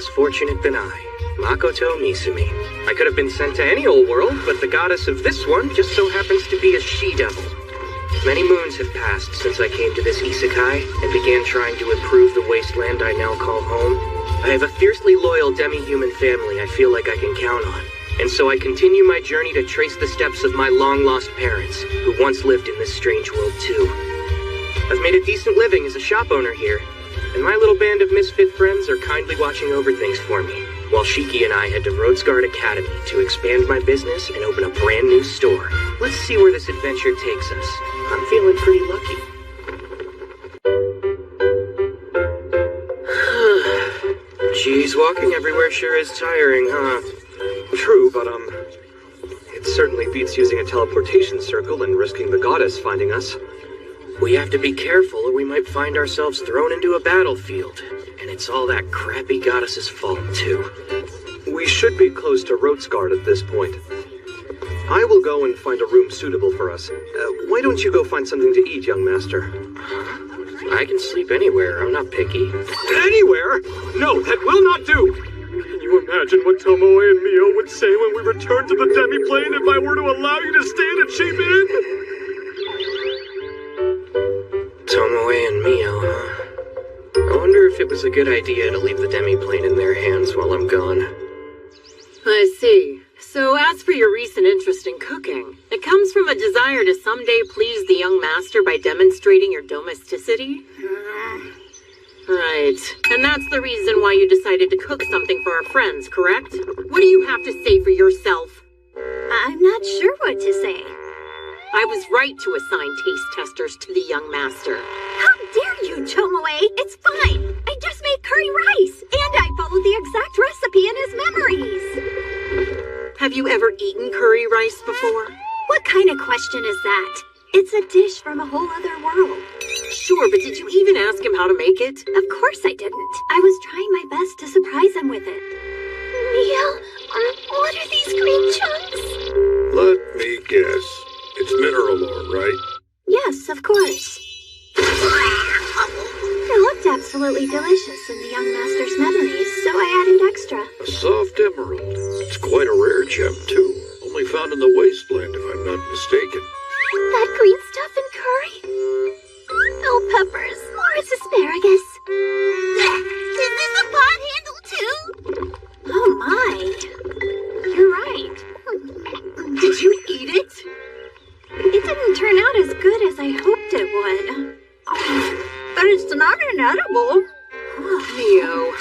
less fortunate than I, Makoto Misumi. I could have been sent to any old world, but the goddess of this one just so happens to be a she-devil. Many moons have passed since I came to this isekai and began trying to improve the wasteland I now call home. I have a fiercely loyal demi-human family I feel like I can count on, and so I continue my journey to trace the steps of my long-lost parents, who once lived in this strange world too. I've made a decent living as a shop owner here, and my little band of misfit friends are kindly watching over things for me, while Shiki and I head to Rhodesguard Academy to expand my business and open a brand new store. Let's see where this adventure takes us. I'm feeling pretty lucky. Geez, walking everywhere sure is tiring, huh? True, but it certainly beats using a teleportation circle and risking the goddess finding us. We have to be careful or we might find ourselves thrown into a battlefield. And it's all that crappy goddess's fault, too. We should be close to Rhodesguard at this point. I will go and find a room suitable for us. Why don't you go find something to eat, young master? I can sleep anywhere. I'm not picky. Anywhere? No, that will not do! Can you imagine what Tomoe and Mio would say when we return to the demi-plane if I were to allow you to stay in a cheap inn? Tomoe and Mio, huh? I wonder if it was a good idea to leave the demi-plane in their hands while I'm gone. I see. So as for your recent interest in cooking, it comes from a desire to someday please the young master by demonstrating your domesticity? Right. And that's the reason why you decided to cook something for our friends, correct? What do you have to say for yourself? I'm not sure what to say. I was right to assign taste testers to the young master. How dare you, Tomoe? It's fine. I just made curry rice, and I followed the exact recipe in his memories. Have you ever eaten curry rice before? What kind of question is that? It's a dish from a whole other world. Sure, but did you even ask him how to make it? Of course I didn't. I was trying my best to surprise him with it. Mio, what are these green chunks? Let me guess. It's mineral ore, right? Yes, of course. It looked absolutely delicious in the young master's memories, so I added extra. A soft emerald. It's quite a rare gem, too. Only found in the wasteland, if I'm not mistaken. That green stuff in curry? No peppers, more as asparagus. Is this a pot handle, too? Oh my. You're right. Did you eat it? It didn't turn out as good as I hoped it would. But it's not inedible. Mio,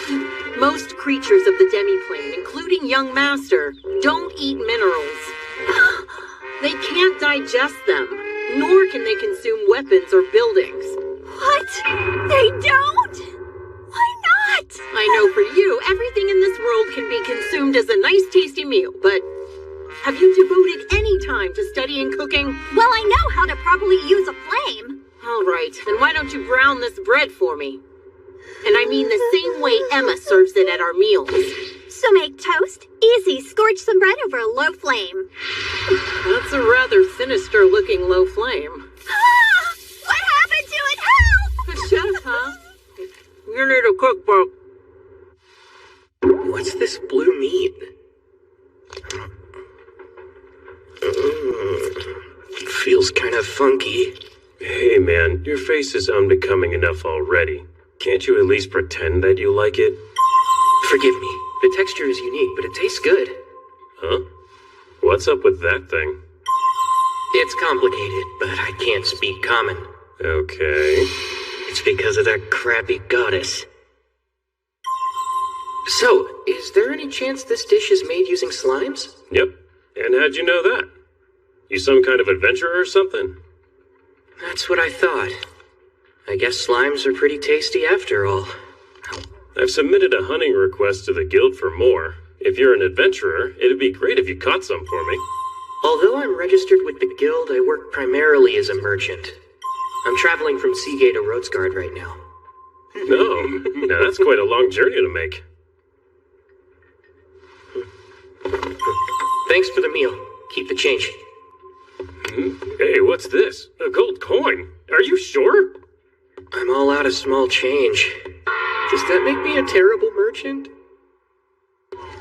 most creatures of the demi-plane, including young master, don't eat minerals. They can't digest them, nor can they consume weapons or buildings. What? They don't? Why not? I know for you, everything in this world can be consumed as a nice tasty meal, but have you devoted any time to studying cooking? Well, I know how to properly use a flame. All right, then why don't you brown this bread for me? And I mean the same way Emma serves it at our meals. So make toast? Easy, scorch some bread over a low flame. That's a rather sinister-looking low flame. Ah! What happened to it? Help! A chef, huh? You need a cookbook. What's this blue meat? Feels kind of funky. Hey man, your face is unbecoming enough already. Can't you at least pretend that you like it? Forgive me. The texture is unique, but it tastes good. Huh? What's up with that thing? It's complicated, but I can't speak common. Okay. It's because of that crappy goddess. So, is there any chance this dish is made using slimes? Yep. And how'd you know that? You some kind of adventurer or something? That's what I thought. I guess slimes are pretty tasty after all. I've submitted a hunting request to the guild for more. If you're an adventurer, it'd be great if you caught some for me. Although I'm registered with the guild, I work primarily as a merchant. I'm traveling from Seagate to Rhodesguard right now. No, now that's quite a long journey to make. Thanks for the meal. Keep the change. Hey, what's this? A gold coin? Are you sure? I'm all out of small change. Does that make me a terrible merchant?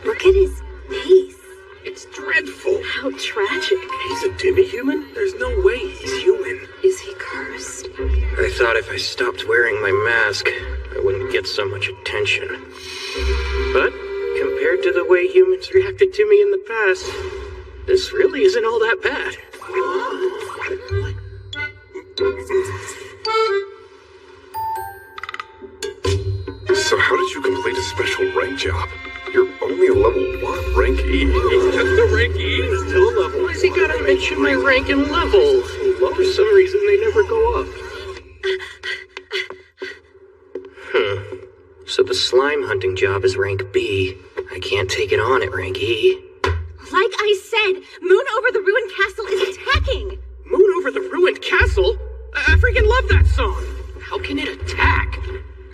Look at his face. It's dreadful. How tragic. He's a demi-human? There's no way he's human. Is he cursed? I thought if I stopped wearing my mask, I wouldn't get so much attention. But compared to the way humans reacted to me in the past, this really isn't all that bad. So how did you complete a special rank job? You're only a level 1, rank E. It's just a rank E. It's still a level. Why's he gotta mention my rank and level? For some reason they never go up. So the slime hunting job is rank B. I can't take it on at rank E. Like I said, Moon over the ruined castle is attacking. Moon over the ruined castle? I freaking love that song. How can it attack?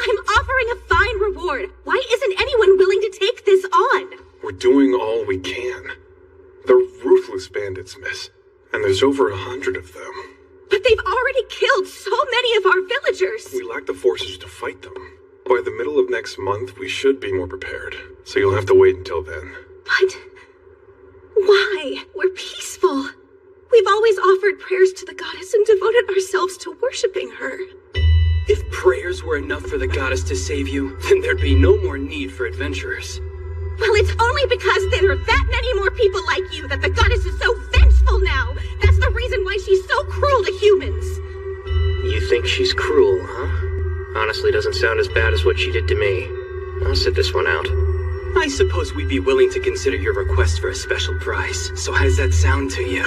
I'm offering a fine reward. Why isn't anyone willing to take this on? We're doing all we can. They're ruthless bandits, miss. And there's over 100 of them. But they've already killed so many of our villagers. We lack the forces to fight them. By the middle of next month, we should be more prepared. So you'll have to wait until then. But why? We're peaceful. We've always offered prayers to the goddess and devoted ourselves to worshiping her. If prayers were enough for the goddess to save you, then there'd be no more need for adventurers. Well, it's only because there are that many more people like you that the goddess is so vengeful now. That's the reason why she's so cruel to humans. You think she's cruel, huh? Honestly, doesn't sound as bad as what she did to me. I'll sit this one out. I suppose we'd be willing to consider your request for a special prize. So how does that sound to you?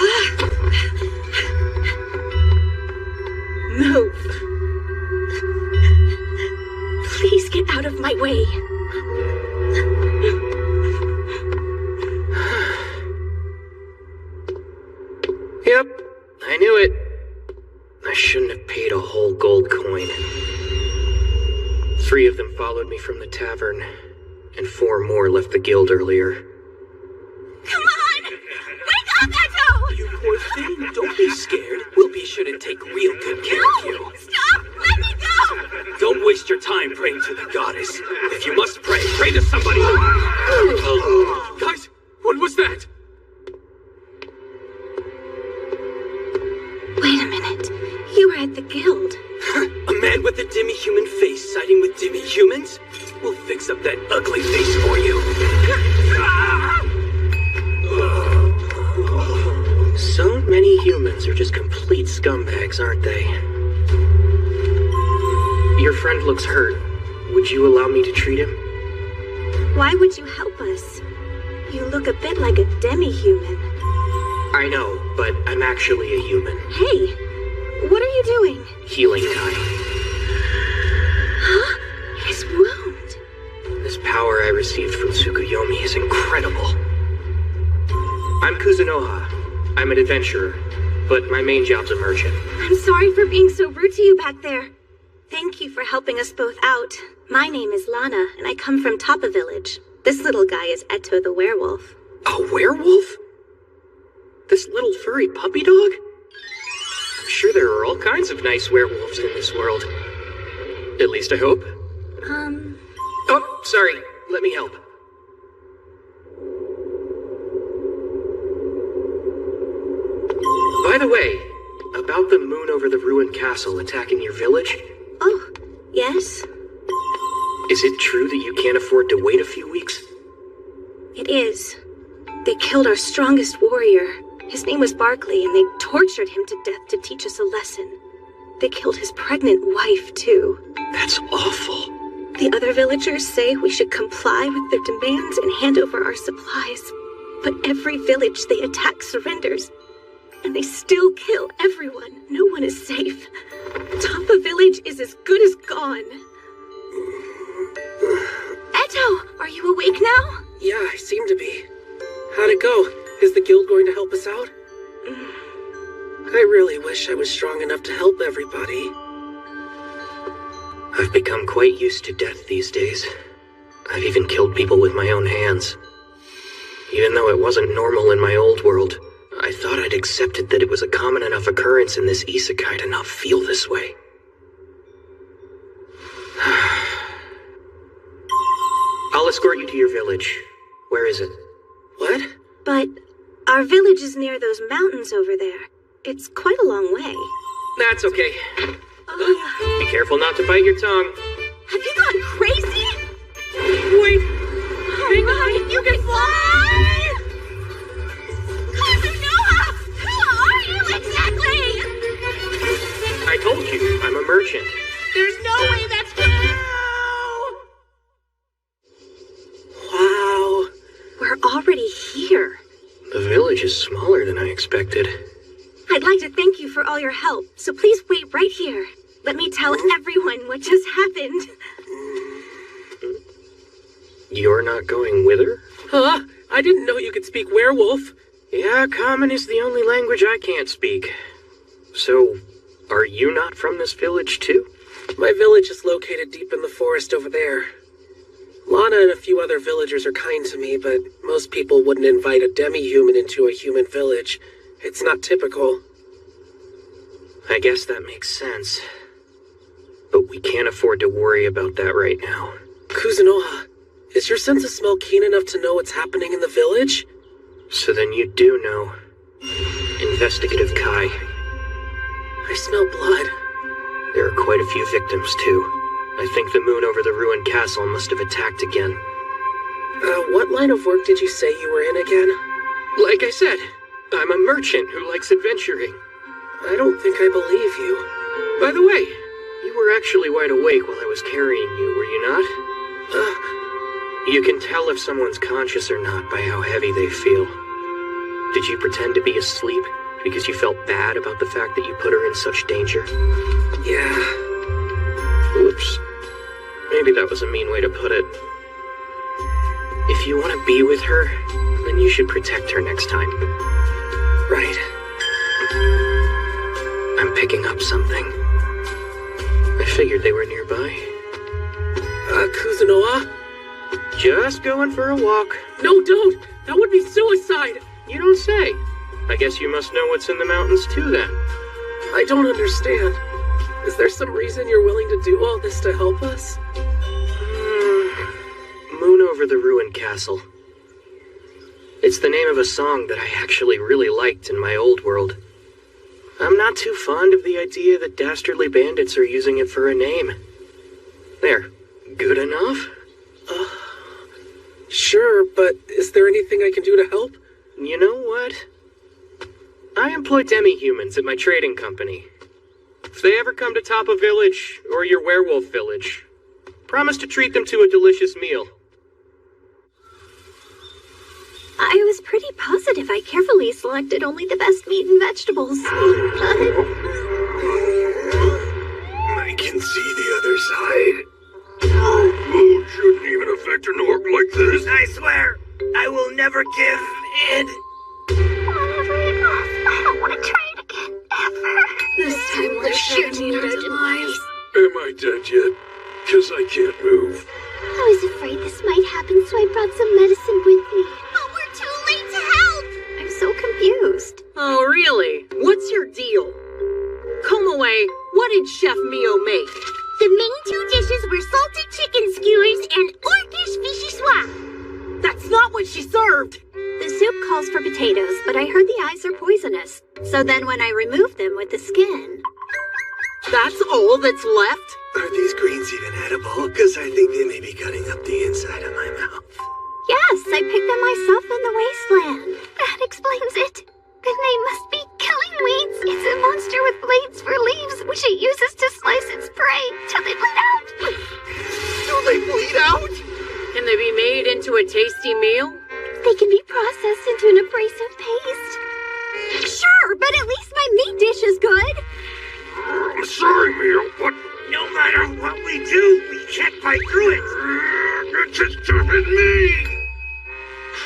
Move. Please get out of my way. Yep, I knew it. I shouldn't have paid a whole gold coin. 3 of them followed me from the tavern, and 4 more left the guild earlier. Come on! Wake up, Echo! You poor thing, don't be scared. We'll be sure to take real good care of you. No! Stop! Let me go! Don't waste your time praying to the goddess. If you must pray, pray to somebody. Guys, what was that? Wait a minute. You were at the guild. A man with a demi-human face siding with demi-humans? We'll fix up that ugly face for you. So many humans are just complete scumbags, aren't they? Your friend looks hurt. Would you allow me to treat him? Why would you help us? You look a bit like a demi-human. I know, but I'm actually a human. Hey, what are you doing? Healing time. Huh? His wound. This power I received from Tsukuyomi is incredible. I'm Kuzunoha. I'm an adventurer, but my main job's a merchant. I'm sorry for being so rude to you back there. Thank you for helping us both out. My name is Lana, and I come from Tapa Village. This little guy is Eto the werewolf. A werewolf? This little furry puppy dog? I'm sure there are all kinds of nice werewolves in this world. At least I hope. Oh, sorry. Let me help. By the way, about the moon over the ruined castle attacking your village? Oh, yes? Is it true that you can't afford to wait a few weeks? It is. They killed our strongest warrior. His name was Barkley, and they tortured him to death to teach us a lesson. They killed his pregnant wife, too. That's awful. The other villagers say we should comply with their demands and hand over our supplies. But every village they attack surrenders. And they still kill everyone. No one is safe. Tapa Village is as good as gone. Eto, are you awake now? Yeah, I seem to be. How'd it go? Is the guild going to help us out? I really wish I was strong enough to help everybody. I've become quite used to death these days. I've even killed people with my own hands. Even though it wasn't normal in my old world, I thought I'd accepted that it was a common enough occurrence in this isekai to not feel this way. I'll escort you to your village. Where is it? What? But our village is near those mountains over there. It's quite a long way. That's okay. Be careful not to bite your tongue. Have you gone crazy? Wait! Hang on, you can fly! Noah! Who are you exactly? I told you, I'm a merchant. There's no way that's true! Wow. We're already here. The village is smaller than I expected. I'd like to thank you for all your help, so please wait right here. Let me tell everyone what just happened. You're not going with her? Huh? I didn't know you could speak werewolf. Yeah, common is the only language I can't speak. So, are you not from this village too? My village is located deep in the forest over there. Lana and a few other villagers are kind to me, but most people wouldn't invite a demi-human into a human village. It's not typical. I guess that makes sense. But we can't afford to worry about that right now. Kuzunoha, is your sense of smell keen enough to know what's happening in the village? So then you do know. Investigative Kai. I smell blood. There are quite a few victims too. I think the moon over the ruined castle must have attacked again. What line of work did you say you were in again? Like I said, I'm a merchant who likes adventuring. I don't think I believe you. By the way, you were actually wide awake while I was carrying you, were you not? You can tell if someone's conscious or not by how heavy they feel. Did you pretend to be asleep because you felt bad about the fact that you put her in such danger? Yeah. Oops. Maybe that was a mean way to put it. If you want to be with her, then you should protect her next time. Right. I'm picking up something. I figured they were nearby. Kuzunoha? Just going for a walk. No, don't! That would be suicide! You don't say. I guess you must know what's in the mountains too, then. I don't understand. Is there some reason you're willing to do all this to help us? Moon over the ruined castle. It's the name of a song that I actually really liked in my old world. I'm not too fond of the idea that dastardly bandits are using it for a name. There. Good enough? Sure, but is there anything I can do to help? You know what? I employ demi-humans at my trading company. If they ever come to Tapa Village, or your werewolf village, promise to treat them to a delicious meal. I was pretty positive I carefully selected only the best meat and vegetables. I can see the other side. Oh, shouldn't even affect an orc like this. I swear, I will never give in. I don't want to try it again, ever. This time we're sharing our demise. Am I dead yet? 'Cause I can't move. I was afraid this might happen, so I brought some medicine with me. But we're too late to help! I'm so confused. Oh, really? What's your deal? Komoe, what did Chef Mio make? The main two dishes were salted chicken skewers and orcish fishy swap. That's not what she served! The soup calls for potatoes, but I heard the eyes are poisonous. So then when I removed them with the skin... That's all that's left? Are these greens even edible? Because I think they may be cutting up the inside of my mouth. Yes, I picked them myself in the wasteland. That explains it. Then they must be killing weeds. It's a monster with blades for leaves, which it uses to slice its prey till they bleed out. Do they bleed out? Can they be made into a tasty meal? They can be processed into an abrasive paste. Sure, but at least my meat dish is good. I'm sorry, Mio, but No matter what we do, we can't fight through it. it's a stupid me.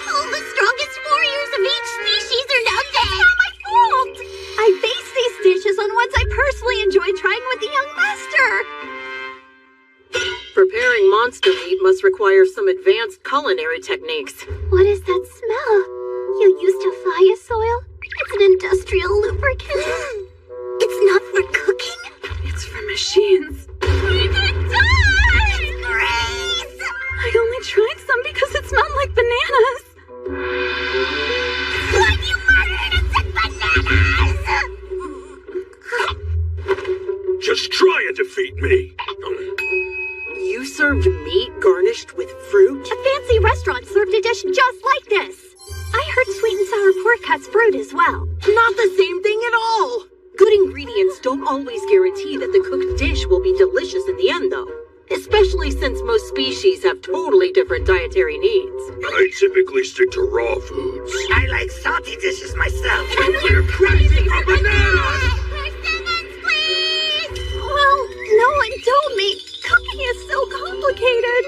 All the strongest warriors of each species are now dead. It's not my fault. I based these dishes on ones I personally enjoyed trying with the young master. Preparing monster meat must require some advanced culinary techniques. What is that smell? You used to fire soil? It's an industrial lubricant. It's not for cooking. It's for machines. We're gonna die! Grace! I only tried some because it smelled like bananas. like me. You served meat garnished with fruit? A fancy restaurant served a dish just like this. I heard sweet and sour pork has fruit as well. Not the same thing at all. Good ingredients don't always guarantee that the cooked dish will be delicious in the end, though. Especially since most species have totally different dietary needs. I typically stick to raw foods. I like salty dishes myself. You're crazy for bananas! Persimmons, please! Well, no one told me. Cooking is so complicated.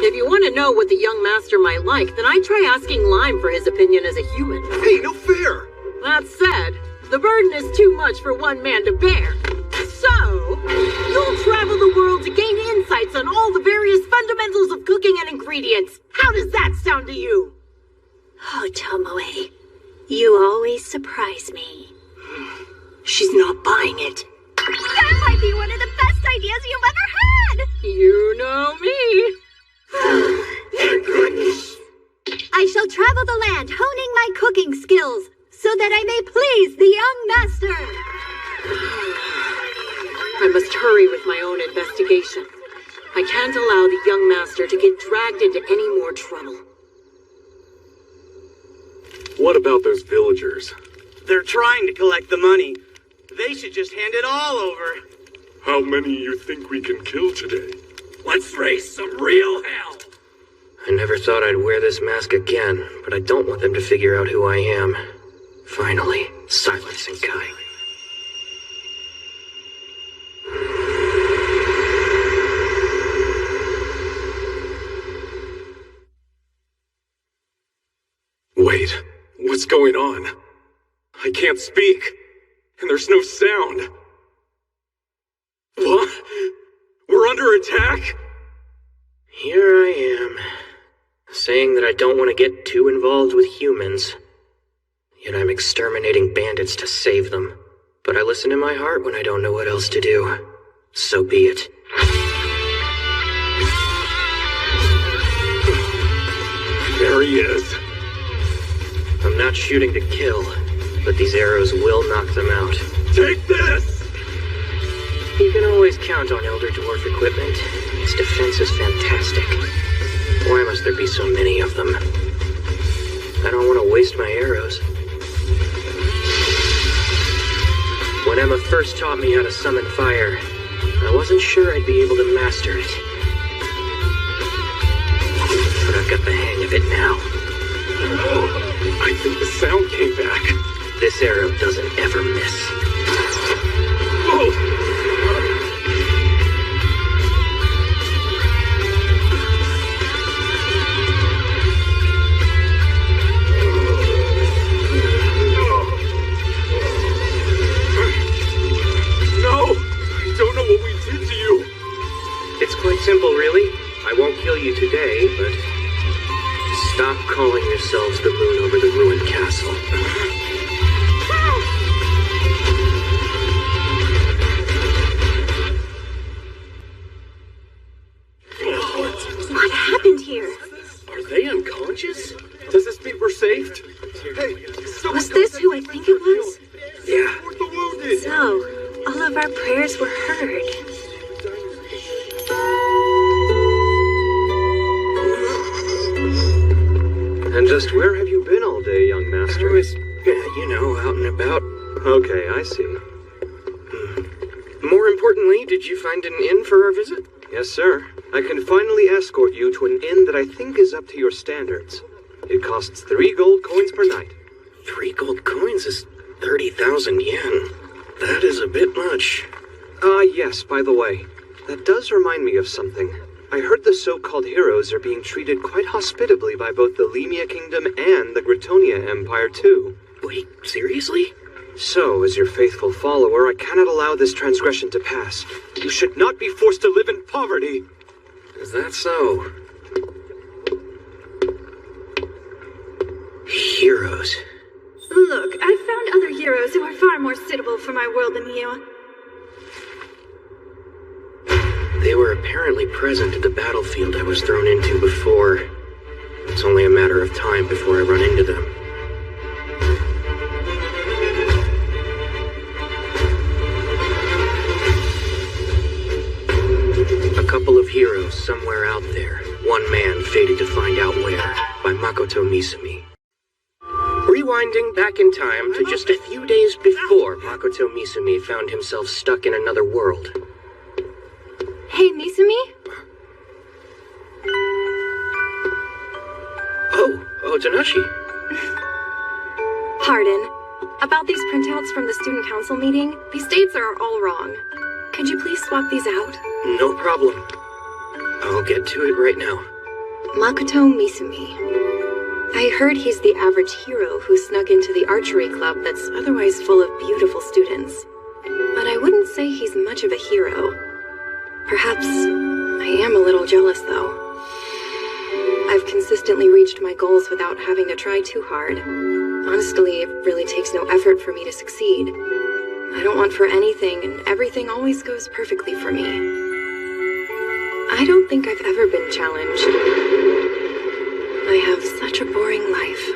If you want to know what the young master might like, then I'd try asking Lime for his opinion as a human. Hey, no fair! That said, the burden is too much for one man to bear. So, you'll travel the world to gain insights on all the various fundamentals of cooking and ingredients. How does that sound to you? Oh, Tomoe, you always surprise me. She's not buying it. That might be one of the best ideas you've ever had! You know me. Thank goodness. I shall travel the land, honing my cooking skills, so that I may please the young master. I must hurry with my own investigation. I can't allow the young master to get dragged into any more trouble. What about those villagers? They're trying to collect the money. They should just hand it all over. How many you think we can kill today? Let's raise some real hell. I never thought I'd wear this mask again, but I don't want them to figure out who I am. Finally, silence and Kai. Wait, what's going on? I can't speak, and there's no sound. What? We're under attack? Here I am, saying that I don't want to get too involved with humans. Yet I'm exterminating bandits to save them. But I listen to my heart when I don't know what else to do. So be it. There he is. I'm not shooting to kill, but these arrows will knock them out. Take this! You can always count on Elder Dwarf equipment. Its defense is fantastic. Why must there be so many of them? I don't want to waste my arrows. When Emma first taught me how to summon fire, I wasn't sure I'd be able to master it. But I've got the hang of it now. I think the sound came back. This arrow doesn't ever miss. Whoa! It's quite simple, really. I won't kill you today, but stop calling yourselves the moon over the ruined castle. What happened here? Are they unconscious? Does this mean we're saved? Hey, Was this who I think it was? Yeah. So, all of our prayers were heard. And just where have you been all day, young master? I was, out and about. Okay, I see. More importantly, did you find an inn for our visit? Yes, sir. I can finally escort you to an inn that I think is up to your standards. It costs 3 gold coins per night. 3 gold coins is 30,000 yen. That is a bit much. Yes, by the way. That does remind me of something. I heard the so-called heroes are being treated quite hospitably by both the Lemia Kingdom and the Gritonia Empire, too. Wait, seriously? So, as your faithful follower, I cannot allow this transgression to pass. You should not be forced to live in poverty. Is that so? Heroes. Look, I've found other heroes who are far more suitable for my world than you. They were apparently present at the battlefield I was thrown into before. It's only a matter of time before I run into them. fated to find out where, by Makoto Misumi. Rewinding back in time to just a few days before Makoto Misumi found himself stuck in another world. Hey, Misumi? Oh, Tanashi. Pardon. About these printouts from the student council meeting, these dates are all wrong. Could you please swap these out? No problem. I'll get to it right now. Makoto Misumi. I heard he's the average hero who snuck into the archery club that's otherwise full of beautiful students. But I wouldn't say he's much of a hero. Perhaps I am a little jealous, though. I've consistently reached my goals without having to try too hard. Honestly, it really takes no effort for me to succeed. I don't want for anything, and everything always goes perfectly for me. I don't think I've ever been challenged. I have such a boring life.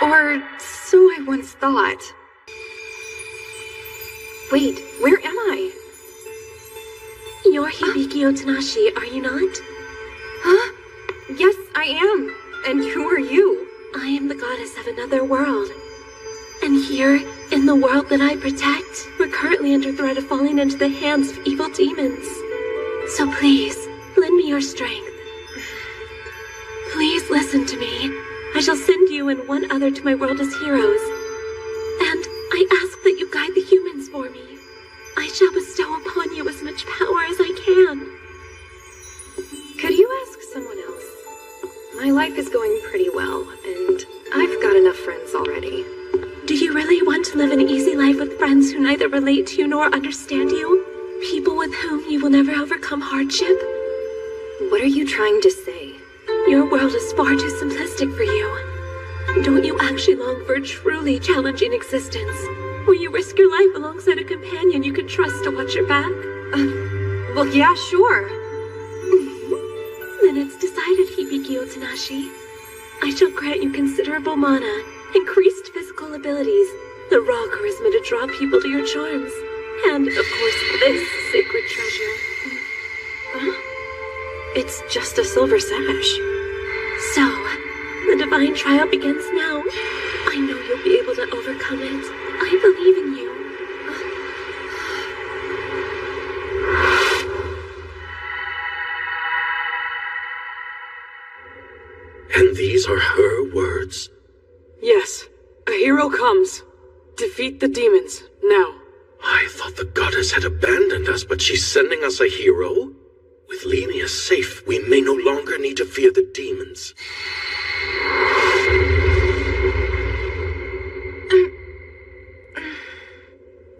Or so I once thought. Wait, where am I? You're Hibikio Tanashi, are you not? Huh? Yes, I am. And who are you? I am the goddess of another world. And here, in the world that I protect, we're currently under threat of falling into the hands of evil demons. So please, lend me your strength. Please listen to me. I shall send you and one other to my world as heroes. And I ask that you guide the humans for me. I shall bestow upon you as much power as I can. Could you ask someone else? My life is going pretty well, and I've got enough friends already. Do you really want to live an easy life with friends who neither relate to you nor understand you? People with whom you will never overcome hardship? What are you trying to say? Your world is far too simplistic for you. Don't you actually long for a truly challenging existence, where you risk your life alongside a companion you can trust to watch your back? Well, yeah, sure. Then it's decided, Hibikio Tanashi. I shall grant you considerable mana, increased physical abilities, the raw charisma to draw people to your charms, and, of course, this sacred treasure. It's just a silver sash. So, the divine trial begins now. I know you'll be able to overcome it. I believe in you. And these are her words? Yes. A hero comes. Defeat the demons, now. I thought the goddess had abandoned us, but she's sending us a hero? With Lemia safe, we may no longer need to fear the demons.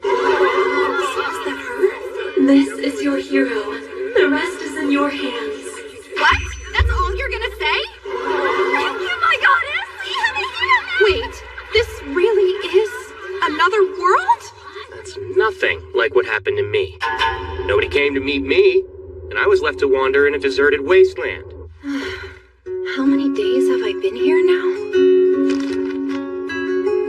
Is that her? This is your hero. The rest is in your hands. What? That's all you're gonna say? Thank you, my goddess! Wait, this really is another world? That's nothing like what happened to me. Nobody came to meet me, and I was left to wander in a deserted wasteland. How many days have I been here now?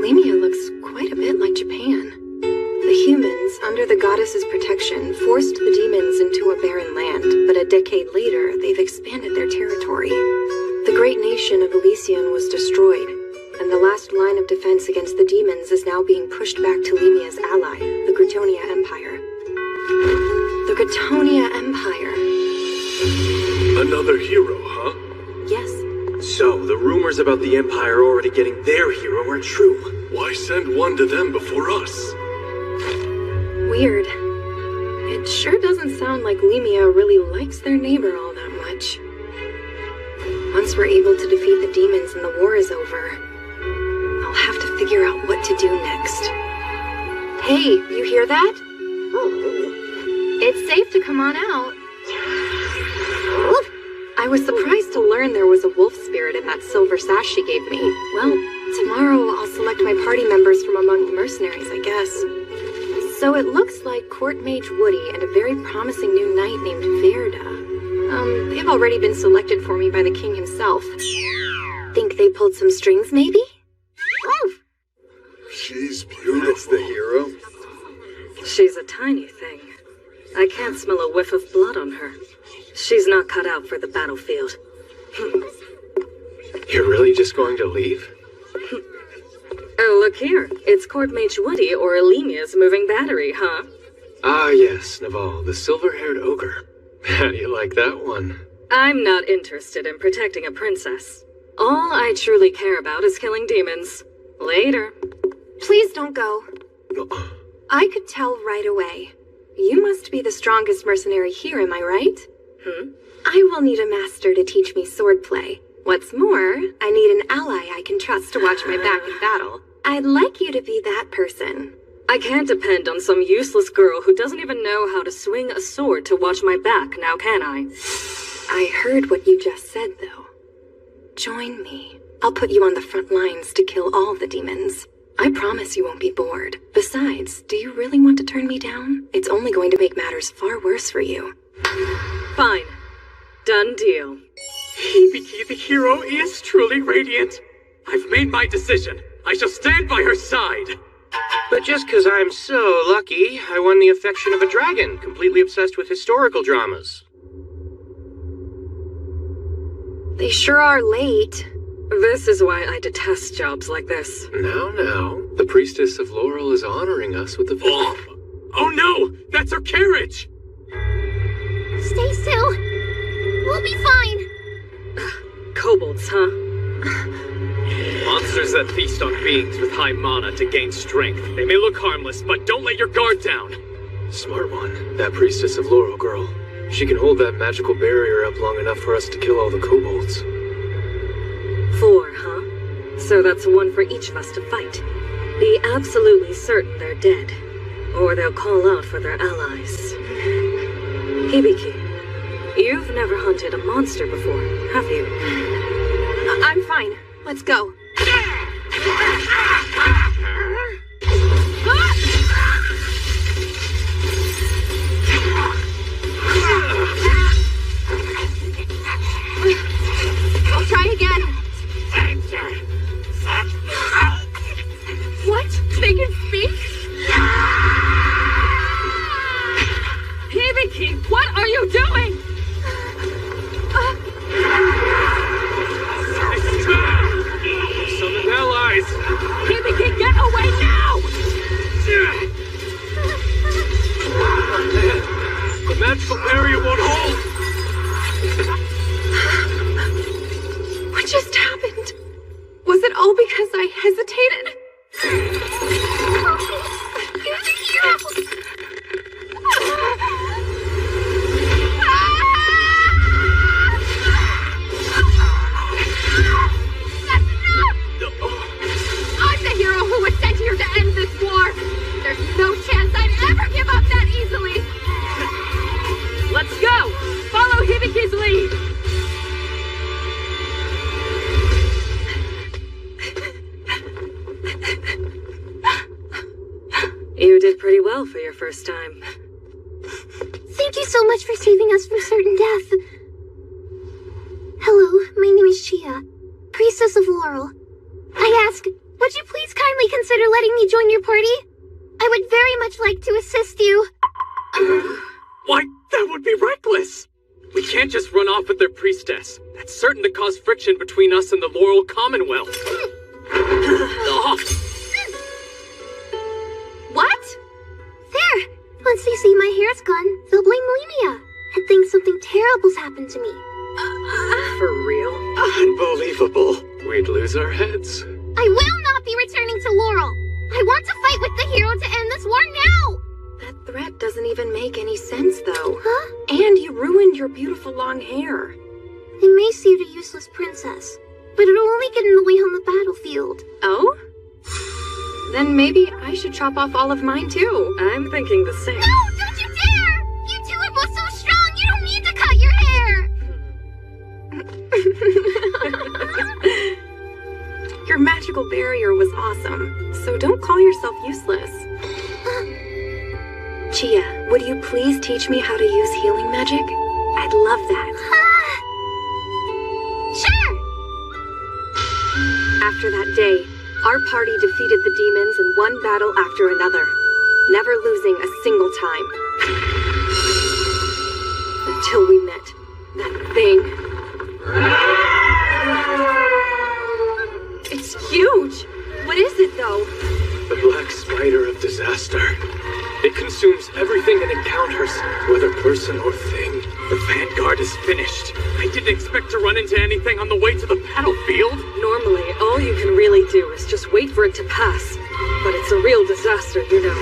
Lemia looks quite a bit like Japan. The humans, under the goddess's protection, forced the demons into a barren land, but a decade later, they've expanded their territory. The great nation of Elysian was destroyed, and the last line of defense against the demons is now being pushed back to Lemia's ally, the Gritonia Empire. The Gritonia Empire. Another hero, huh? Yes. So, the rumors about the Empire already getting their hero are true. Why send one to them before us? Weird. It sure doesn't sound like Lemia really likes their neighbor all that much. Once we're able to defeat the demons and the war is over, I'll have to figure out what to do next. Hey, you hear that? It's safe to come on out. I was surprised to learn there was a wolf spirit in that silver sash she gave me. Well, tomorrow I'll select my party members from among the mercenaries, I guess. So it looks like Court Mage Woody and a very promising new knight named Verda. They've already been selected for me by the king himself. Think they pulled some strings, maybe? She's beautiful. the hero? She's a tiny thing. I can't smell a whiff of blood on her. She's not cut out for the battlefield. You're really just going to leave? Oh, look here. It's Court Mage Woody or Elemia's moving battery, huh? Ah, yes, Naval, the silver-haired ogre. You like that one? I'm not interested in protecting a princess. All I truly care about is killing demons. Later. Please don't go. I could tell right away. You must be the strongest mercenary here, am I right? I will need a master to teach me swordplay. What's more, I need an ally I can trust to watch my back in battle. I'd like you to be that person. I can't depend on some useless girl who doesn't even know how to swing a sword to watch my back, now can I? I heard what you just said, though. Join me. I'll put you on the front lines to kill all the demons. I promise you won't be bored. Besides, do you really want to turn me down? It's only going to make matters far worse for you. Fine. Done deal. Hibiki the hero is truly radiant. I've made my decision. I shall stand by her side. But just because I'm so lucky, I won the affection of a dragon, completely obsessed with historical dramas. They sure are late. This is why I detest jobs like this. Now. The priestess of Laurel is honoring us with a visit. Oh no! That's her carriage! Stay still. We'll be fine. Kobolds, huh? Monsters that feast on beings with high mana to gain strength. They may look harmless, but don't let your guard down. Smart one. That priestess of Laurel girl. She can hold that magical barrier up long enough for us to kill all the kobolds. 4, huh? So that's one for each of us to fight. Be absolutely certain they're dead, or they'll call out for their allies. Hibiki, you've never hunted a monster before, have you? I'm fine. Let's go. I'll try again. What? They can speak? Hibiki, what are you doing? Summon allies! Hibiki, get away now! The magical barrier won't hold! What just happened? Was it all because I hesitated? You're the hero! That's enough! I'm the hero who was sent here to end this war! There's no chance I'd ever give up that easily! Let's go! Follow Hibiki's lead! You did pretty well for your first time. Thank you so much for saving us from certain death. Hello, my name is Chia, Priestess of Laurel. I ask, would you please kindly consider letting me join your party? I would very much like to assist you. Why, that would be reckless! We can't just run off with their priestess. That's certain to cause friction between us and the Laurel Commonwealth. What? There! Once they see my hair's gone, they'll blame Lemia and think something terrible's happened to me. For real? Unbelievable. We'd lose our heads. I will not be returning to Laurel. I want to fight with the hero to end this war now! That threat doesn't even make any sense, though. Huh? And you ruined your beautiful long hair. It may suit a useless princess, but it'll only get in the way on the battlefield. Oh? Then maybe I should chop off all of mine, too. I'm thinking the same. No, don't you dare! You two are both so strong, you don't need to cut your hair! Your magical barrier was awesome, so don't call yourself useless. Chia, would you please teach me how to use healing magic? I'd love that. Sure! After that day, Our party defeated the demons in one battle after another, never losing a single time. Until we met that thing. It's huge! What is it, though? The black spider of disaster. It consumes everything it encounters, whether person or thing. The vanguard is finished. I didn't expect to run into anything on the way to the battlefield. Normally, all you can really do is just wait for it to pass. But it's a real disaster, you know.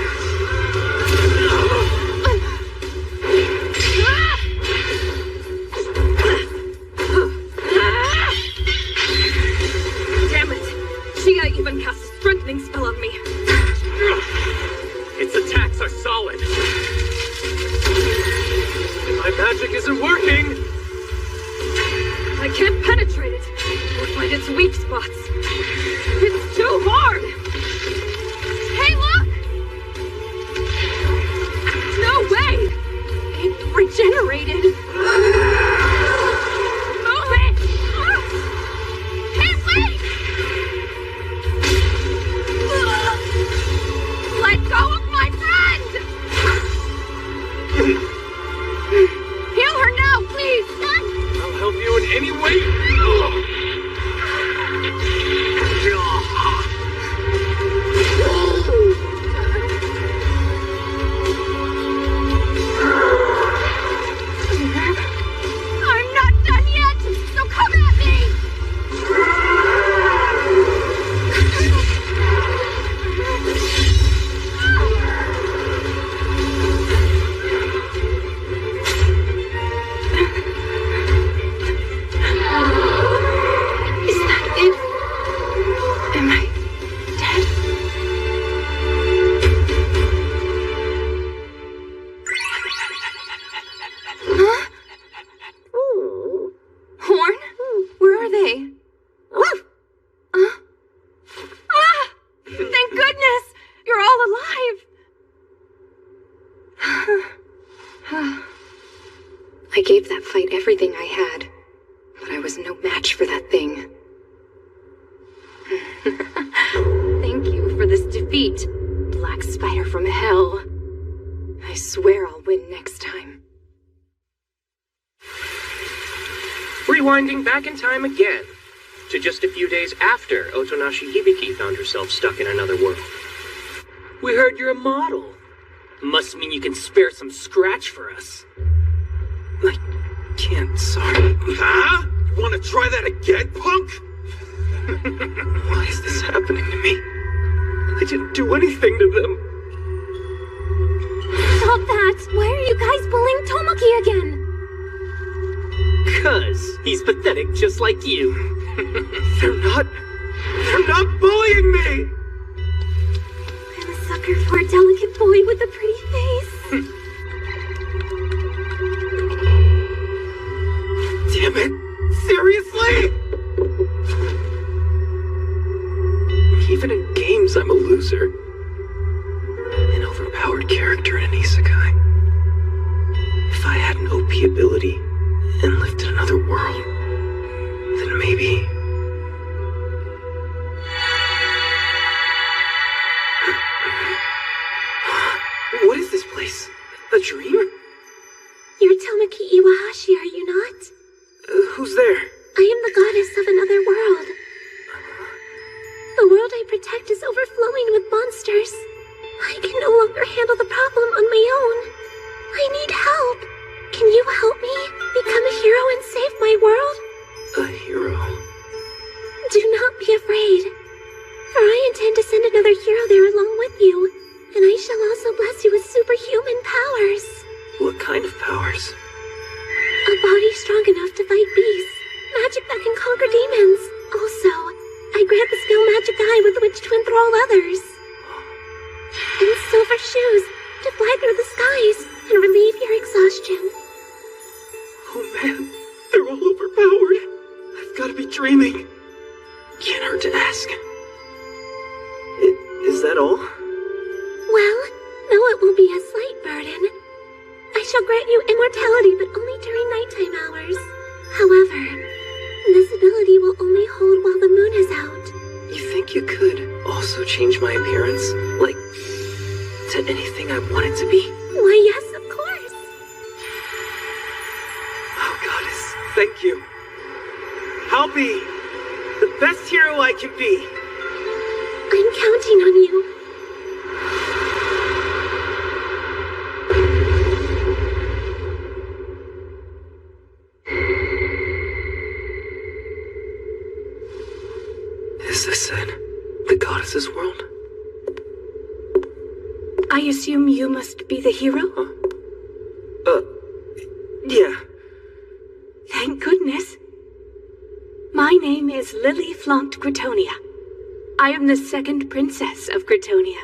Damn it! Shia even cast a strengthening spell on me. Its attacks are solid. My magic isn't working. I can't penetrate it or find its weak spots. It's too hard. Hey, look! No way! It regenerated. Move it! Hey, wait! Let go of my friend! Heal her now, please! I'll help you in any way. I'm not done yet, so come at me! Is that it? Am I dead? Huh? Horn? Where are they? Thank goodness! You're all alive! I gave that fight everything I had, but I was no match for that thing. Thank you for this defeat, Black Spider from Hell. I swear I'll win next time. Rewinding back in time again, to just a few days after Otonashi Hibiki found herself stuck in another world. We heard you're a model. Must mean you can spare some scratch for us. I can't, sorry. Huh? You want to try that again, punk? Why is this happening to me? I didn't do anything to them. Stop that! Why are you guys bullying Tomoki again? 'Cause he's pathetic just like you. They're not bullying me! I'm a sucker for a delicate boy with a pretty face. Damn it! Seriously? Even in games, I'm a loser. An overpowered character in an isekai. If I had an OP ability and lived in another world, then maybe... What is this place? A dream? You're Tomoki Iwahashi, are you not? Who's there? I am the goddess of another world. The world I protect is overflowing with monsters. I can no longer handle the problem on my own. I need help. Can you help me become a hero and save my world? A hero? Do not be afraid, for I intend to send another hero there along with you, and I shall also bless you with superhuman powers. What kind of powers? A body strong enough to fight beasts, magic that can conquer demons. Also, I grant the skill Magic Eye with which to enthrall others. And silver shoes to fly through the skies and relieve your exhaustion. Oh man, they're all overpowered. I've got to be dreaming. Can't hurt to ask. Is that all? Well, no, it will be a slight burden. I shall grant you immortality, but only during nighttime hours. However, this ability will only hold while the moon is out. You think you could also change my appearance? Like, to anything I want it to be? Why, yes, of course. Oh, Goddess, thank you. I'll be the best hero I can be. I'm counting on you. Is this it? The Goddess's world? I assume you must be the hero? Yeah. Thank goodness. My name is Lily Flaunt Gritonia. I am the second princess of Gritonia.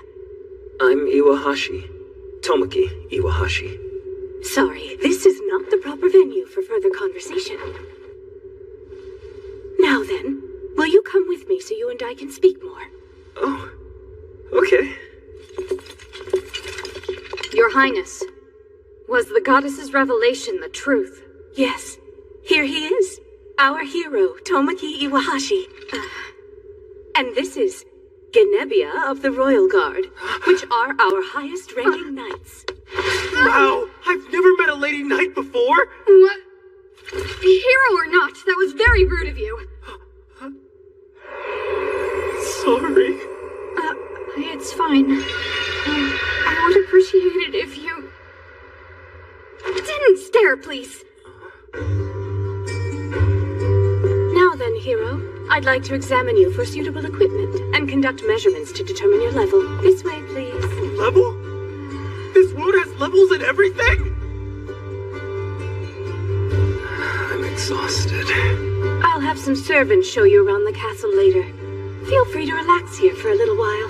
I'm Iwahashi. Tomoki Iwahashi. Sorry, this is not the proper venue for further conversation. Now then, will you come with me so you and I can speak more? Oh, okay. Your Highness, was the goddess's revelation the truth? Yes, here he is, our hero, Tomoki Iwahashi. And this is Genebia of the Royal Guard, which are our highest-ranking knights. Wow, I've never met a lady knight before. What? Hero or not, that was very rude of you. Sorry. It's fine. I would appreciate it if you... didn't stare, please. Now then, hero, I'd like to examine you for suitable equipment and conduct measurements to determine your level. This way, please. Level? This world has levels and everything? I'm exhausted. I'll have some servants show you around the castle later. Feel free to relax here for a little while.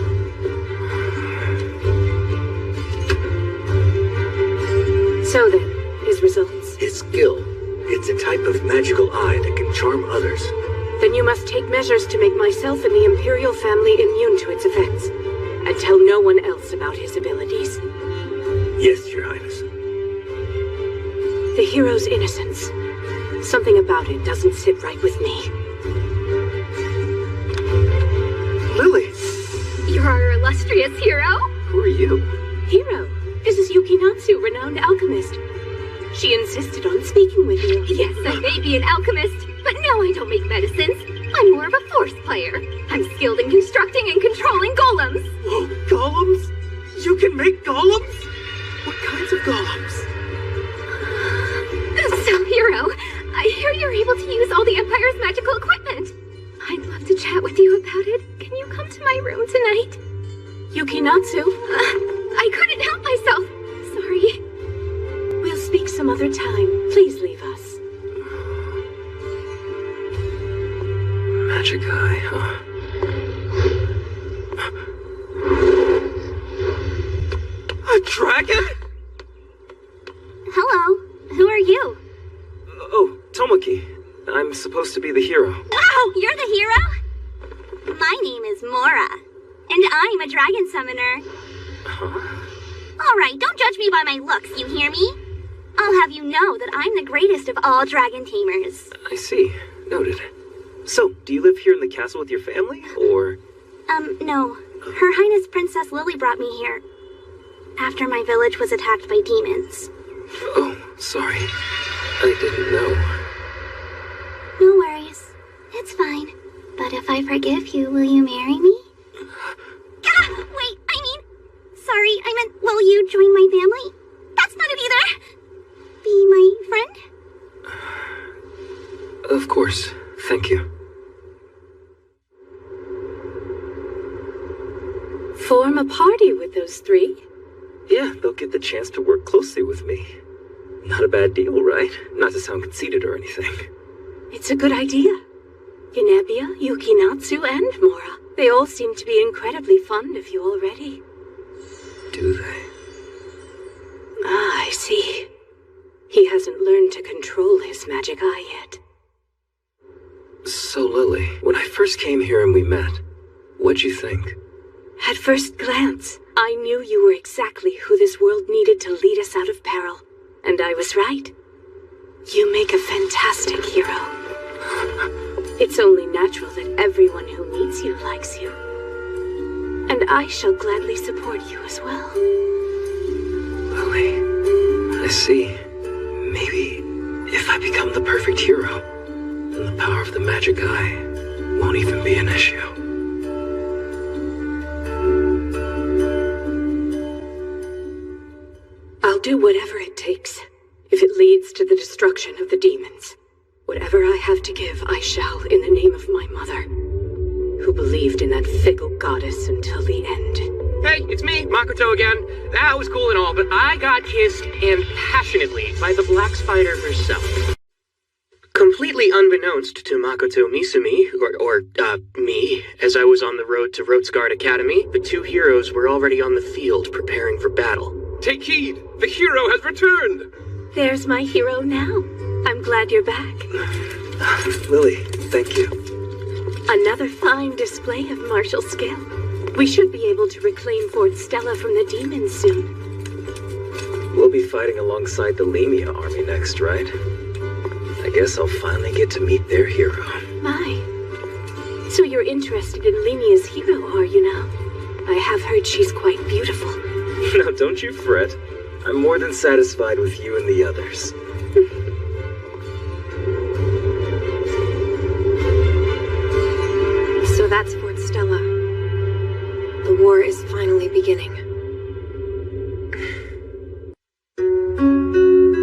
So then, his results. His skill. It's a type of magical eye that can charm others. Then you must take measures to make myself and the Imperial family immune to its effects. And tell no one else about his abilities. Yes, Your Highness. The hero's innocence. Something about it doesn't sit right with me. Lily! You're our illustrious hero? Who are you? Hero, this is Yukinatsu, renowned alchemist. She insisted on speaking with you. Yes, I may be an alchemist, but no, I don't make medicines. I'm more of a force player. I'm skilled in constructing and controlling golems. Whoa, golems? You can make golems? What kinds of golems? So, hero, I hear you're able to use all the Empire's magical equipment. I'd love to chat with you about it. Can you come to my room tonight? Yukinatsu? I couldn't help myself. Sorry. We'll speak some other time. Please leave us. Magic eye, huh? A dragon? Hello. Who are you? Oh, Tomoki. I'm supposed to be the hero. Oh, you're the hero? My name is Mora, and I'm a dragon summoner. Huh? Alright, don't judge me by my looks, you hear me? I'll have you know that I'm the greatest of all dragon tamers. I see. Noted. So, do you live here in the castle with your family, or...? No. Her Highness Princess Lily brought me here after my village was attacked by demons. Oh, sorry. I didn't know. No worries. It's fine. But if I forgive you, will you marry me? Wait, sorry, I meant, will you join my family? That's not it either. Be my friend? Of course. Thank you. Form a party with those three? Yeah, they'll get the chance to work closely with me. Not a bad deal, right? Not to sound conceited or anything. It's a good idea. Genebia, Yukinatsu, and Mora. They all seem to be incredibly fond of you already. Do they? Ah, I see. He hasn't learned to control his magic eye yet. So, Lily, when I first came here and we met, what'd you think? At first glance, I knew you were exactly who this world needed to lead us out of peril. And I was right. You make a fantastic hero. It's only natural that everyone who meets needs you, likes you. And I shall gladly support you as well. Lily, I see. Maybe if I become the perfect hero, then the power of the magic eye won't even be an issue. I'll do whatever it takes, if it leads to the destruction of the demons. Whatever I have to give, I shall, in the name of my mother, who believed in that fickle goddess until the end. Hey, it's me, Makoto again. That was cool and all, but I got kissed, and passionately, by the Black Spider herself. Completely unbeknownst to Makoto Misumi, or me, as I was on the road to Rotesguard Academy, the two heroes were already on the field preparing for battle. Take heed! The hero has returned! There's my hero now. I'm glad you're back. Lily, thank you. Another fine display of martial skill. We should be able to reclaim Fort Stella from the demons soon. We'll be fighting alongside the Lemia army next, right? I guess I'll finally get to meet their hero. My. So you're interested in Lemia's hero, are you now? I have heard she's quite beautiful. No, don't you fret. I'm more than satisfied with you and the others. So that's Fort Stella. The war is finally beginning.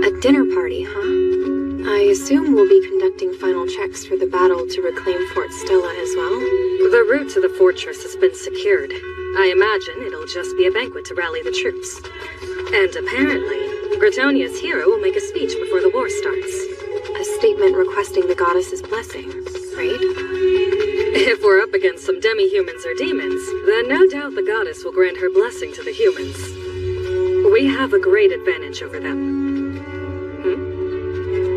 A dinner party, huh? I assume we'll be conducting final checks for the battle to reclaim Fort Stella as well? The route to the fortress has been secured. I imagine it'll just be a banquet to rally the troops. And apparently, Bretonia's hero will make a speech before the war starts. A statement requesting the goddess's blessing, right? If we're up against some demi-humans or demons, then no doubt the goddess will grant her blessing to the humans. We have a great advantage over them.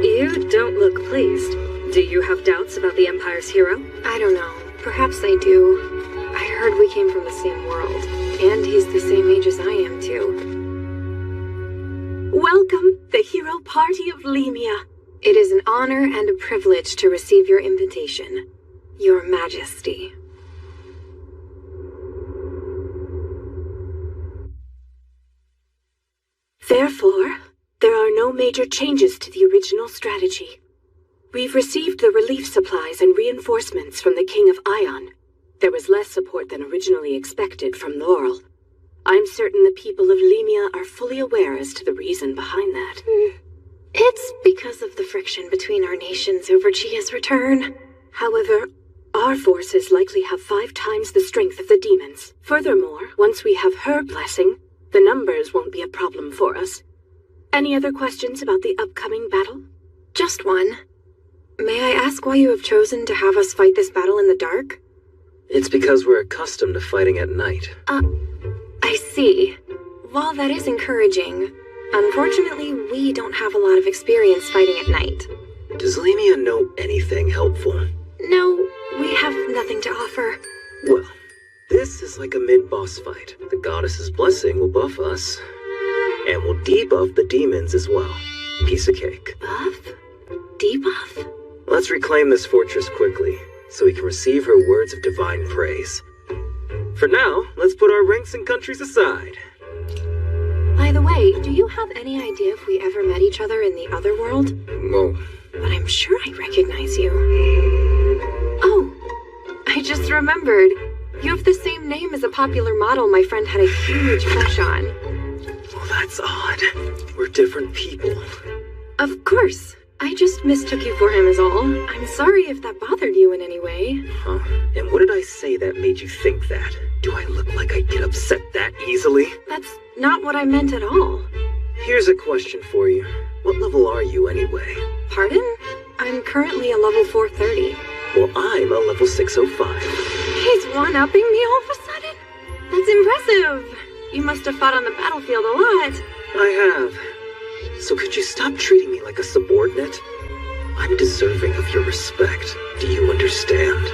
You don't look pleased. Do you have doubts about the Empire's hero? I don't know. Perhaps I do. I heard we came from the same world, and he's the same age as I am, too. Welcome, the hero party of Lemia. It is an honor and a privilege to receive your invitation, Your Majesty. Therefore, there are no major changes to the original strategy. We've received the relief supplies and reinforcements from the King of Ion. There was less support than originally expected from Laurel. I'm certain the people of Lemia are fully aware as to the reason behind that. It's because of the friction between our nations over Chia's return. However, our forces likely have 5 times the strength of the demons. Furthermore, once we have her blessing, the numbers won't be a problem for us. Any other questions about the upcoming battle? Just one. May I ask why you have chosen to have us fight this battle in the dark? It's because we're accustomed to fighting at night. I see. While that is encouraging, unfortunately, we don't have a lot of experience fighting at night. Does Lemia know anything helpful? No, we have nothing to offer. Well, this is like a mid-boss fight. The goddess's blessing will buff us, and will debuff the demons as well. Piece of cake. Buff? Debuff? Let's reclaim this fortress quickly, so we can receive her words of divine praise. For now, let's put our ranks and countries aside. By the way, do you have any idea if we ever met each other in the other world? No. But I'm sure I recognize you. Oh, I just remembered. You have the same name as a popular model my friend had a huge crush on. Well, that's odd. We're different people. Of course. I just mistook you for him is all. I'm sorry if that bothered you in any way. Huh? And what did I say that made you think that? Do I look like I get upset that easily? That's not what I meant at all. Here's a question for you. What level are you anyway? Pardon? I'm currently a level 430. Well, I'm a level 605. He's one-upping me all of a sudden? That's impressive. You must have fought on the battlefield a lot. I have. So could you stop treating me like a subordinate? I'm deserving of your respect. Do you understand?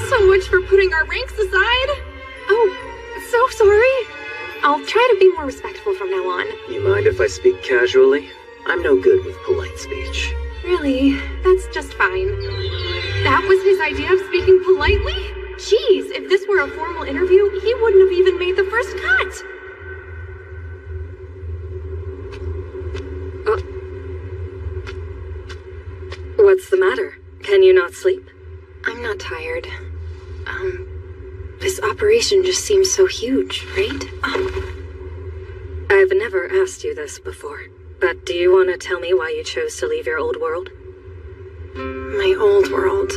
So much for putting our ranks aside. Oh, so sorry. I'll try to be more respectful from now on. You mind if I speak casually? I'm no good with polite speech. Really? That's just fine. That was his idea of speaking politely? Jeez, if this were a formal interview, he wouldn't have even made the first cut. What's the matter? Can you not sleep? I'm not tired. This operation just seems so huge, right? I've never asked you this before, but do you want to tell me why you chose to leave your old world? My old world.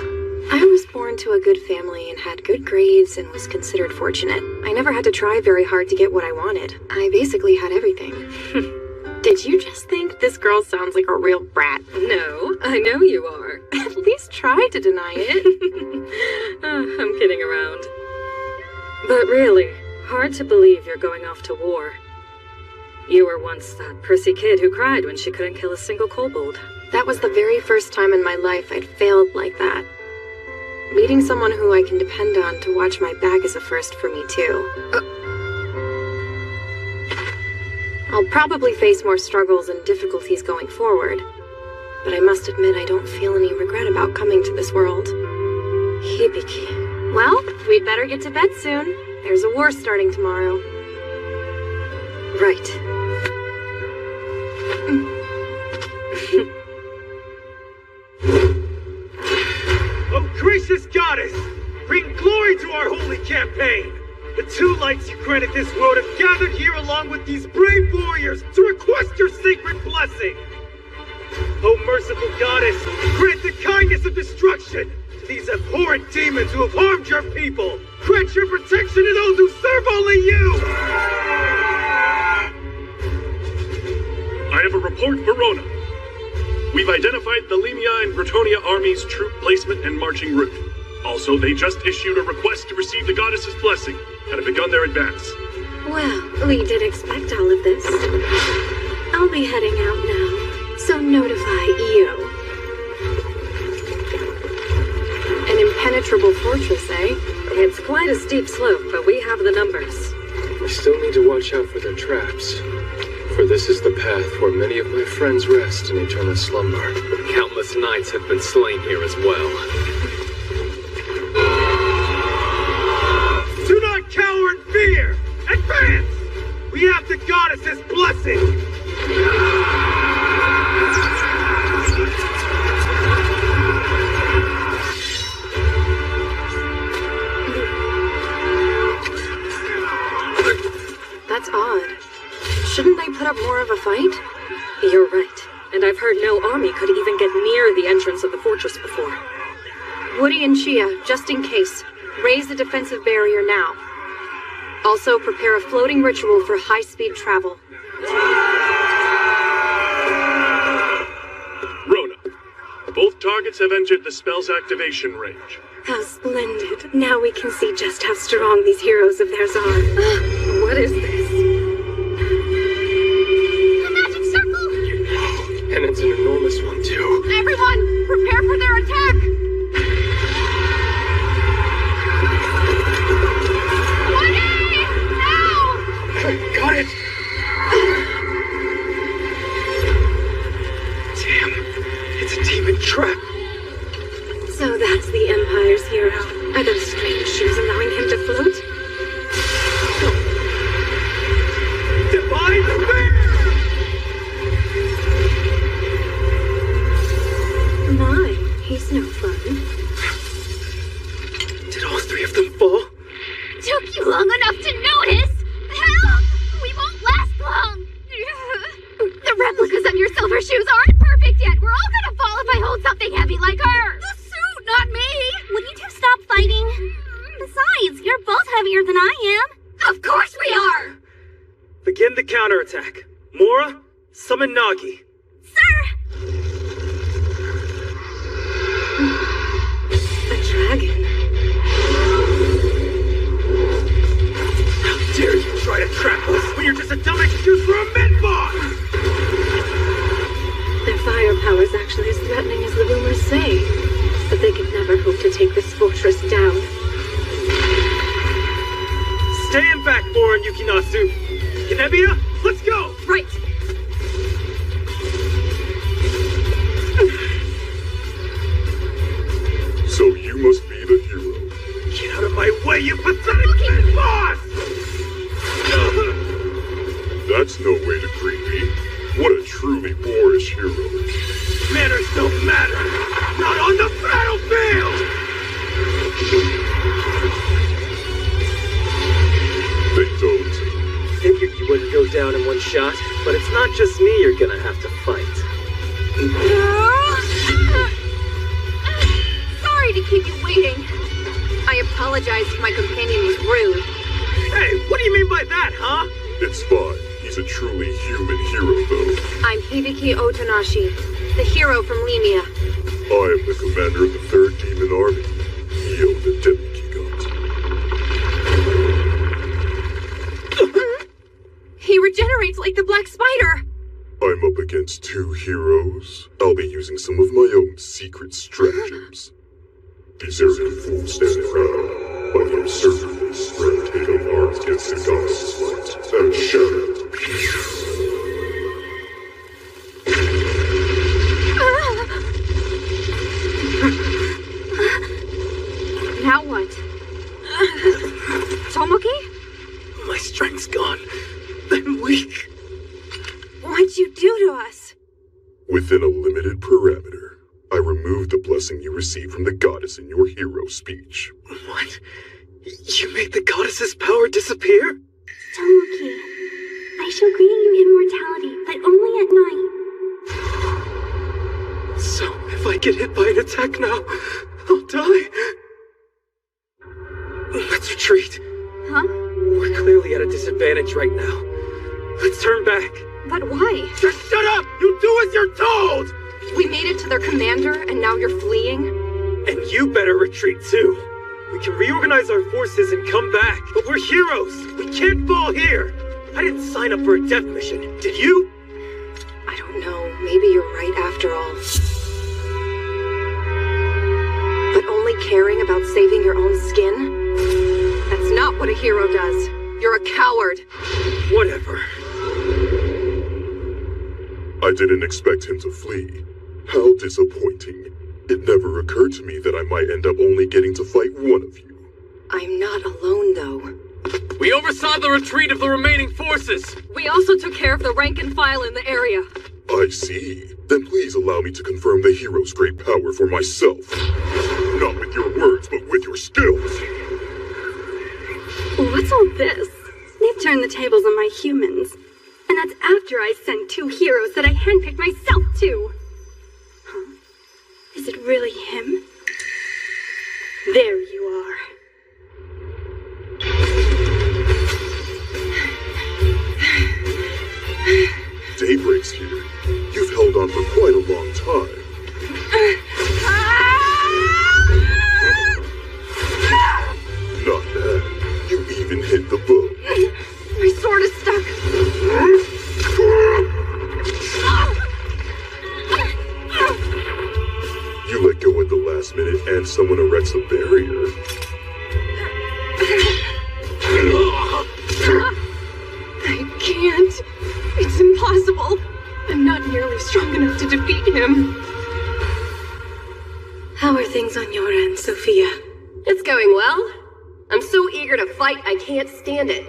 I was born to a good family and had good grades and was considered fortunate. I never had to try very hard to get what I wanted. I basically had everything. Did you just think this girl sounds like a real brat? No, I know you are. At least try to deny it. I'm kidding around. But really, hard to believe you're going off to war. You were once that prissy kid who cried when she couldn't kill a single kobold. That was the very first time in my life I'd failed like that. Meeting someone who I can depend on to watch my back is a first for me, too. I'll probably face more struggles and difficulties going forward, but I must admit I don't feel any regret about coming to this world. Hibiki. Well, we'd better get to bed soon. There's a war starting tomorrow. Right. Oh, gracious goddess! Bring glory to our holy campaign! The two lights you granted this world have gathered here along with these brave warriors to request your sacred blessing! Oh, merciful goddess, grant the kindness of destruction to these abhorrent demons who have harmed your people! Grant your protection to those who serve only you! I have a report for Rona. We've identified the Lemia and Bretonia armies' troop placement and marching route. Also, they just issued a request to receive the goddess's blessing and have begun their advance. Well, we did expect all of this. I'll be heading out now, so notify Io. An impenetrable fortress, eh? It's quite a steep slope, but we have the numbers. We still need to watch out for their traps. For this is the path where many of my friends rest in eternal slumber. Countless knights have been slain here as well. Do not cower in fear! Advance! We have the goddess's blessing! That's odd. Shouldn't they put up more of a fight? You're right. And I've heard no army could even get near the entrance of the fortress before. Woody and Chia, just in case, raise the defensive barrier now. Also, prepare a floating ritual for high-speed travel. Rona, both targets have entered the spell's activation range. How splendid. Now we can see just how strong these heroes of theirs are. What is this? And it's an enormous one, too. Everyone, prepare for their attack! Woody! Now! Got it! Damn, it's a demon trap. So that's the Empire's hero. Are those strange shoes allowing him to float? Divine Spear! My, he's no fun. Did all three of them fall? Took you long enough to notice! Help! We won't last long! The replicas on your silver shoes aren't perfect yet! We're all gonna fall if I hold something heavy like her! The suit, not me! Will you two stop fighting? Besides, you're both heavier than I am. Of course we are! Begin the counterattack. Mora, summon Nagi. Sir! A dragon. How dare you try to trap us when you're just a dumb excuse for a mid-boss! Their firepower is actually as threatening as the rumors say. But they could never hope to take this fortress down. Stay in back, Mora and Yukinasu. Kinebia, let's go! Right! So you must be the hero. Get out of you pathetic boss! That's no way to greet me. What a truly boorish hero. Manners don't matter! Not on the battlefield! They don't. Figured you wouldn't go down in one shot, but it's not just me you're gonna have to fight. Sorry to keep you waiting. I apologize if my companion was rude. Hey, what do you mean by that, huh? It's fine. He's a truly human hero, though. I'm Hibiki Otonashi, the hero from Limia. I am the commander of the 3rd Demon Army, Io the Demigigant. He regenerates like the Black Spider. I'm up against 2 heroes. I'll be using some of my own secret stratagems. These arrogant fools stand proud, but the absurdly spread take up arms against the goddess's light and shatter it to pieces. Now what? Tomoki? My strength's gone. I'm weak. What'd you do to us? Within a limited parameter, I removed the blessing you received from the goddess in your hero speech. What? You made the goddess's power disappear? Tomoki, I shall grant you immortality, but only at night. So, if I get hit by an attack now, I'll die? Let's retreat. Huh? We're clearly at a disadvantage right now. Let's turn back. But why? Just shut up! You do as you're told! We made it to their commander, and now you're fleeing? And you better retreat too. We can reorganize our forces and come back, but we're heroes. We can't fall here. I didn't sign up for a death mission. Did you? I don't know. Maybe you're right after all. But only caring about saving your own skin? That's not what a hero does. You're a coward. Whatever. I didn't expect him to flee. How disappointing. It never occurred to me that I might end up only getting to fight one of you. I'm not alone, though. We oversaw the retreat of the remaining forces. We also took care of the rank and file in the area. I see. Then please allow me to confirm the hero's great power for myself. Not with your words, but with your skills. What's all this? They've turned the tables on my humans. And that's after I sent 2 heroes that I handpicked myself to. Huh? Is it really him? There you are. Daybreak's here. You've held on for quite a long time. Not bad. You even hit the bow. My sword is stuck. You let go at the last minute and someone erects a barrier. I can't. It's impossible. I'm not nearly strong enough to defeat him. How are things on your end, Sophia? It's going well. I'm so eager to fight, I can't stand it.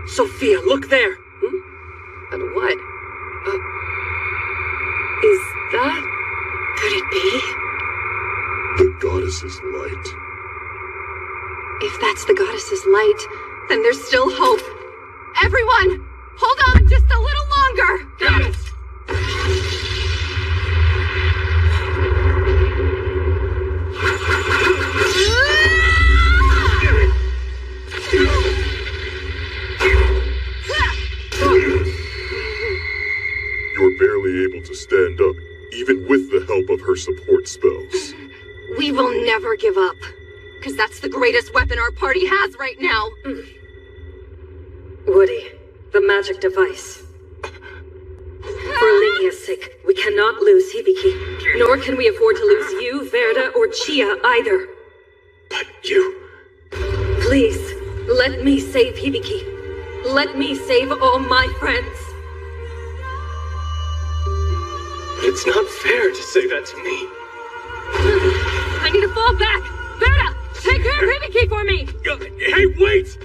Sophia, look there! And what? Is that... Could it be? The goddess's light. If that's the goddess's light, then there's still hope. Everyone, hold on just a little longer! Goddess! You're barely able to stand up, even with the help of her support spells. We will never give up. Because that's the greatest weapon our party has right now. Woody, the magic device. For Linia's sake, we cannot lose Hibiki. Nor can we afford to lose you, Verda, or Chia either. But you... Please, let me save Hibiki. Let me save all my friends. It's not fair to say that to me. I need to fall back! Verda! Take care of Hibiki for me! Hey, wait!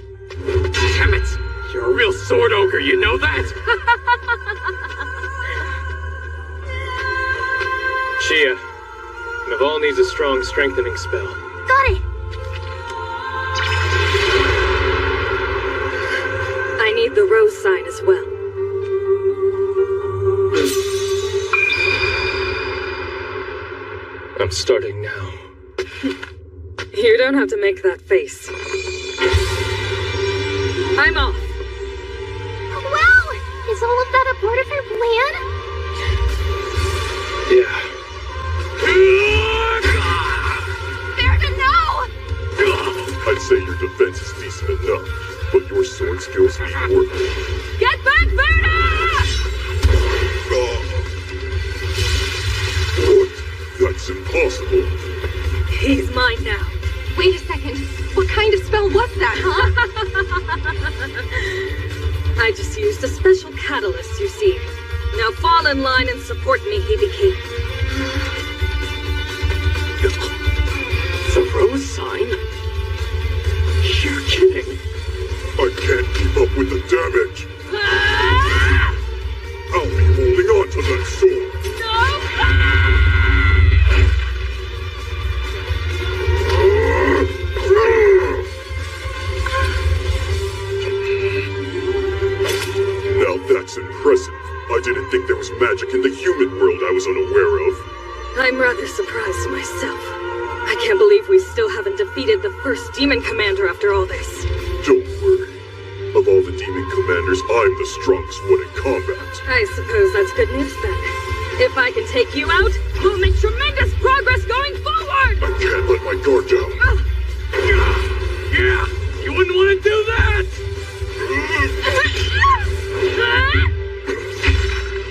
Damn it! You're a real sword ogre, you know that? Chia, Naval needs a strong strengthening spell. Got it. I need the rose sign as well. I'm starting now. You don't have to make that face. I'm off. Wow! Is all of that a part of your plan? Yeah. Verda, no! I'd say your defense is decent enough, but your sword skills need work. Get back, Verda! What? That's impossible. He's mine now. Wait a second. What kind of spell was that, huh? I just used a special catalyst, you see. Now fall in line and support me, Hibiki. The rose sign? You're kidding. I can't keep up with the damage. I'll be holding on to that sword. Now that's impressive. I didn't think there was magic in the human world I was unaware of. I'm rather surprised myself. I can't believe we still haven't defeated the first demon commander after all this. Don't worry. Of all the demon commanders, I'm the strongest one in combat. I suppose that's good news then. If I can take you out, we'll make tremendous progress going forward! I can't let my guard down. Yeah! You wouldn't want to do that!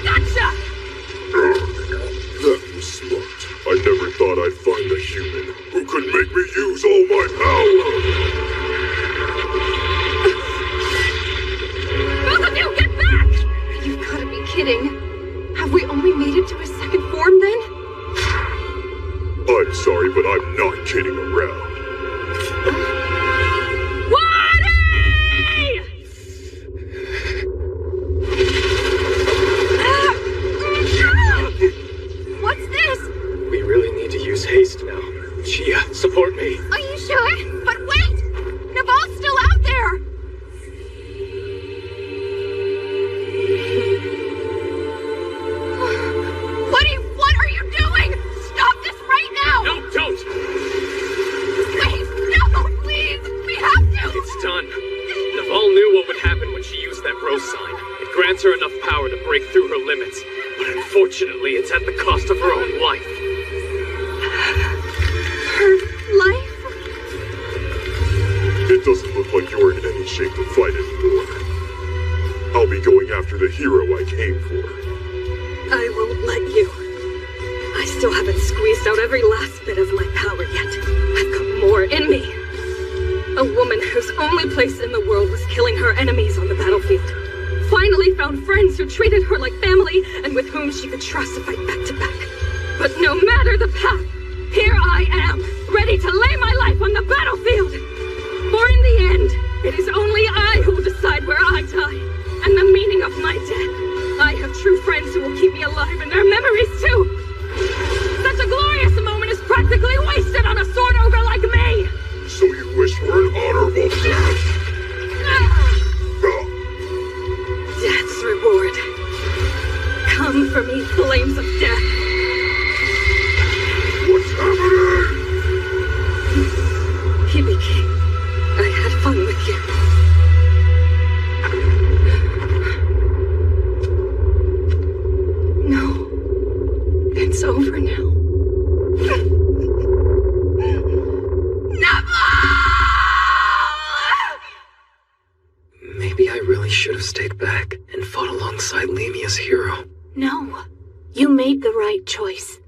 Gotcha! That was smart. I never thought I'd find a human who could make me use all my power! Both of you, get back! You've gotta be kidding. Have we only made it to his second form, then? I'm sorry, but I'm not kidding around. What's this? We really need to use haste now. Chia, support me. Are you sure? But wait! Naval's still out there! What are you doing? Stop this right now! No, don't! Wait, no, please! We have to! It's done. Naval knew what would happen when she used that rose sign. It grants her enough power to break through her limits. But unfortunately, it's at the cost of her own life. Her life? It doesn't look like you're in any shape to fight anymore. I'll be going after the hero I came for. I won't let you. I still haven't squeezed out every last bit of my power yet. I've got more in me. A woman whose only place in the world was killing her enemies on the battlefield. Finally found friends who treated her like family and with whom she could trust to fight back to back. But no matter the path, here I am, ready to lay my life on the battlefield. For in the end, it is only I who will decide where I die and the meaning of my death. I have true friends who will keep me alive in their memories too. Such a glorious moment is practically wasted on a sword ogre like me. So you wish for an honorable death? Death's reward. Come for me, flames of death. What's happening? Hibiki, I had fun with you. No, it's over now. Maybe I really should have stayed back and fought alongside Lemia's hero. No, you made the right choice.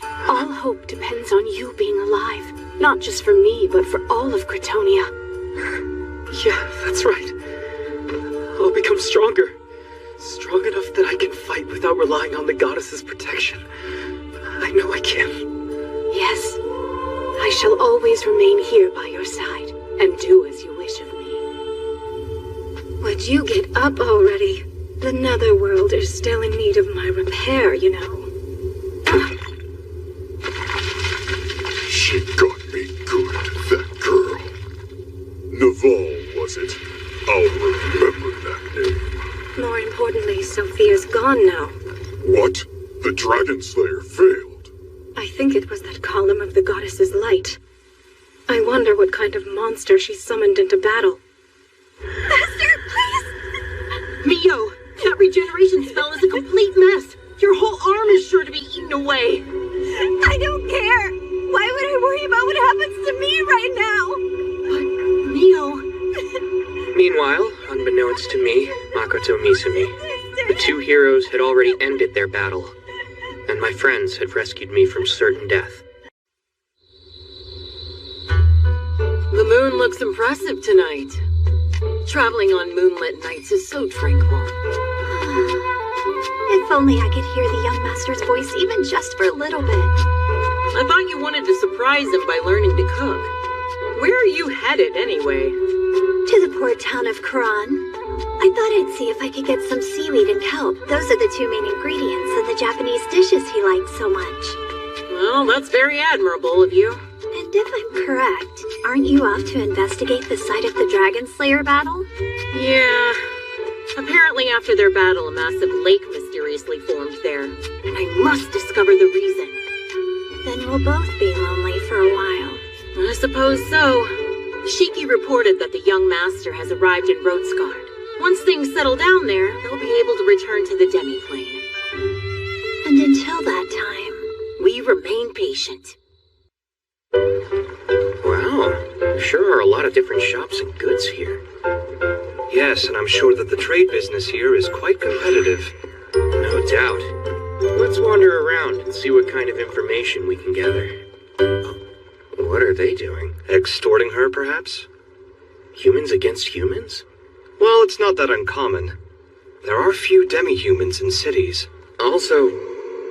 All hope depends on you being alive, not just for me, but for all of Cretonia. Yeah, that's right. I'll become stronger. Strong enough that I can fight without relying on the goddess's protection. I know I can. Yes, I shall always remain here by your side, and do as you wish of me. Would you get up already? The netherworld is still in need of my repair, you know. She got me good, that girl. Naval, was it? I'll remember that name. More importantly, Sophia's gone now. What? The Dragon Slayer failed. I think it was that column of the goddess's light. I wonder what kind of monster she summoned into battle. Master, please! Mio, that regeneration spell is a complete mess. Your whole arm is sure to be eaten away. I don't care. Why would I worry about what happens to me right now? But, Mio... Meanwhile, unbeknownst to me, Makoto Misumi, the two heroes had already ended their battle, and my friends had rescued me from certain death. The moon looks impressive tonight. Traveling on moonlit nights is so tranquil. If only I could hear the young master's voice even just for a little bit. I thought you wanted to surprise him by learning to cook. Where are you headed, anyway? To the port town of Kuran. I thought I'd see if I could get some seaweed and kelp. Those are the two main ingredients in the Japanese dishes he liked so much. Well, that's very admirable of you. And if I'm correct, aren't you off to investigate the site of the Dragon Slayer battle? Yeah. Apparently after their battle, a massive lake mysteriously formed there, and I must discover the reason. Then we'll both be lonely for a while. I suppose so. Shiki reported that the young master has arrived in Roadsguard. Once things settle down there, they'll be able to return to the demi-plane. And until that time, we remain patient. Wow, there sure are a lot of different shops and goods here. Yes, and I'm sure that the trade business here is quite competitive. No doubt. Let's wander around and see what kind of information we can gather. What are they doing? Extorting her, perhaps? Humans against humans? Well, it's not that uncommon. There are few demi-humans in cities. Also,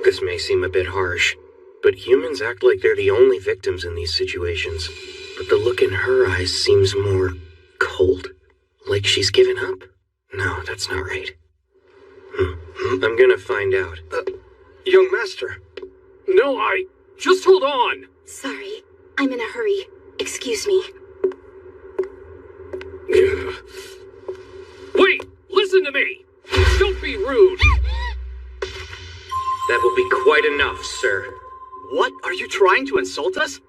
this may seem a bit harsh, but humans act like they're the only victims in these situations. But the look in her eyes seems more cold. Like she's given up? No, that's not right. I'm gonna find out. Young master. No, just hold on. Sorry, I'm in a hurry. Excuse me. Wait, listen to me. Don't be rude. That will be quite enough, sir. What? Are you trying to insult us?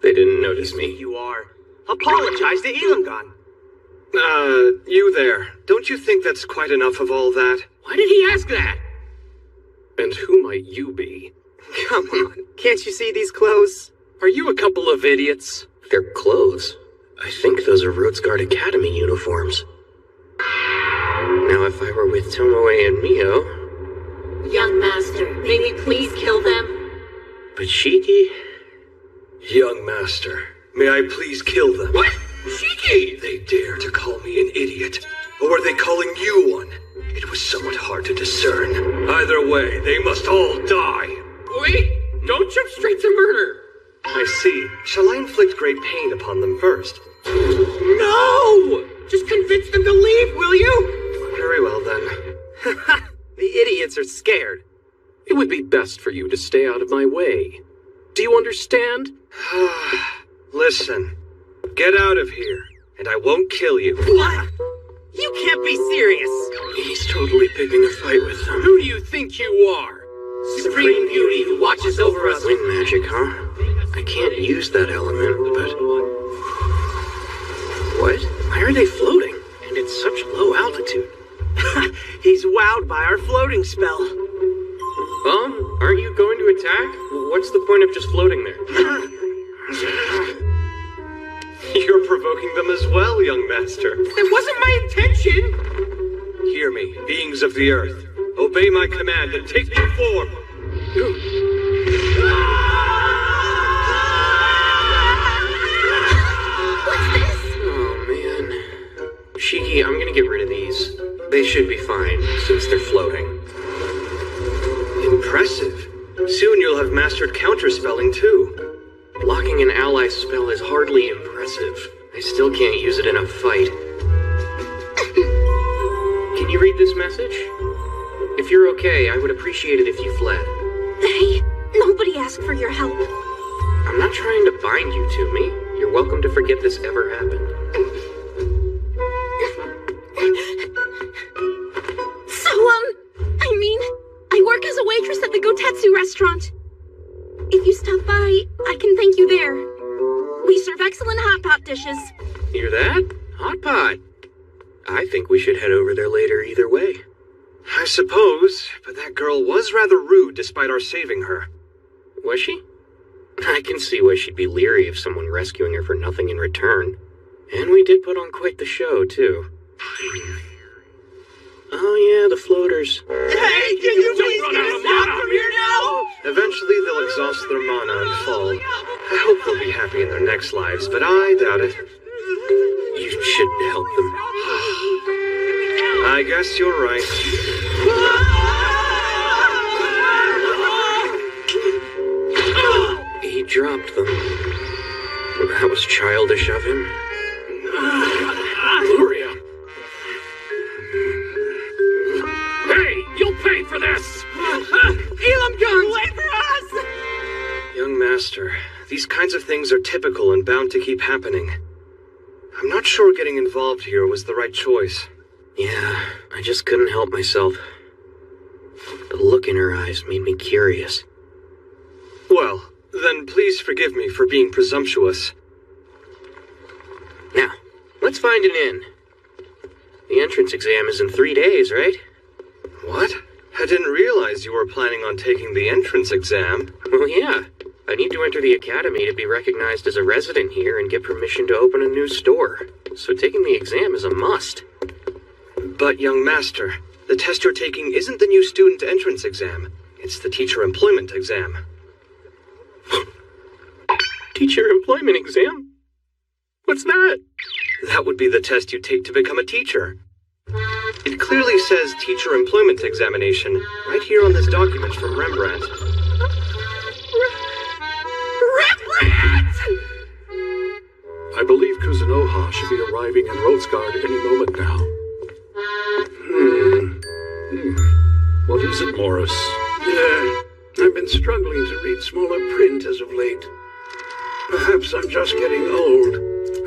They didn't notice me. You are. Apologize to Elamgon. You there. Don't you think that's quite enough of all that? Why did he ask that? And who might you be? Come on, can't you see these clothes? Are you a couple of idiots? They're clothes. I think those are Roadsguard Academy uniforms. Now if I were with Tomoe and Mio... Young master, may we please kill them? But Shiki... Young master, may I please kill them? What? Shiki! They dare to call me an idiot. Or were they calling you one? It was somewhat hard to discern. Either way, they must all die. Wait! Don't jump straight to murder! I see. Shall I inflict great pain upon them first? No! Just convince them to leave, will you? Very well, then. The idiots are scared. It would be best for you to stay out of my way. Do you understand? Listen. Get out of here, and I won't kill you. What? You can't be serious. He's totally picking a fight with them. Who do you think you are? Supreme beauty who watches over us. Wind magic, huh? I can't use that element, but... What? Why are they floating? And at such low altitude. He's wowed by our floating spell. Aren't you going to attack? What's the point of just floating there? You're provoking them as well, young master. That wasn't my intention! Hear me, beings of the earth. Obey my command and take new form. What's this? Oh, man. Shiki, I'm gonna get rid of these. They should be fine, since they're floating. Impressive. Soon you'll have mastered counterspelling, too. Blocking an ally spell is hardly impressive. I still can't use it in a fight. Can you read this message? If you're okay, I would appreciate it if you fled. Hey, nobody asked for your help. I'm not trying to bind you to me. You're welcome to forget this ever happened. I work as a waitress at the Gotetsu restaurant. If you stop by, I can thank you there. We serve excellent hot pot dishes. Hear that? Hot pot. I think we should head over there later either way. I suppose, but that girl was rather rude despite our saving her. Was she? I can see why she'd be leery of someone rescuing her for nothing in return. And we did put on quite the show, too. Oh yeah, the floaters. Hey, can you please get us out from here now? Eventually they'll exhaust their mana and fall. I hope they'll be happy in their next lives, but I doubt it. You should help them. I guess you're right. He dropped them. That was childish of him. Gloria! Hey, you'll pay for this! Elam guns! Wait for us! Young Master, these kinds of things are typical and bound to keep happening. I'm not sure getting involved here was the right choice. Yeah, I just couldn't help myself. The look in her eyes made me curious. Well, then please forgive me for being presumptuous. Now, let's find an inn. The entrance exam is in 3 days, right? What? I didn't realize you were planning on taking the entrance exam. Well, yeah. I need to enter the academy to be recognized as a resident here and get permission to open a new store. So taking the exam is a must. But, young master, the test you're taking isn't the new student entrance exam. It's the teacher employment exam. Teacher employment exam? What's that? That would be the test you take to become a teacher. It clearly says teacher employment examination right here on this document from Rembrandt. Rembrandt! I believe Kuzunoha should be arriving in Rosegard any moment now. What is it, Morris? I've been struggling to read smaller print as of late. Perhaps I'm just getting old.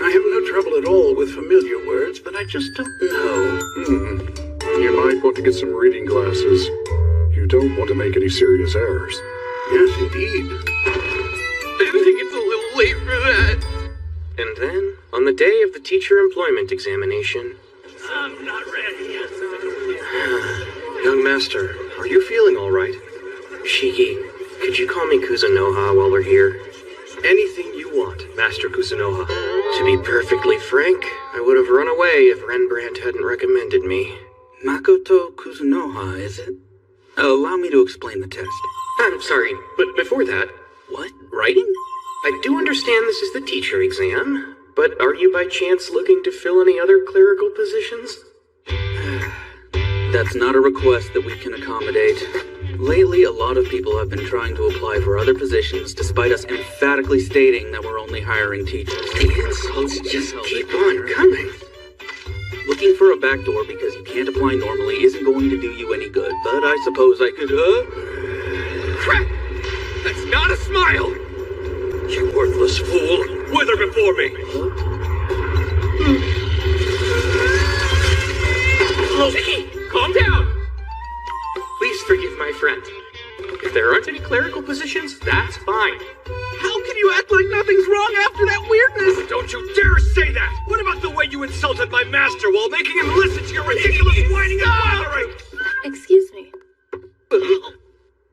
I have no trouble at all with familiar words, but I just don't know. You might want to get some reading glasses. You don't want to make any serious errors. Yes, indeed. I think it's a little late for that. And then, on the day of the teacher employment examination... I'm not ready. Young master, are you feeling all right? Shiki, could you call me Kuzunoha while we're here? Anything you want, Master Kuzunoha. To be perfectly frank, I would have run away if Rembrandt hadn't recommended me. Makoto Kuzunoha, is it? Allow me to explain the test. I'm sorry, but before that... What? Writing? I do understand this is the teacher exam, but are you by chance looking to fill any other clerical positions? That's not a request that we can accommodate. Lately, a lot of people have been trying to apply for other positions despite us emphatically stating that we're only hiring teachers. The insults just keep on coming. Looking for a backdoor because you can't apply normally isn't going to do you any good, but I suppose I could, Crap! That's not a smile! You worthless fool! Wither before me! Shiki, calm down! Please forgive my friend. If there aren't any clerical positions, that's fine. How can you act like nothing's wrong after that weirdness? Don't you dare say that! What about the way you insulted my master while making him listen to your ridiculous whining and hollering? Excuse me.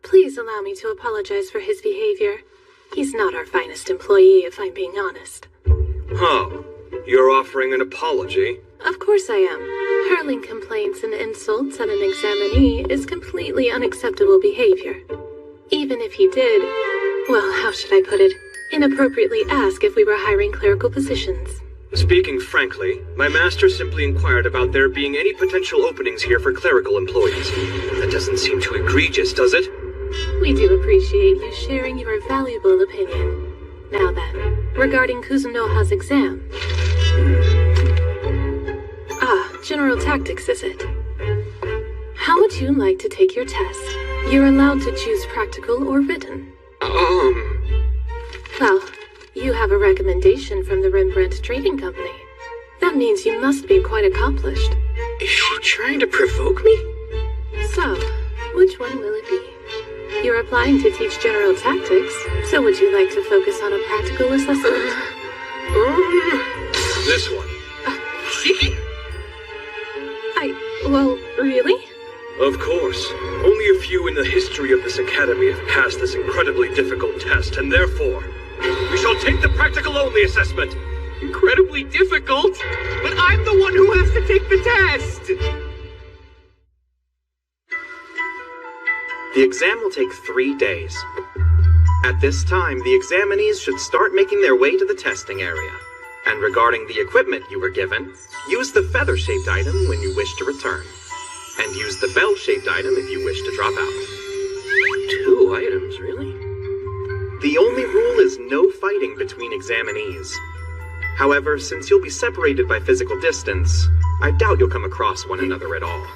Please allow me to apologize for his behavior. He's not our finest employee, if I'm being honest. Oh, you're offering an apology? Of course I am. Hurling complaints and insults at an examinee is completely unacceptable behavior. Even if he did, well, how should I put it, inappropriately ask if we were hiring clerical positions. Speaking frankly, my master simply inquired about there being any potential openings here for clerical employees. That doesn't seem too egregious, does it? We do appreciate you sharing your valuable opinion. Now then, regarding Kuzunoha's exam. General tactics, is it? How would you like to take your test? You're allowed to choose practical or written. Well, you have a recommendation from the Rembrandt Trading Company. That means you must be quite accomplished. Is she trying to provoke me? So, which one will it be? You're applying to teach general tactics, so would you like to focus on a practical assessment? This one. Well, really? Of course. Only a few in the history of this academy have passed this incredibly difficult test, and therefore, we shall take the practical-only assessment. Incredibly difficult? But I'm the one who has to take the test! The exam will take 3 days. At this time, the examinees should start making their way to the testing area. And regarding the equipment you were given, use the feather-shaped item when you wish to return. And use the bell-shaped item if you wish to drop out. 2 items, really? The only rule is no fighting between examinees. However, since you'll be separated by physical distance, I doubt you'll come across one another at all.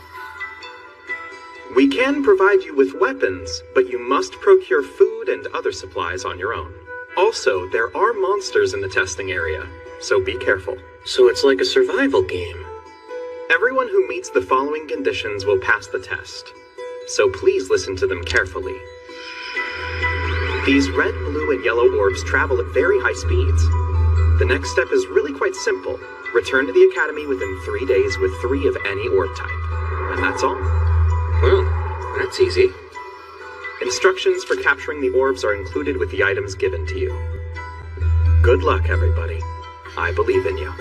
We can provide you with weapons, but you must procure food and other supplies on your own. Also, there are monsters in the testing area, so be careful. So it's like a survival game. Everyone who meets the following conditions will pass the test, so please listen to them carefully. These red, blue, and yellow orbs travel at very high speeds. The next step is really quite simple. Return to the academy within 3 days with 3 of any orb type. And that's all. Well, that's easy. Instructions for capturing the orbs are included with the items given to you. Good luck, everybody. I believe in you.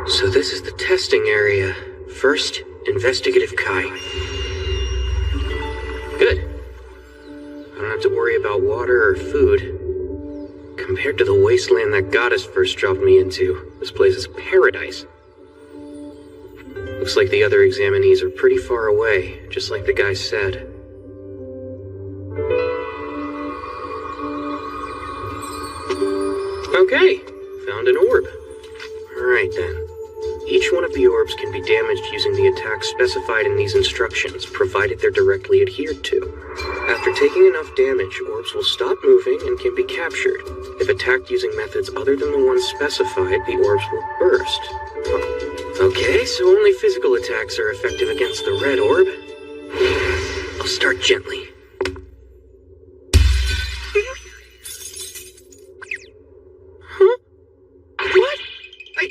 So this is the testing area. First, investigative Kai. Good. I don't have to worry about water or food. Compared to the wasteland that goddess first dropped me into, this place is paradise. Looks like the other examinees are pretty far away, just like the guy said. Okay, found an orb. Alright then. Each one of the orbs can be damaged using the attacks specified in these instructions, provided they're directly adhered to. After taking enough damage, orbs will stop moving and can be captured. If attacked using methods other than the ones specified, the orbs will burst. Okay, so only physical attacks are effective against the red orb. I'll start gently. Huh? What? I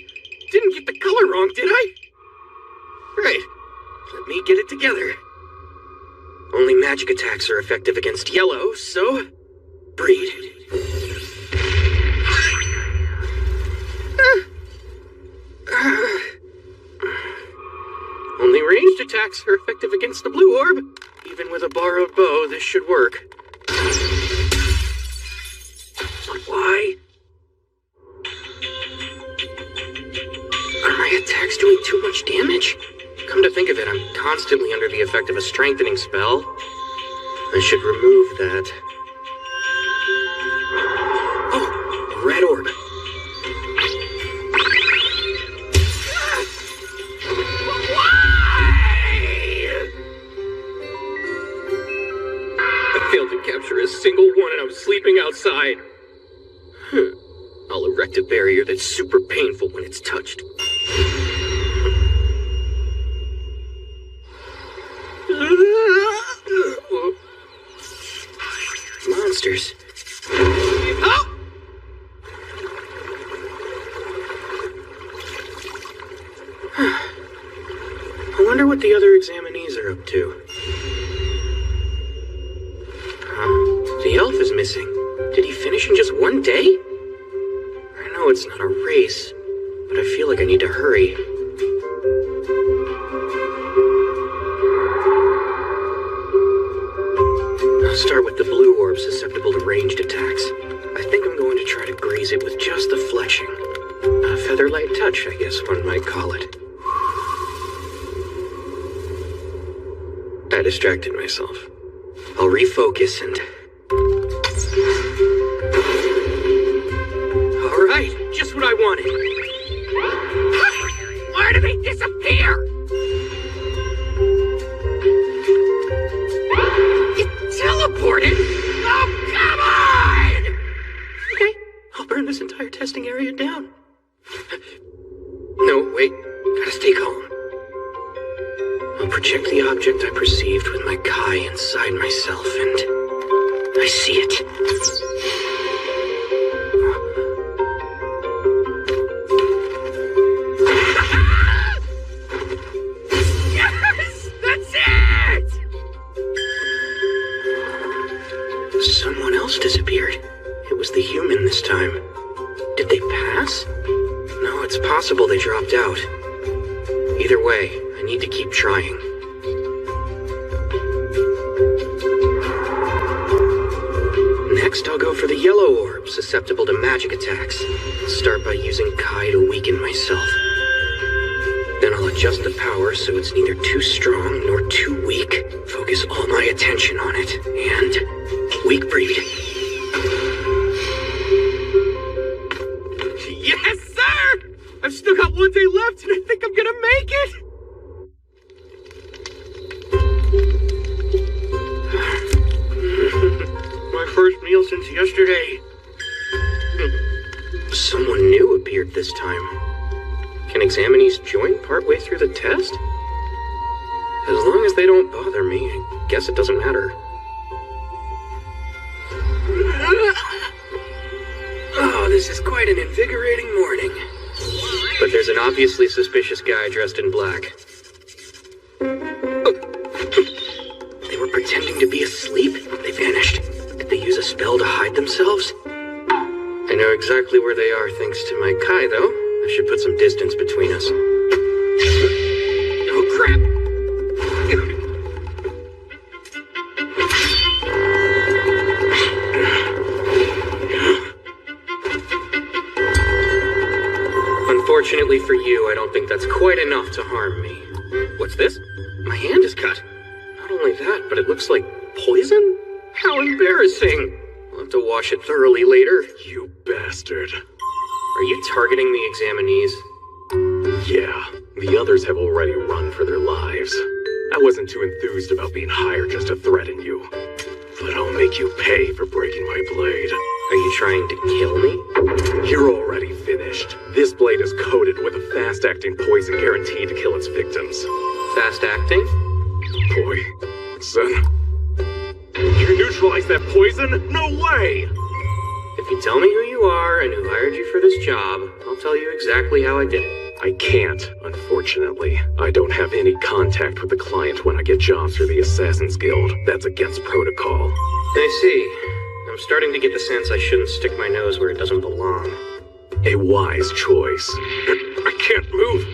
didn't get the color wrong, did I? Right. Let me get it together. Only magic attacks are effective against yellow, so... breed. Only ranged attacks are effective against the blue orb. Even with a borrowed bow, this should work. But why? Are my attacks doing too much damage? Come to think of it, I'm constantly under the effect of a strengthening spell. I should remove that. Oh, a red orb. I failed to capture a single one and I was sleeping outside. I'll erect a barrier that's super painful when it's touched. Monsters. I wonder what the other examinees are up to. The elf is missing. Did he finish in just 1 day? I know it's not a race, but I feel like I need to hurry. I'll start with the blue orb susceptible to ranged attacks. I think I'm going to try to graze it with just a fleshing. A featherlight touch, I guess one might call it. I distracted myself. I'll refocus and... Alright, just what I wanted. Why did they disappear? It teleported? Oh, come on! Okay, I'll burn this entire testing area down. No, wait, gotta stay calm. I'll project the object I perceived with my Kai inside myself, and I see it. Yes! That's it! Someone else disappeared. It was the human this time. Did they pass? No, it's possible they dropped out. Either way, I need to keep trying. Next, I'll go for the yellow orb, susceptible to magic attacks. I'll start by using Kai to weaken myself. Then I'll adjust the power so it's neither too strong nor too weak. Focus all my attention on it. And... weak breed. Yes, sir! I've still got one day left, and I think I'm gonna make it! My first meal since yesterday. Someone new appeared this time. Can examinees join partway through the test? As long as they don't bother me, I guess it doesn't matter. Oh, this is quite an invigorating morning. But there's an obviously suspicious guy dressed in black. They were pretending to be asleep. They vanished. Did they use a spell to hide themselves? I know exactly where they are thanks to my Kai, though. I should put some distance between us. Oh, crap! Unfortunately for you, I don't think that's quite enough to harm me. What's this? My hand is cut. Not only that, but it looks like poison? How embarrassing! I'll have to wash it thoroughly later. You bastard. Are you targeting the examinees? Yeah, the others have already run for their lives. I wasn't too enthused about being hired just to threaten you. But I'll make you pay for breaking my blade. Are you trying to kill me? You're already finished. This blade is coated with a fast-acting poison guaranteed to kill its victims. Fast-acting? Poison. You neutralize that poison? No way! If you tell me who you are and who hired you for this job, I'll tell you exactly how I did it. I can't, unfortunately. I don't have any contact with the client when I get jobs for the Assassin's Guild. That's against protocol. I see. I'm starting to get the sense I shouldn't stick my nose where it doesn't belong. A wise choice. I can't move.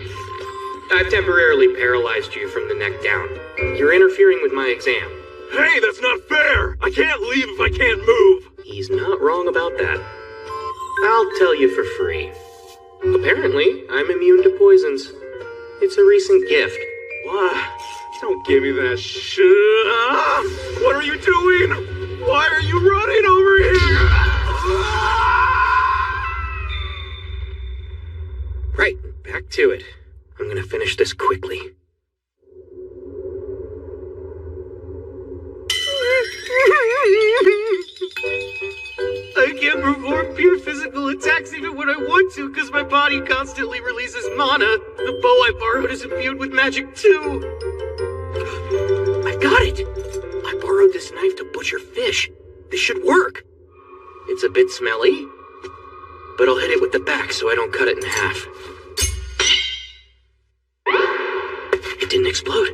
I've temporarily paralyzed you from the neck down. You're interfering with my exam. Hey, that's not fair! I can't leave if I can't move! He's not wrong about that. I'll tell you for free. Apparently, I'm immune to poisons. It's a recent gift. What? Don't give me that shit. What are you doing? Why are you running over here? Right, back to it. I'm gonna finish this quickly. I can't perform pure physical attacks even when I want to because my body constantly releases mana. The bow I borrowed is imbued with magic too. I've got it! I borrowed this knife to butcher fish. This should work. It's a bit smelly, but I'll hit it with the back so I don't cut it in half. It didn't explode.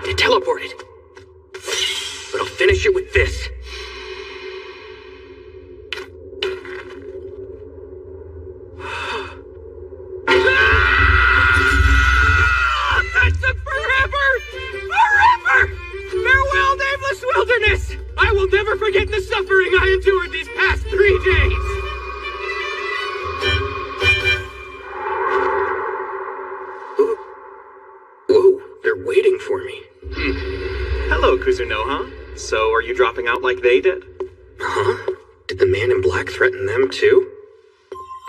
It teleported. But I'll finish it with this. That took forever! Forever! Farewell, nameless wilderness! I will never forget the suffering I endured these past 3 days! Whoa, they're waiting for me. Hello, Kuzunoha. So are you dropping out like they did? Huh? Did the man in black threaten them too?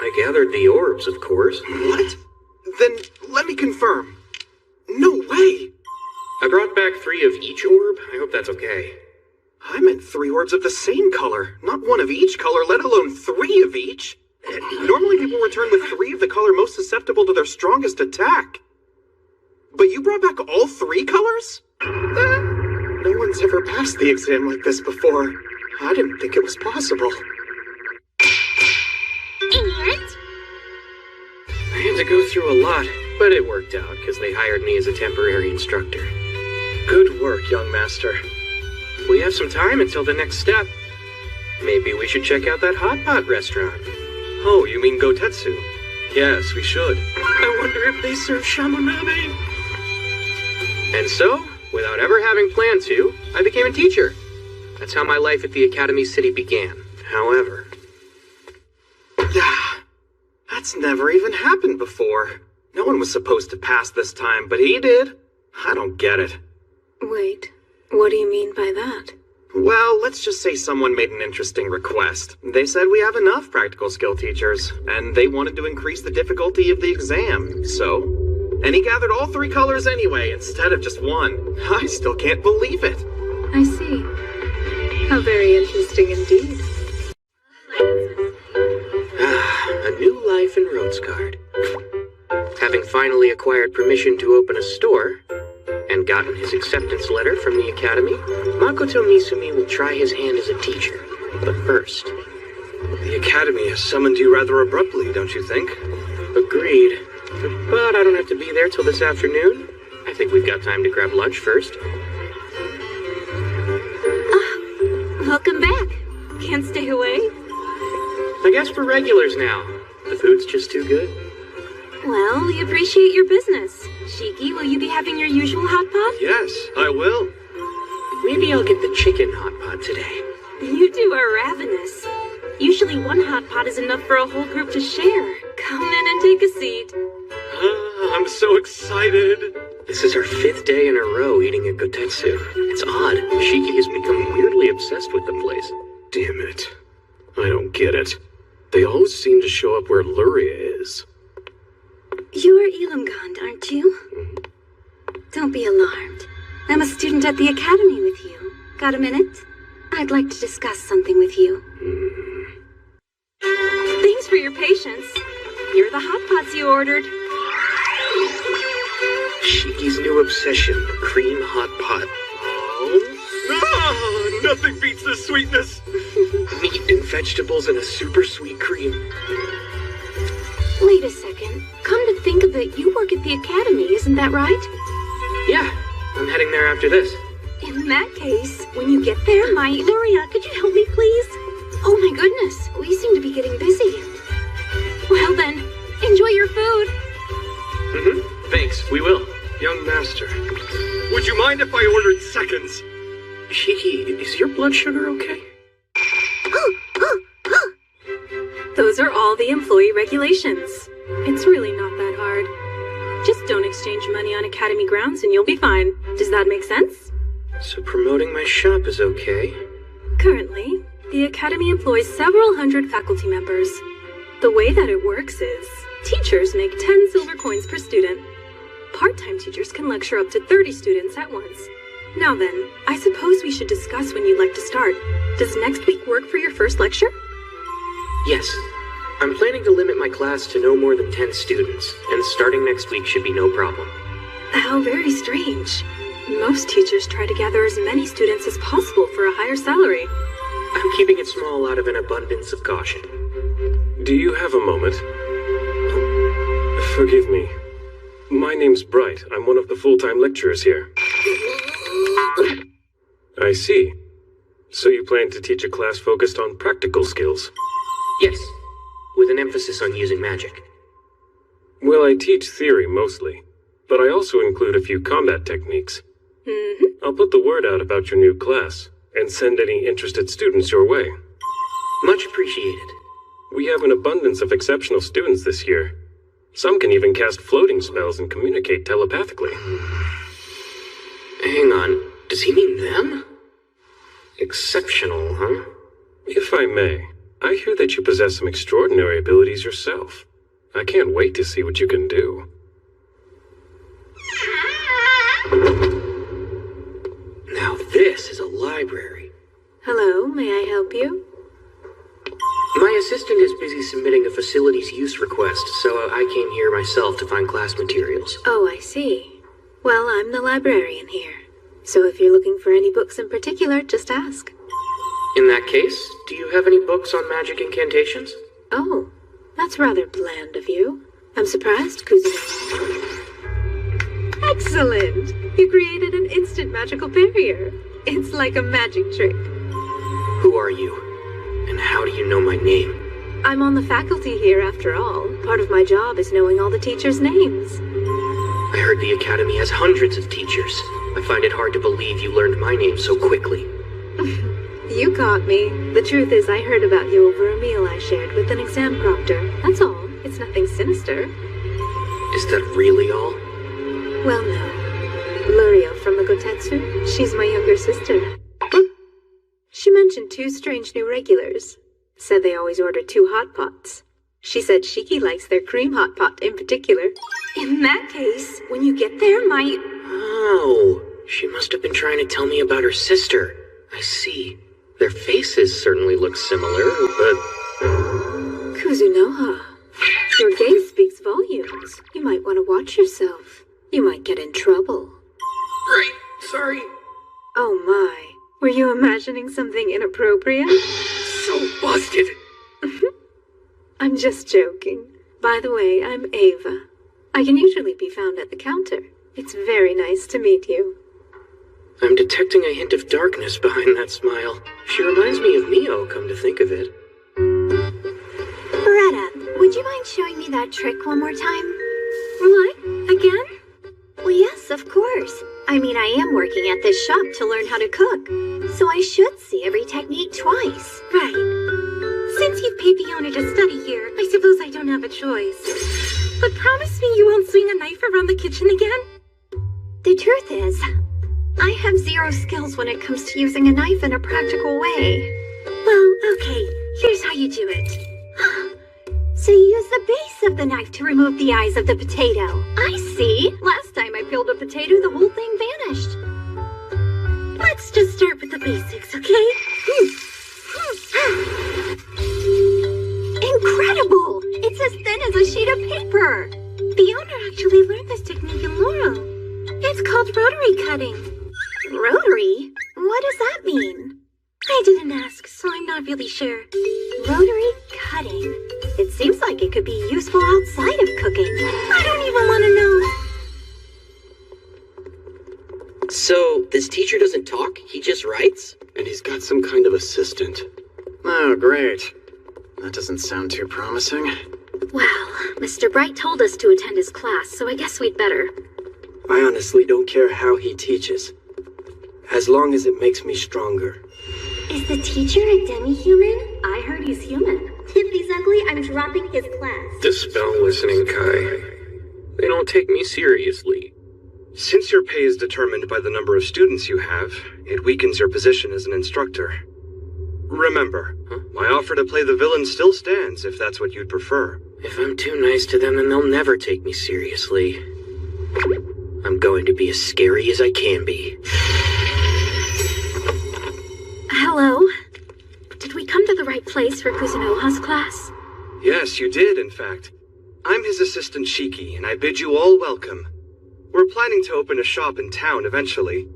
I gathered the orbs, of course. What? Then let me confirm. No way! I brought back 3 of each orb. I hope that's okay. I meant 3 orbs of the same color, not 1 of each color, let alone 3 of each. Normally people return with 3 of the color most susceptible to their strongest attack. But you brought back all 3 colors? No one's ever passed the exam like this before. I didn't think it was possible. And? I had to go through a lot, but it worked out because they hired me as a temporary instructor. Good work, young master. We have some time until the next step. Maybe we should check out that hot pot restaurant. Oh, you mean Gotetsu? Yes, we should. I wonder if they serve shamuname. And so, without ever having planned to, I became a teacher. That's how my life at the Academy City began. However... That's never even happened before. No one was supposed to pass this time, but he did. I don't get it. Wait, what do you mean by that? Well, let's just say someone made an interesting request. They said we have enough practical skill teachers, and they wanted to increase the difficulty of the exam, so... And he gathered all 3 colors anyway, instead of just 1. I still can't believe it. I see. How very interesting indeed. A new life in Rhodesguard. Having finally acquired permission to open a store, and gotten his acceptance letter from the Academy, Makoto Misumi will try his hand as a teacher. But first... The Academy has summoned you rather abruptly, don't you think? Agreed. But I don't have to be there till this afternoon. I think we've got time to grab lunch first. Welcome back. Can't stay away? I guess we're regulars now. The food's just too good. Well, we appreciate your business. Shiki, will you be having your usual hot pot? Yes, I will. Maybe I'll get the chicken hot pot today. You two are ravenous. Usually 1 hot pot is enough for a whole group to share. Come in and take a seat. I'm so excited. This is our 5th day in a row eating at Gotetsu. It's odd. Shiki has become weirdly obsessed with the place. Damn it. I don't get it. They always seem to show up where Luria is. You're Elamgond, aren't you? Don't be alarmed. I'm a student at the Academy with you. Got a minute? I'd like to discuss something with you. Thanks for your patience. Here are the hot pots you ordered. Shiki's new obsession, cream hot pot. Oh, nothing beats the sweetness. Meat and vegetables and a super sweet cream. Wait a second. Come to think of it, you work at the Academy, isn't that right? Yeah, I'm heading there after this. In that case, when you get there, Luria, could you help me, please? Oh my goodness, we seem to be getting busy. Well then, enjoy your food. Thanks, we will. Young master, would you mind if I ordered seconds? Shiki, is your blood sugar okay? Those are all the employee regulations. It's really not that hard. Just don't exchange money on Academy grounds and you'll be fine. Does that make sense? So promoting my shop is okay? Currently, the Academy employs several hundred faculty members. The way that it works is, teachers make 10 silver coins per student. Part-time teachers can lecture up to 30 students at once. Now then, I suppose we should discuss when you'd like to start. Does next week work for your first lecture? Yes. I'm planning to limit my class to no more than 10 students, and starting next week should be no problem. How very strange. Most teachers try to gather as many students as possible for a higher salary. I'm keeping it small out of an abundance of caution. Do you have a moment? Forgive me. My name's Bright. I'm one of the full-time lecturers here. I see. So you plan to teach a class focused on practical skills? Yes, with an emphasis on using magic. Well, I teach theory mostly, but I also include a few combat techniques. I'll put the word out about your new class, and send any interested students your way. Much appreciated. We have an abundance of exceptional students this year. Some can even cast floating spells and communicate telepathically. Hang on, does he mean them? Exceptional, huh? If I may, I hear that you possess some extraordinary abilities yourself. I can't wait to see what you can do. Now this is a library. Hello, may I help you? My assistant is busy submitting a facilities use request, so I came here myself to find class materials. Oh, I see. Well, I'm the librarian here. So if you're looking for any books in particular, just ask. In that case, do you have any books on magic incantations? Oh, that's rather bland of you. I'm surprised, Kuzuno. Excellent! You created an instant magical barrier. It's like a magic trick. Who are you? And how do you know my name? I'm on the faculty here, after all. Part of my job is knowing all the teachers' names. I heard the Academy has hundreds of teachers. I find it hard to believe you learned my name so quickly. You caught me. The truth is, I heard about you over a meal I shared with an exam proctor. That's all. It's nothing sinister. Is that really all? Well, no. Lurio from the Gotetsu, she's my younger sister. She mentioned 2 strange new regulars. Said they always order 2 hot pots. She said Shiki likes their cream hot pot in particular. In that case, when you get there, might... Oh, she must have been trying to tell me about her sister. I see. Their faces certainly look similar, but... Kuzunoha, your gaze speaks volumes. You might want to watch yourself. You might get in trouble. Right, sorry. Oh my, were you imagining something inappropriate? So busted! I'm just joking. By the way, I'm Ava. I can usually be found at the counter. It's very nice to meet you. I'm detecting a hint of darkness behind that smile. She reminds me of Mio, come to think of it. Beretta, would you mind showing me that trick one more time? What? Again? Well, yes, of course. I mean, I am working at this shop to learn how to cook, so I should see every technique twice. Right. Since you've paid the owner to study here, I suppose I don't have a choice. But promise me you won't swing a knife around the kitchen again? The truth is, I have 0 skills when it comes to using a knife in a practical way. Well, okay. Here's how you do it. So you use the base of the knife to remove the eyes of the potato. I see. Last time I peeled a potato, the whole thing vanished. Let's just start with the basics, okay? Incredible! It's as thin as a sheet of paper. The owner actually learned this technique in Laurel. It's called rotary cutting. Rotary? What does that mean? I didn't ask, so I'm not really sure. Rotary cutting. It seems like it could be useful outside of cooking. I don't even want to know. So, this teacher doesn't talk? He just writes? And he's got some kind of assistant. Oh, great. That doesn't sound too promising. Well, Mr. Bright told us to attend his class, so I guess we'd better. I honestly don't care how he teaches, as long as it makes me stronger. Is the teacher a demi-human? I heard he's human. If he's ugly, I'm dropping his class. Dispel listening, Kai. They don't take me seriously. Since your pay is determined by the number of students you have, it weakens your position as an instructor. Remember, my offer to play the villain still stands if that's what you'd prefer. If I'm too nice to them, then they'll never take me seriously. I'm going to be as scary as I can be. Hello? Did we come to the right place for Kuzunoha's class? Yes, you did, in fact. I'm his assistant Shiki, and I bid you all welcome. We're planning to open a shop in town eventually.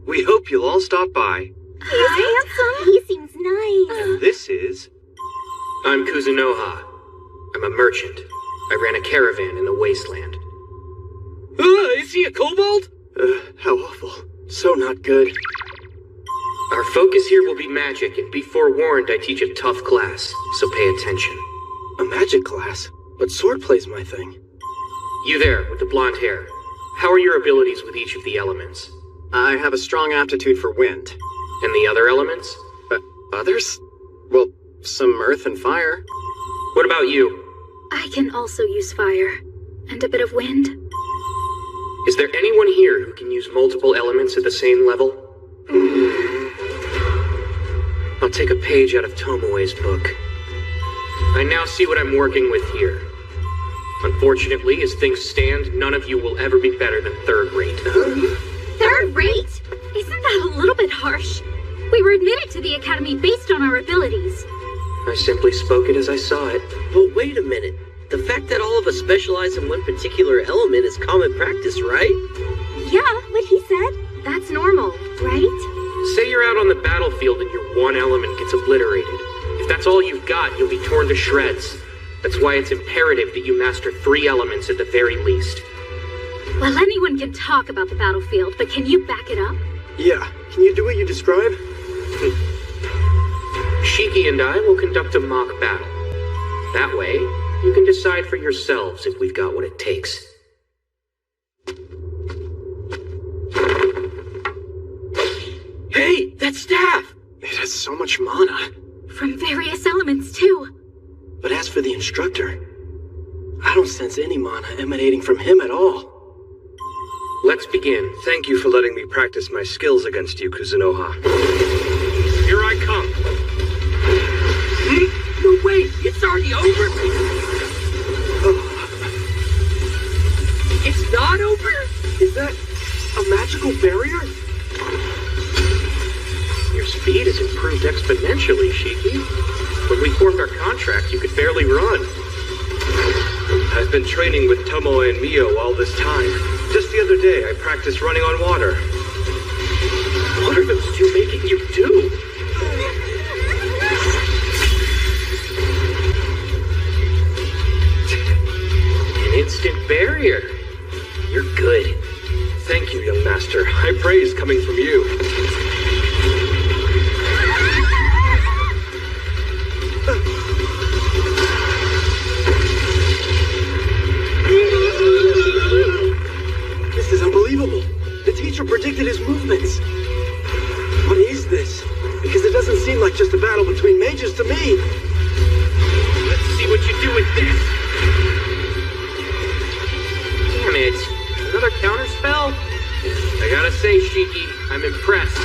We hope you'll all stop by. He's handsome. He seems nice. And this is... I'm Kuzunoha. I'm a merchant. I ran a caravan in the wasteland. Is he a kobold? How awful. So not good. Our focus here will be magic, and be forewarned I teach a tough class, so pay attention. A magic class? But swordplay's my thing. You there, with the blonde hair. How are your abilities with each of the elements? I have a strong aptitude for wind. And the other elements? Others? Well, some earth and fire. What about you? I can also use fire. And a bit of wind. Is there anyone here who can use multiple elements at the same level? I'll take a page out of Tomoe's book. I now see what I'm working with here. Unfortunately, as things stand, none of you will ever be better than third rate. Third rate? Isn't that a little bit harsh? We were admitted to the academy based on our abilities. I simply spoke it as I saw it. But wait a minute. The fact that all of us specialize in one particular element is common practice, right? Yeah, what he said. That's normal, right? Say you're out on the battlefield and your one element gets obliterated. If that's all you've got, you'll be torn to shreds. That's why it's imperative that you master 3 elements at the very least. Well, anyone can talk about the battlefield, but can you back it up? Yeah, can you do what you describe? Shiki and I will conduct a mock battle. That way, you can decide for yourselves if we've got what it takes. Hey, that staff! It has so much mana. From various elements, too. But as for the instructor, I don't sense any mana emanating from him at all. Let's begin. Thank you for letting me practice my skills against you, Kuzunoha. Here I come. No, wait! It's already over? It's not over? Is that a magical barrier? Your speed has improved exponentially, Shiki. When we formed our contract, you could barely run. I've been training with Tomoe and Mio all this time. Just the other day, I practiced running on water. What are those two making you do? An instant barrier. You're good. Thank you, young master. High praise coming from you. This is unbelievable. The teacher predicted his movements. What is this? Because it doesn't seem like just a battle between mages to me. Let's see what you do with this. Damn it. Another counterspell? I gotta say, Shiki, I'm impressed.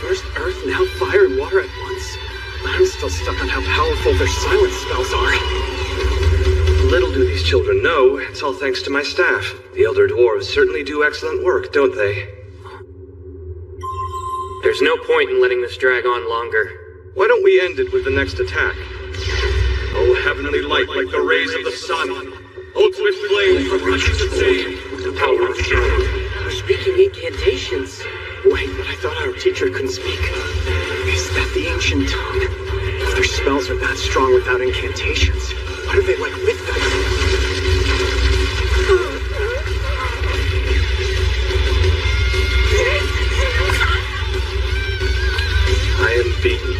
First earth, now fire and water at once? I'm still stuck on how powerful their silence spells are. Little do these children know, it's all thanks to my staff. The Elder Dwarves certainly do excellent work, don't they? There's no point in letting this drag on longer. Why don't we end it with the next attack? Oh, heavenly light like the rays of the sun. Ultimate flame from righteous save. The power of shadow. They're speaking incantations. Wait, but I thought our teacher couldn't speak. Is that the ancient tongue? If their spells are that strong without incantations, what are they like with them? I am beaten.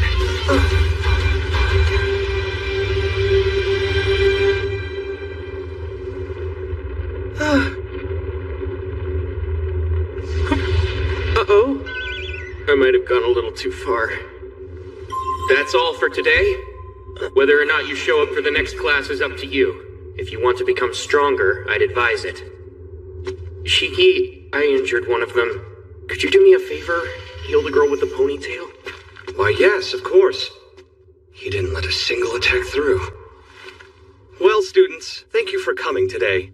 Uh-oh. I might have gone a little too far. That's all for today. Whether or not you show up for the next class is up to you. If you want to become stronger, I'd advise it. Shiki, I injured one of them. Could you do me a favor? Heal the girl with the ponytail? Why, yes, of course. He didn't let a single attack through. Well, students, thank you for coming today.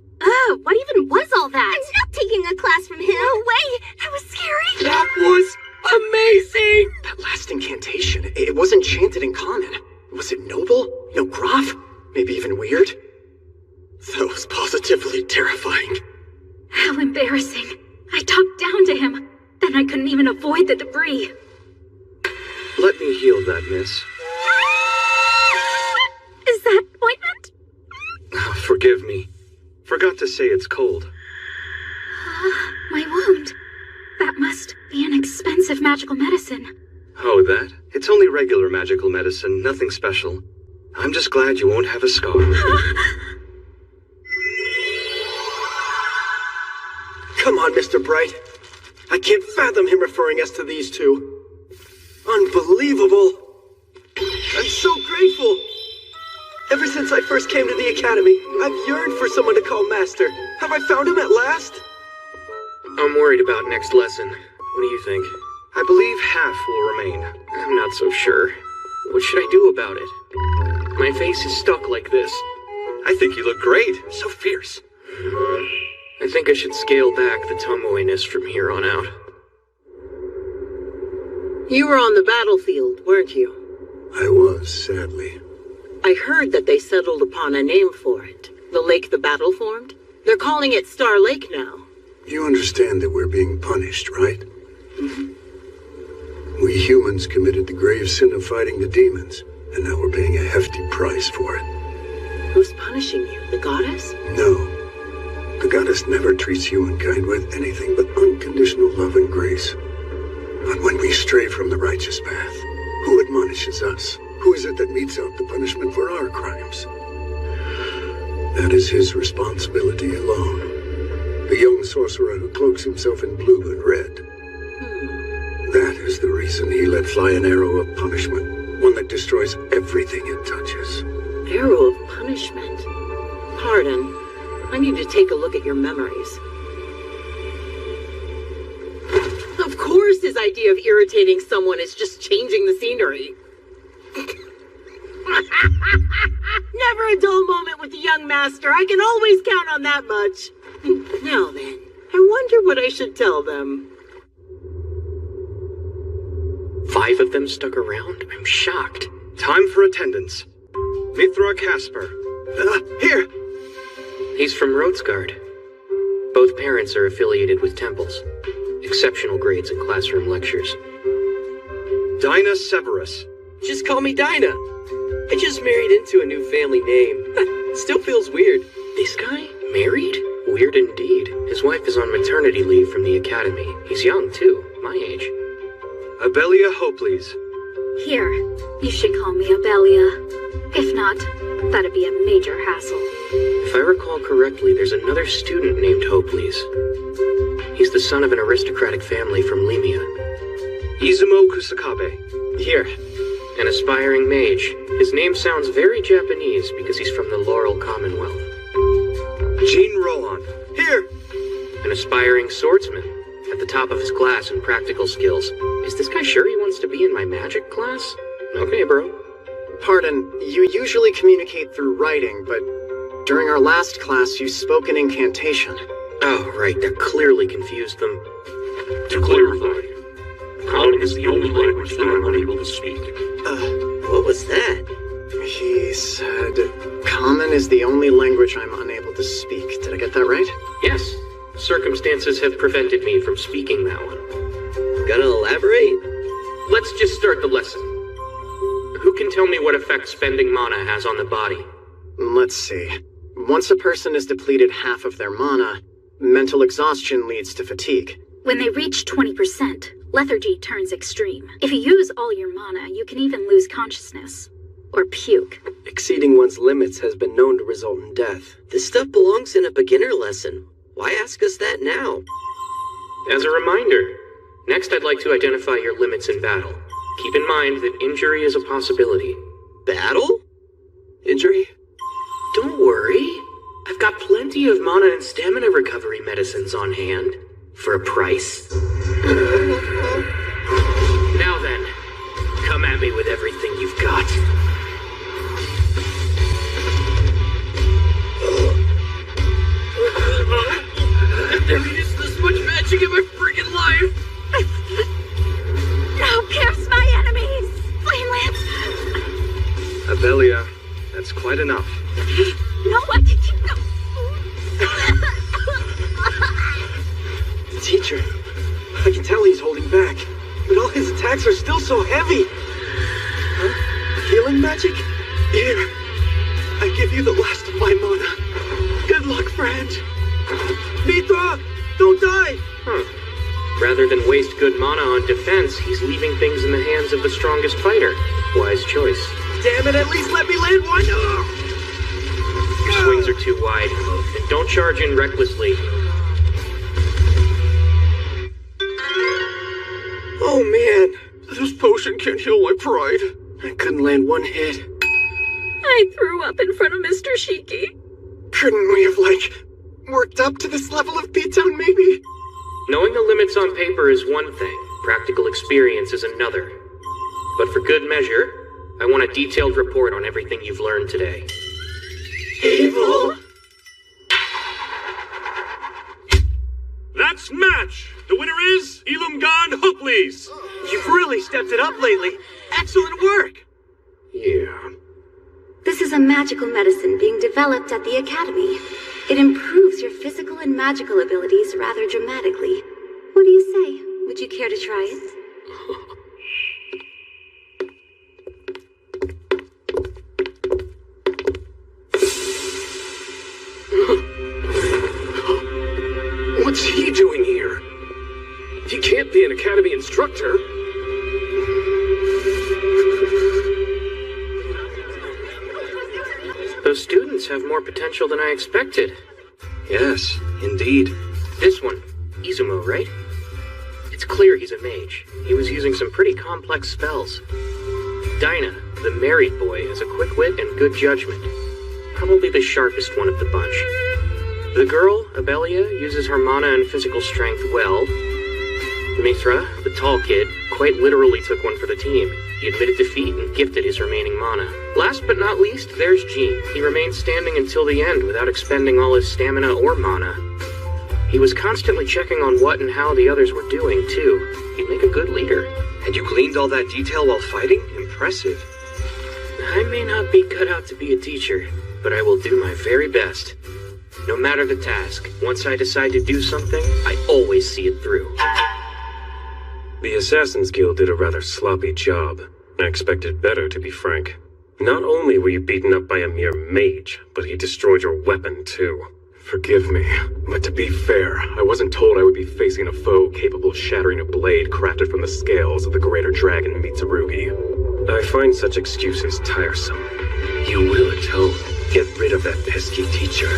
What even was all that? I'm not taking a class from him. No way! That was scary! That was amazing! That last incantation, it wasn't chanted in common. Was it noble? No gruff? Maybe even weird? That was positively terrifying. How embarrassing. I talked down to him. Then I couldn't even avoid the debris. Let me heal that, miss. Is that ointment? Forgive me. Forgot to say it's cold. My wound. That must be an expensive magical medicine. Oh, that? It's only regular magical medicine, nothing special. I'm just glad you won't have a scar. Come on, Mr. Bright. I can't fathom him referring us to these two. Unbelievable. I'm so grateful. Ever since I first came to the academy, I've yearned for someone to call master. Have I found him at last? I'm worried about next lesson. What do you think? I believe half will remain. I'm not so sure. What should I do about it? My face is stuck like this. I think you look great. So fierce. I think I should scale back the tomboyness from here on out. You were on the battlefield, weren't you? I was, sadly. I heard that they settled upon a name for it. The lake the battle formed? They're calling it Star Lake now. You understand that we're being punished, right? We humans committed the grave sin of fighting the demons, and now we're paying a hefty price for it. Who's punishing you? The goddess? No. The goddess never treats humankind with anything but unconditional love and grace. But when we stray from the righteous path, who admonishes us? Who is it that metes out the punishment for our crimes? That is his responsibility alone. The young sorcerer who cloaks himself in blue and red. That is the reason he let fly an arrow of punishment, one that destroys everything it touches. Arrow of punishment? Pardon. I need to take a look at your memories. Of course his idea of irritating someone is just changing the scenery. Never a dull moment with the young master. I can always count on that much. Now then, I wonder what I should tell them. 5 of them stuck around? I'm shocked. Time for attendance. Mithra Casper. Here! He's from Rhodesguard. Both parents are affiliated with temples. Exceptional grades in classroom lectures. Dinah Severus. Just call me Dinah. I just married into a new family name. Still feels weird. This guy? Married? Weird indeed. His wife is on maternity leave from the academy. He's young, too. My age. Abelia Hopleys. Here, you should call me Abelia. If not, that'd be a major hassle. If I recall correctly, there's another student named Hopleys. He's the son of an aristocratic family from Limia. Izumo Kusakabe. Here, an aspiring mage. His name sounds very Japanese because he's from the Laurel Commonwealth. Jean Rohan. Here! An aspiring swordsman, at the top of his class in practical skills. Is this guy sure he wants to be in my magic class? Okay, bro. Pardon, you usually communicate through writing, but during our last class you spoke an incantation. Oh, right, that clearly confused them. To clarify, Common is the only language that I'm unable to speak. What was that? He said, Common is the only language I'm unable to speak. Did I get that right? Yes. Circumstances have prevented me from speaking that one. Gonna elaborate? Let's just start the lesson. Who can tell me what effect spending mana has on the body? Let's see. Once a person is depleted half of their mana, mental exhaustion leads to fatigue. When they reach 20%, lethargy turns extreme. If you use all your mana, you can even lose consciousness. Or puke. Exceeding one's limits has been known to result in death. This stuff belongs in a beginner lesson. Why ask us that now? As a reminder, next I'd like to identify your limits in battle. Keep in mind that injury is a possibility. Battle? Injury? Don't worry. I've got plenty of mana and stamina recovery medicines on hand. For a price. Now then, come at me with everything you've got. I've never used this much magic in my friggin' life! Now pierce my enemies! Flame lance! Abelia, that's quite enough. No, what did you know? Teacher, I can tell he's holding back, but all his attacks are still so heavy. Huh? Healing magic? Here, I give you the last of my mana. Good luck, friend. Mithra, don't die! Rather than waste good mana on defense, he's leaving things in the hands of the strongest fighter. Wise choice. Damn it, at least let me land one! Your swings are too wide, and don't charge in recklessly. Oh man, this potion can't heal my pride. I couldn't land one hit. I threw up in front of Mr. Shiki. Couldn't we have, worked up to this level of beatdown, maybe? Knowing the limits on paper is one thing. Practical experience is another. But for good measure, I want a detailed report on everything you've learned today. Evil! That's match! The winner is Ilumgan Hookleys! You've really stepped it up lately. Excellent work! Yeah. This is a magical medicine being developed at the Academy. It improves your physical and magical abilities rather dramatically. What do you say? Would you care to try it? What's he doing here? He can't be an Academy instructor. Those students have more potential than I expected. Yes, indeed. This one, Izumo, right? It's clear he's a mage. He was using some pretty complex spells. Dinah, the married boy, has a quick wit and good judgment. Probably the sharpest one of the bunch. The girl, Abelia, uses her mana and physical strength well. Mithra, the tall kid, quite literally took one for the team. He admitted defeat and gifted his remaining mana. Last but not least, there's Jean. He remained standing until the end without expending all his stamina or mana. He was constantly checking on what and how the others were doing, too. He'd make a good leader. And you gleaned all that detail while fighting? Impressive. I may not be cut out to be a teacher, but I will do my very best. No matter the task, once I decide to do something, I always see it through. The Assassin's Guild did a rather sloppy job. I expected better, to be frank. Not only were you beaten up by a mere mage, but he destroyed your weapon, too. Forgive me, but to be fair, I wasn't told I would be facing a foe capable of shattering a blade crafted from the scales of the greater dragon Mitsurugi. I find such excuses tiresome. You will atone. Get rid of that pesky teacher.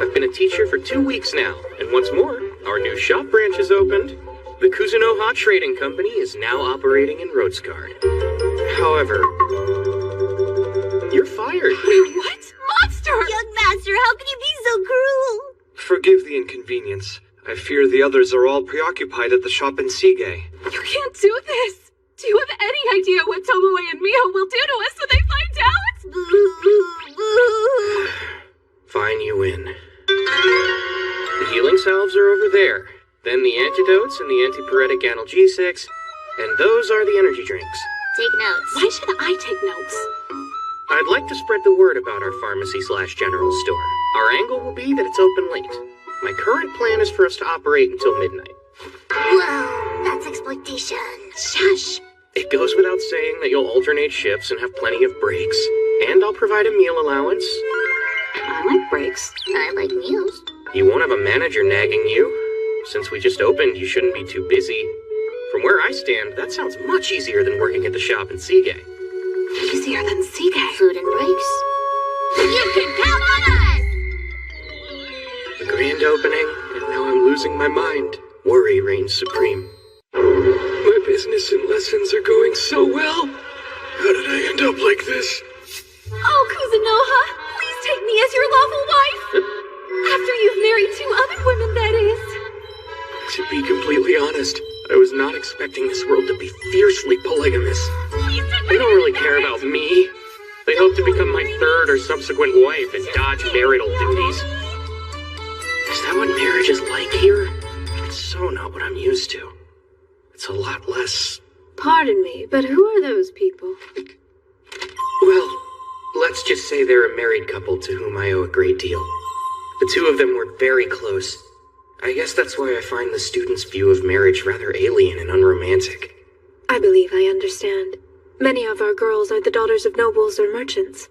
I've been a teacher for 2 weeks now, and what's more, our new shop branch is opened. The Kuzunoha Trading Company is now operating in Rhodesguard. However, you're fired. Wait, what? Monster! Young master, how can you be so cruel? Forgive the inconvenience. I fear the others are all preoccupied at the shop in Sige. You can't do this! Do you have any idea what Tomoe and Miho will do to us when they find out? Boo, boo. Fine, you win. The healing salves are over there. Then the antidotes and the antipyretic analgesics. And those are the energy drinks. Take notes. Why should I take notes? I'd like to spread the word about our pharmacy/general store. Our angle will be that it's open late. My current plan is for us to operate until midnight. Whoa, that's exploitation. Shush. It goes without saying that you'll alternate shifts and have plenty of breaks. And I'll provide a meal allowance. I like breaks. I like meals. You won't have a manager nagging you. Since we just opened, you shouldn't be too busy. From where I stand, that sounds much easier than working at the shop in Sige. Easier than Sige. Food and breaks. You can count on us! The grand opening, and now I'm losing my mind. Worry reigns supreme. My business and lessons are going so well. How did I end up like this? Oh, Kuzunoha, please take me as your lawful wife. After you've married 2 other women, that is. To be completely honest, I was not expecting this world to be fiercely polygamous. They don't really care about me. They hope to become my 3rd or subsequent wife and dodge marital duties. Is that what marriage is like here? It's so not what I'm used to. It's a lot less... Pardon me, but who are those people? Well, let's just say they're a married couple to whom I owe a great deal. The 2 of them were very close. I guess that's why I find the students' view of marriage rather alien and unromantic. I believe I understand. Many of our girls are the daughters of nobles or merchants.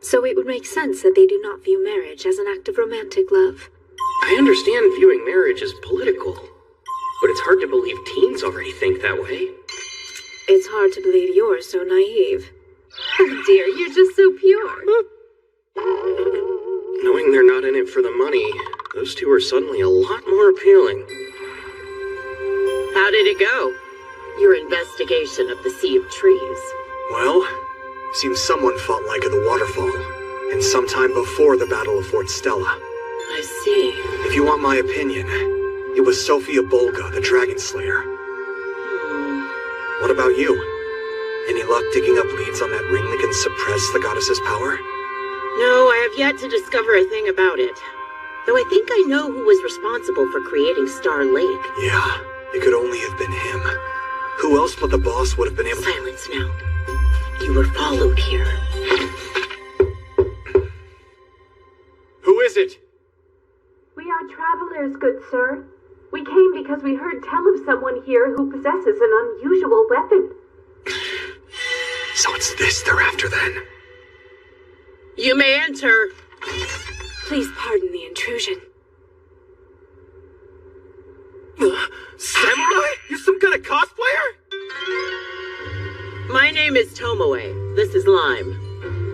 So it would make sense that they do not view marriage as an act of romantic love. I understand viewing marriage as political, but it's hard to believe teens already think that way. It's hard to believe you're so naive. Oh dear, you're just so pure. Knowing they're not in it for the money, those 2 are suddenly a lot more appealing. How did it go? Your investigation of the Sea of Trees. Well, seems someone fought like at the waterfall, and sometime before the Battle of Fort Stella. I see. If you want my opinion, It was Sophia Bolga, the Dragon Slayer. What about you? Any luck digging up leads on that ring that can suppress the goddess's power? No, I have yet to discover a thing about it. Though I think I know who was responsible for creating Star Lake. Yeah, it could only have been him. Who else but the boss would have been able to— Silence now. You were followed here. Who is it? We are travelers, good sir. We came because we heard tell of someone here who possesses an unusual weapon. So it's this they're after then? You may enter. Please pardon the intrusion. Samurai? You're some kind of cosplayer? My name is Tomoe. This is Lime.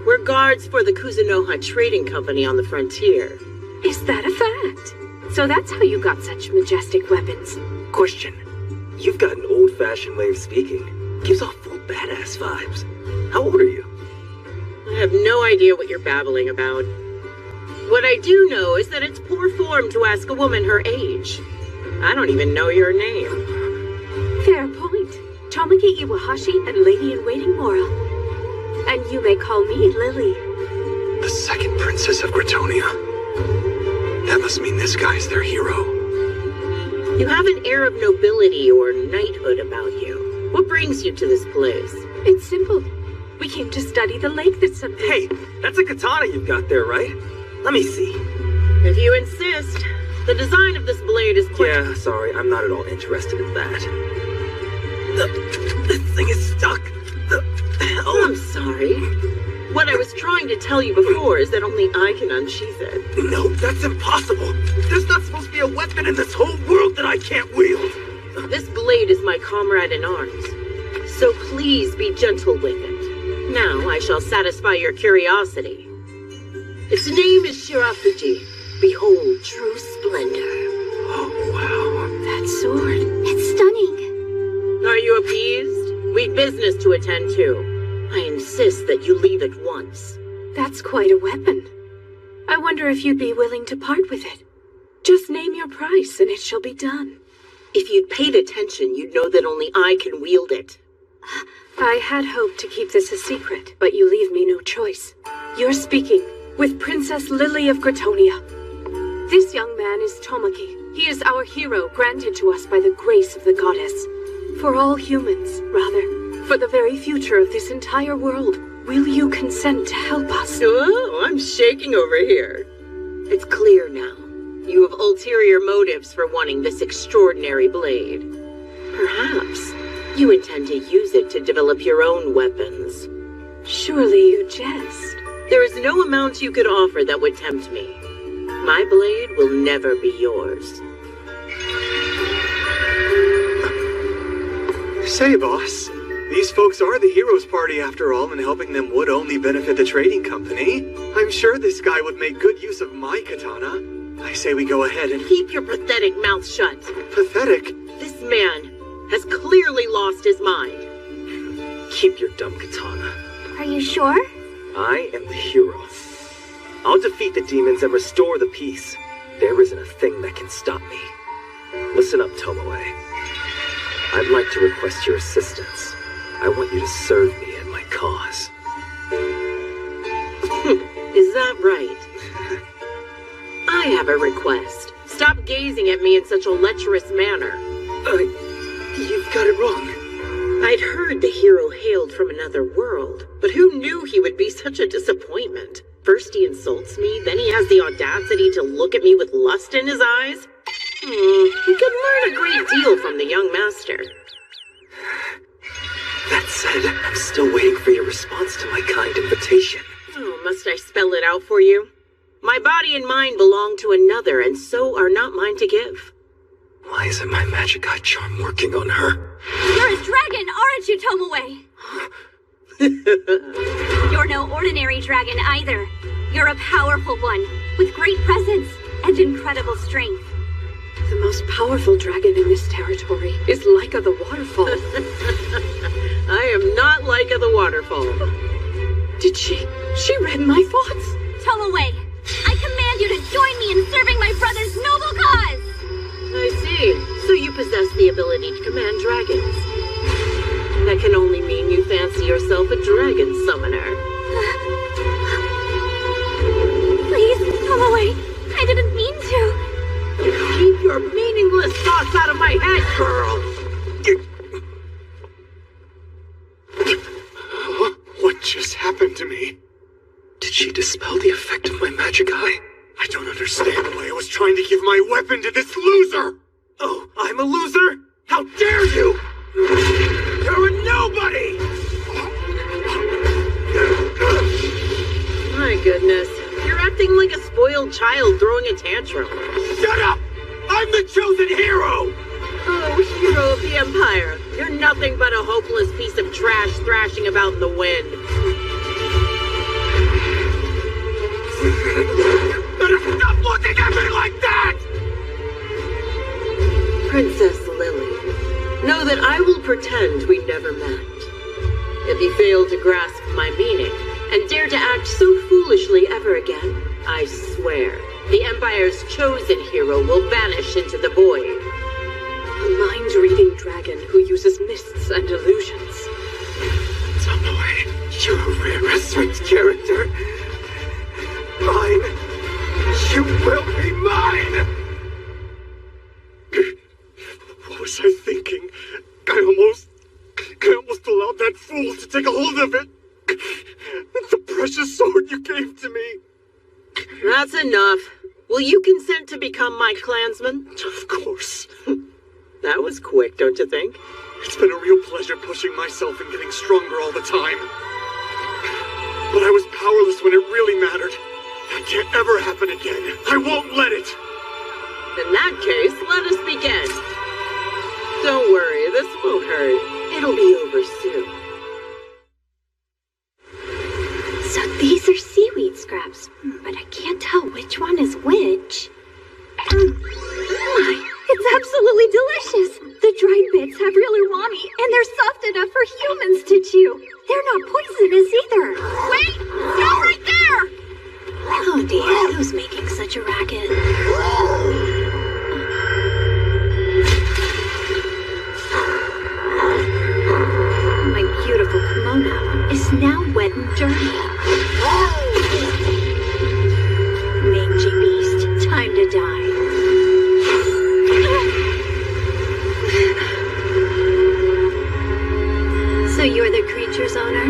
We're guards for the Kuzunoha Trading Company on the frontier. Is that a fact? So that's how you got such majestic weapons. Question. You've got an old-fashioned way of speaking. Gives off full badass vibes. How old are you? I have no idea what you're babbling about. What I do know is that it's poor form to ask a woman her age. I don't even know your name. Fair point. Tomaki Iwahashi and Lady-in-Waiting Mora. And you may call me Lily. The second princess of Gratonia. That must mean this guy's their hero. You have an air of nobility or knighthood about you. What brings you to this place? It's simple. We came to study the lake that's up there. Hey, that's a katana you've got there, right? Let me see. If you insist. The design of this blade is quite— Yeah, sorry, I'm not at all interested in that. This thing is stuck. The hell? I'm sorry. What I was trying to tell you before is that only I can unsheath it. No, that's impossible. There's not supposed to be a weapon in this whole world that I can't wield. This blade is my comrade in arms. So please be gentle with it. Now I shall satisfy your curiosity. Its name is Shirafuji. Behold true splendor. Oh, wow. That sword. It's stunning. Are you appeased? We've business to attend to. I insist that you leave at once. That's quite a weapon. I wonder if you'd be willing to part with it. Just name your price and it shall be done. If you'd paid attention, you'd know that only I can wield it. I had hoped to keep this a secret, but you leave me no choice. You're speaking with Princess Lily of Gratonia. This young man is Tomaki. He is our hero, granted to us by the grace of the goddess. For all humans, rather. For the very future of this entire world. Will you consent to help us? Oh, I'm shaking over here. It's clear now. You have ulterior motives for wanting this extraordinary blade. Perhaps you intend to use it to develop your own weapons. Surely you jest. There is no amount you could offer that would tempt me. My blade will never be yours. Say, boss, these folks are the heroes' party after all, and helping them would only benefit the trading company. I'm sure this guy would make good use of my katana. I say we go ahead and— Keep your pathetic mouth shut. Pathetic? This man has clearly lost his mind. Keep your dumb katana. Are you sure? I am the hero. I'll defeat the demons and restore the peace. There isn't a thing that can stop me. Listen up, Tomoe. I'd like to request your assistance. I want you to serve me and my cause. Is that right? I have a request. Stop gazing at me in such a lecherous manner. You've got it wrong. I'd heard the hero hailed from another world, but who knew he would be such a disappointment? First he insults me, then he has the audacity to look at me with lust in his eyes. He could learn a great deal from the young master. That said, I'm still waiting for your response to my kind invitation. Oh, must I spell it out for you? My body and mind belong to another, and so are not mine to give. Why isn't my magic eye charm working on her? You're a dragon, aren't you, Tomoe? You're no ordinary dragon either. You're a powerful one, with great presence and incredible strength. The most powerful dragon in this territory is Laika the Waterfall. I am not Laika the Waterfall. Did she read my thoughts? Tomoe, I command you to join me in serving my brother's noble cause! I see. possess the ability to command dragons. That can only mean you fancy yourself a dragon summoner. Please, go away. I didn't mean to. Keep your meaningless thoughts out of my head, girl! What just happened to me? Did she dispel the effect of my magic eye? I don't understand why I was trying to give my weapon to this loser! Oh, I'm a loser? How dare you! You're a nobody! My goodness, you're acting like a spoiled child throwing a tantrum. Shut up! I'm the chosen hero! Oh, hero of the Empire, you're nothing but a hopeless piece of trash thrashing about in the wind. Stop looking at me like that! Princess Lily, know that I will pretend we never met. If you fail to grasp my meaning and dare to act so foolishly ever again, I swear the Empire's chosen hero will vanish into the void. A mind-reading dragon who uses mists and illusions. Tomoe, you're a rare resurrect character. Mine. You will be mine! What was I thinking? I almost allowed that fool to take a hold of it. The precious sword you gave to me. That's enough. Will you consent to become my clansman? Of course. That was quick, don't you think? It's been a real pleasure pushing myself and getting stronger all the time. But I was powerless when it really mattered. That can't ever happen again. I won't let it. In that case, let us begin. Don't worry, this won't hurt. It'll be over soon. So these are seaweed scraps, but I can't tell which one is which. My, it's absolutely delicious. The dried bits have real umami, and they're soft enough for humans to chew. They're not poisonous either. Wait! Stop right there! Oh dear, who's making such a racket? My beautiful kimono is now wet and dirty. Mangy beast, time to die. So you're the creature's owner?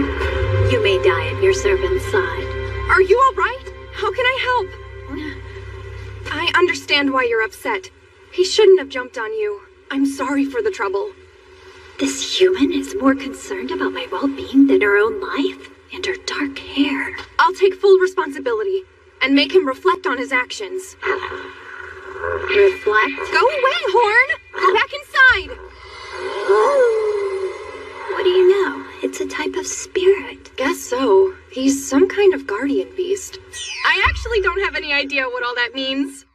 You may die at your servant's side. Are you all right? How can I help? I understand why you're upset. He shouldn't have jumped on you. I'm sorry for the trouble. This human is more concerned about my well-being than her own life and her dark hair. I'll take full responsibility and make him reflect on his actions. Reflect? Go away, Horn! Go back inside! What do you know? It's a type of spirit. Guess so. He's some kind of guardian beast. I actually don't have any idea what all that means.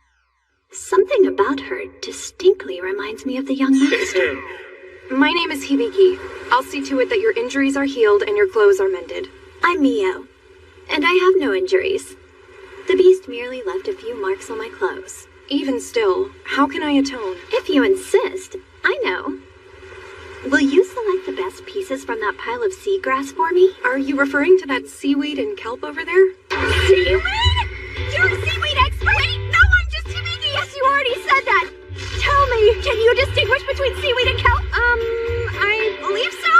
Something about her distinctly reminds me of the young master. My name is Hibiki. I'll see to it that your injuries are healed and your clothes are mended. I'm Mio, and I have no injuries. The beast merely left a few marks on my clothes. Even still, how can I atone? If you insist, I know. Will you select the best pieces from that pile of seagrass for me? Are you referring to that seaweed and kelp over there? Seaweed? You're a seaweed expert? Wait, no, I'm just Hibiki! Yes, you already said that! Tell me, can you distinguish between seaweed and kelp? I believe so.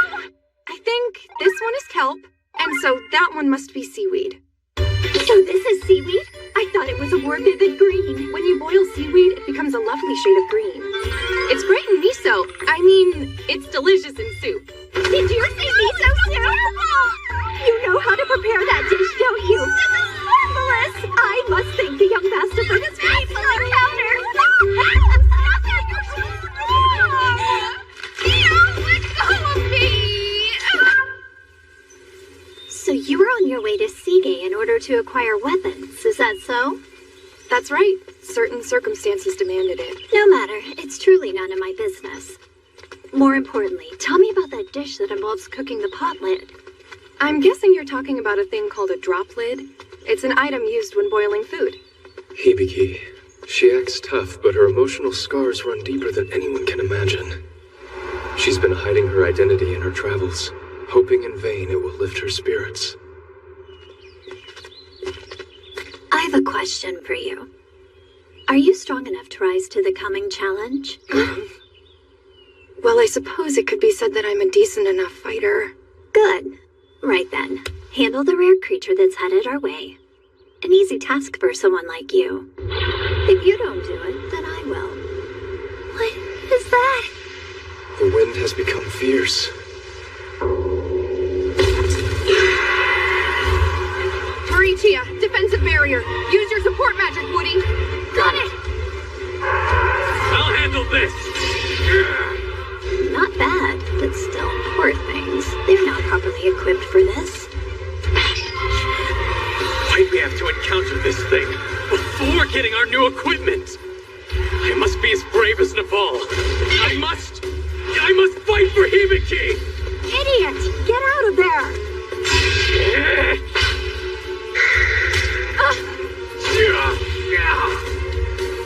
I think this one is kelp, and so that one must be seaweed. So this is seaweed? I thought it was a more vivid green. When you boil seaweed, it becomes a lovely shade of green. It's great in miso. I mean, it's delicious in soup. Did you say miso soup? You know how to prepare that dish, don't you? This is marvelous! I must thank the young master for this fateful encounter. Stop it! Theo, let go of me! So you were on your way to Sige in order to acquire weapons, is that so? That's right. Certain circumstances demanded it. No matter. It's truly none of my business. More importantly, tell me about that dish that involves cooking the pot lid. I'm guessing you're talking about a thing called a drop lid. It's an item used when boiling food. Hibiki, She acts tough, but her emotional scars run deeper than anyone can imagine. She's been hiding her identity in her travels, hoping in vain it will lift her spirits. I have a question for you. Are you strong enough to rise to the coming challenge? Well, I suppose it could be said that I'm a decent enough fighter. Good. Right then. Handle the rare creature that's headed our way. An easy task for someone like you. If you don't do it, then I will. What is that? The wind has become fierce. Marichia, defensive barrier. Use your support magic, Woody. Got it. I'll handle this. Not bad, but still, poor things. They're not properly equipped for this. Why'd we have to encounter this thing before getting our new equipment? I must be as brave as Naval. I must fight for Hibiki! Idiot! Get out of there!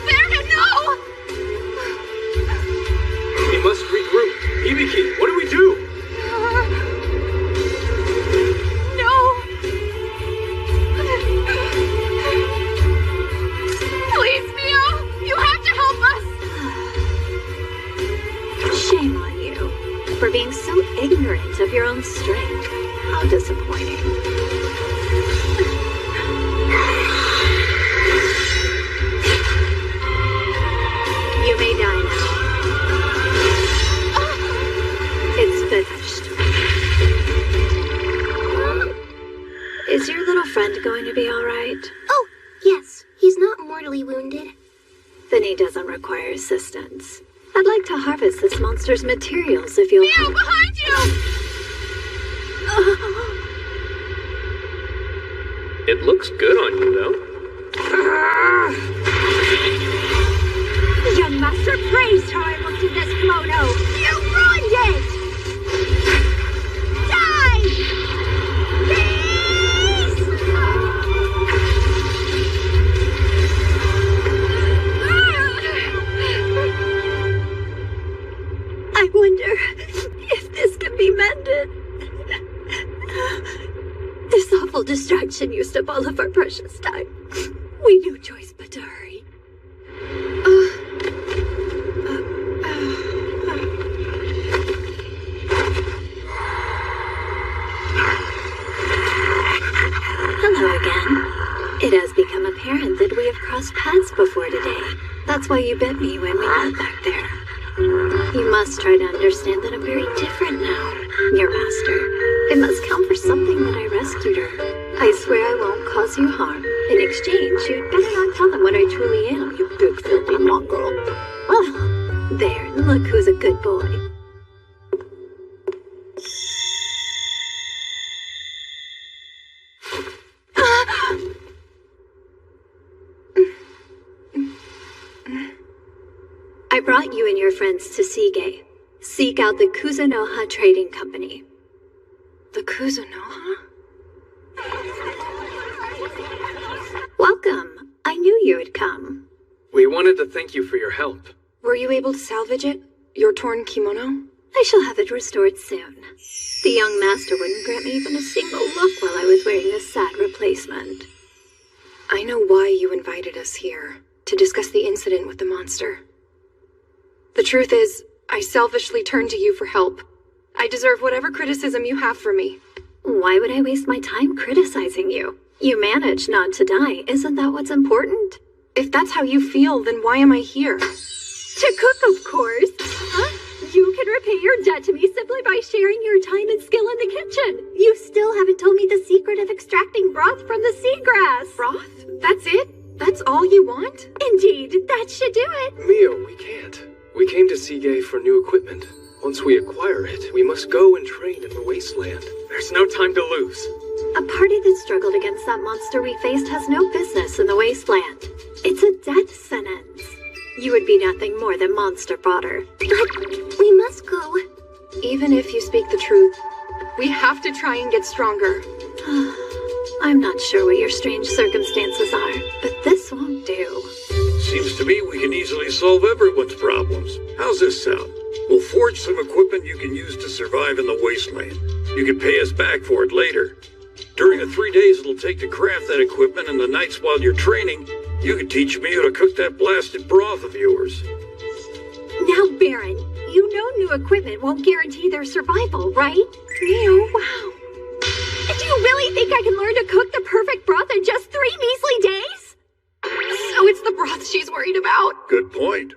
Farron, no! We must regroup. Hibiki, what do we do? No! Please, Mio! You have to help us! Shame on you for being so ignorant of your own strength. How disappointing. You may die now. It's finished. Is your little friend going to be all right? Oh, yes. He's not mortally wounded. Then he doesn't require assistance. I'd like to harvest this monster's materials if you'll... Mio, behind you! It looks good on you, though. Young Master praised how I looked in this kimono. You ruined it! Die! I wonder if this can be mended. This awful distraction used up all of our precious time. We no choice but to hurry. Hello again. It has become apparent that we have crossed paths before today. That's why you bit me when we met back there. You must try to understand that I'm very different now, your master. It must count for something that I rescued her. I swear I won't cause you harm. In exchange, you'd better not tell them what I truly am, you big filthy mongrel. Oh, there, look who's a good boy. I brought you and your friends to Sige. Seek out the Kuzunoha Trading Company. The Kuzunoha? Welcome. I knew you would come. We wanted to thank you for your help. Were you able to salvage it? Your torn kimono? I shall have it restored soon. The young master wouldn't grant me even a single look while I was wearing this sad replacement. I know why you invited us here, to discuss the incident with the monster. The truth is, I selfishly turned to you for help. I deserve whatever criticism you have for me. Why would I waste my time criticizing you? You managed not to die. Isn't that what's important? If that's how you feel, then why am I here? To cook, of course. Huh? You can repay your debt to me simply by sharing your time and skill in the kitchen. You still haven't told me the secret of extracting broth from the seagrass. Broth? That's it? That's all you want? Indeed, that should do it. Mio, we can't. We came to Sige for new equipment. Once we acquire it, we must go and train in the wasteland. There's no time to lose. A party that struggled against that monster we faced has no business in the wasteland. It's a death sentence. You would be nothing more than monster fodder. But we must go. Even if you speak the truth, we have to try and get stronger. I'm not sure what your strange circumstances are, but this won't do. Seems to me we can easily solve everyone's problems. How's this sound? We'll forge some equipment you can use to survive in the wasteland. You can pay us back for it later. During the 3 days it'll take to craft that equipment and the nights while you're training, you can teach me how to cook that blasted broth of yours. Now, Baron, you know new equipment won't guarantee their survival, right? Neo, wow. Do you really think I can learn to cook the perfect broth in just 3 measly days? So it's the broth she's worried about. Good point.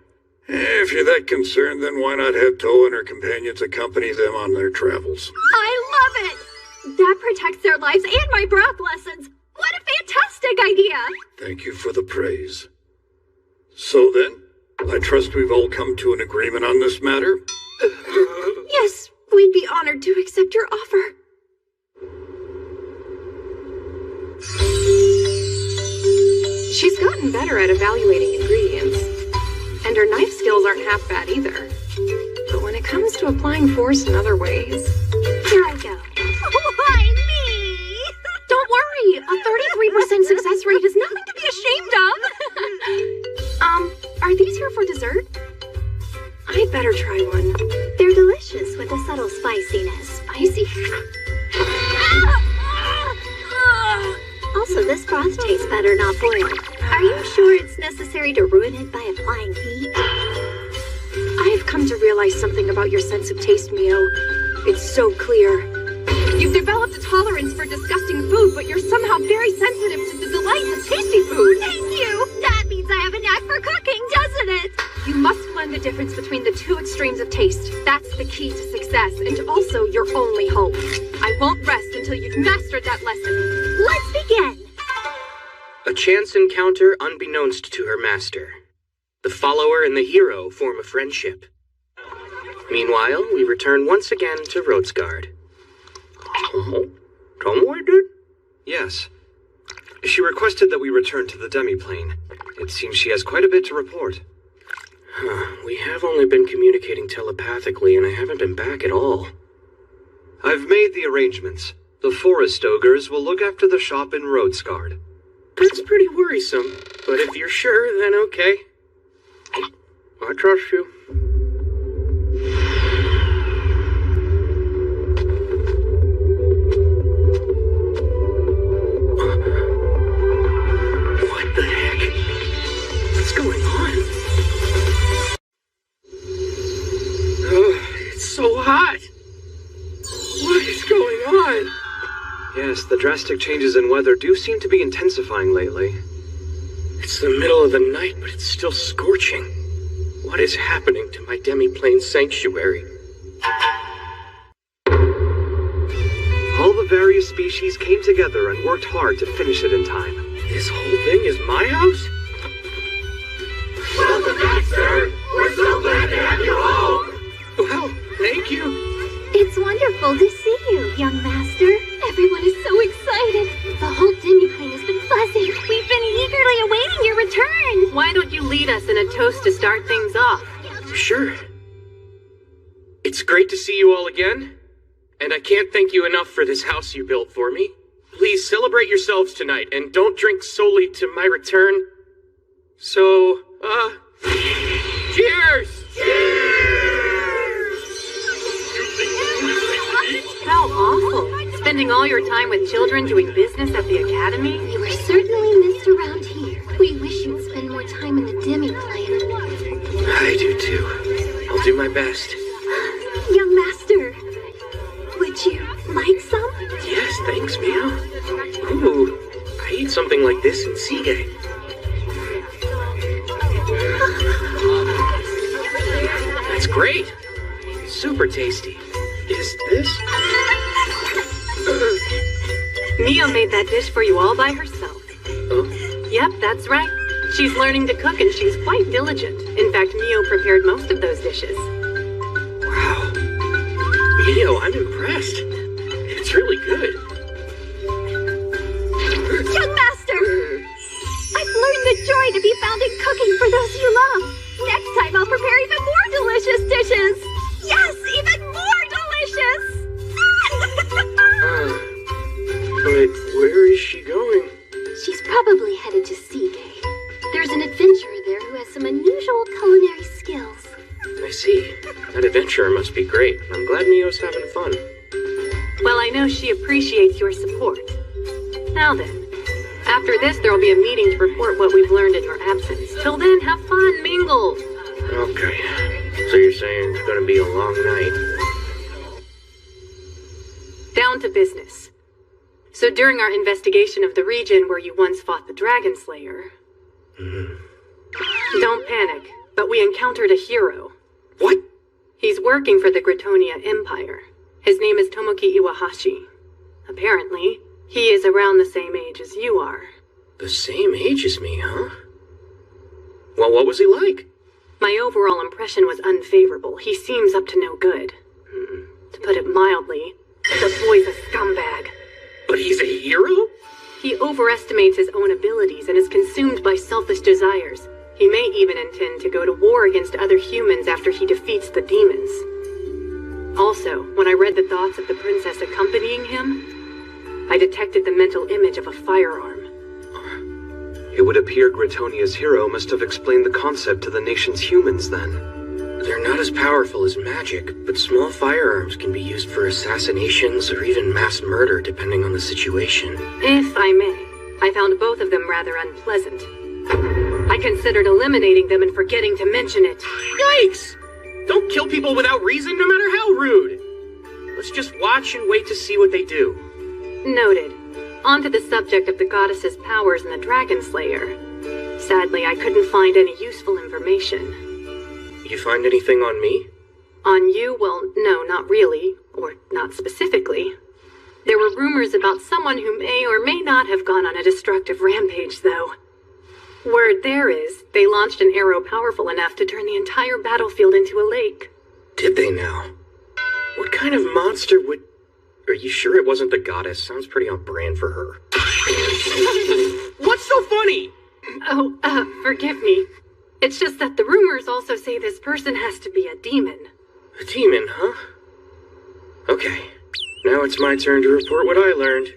If you're that concerned, then why not have Toa and her companions accompany them on their travels? I love it! That protects their lives and my broth lessons. What a fantastic idea! Thank you for the praise. So then, I trust we've all come to an agreement on this matter? Yes, we'd be honored to accept your offer. She's gotten better at evaluating ingredients, and her knife skills aren't half bad either. But when it comes to applying force in other ways... Here I go. Why me? Don't worry, a 33% success rate is nothing to be ashamed of. Are these here for dessert? I'd better try one. They're delicious with a subtle spiciness. Spicy? Also, this broth tastes better not boiled. Are you sure it's necessary to ruin it by applying heat? I've come to realize something about your sense of taste, Mio. It's so clear. You've developed a tolerance for disgusting food, but you're somehow very sensitive to the delights of tasty food. Thank you! That means I have a knack for cooking, doesn't it? You must learn the difference between the two extremes of taste. That's the key to success, and also your only hope. I won't rest until you've mastered that lesson. Let's begin! A chance encounter unbeknownst to her master. The follower and the hero form a friendship. Meanwhile, we return once again to Rotesgard. Yes. She requested that we return to the demiplane. It seems she has quite a bit to report. We have only been communicating telepathically, and I haven't been back at all. I've made the arrangements. The forest ogres will look after the shop in Rotesgard. That's pretty worrisome, but if you're sure, then okay. I trust you. What the heck? What's going on? It's so hot. What is going on? Yes, the drastic changes in weather do seem to be intensifying lately. It's the middle of the night, but it's still scorching. What is happening to my demiplane sanctuary? All the various species came together and worked hard to finish it in time. This whole thing is my house? Welcome back, sir! We're so glad to have you home! Well, thank you. It's wonderful to see you, young master. Everyone is so excited. The whole demiplane has been buzzing. We've been eagerly awaiting your return. Why don't you lead us in a toast to start things off? Sure. It's great to see you all again, and I can't thank you enough for this house you built for me. Please celebrate yourselves tonight, and don't drink solely to my return. So, cheers! How awful. Spending all your time with children doing business at the academy? You are certainly missed around here. We wish you'd spend more time in the demiplane. I do too. I'll do my best. Young master, would you like some? Yes, thanks, Mio. Ooh, I eat something like this in Seagate. That's great. Super tasty. Is this? Mio made that dish for you all by herself. Oh? Yep, that's right. She's learning to cook and she's quite diligent. In fact, Mio prepared most of those dishes. Wow. Mio, I'm impressed. It's really good. Young master! I've learned the joy to be found in cooking for those you love. Next time I'll prepare even more delicious dishes. Yes, even more delicious! But where is she going? She's probably headed to Seagate. There's an adventurer there who Sure must be great. I'm glad Mio's having fun. Well, I know she appreciates your support. Now then, after this there'll be a meeting to report what we've learned in your absence. Till then, have fun, mingle! Okay. So you're saying it's gonna be a long night? Down to business. So during our investigation of the region where you once fought the Dragon Slayer... Don't panic, but we encountered a hero. What? He's working for the Gratonia Empire. His name is Tomoki Iwahashi. Apparently, he is around the same age as you are. The same age as me, huh? Well, what was he like? My overall impression was unfavorable. He seems up to no good. To put it mildly, the boy's a scumbag. But he's a hero? He overestimates his own abilities and is consumed by selfish desires. He may even intend to go to war against other humans after he defeats the demons. Also, when I read the thoughts of the princess accompanying him, I detected the mental image of a firearm. It would appear Gratonia's hero must have explained the concept to the nation's humans then. They're not as powerful as magic, but small firearms can be used for assassinations or even mass murder depending on the situation. If I may, I found both of them rather unpleasant. I considered eliminating them and forgetting to mention it. Yikes! Don't kill people without reason, no matter how rude! Let's just watch and wait to see what they do. Noted. On to the subject of the goddess's powers and the Dragon Slayer. Sadly, I couldn't find any useful information. You find anything on me? On you? Well, no, not really. Or not specifically. There were rumors about someone who may or may not have gone on a destructive rampage, though. Word there is, they launched an arrow powerful enough to turn the entire battlefield into a lake. Did they now? What kind of monster would... Are you sure it wasn't the goddess? Sounds pretty on brand for her. What's so funny? Oh, forgive me. It's just that the rumors also say this person has to be a demon. A demon, huh? Okay. Now it's my turn to report what I learned.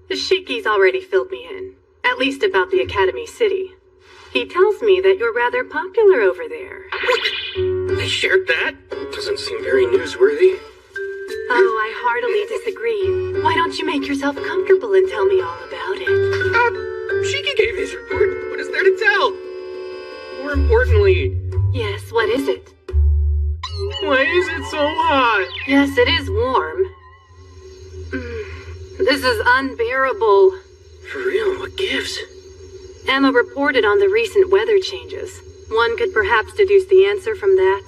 The Shiki's already filled me in. At least about the Academy City. He tells me that you're rather popular over there. They shared that? Doesn't seem very newsworthy. Oh, I heartily disagree. Why don't you make yourself comfortable and tell me all about it? Shiki gave his report. What is there to tell? More importantly... Yes, what is it? Why is it so hot? Yes, it is warm. This is unbearable. For real, what gives? Emma reported on the recent weather changes. One could perhaps deduce the answer from that.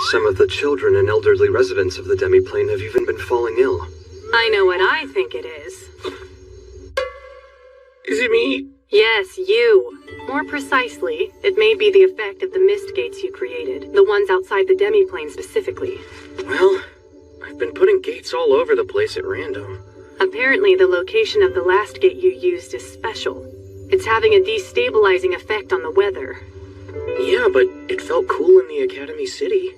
Some of the children and elderly residents of the demiplane have even been falling ill. I know what I think it is. Is it me? Yes, you. More precisely, it may be the effect of the mist gates you created, the ones outside the demiplane specifically. Well, I've been putting gates all over the place at random. Apparently, the location of the last gate you used is special. It's having a destabilizing effect on the weather. Yeah, but it felt cool in the Academy City.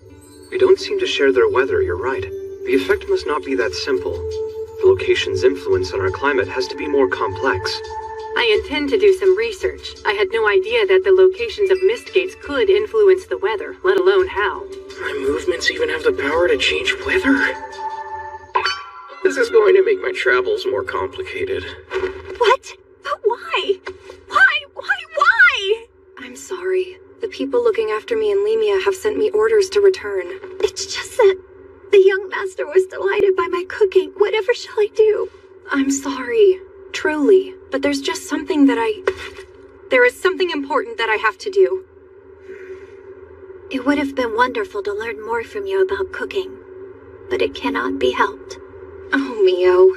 We don't seem to share their weather, you're right. The effect must not be that simple. The location's influence on our climate has to be more complex. I intend to do some research. I had no idea that the locations of mist gates could influence the weather, let alone how. My movements even have the power to change weather? This is going to make my travels more complicated. What? But why? Why? I'm sorry. The people looking after me in Lemia have sent me orders to return. It's just that the young master was delighted by my cooking. Whatever shall I do? I'm sorry. Truly. But there's just something that There is something important that I have to do. It would have been wonderful to learn more from you about cooking, but it cannot be helped. Oh, Mio.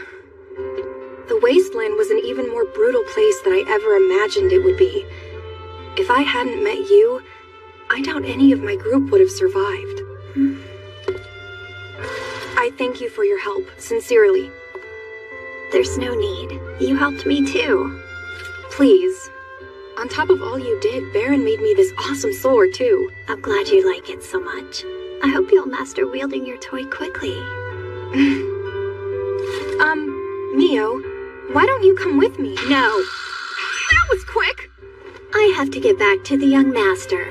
The wasteland was an even more brutal place than I ever imagined it would be. If I hadn't met you, I doubt any of my group would have survived. I thank you for your help, sincerely. There's no need. You helped me too. Please. On top of all you did, Baron made me this awesome sword too. I'm glad you like it so much. I hope you'll master wielding your toy quickly. Mio, why don't you come with me? No. That was quick! I have to get back to the young master.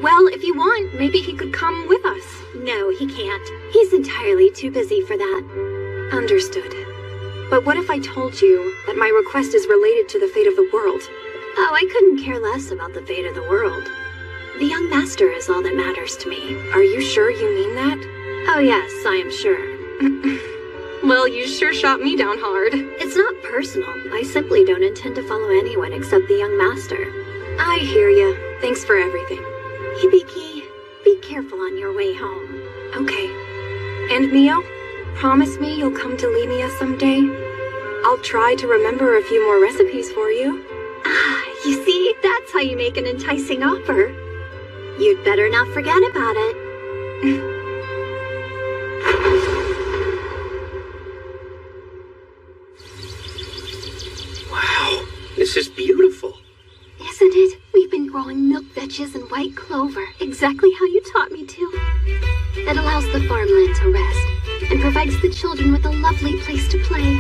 Well, if you want, maybe he could come with us. No, he can't. He's entirely too busy for that. Understood. But what if I told you that my request is related to the fate of the world? Oh, I couldn't care less about the fate of the world. The young master is all that matters to me. Are you sure you mean that? Oh yes, I am sure. Well, you sure shot me down hard. It's not personal. I simply don't intend to follow anyone except the young master. I hear ya. Thanks for everything. Hibiki, be careful on your way home. Okay. And Mio, promise me you'll come to Limia someday? I'll try to remember a few more recipes for you. Ah, you see, that's how you make an enticing offer. You'd better not forget about it. Wow, this is beautiful. Isn't it? We've been growing milk vetches and white clover, exactly how you taught me to. That allows the farmland to rest, and provides the children with a lovely place to play.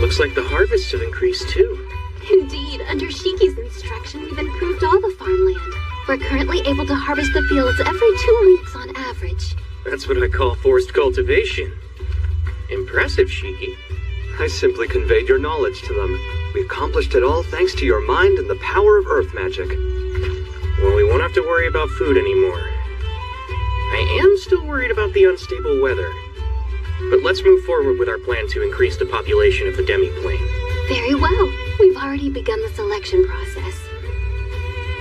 Looks like the harvests have increased too. Indeed, under Shiki's instruction, we've improved all the farmland. We're currently able to harvest the fields every 2 weeks on average. That's what I call forced cultivation. Impressive, Shiki. I simply conveyed your knowledge to them. We accomplished it all thanks to your mind and the power of earth magic. Well, we won't have to worry about food anymore. I am still worried about the unstable weather. But let's move forward with our plan to increase the population of the demi-plane. Very well. We've already begun the selection process.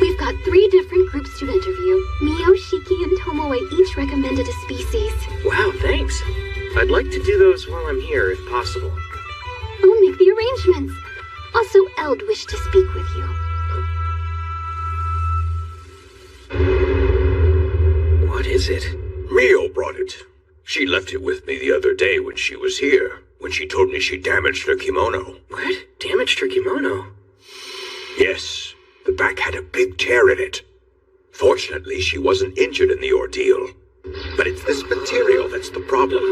We've got 3 different groups to interview. Mio, Shiki, and Tomoe each recommended a species. Wow, thanks. I'd like to do those while I'm here, if possible. We'll make the arrangements. Also, Eld wished to speak with you. What is it? Mio brought it. She left it with me the other day when she was here, when she told me she damaged her kimono. What? Damaged her kimono? Yes. The back had a big tear in it. Fortunately, she wasn't injured in the ordeal. But it's this material that's the problem.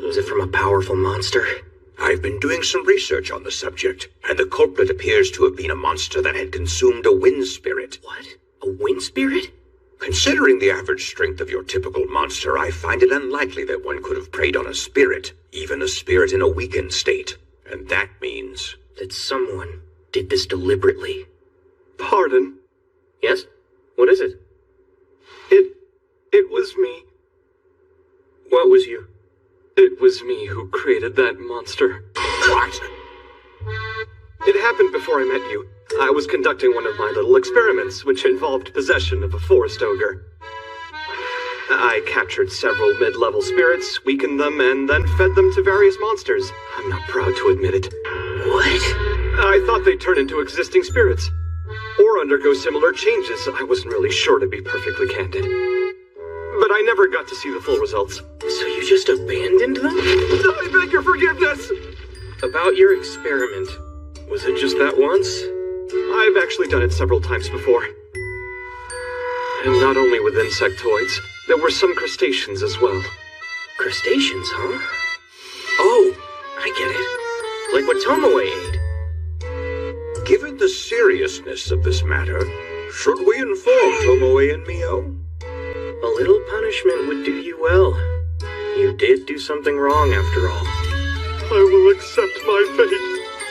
Was it from a powerful monster? I've been doing some research on the subject, and the culprit appears to have been a monster that had consumed a wind spirit. What? A wind spirit? Considering the average strength of your typical monster, I find it unlikely that one could have preyed on a spirit, even a spirit in a weakened state. And that means... that someone did this deliberately. Pardon? Yes? What is it? It was me. What was you? It was me who created that monster. What? It happened before I met you. I was conducting one of my little experiments, which involved possession of a forest ogre. I captured several mid-level spirits, weakened them, and then fed them to various monsters. I'm not proud to admit it. What? I thought they'd turn into existing spirits. Or undergo similar changes. I wasn't really sure, to be perfectly candid. But I never got to see the full results. So you just abandoned them? I beg your forgiveness! About your experiment. Was it just that once? I've actually done it several times before. And not only with insectoids, there were some crustaceans as well. Crustaceans, huh? Oh, I get it. Like what Tomoe ate. Given the seriousness of this matter, should we inform Tomoe and Mio? A little punishment would do you well. You did do something wrong, after all. I will accept my fate.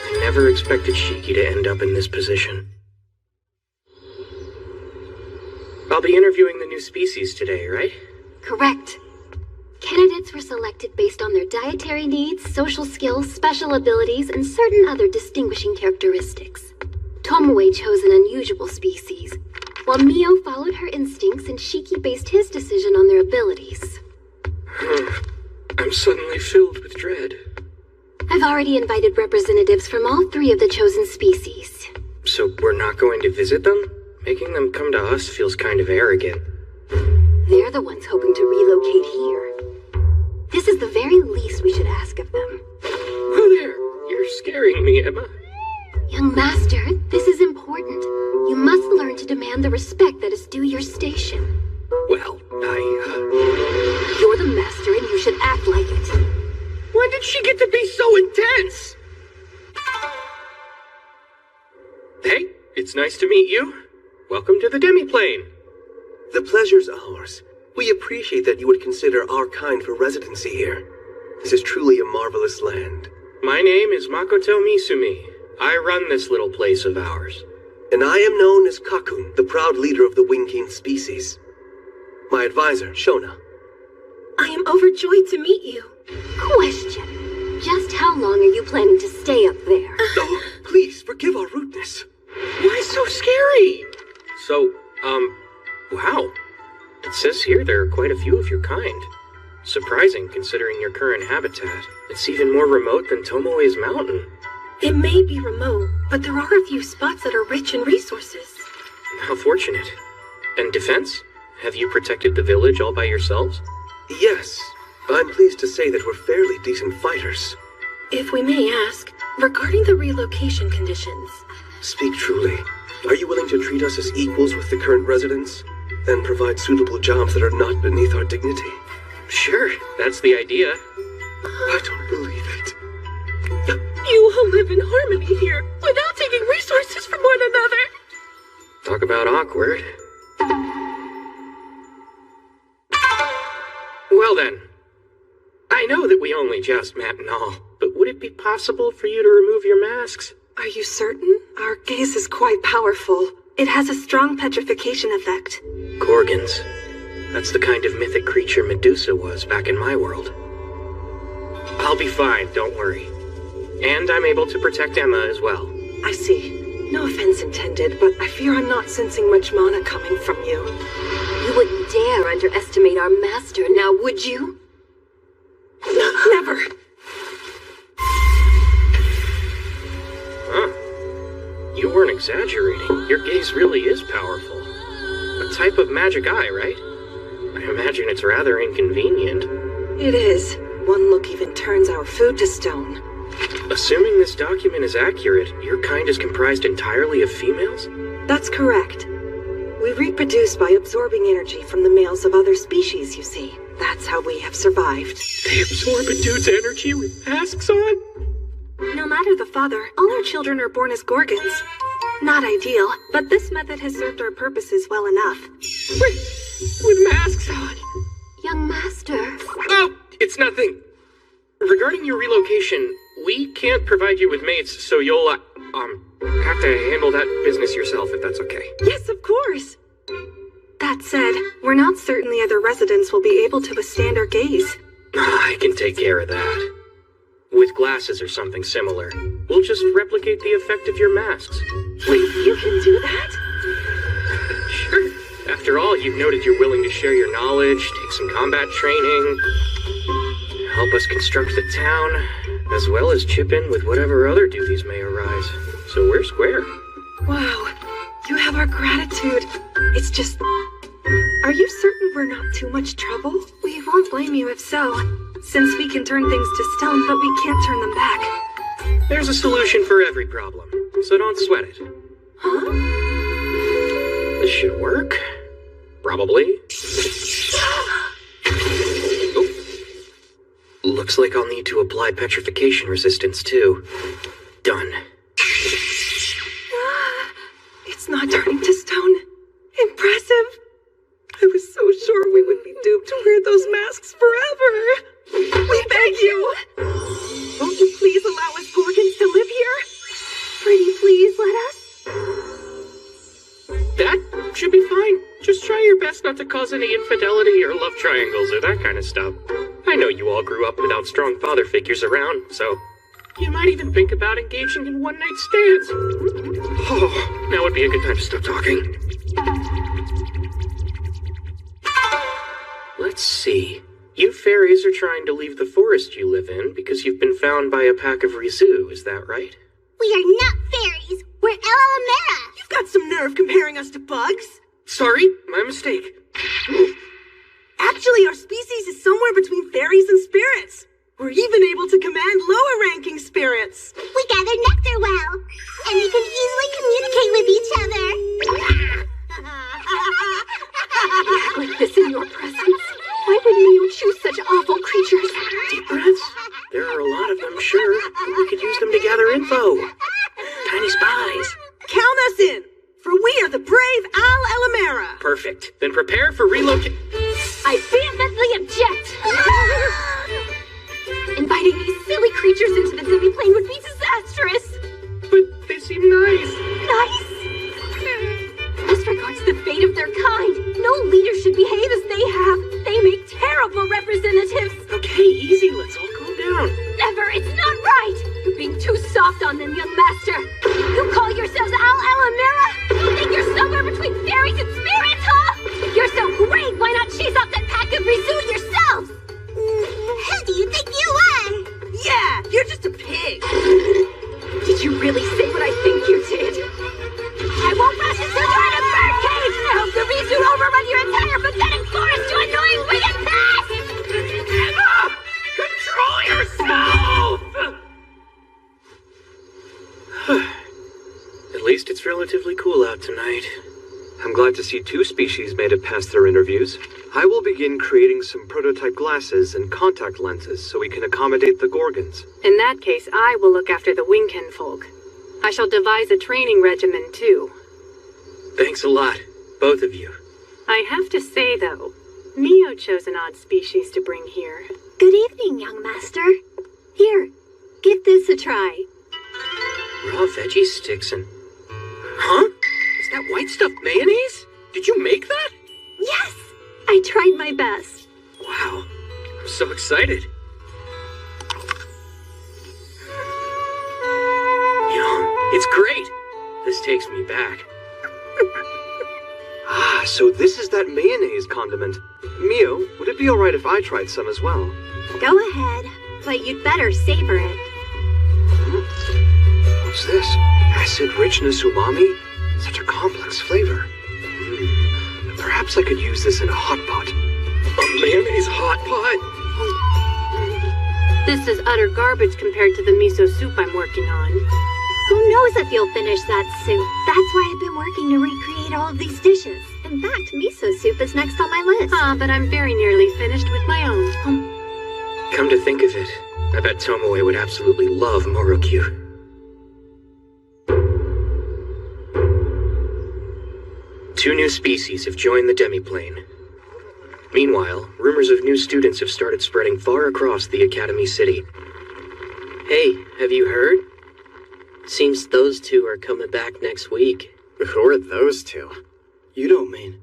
I never expected Shiki to end up in this position. I'll be interviewing the new species today, right? Correct. Candidates were selected based on their dietary needs, social skills, special abilities, and certain other distinguishing characteristics. Tomoe chose an unusual species, while Mio followed her instincts and Shiki based his decision on their abilities. I'm suddenly filled with dread. I've already invited representatives from all 3 of the chosen species. So we're not going to visit them? Making them come to us feels kind of arrogant. They're the ones hoping to relocate here. This is the very least we should ask of them. Oh there, you're scaring me, Emma. Young master, this is important. You must learn to demand the respect that is due your station. Well, You're the master and you should act like it. When did she get to be so intense? Hey, it's nice to meet you. Welcome to the demi-plane. The pleasure's ours. We appreciate that you would consider our kind for residency here. This is truly a marvelous land. My name is Makoto Misumi. I run this little place of ours. And I am known as Kakun, the proud leader of the Wing King species. My advisor, Shona. I am overjoyed to meet you. Question. Just how long are you planning to stay up there? Oh, please, forgive our rudeness. Why so scary? So, wow. It says here there are quite a few of your kind. Surprising, considering your current habitat. It's even more remote than Tomoe's mountain. It may be remote, but there are a few spots that are rich in resources. How fortunate. And defense? Have you protected the village all by yourselves? Yes. I'm pleased to say that we're fairly decent fighters. If we may ask, regarding the relocation conditions. Speak truly. Are you willing to treat us as equals with the current residents? And provide suitable jobs that are not beneath our dignity? Sure, that's the idea. I don't believe it. You will live in harmony here, without taking resources from one another. Talk about awkward. Well then, I know that we only just met and all, but would it be possible for you to remove your masks? Are you certain? Our gaze is quite powerful. It has a strong petrification effect. Gorgons. That's the kind of mythic creature Medusa was back in my world. I'll be fine, don't worry. And I'm able to protect Emma as well. I see. No offense intended, but I fear I'm not sensing much mana coming from you. You wouldn't dare underestimate our master now, would you? Never. Huh. You weren't exaggerating. Your gaze really is powerful. A type of magic eye, right? I imagine it's rather inconvenient. It is. One look even turns our food to stone. Assuming this document is accurate, your kind is comprised entirely of females? That's correct. We reproduce by absorbing energy from the males of other species, you see. That's how we have survived. They absorb a dude's energy with masks on? No matter the father, all our children are born as Gorgons. Not ideal, but this method has served our purposes well enough. With masks on? Young master. Oh, it's nothing. Regarding your relocation, we can't provide you with mates, so you'll, have to handle that business yourself if that's okay. Yes, of course. That said, we're not certain the other residents will be able to withstand our gaze. I can take care of that. With glasses or something similar. We'll just replicate the effect of your masks. Wait, you can do that? Sure. After all, you've noted you're willing to share your knowledge, take some combat training, help us construct the town, as well as chip in with whatever other duties may arise. So we're square. Wow, you have our gratitude. It's just... Are you certain we're not too much trouble? We won't blame you if so, since we can turn things to stone, but we can't turn them back. There's a solution for every problem, so don't sweat it. Huh? This should work. Probably. Oh. Looks like I'll need to apply petrification resistance too. Done. It's not turning to stone. Impressive. I was so sure we would be doomed to wear those masks forever. We beg you. Won't you please allow us Gorgons to live here? Pretty please let us. That should be fine. Just try your best not to cause any infidelity or love triangles or that kind of stuff. I know you all grew up without strong father figures around, so you might even think about engaging in one-night stands. Oh, now would be a good time to stop talking. Let's see. You fairies are trying to leave the forest you live in because you've been found by a pack of Rizu, is that right? We are not fairies. We're Elamera. You've got some nerve comparing us to bugs. Sorry, my mistake. Actually, our species is somewhere between fairies and spirits. We're even able to command lower-ranking spirits. We gather nectar well, and we can easily communicate with each other. You act like this in your presence. Why wouldn't you choose such awful creatures? Deep breaths. There are a lot of them, sure. We could use them to gather info. Tiny spies. Count us in. for we are the brave Al Elamera. Perfect. Then prepare for relocate. I vehemently object! Inviting these silly creatures into the demi-plane would be disastrous! But they seem nice. Nice? As regards the fate of their kind, no leader should behave as they have. They make terrible representatives. Okay, easy. Let's all calm down. Never! It's not right! You're being too soft on them, young master! You call yourselves Al Elamera? You think you're somewhere between fairies and spirits, huh? If you're so great, why not chase off that pack of Rizu yourselves? Who do you think you are? Yeah, you're just a pig. Did you really say what I think you did? I won't rest until you're in a birdcage! I hope the Rizu overrun your entire pathetic forest to annoying winged pests! Emma! Control yourself! At least it's relatively cool out tonight. I'm glad to see 2 species made it past their interviews. I will begin creating some prototype glasses and contact lenses so we can accommodate the Gorgons. In that case, I will look after the Wingkin folk. I shall devise a training regimen, too. Thanks a lot, both of you. I have to say, though, Mio chose an odd species to bring here. Good evening, young master. Here, give this a try. Raw veggie sticks and... Huh? Is that white stuffed mayonnaise? Did you make that? Yes, I tried my best. Wow, I'm so excited. Yum, it's great. This takes me back. So this is that mayonnaise condiment. Mio, would it be alright if I tried some as well? Go ahead, but you'd better savor it. What's this? Acid richness umami? Such a complex flavor. Perhaps I could use this in a hot pot. A mayonnaise hot pot? This is utter garbage compared to the miso soup I'm working on. Who knows if you'll finish that soup? That's why I've been working to recreate all of these dishes. In fact, miso soup is next on my list. But I'm very nearly finished with my own. Come to think of it, I bet Tomoe would absolutely love Morokyu. Two new species have joined the demiplane. Meanwhile, rumors of new students have started spreading far across the Academy City. Hey, have you heard? Seems those two are coming back next week. Who are those two? You don't mean.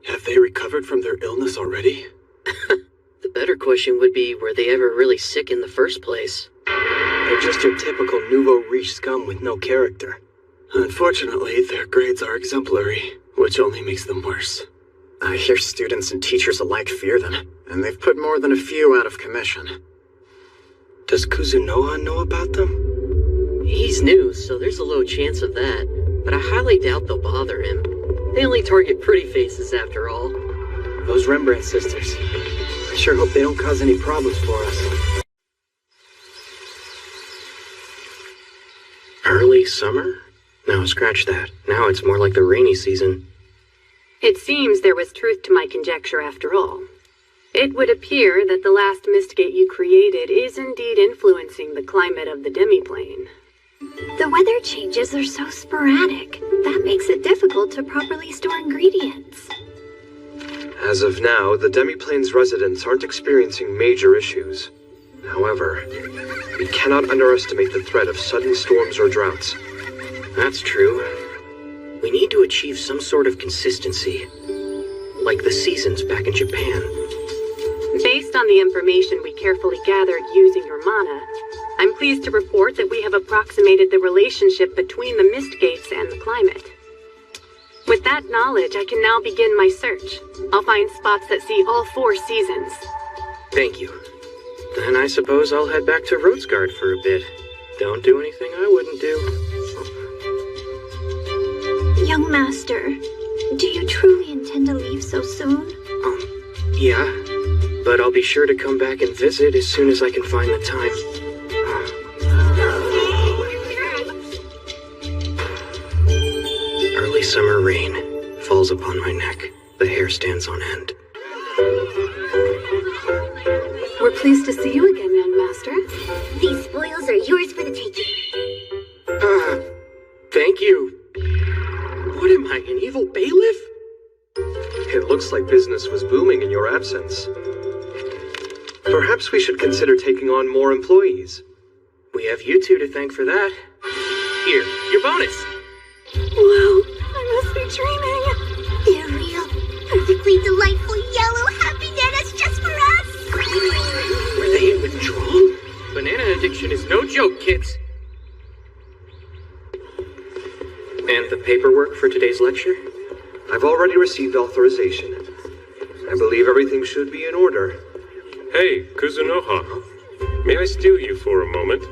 Have they recovered from their illness already? The better question would be, were they ever really sick in the first place? They're just your typical nouveau riche scum with no character. Unfortunately, their grades are exemplary, which only makes them worse. I hear students and teachers alike fear them, and they've put more than a few out of commission. Does Kuzunoha know about them? He's new, so there's a low chance of that, but I highly doubt they'll bother him. They only target pretty faces after all. Those Rembrandt sisters. I sure hope they don't cause any problems for us. Early summer? No, scratch that. Now it's more like the rainy season. It seems there was truth to my conjecture after all. It would appear that the last Mistgate you created is indeed influencing the climate of the demiplane. The weather changes are so sporadic. That makes it difficult to properly store ingredients. As of now, the demiplane's residents aren't experiencing major issues. However, we cannot underestimate the threat of sudden storms or droughts. That's true. We need to achieve some sort of consistency, like the seasons back in Japan. Based on the information we carefully gathered using your mana, I'm pleased to report that we have approximated the relationship between the Mistgates and the climate. With that knowledge, I can now begin my search. I'll find spots that see all 4 seasons. Thank you. Then I suppose I'll head back to Rotesgard for a bit. Don't do anything I wouldn't do. Young master, do you truly intend to leave so soon? Yeah. But I'll be sure to come back and visit as soon as I can find the time. Early summer rain falls upon my neck. The hair stands on end. We're pleased to see you again, young master. These spoils are yours for the taking. Thank you. What am like business was booming in your absence. Perhaps we should consider taking on more employees. We have you two to thank for that. Here, your bonus. Whoa, I must be dreaming. They're real. Perfectly delightful yellow happy bananas just for us. Were they in withdrawal? Banana addiction is no joke, kids. And the paperwork for today's lecture? I've already received authorization. I believe everything should be in order. Hey, Kuzunoha. May I steal you for a moment?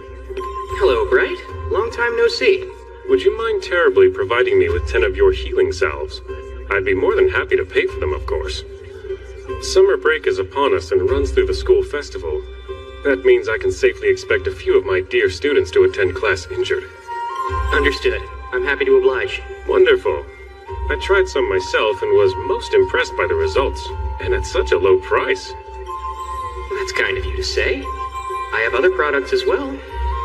Hello, Bright. Long time no see. Would you mind terribly providing me with 10 of your healing salves? I'd be more than happy to pay for them, of course. Summer break is upon us and runs through the school festival. That means I can safely expect a few of my dear students to attend class injured. Understood. I'm happy to oblige. Wonderful. I tried some myself and was most impressed by the results, and at such a low price. That's kind of you to say. I have other products as well.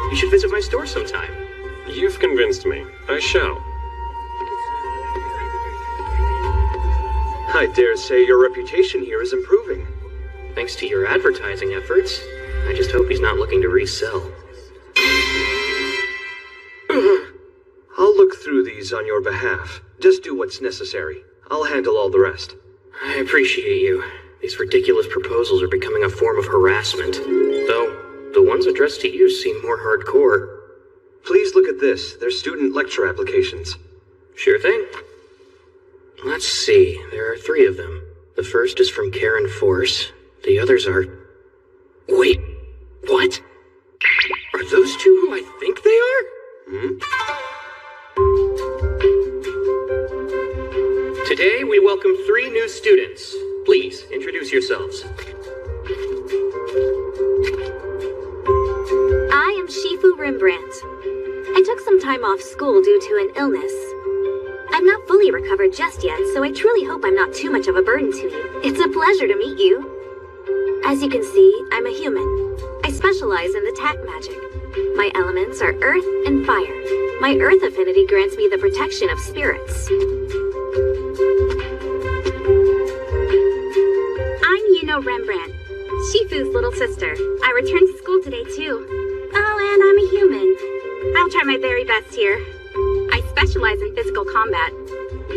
You should visit my store sometime. You've convinced me. I shall. I dare say your reputation here is improving. Thanks to your advertising efforts. I just hope he's not looking to resell. I'll look through these on your behalf. Just do what's necessary. I'll handle all the rest. I appreciate you. These ridiculous proposals are becoming a form of harassment. Though, the ones addressed to you seem more hardcore. Please look at this. They're student lecture applications. Sure thing. Let's see. There are 3 of them. The first is from Karen Force. The others are... Wait. What? Are those 2 who I think they are? Today, we welcome 3 new students. Please, introduce yourselves. I am Shifu Rembrandt. I took some time off school due to an illness. I'm not fully recovered just yet, so I truly hope I'm not too much of a burden to you. It's a pleasure to meet you. As you can see, I'm a human. I specialize in the tack magic. My elements are earth and fire. My earth affinity grants me the protection of spirits. I'm Yuno Rembrandt, Shifu's little sister. I returned to school today too. Oh, and I'm a human. I'll try my very best here. I specialize in physical combat,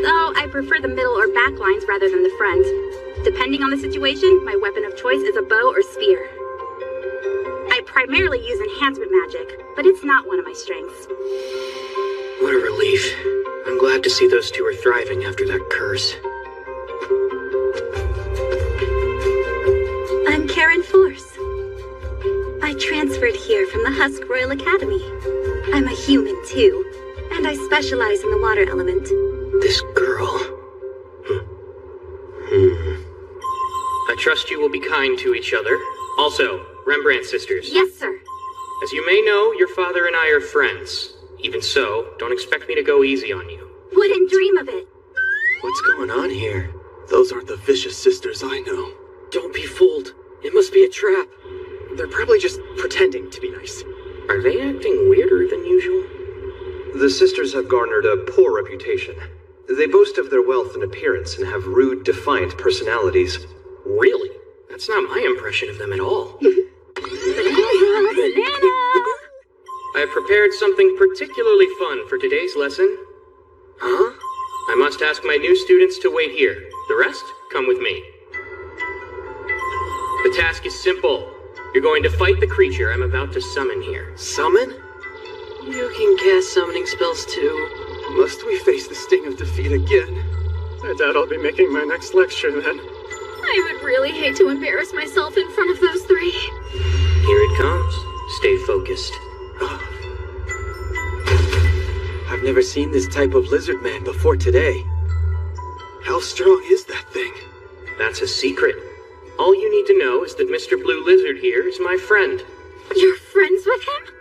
though I prefer the middle or back lines rather than the front. Depending on the situation, my weapon of choice is a bow or spear. I primarily use enhancement magic, but it's not one of my strengths. What a relief. I'm glad to see those 2 are thriving after that curse. I'm Karen Force. I transferred here from the Husk Royal Academy. I'm a human too, and I specialize in the water element. This girl. I trust you will be kind to each other. Also, Rembrandt sisters. Yes, sir. As you may know, your father and I are friends. Even so, don't expect me to go easy on you. Wouldn't dream of it. What's going on here? Those aren't the vicious sisters I know. Don't be fooled. It must be a trap. They're probably just pretending to be nice. Are they acting weirder than usual? The sisters have garnered a poor reputation. They boast of their wealth and appearance and have rude, defiant personalities. Really? That's not my impression of them at all. Banana! I have prepared something particularly fun for today's lesson. Huh? I must ask my new students to wait here. The rest, come with me. The task is simple. You're going to fight the creature I'm about to summon here. Summon? You can cast summoning spells too. Must we face the sting of defeat again? I doubt I'll be making my next lecture then. I would really hate to embarrass myself in front of those 3. Here it comes. Stay focused. I've never seen this type of lizard man before today. How strong is that thing? That's a secret. All you need to know is that Mr. Blue Lizard here is my friend. You're friends with him?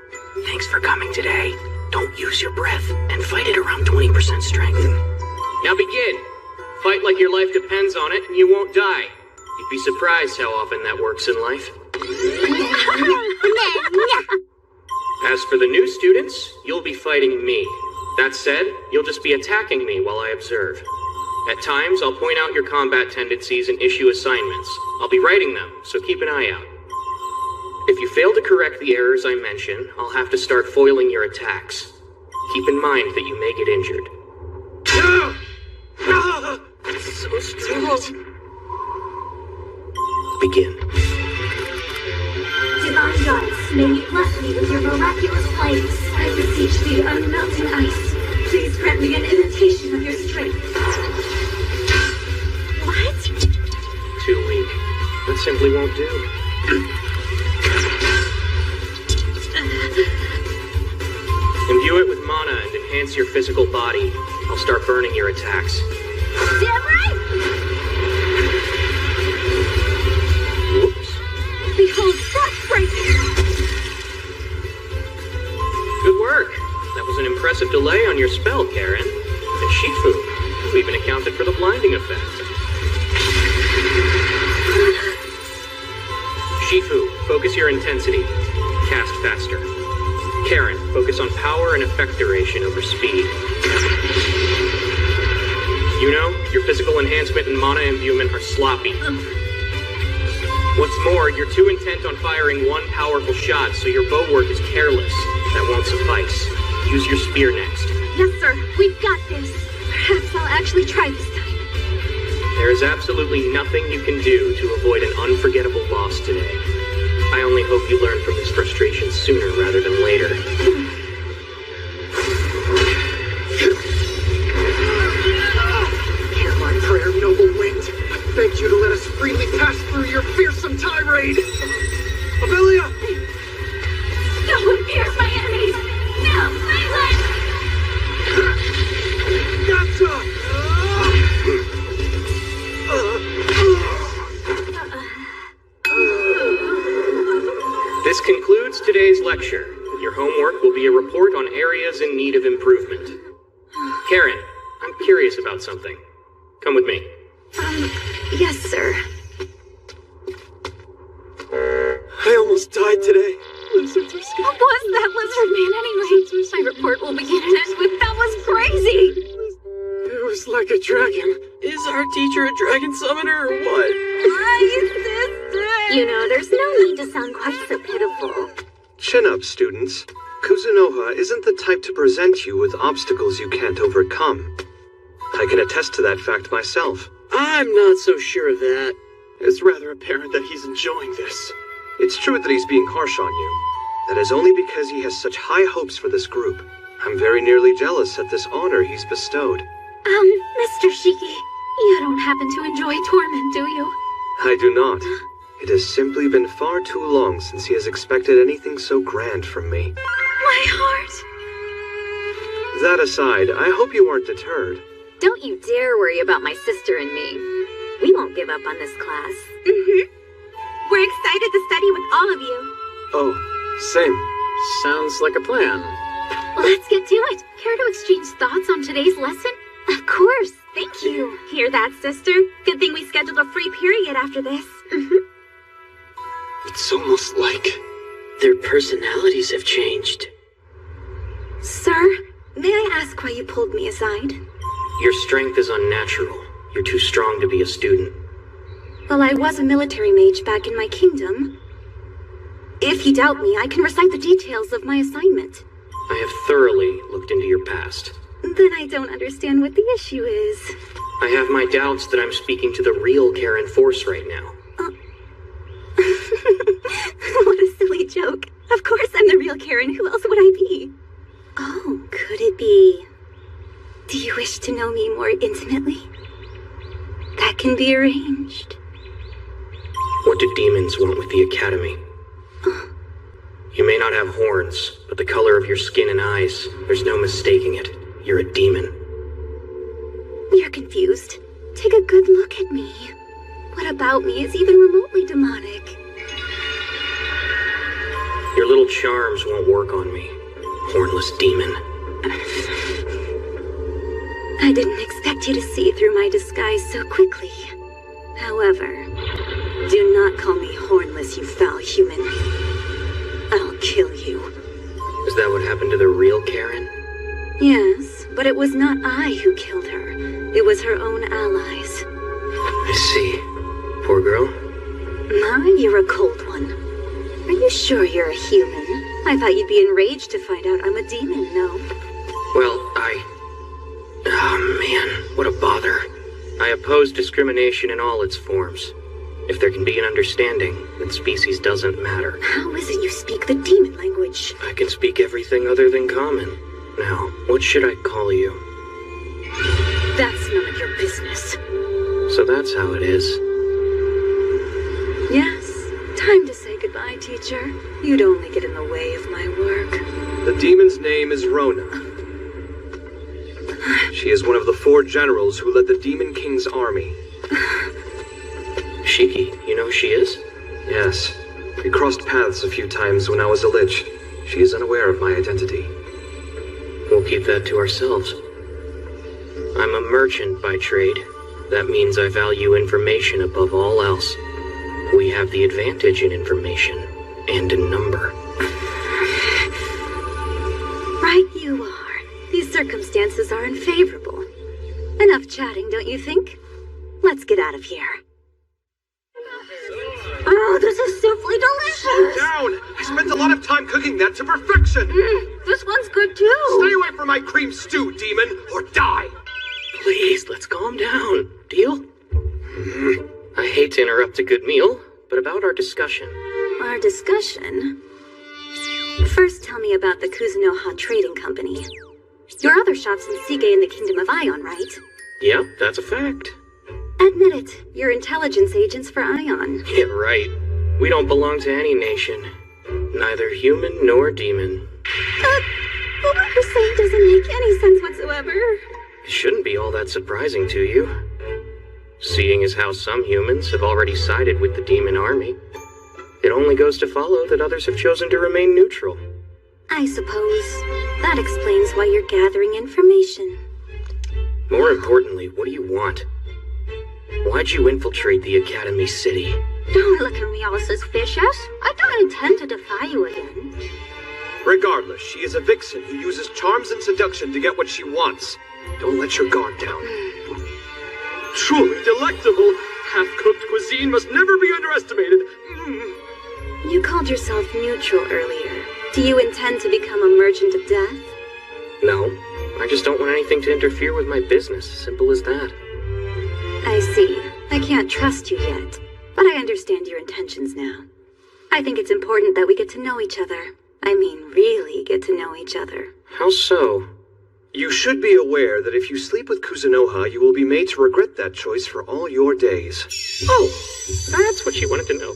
Thanks for coming today. Don't use your breath and fight it around 20% strength. Now begin. Fight like your life depends on it and you won't die. You'd be surprised how often that works in life. As for the new students, you'll be fighting me. That said, you'll just be attacking me while I observe. At times, I'll point out your combat tendencies and issue assignments. I'll be writing them, so keep an eye out. If you fail to correct the errors I mention, I'll have to start foiling your attacks. Keep in mind that you may get injured. So strong. Begin. Divine Goddess, may you bless me with your miraculous flames. I beseech thee, unmelting ice. Please grant me an imitation of your strength. What? Too weak. That simply won't do. Imbue it with mana and enhance your physical body. I'll start burning your attacks. Damn right! Whoops. Behold, breaking. Good work. That was an impressive delay on your spell, Karen. And Shifu, you even accounted for the blinding effect. Shifu, focus your intensity. Cast faster. Karen, focus on power and effect duration over speed. You know, your physical enhancement and mana imbuement are sloppy. What's more, you're too intent on firing one powerful shot, so your bow work is careless. That won't suffice. Use your spear next. Yes, sir. We've got this. Perhaps I'll actually try this time. There is absolutely nothing you can do to avoid an unforgettable loss today. I only hope you learn from this frustration sooner rather than later. Hear my prayer, noble wind. I beg you to let us freely pass through your fearsome tirade. Amelia! No one fears my enemies! No, silence! Gotcha! This concludes today's lecture. Your homework will be a report on areas in need of improvement. Karen, I'm curious about something. Come with me. Yes, sir. I almost died today. Lizards are scary. What was that lizard man anyway? My report will begin and end with, that was crazy! It was like a dragon. Is our teacher a dragon summoner or what? My sister! You know, there's no need to sound quite so pitiful. Chin up, students. Kuzunoha isn't the type to present you with obstacles you can't overcome. I can attest to that fact myself. I'm not so sure of that. It's rather apparent that he's enjoying this. It's true that he's being harsh on you. That is only because he has such high hopes for this group. I'm very nearly jealous at this honor he's bestowed. Mr. Shiki, you don't happen to enjoy torment, do you? I do not. It has simply been far too long since he has expected anything so grand from me. My heart. That aside, I hope you aren't deterred. Don't you dare worry about my sister and me. We won't give up on this class. We're excited to study with all of you. Oh, same. Sounds like a plan. Let's get to it. Care to exchange thoughts on today's lesson? Of course. Thank you. Hear that, sister? Good thing we scheduled a free period after this. It's almost like their personalities have changed. Sir, may I ask why you pulled me aside? Your strength is unnatural. You're too strong to be a student. Well, I was a military mage back in my kingdom. If you doubt me, I can recite the details of my assignment. I have thoroughly looked into your past. Then I don't understand what the issue is. I have my doubts that I'm speaking to the real Karen Force right now. What a silly joke. Of course I'm the real Karen. Who else would I be? Oh, could it be? Do you wish to know me more intimately? That can be arranged. What do demons want with the Academy? You may not have horns, but the color of your skin and eyes, there's no mistaking it. You're a demon. You're confused. Take a good look at me. What about me is even remotely demonic? Your little charms won't work on me, hornless demon. I didn't expect you to see through my disguise so quickly. However, do not call me hornless, you foul human. I'll kill you. Is that what happened to the real Karen? Yes, but it was not I who killed her. It was her own allies. I see. Poor girl. You're a cold one. Are you sure you're a human? I thought you'd be enraged to find out I'm a demon, no? Well, oh man, what a bother. I oppose discrimination in all its forms. If there can be an understanding, then species doesn't matter. How is it you speak the demon language? I can speak everything other than common. Now, what should I call you? That's none of your business. So that's how it is. Yes, time to say goodbye, teacher. You'd only get in the way of my work. The demon's name is Rona. She is one of the 4 generals who led the Demon King's army. Shiki, you know who she is? Yes. We crossed paths a few times when I was a lich. She is unaware of my identity. We'll keep that to ourselves. I'm a merchant by trade. That means I value information above all else. We have the advantage in information and in number. Right you are. These circumstances are unfavorable. Enough chatting, don't you think? Let's get out of here. Oh, this is simply delicious! Slow down! I spent a lot of time cooking that to perfection! This one's good too! Stay away from my cream stew, demon, or die! Please, let's calm down. Deal? I hate to interrupt a good meal, but about our discussion. Our discussion? First tell me about the Kuzunoha Trading Company. Your other shop's in Sige in the Kingdom of Ion, right? Yep, that's a fact. Admit it, you're intelligence agents for Ion. Yeah, right. We don't belong to any nation. Neither human nor demon. What you're saying doesn't make any sense whatsoever. It shouldn't be all that surprising to you. Seeing as how some humans have already sided with the demon army, it only goes to follow that others have chosen to remain neutral. I suppose that explains why you're gathering information. More importantly, what do you want? Why'd you infiltrate the Academy City? Don't look at me all suspicious. I don't intend to defy you again. Regardless, she is a vixen who uses charms and seduction to get what she wants. Don't let your guard down. Truly delectable, half-cooked cuisine must never be underestimated. You called yourself neutral earlier. Do you intend to become a merchant of death? No, I just don't want anything to interfere with my business. Simple as that. I see. I can't trust you yet, but I understand your intentions now. I think it's important that we get to know each other. I mean, really get to know each other. How so? You should be aware that if you sleep with Kuzunoha, you will be made to regret that choice for all your days. Oh, that's what you wanted to know.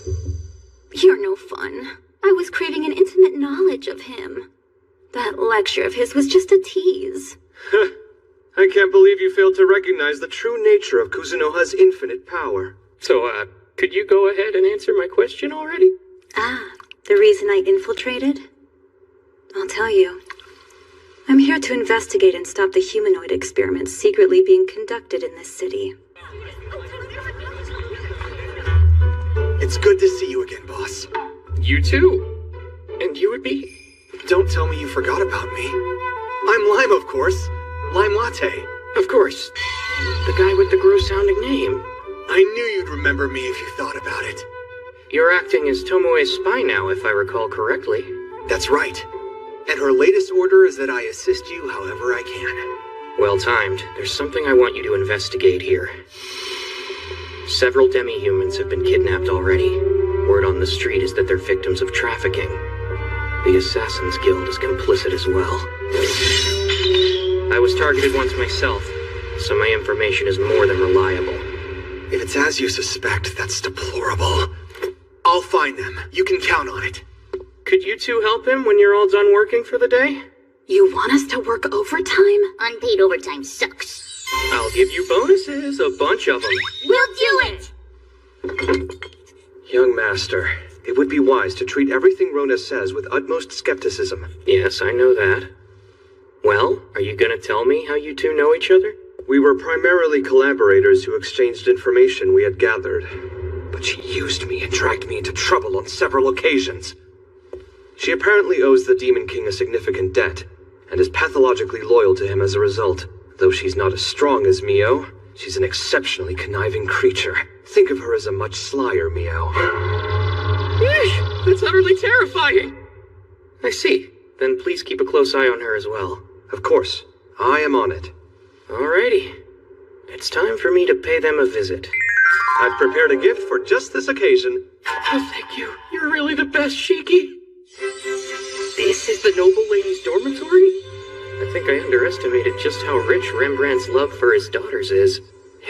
You're no fun. I was craving an intimate knowledge of him. That lecture of his was just a tease. I can't believe you failed to recognize the true nature of Kuzunoha's infinite power. So, could you go ahead and answer my question already? The reason I infiltrated? I'll tell you. I'm here to investigate and stop the humanoid experiments secretly being conducted in this city. It's good to see you again, boss. You too. And you would be? Don't tell me you forgot about me. I'm Lime, of course. Lime Latte. Of course. The guy with the gross-sounding name. I knew you'd remember me if you thought about it. You're acting as Tomoe's spy now, if I recall correctly. That's right. And her latest order is that I assist you however I can. Well timed. There's something I want you to investigate here. Several demi-humans have been kidnapped already. Word on the street is that they're victims of trafficking. The Assassin's Guild is complicit as well. I was targeted once myself, so my information is more than reliable. If it's as you suspect, that's deplorable. I'll find them. You can count on it. Could you two help him when you're all done working for the day? You want us to work overtime? Unpaid overtime sucks. I'll give you bonuses, a bunch of them. We'll do it! Young master, it would be wise to treat everything Rona says with utmost skepticism. Yes, I know that. Well, are you gonna tell me how you two know each other? We were primarily collaborators who exchanged information we had gathered. But she used me and dragged me into trouble on several occasions. She apparently owes the Demon King a significant debt, and is pathologically loyal to him as a result, Though she's not as strong as Mio, she's an exceptionally conniving creature. Think of her as a much slyer Mio. Yeesh, that's utterly terrifying. I see. Then please keep a close eye on her as well. Of course. I am on it. Alrighty. It's time for me to pay them a visit. I've prepared a gift for just this occasion. Oh, thank you. You're really the best, Shiki. This is the noble lady's dormitory? I think I underestimated just how rich Rembrandt's love for his daughters is.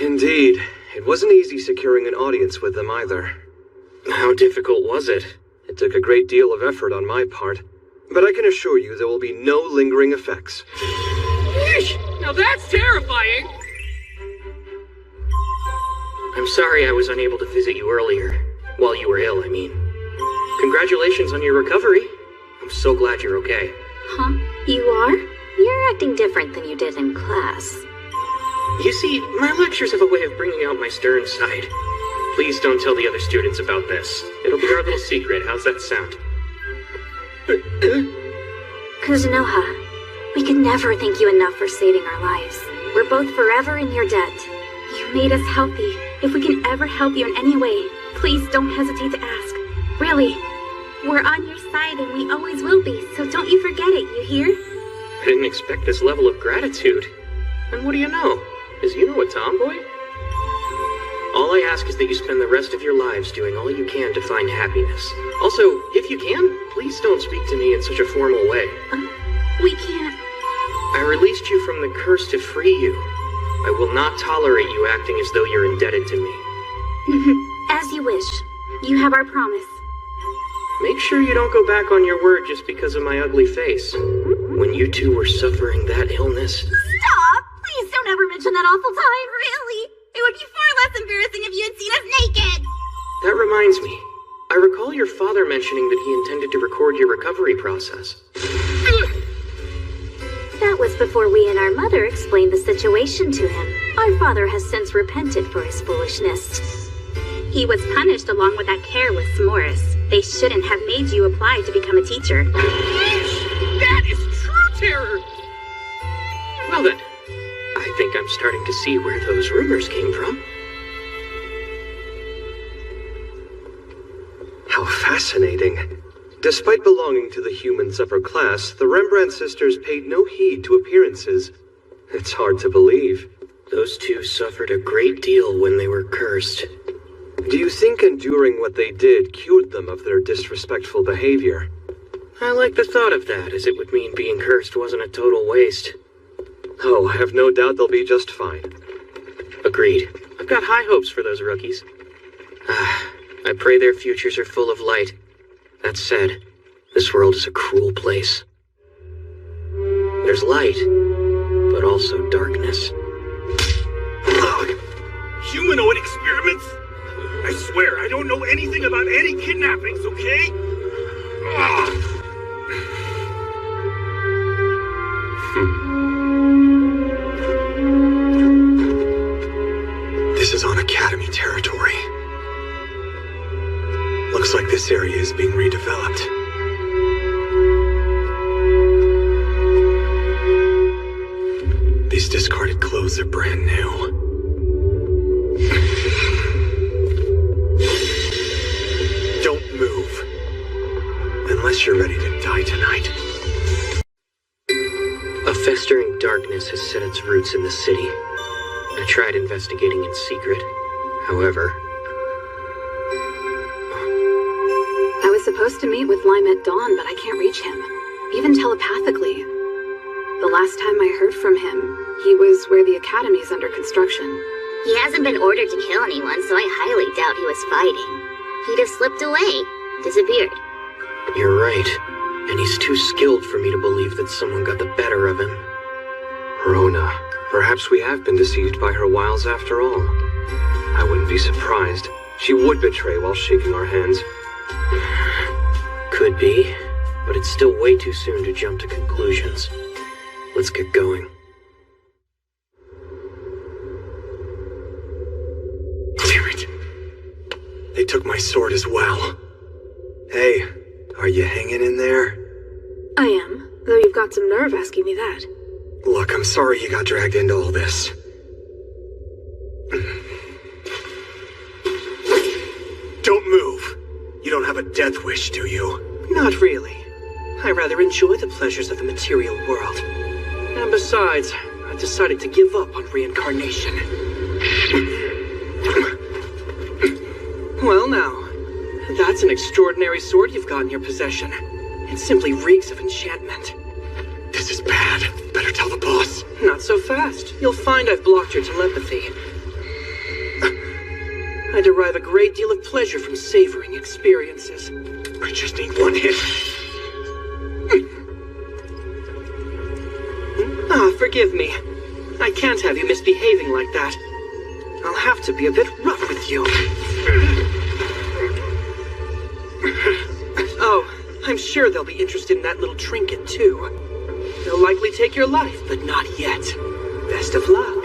Indeed. It wasn't easy securing an audience with them either. How difficult was it? It took a great deal of effort on my part. But I can assure you there will be no lingering effects. Yeesh! Now that's terrifying! I'm sorry I was unable to visit you earlier. While you were ill, I mean. Congratulations on your recovery. I'm so glad you're okay. Huh? You are? You're acting different than you did in class. You see, my lectures have a way of bringing out my stern side. Please don't tell the other students about this. It'll be our little secret. How's that sound? Kuzunoha, we could never thank you enough for saving our lives. We're both forever in your debt. You made us healthy. If we can ever help you in any way, please don't hesitate to ask. Really, we're on your side and we always will be, so don't you forget it, you hear? I didn't expect this level of gratitude. And what do you know? Is Yuno a tomboy? All I ask is that you spend the rest of your lives doing all you can to find happiness. Also, if you can, please don't speak to me in such a formal way. We can't. I released you from the curse to free you. I will not tolerate you acting as though you're indebted to me. As you wish. You have our promise. Make sure you don't go back on your word just because of my ugly face. When you two were suffering that illness... Stop! Please don't ever mention that awful time, really! It would be far less embarrassing if you had seen us naked! That reminds me. I recall your father mentioning that he intended to record your recovery process. That was before we and our mother explained the situation to him. Our father has since repented for his foolishness. He was punished along with that careless Morris. They shouldn't have made you apply to become a teacher. That is true terror! Well then, I think I'm starting to see where those rumors came from. How fascinating. Despite belonging to the humans upper class, the Rembrandt sisters paid no heed to appearances. It's hard to believe. Those two suffered a great deal when they were cursed. Do you think enduring what they did cured them of their disrespectful behavior? I like the thought of that, as it would mean being cursed wasn't a total waste. Oh, I have no doubt they'll be just fine. Agreed. I've got high hopes for those rookies. I pray their futures are full of light. That said, this world is a cruel place. There's light, but also darkness. Humanoid experiments? I swear, I don't know anything about any kidnappings, okay? This is on Academy territory. Looks like this area is being redeveloped. These discarded clothes are brand new. Don't move. Unless you're ready to die tonight. A festering darkness has set its roots in the city. I tried investigating in secret. However... I was supposed to meet with Lime at dawn, but I can't reach him. Even telepathically. The last time I heard from him, he was where the Academy's under construction. He hasn't been ordered to kill anyone, so I highly doubt he was fighting. He'd have slipped away. Disappeared. You're right. And he's too skilled for me to believe that someone got the better of him. Rona, perhaps we have been deceived by her wiles after all. I wouldn't be surprised. She would betray while shaking our hands. Could be, but it's still way too soon to jump to conclusions. Let's get going. Damn it. They took my sword as well. Hey, are you hanging in there? I am, though you've got some nerve asking me that. Look, I'm sorry you got dragged into all this. Don't move! You don't have a death wish, do you? Not really. I rather enjoy the pleasures of the material world. And besides, I've decided to give up on reincarnation. Well now, that's an extraordinary sword you've got in your possession. It simply reeks of enchantment. This is bad. Better tell the boss. Not so fast. You'll find I've blocked your telepathy. I derive a great deal of pleasure from savoring experiences. I just need one hit. Forgive me. I can't have you misbehaving like that. I'll have to be a bit rough with you. Oh, I'm sure they'll be interested in that little trinket, too. They'll likely take your life, but not yet. Best of luck.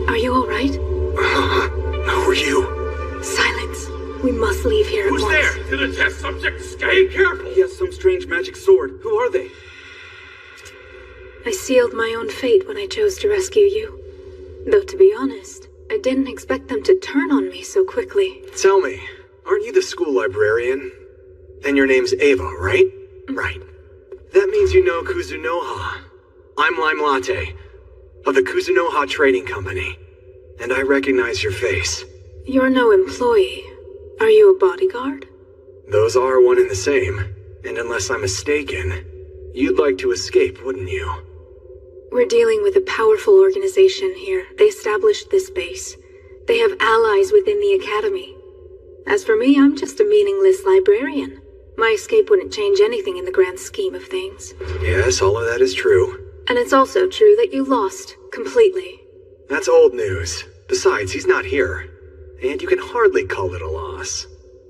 Are you all right? Who are you? Silence. We must leave here at once. Who's there? To the test subject, stay careful! He has some strange magic sword. Who are they? I sealed my own fate when I chose to rescue you. Though to be honest, I didn't expect them to turn on me so quickly. Tell me, aren't you the school librarian? And your name's Ava, right? Right. That means you know Kuzunoha. I'm Lime Latte, of the Kuzunoha Trading Company. And I recognize your face. You're no employee. Are you a bodyguard? Those are one and the same. And unless I'm mistaken, you'd like to escape, wouldn't you? We're dealing with a powerful organization here. They established this base. They have allies within the academy. As for me, I'm just a meaningless librarian. My escape wouldn't change anything in the grand scheme of things. Yes, all of that is true. And it's also true that you lost, completely. That's old news. Besides, he's not here. And you can hardly call it a loss.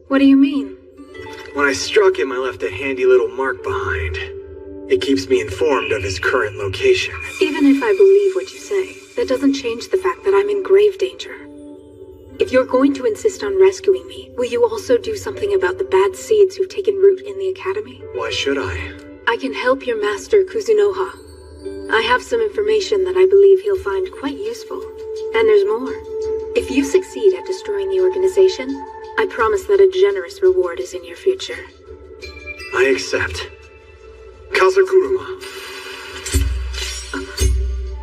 What do you mean? When I struck him, I left a handy little mark behind. It keeps me informed of his current location. Even if I believe what you say, that doesn't change the fact that I'm in grave danger. If you're going to insist on rescuing me, will you also do something about the bad seeds who've taken root in the academy? Why should I? I can help your master, Kuzunoha. I have some information that I believe he'll find quite useful. And there's more. If you succeed at destroying the organization, I promise that a generous reward is in your future. I accept. Kazakuruma.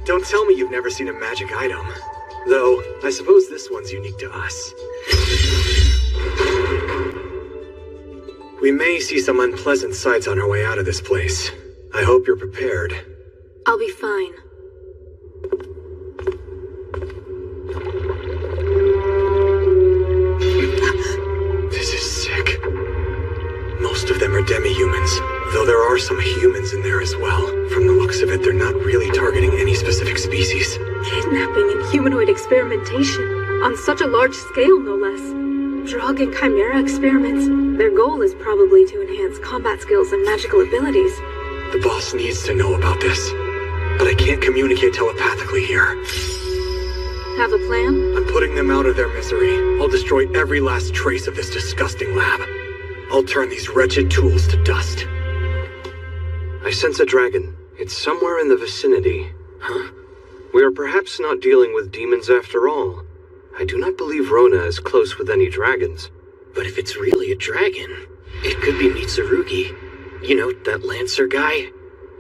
Don't tell me you've never seen a magic item. Though, I suppose this one's unique to us. We may see some unpleasant sights on our way out of this place. I hope you're prepared. I'll be fine. This is sick. Most of them are demi-humans, though there are some humans in there as well. From the looks of it, they're not really targeting any specific species. Kidnapping and humanoid experimentation, on such a large scale, no less. Drug and chimera experiments. Their goal is probably to enhance combat skills and magical abilities. The boss needs to know about this, but I can't communicate telepathically here. Have a plan? I'm putting them out of their misery. I'll destroy every last trace of this disgusting lab. I'll turn these wretched tools to dust. I sense a dragon. It's somewhere in the vicinity. Huh? We are perhaps not dealing with demons after all. I do not believe Rona is close with any dragons. But if it's really a dragon, it could be Mitsurugi. You know, that Lancer guy?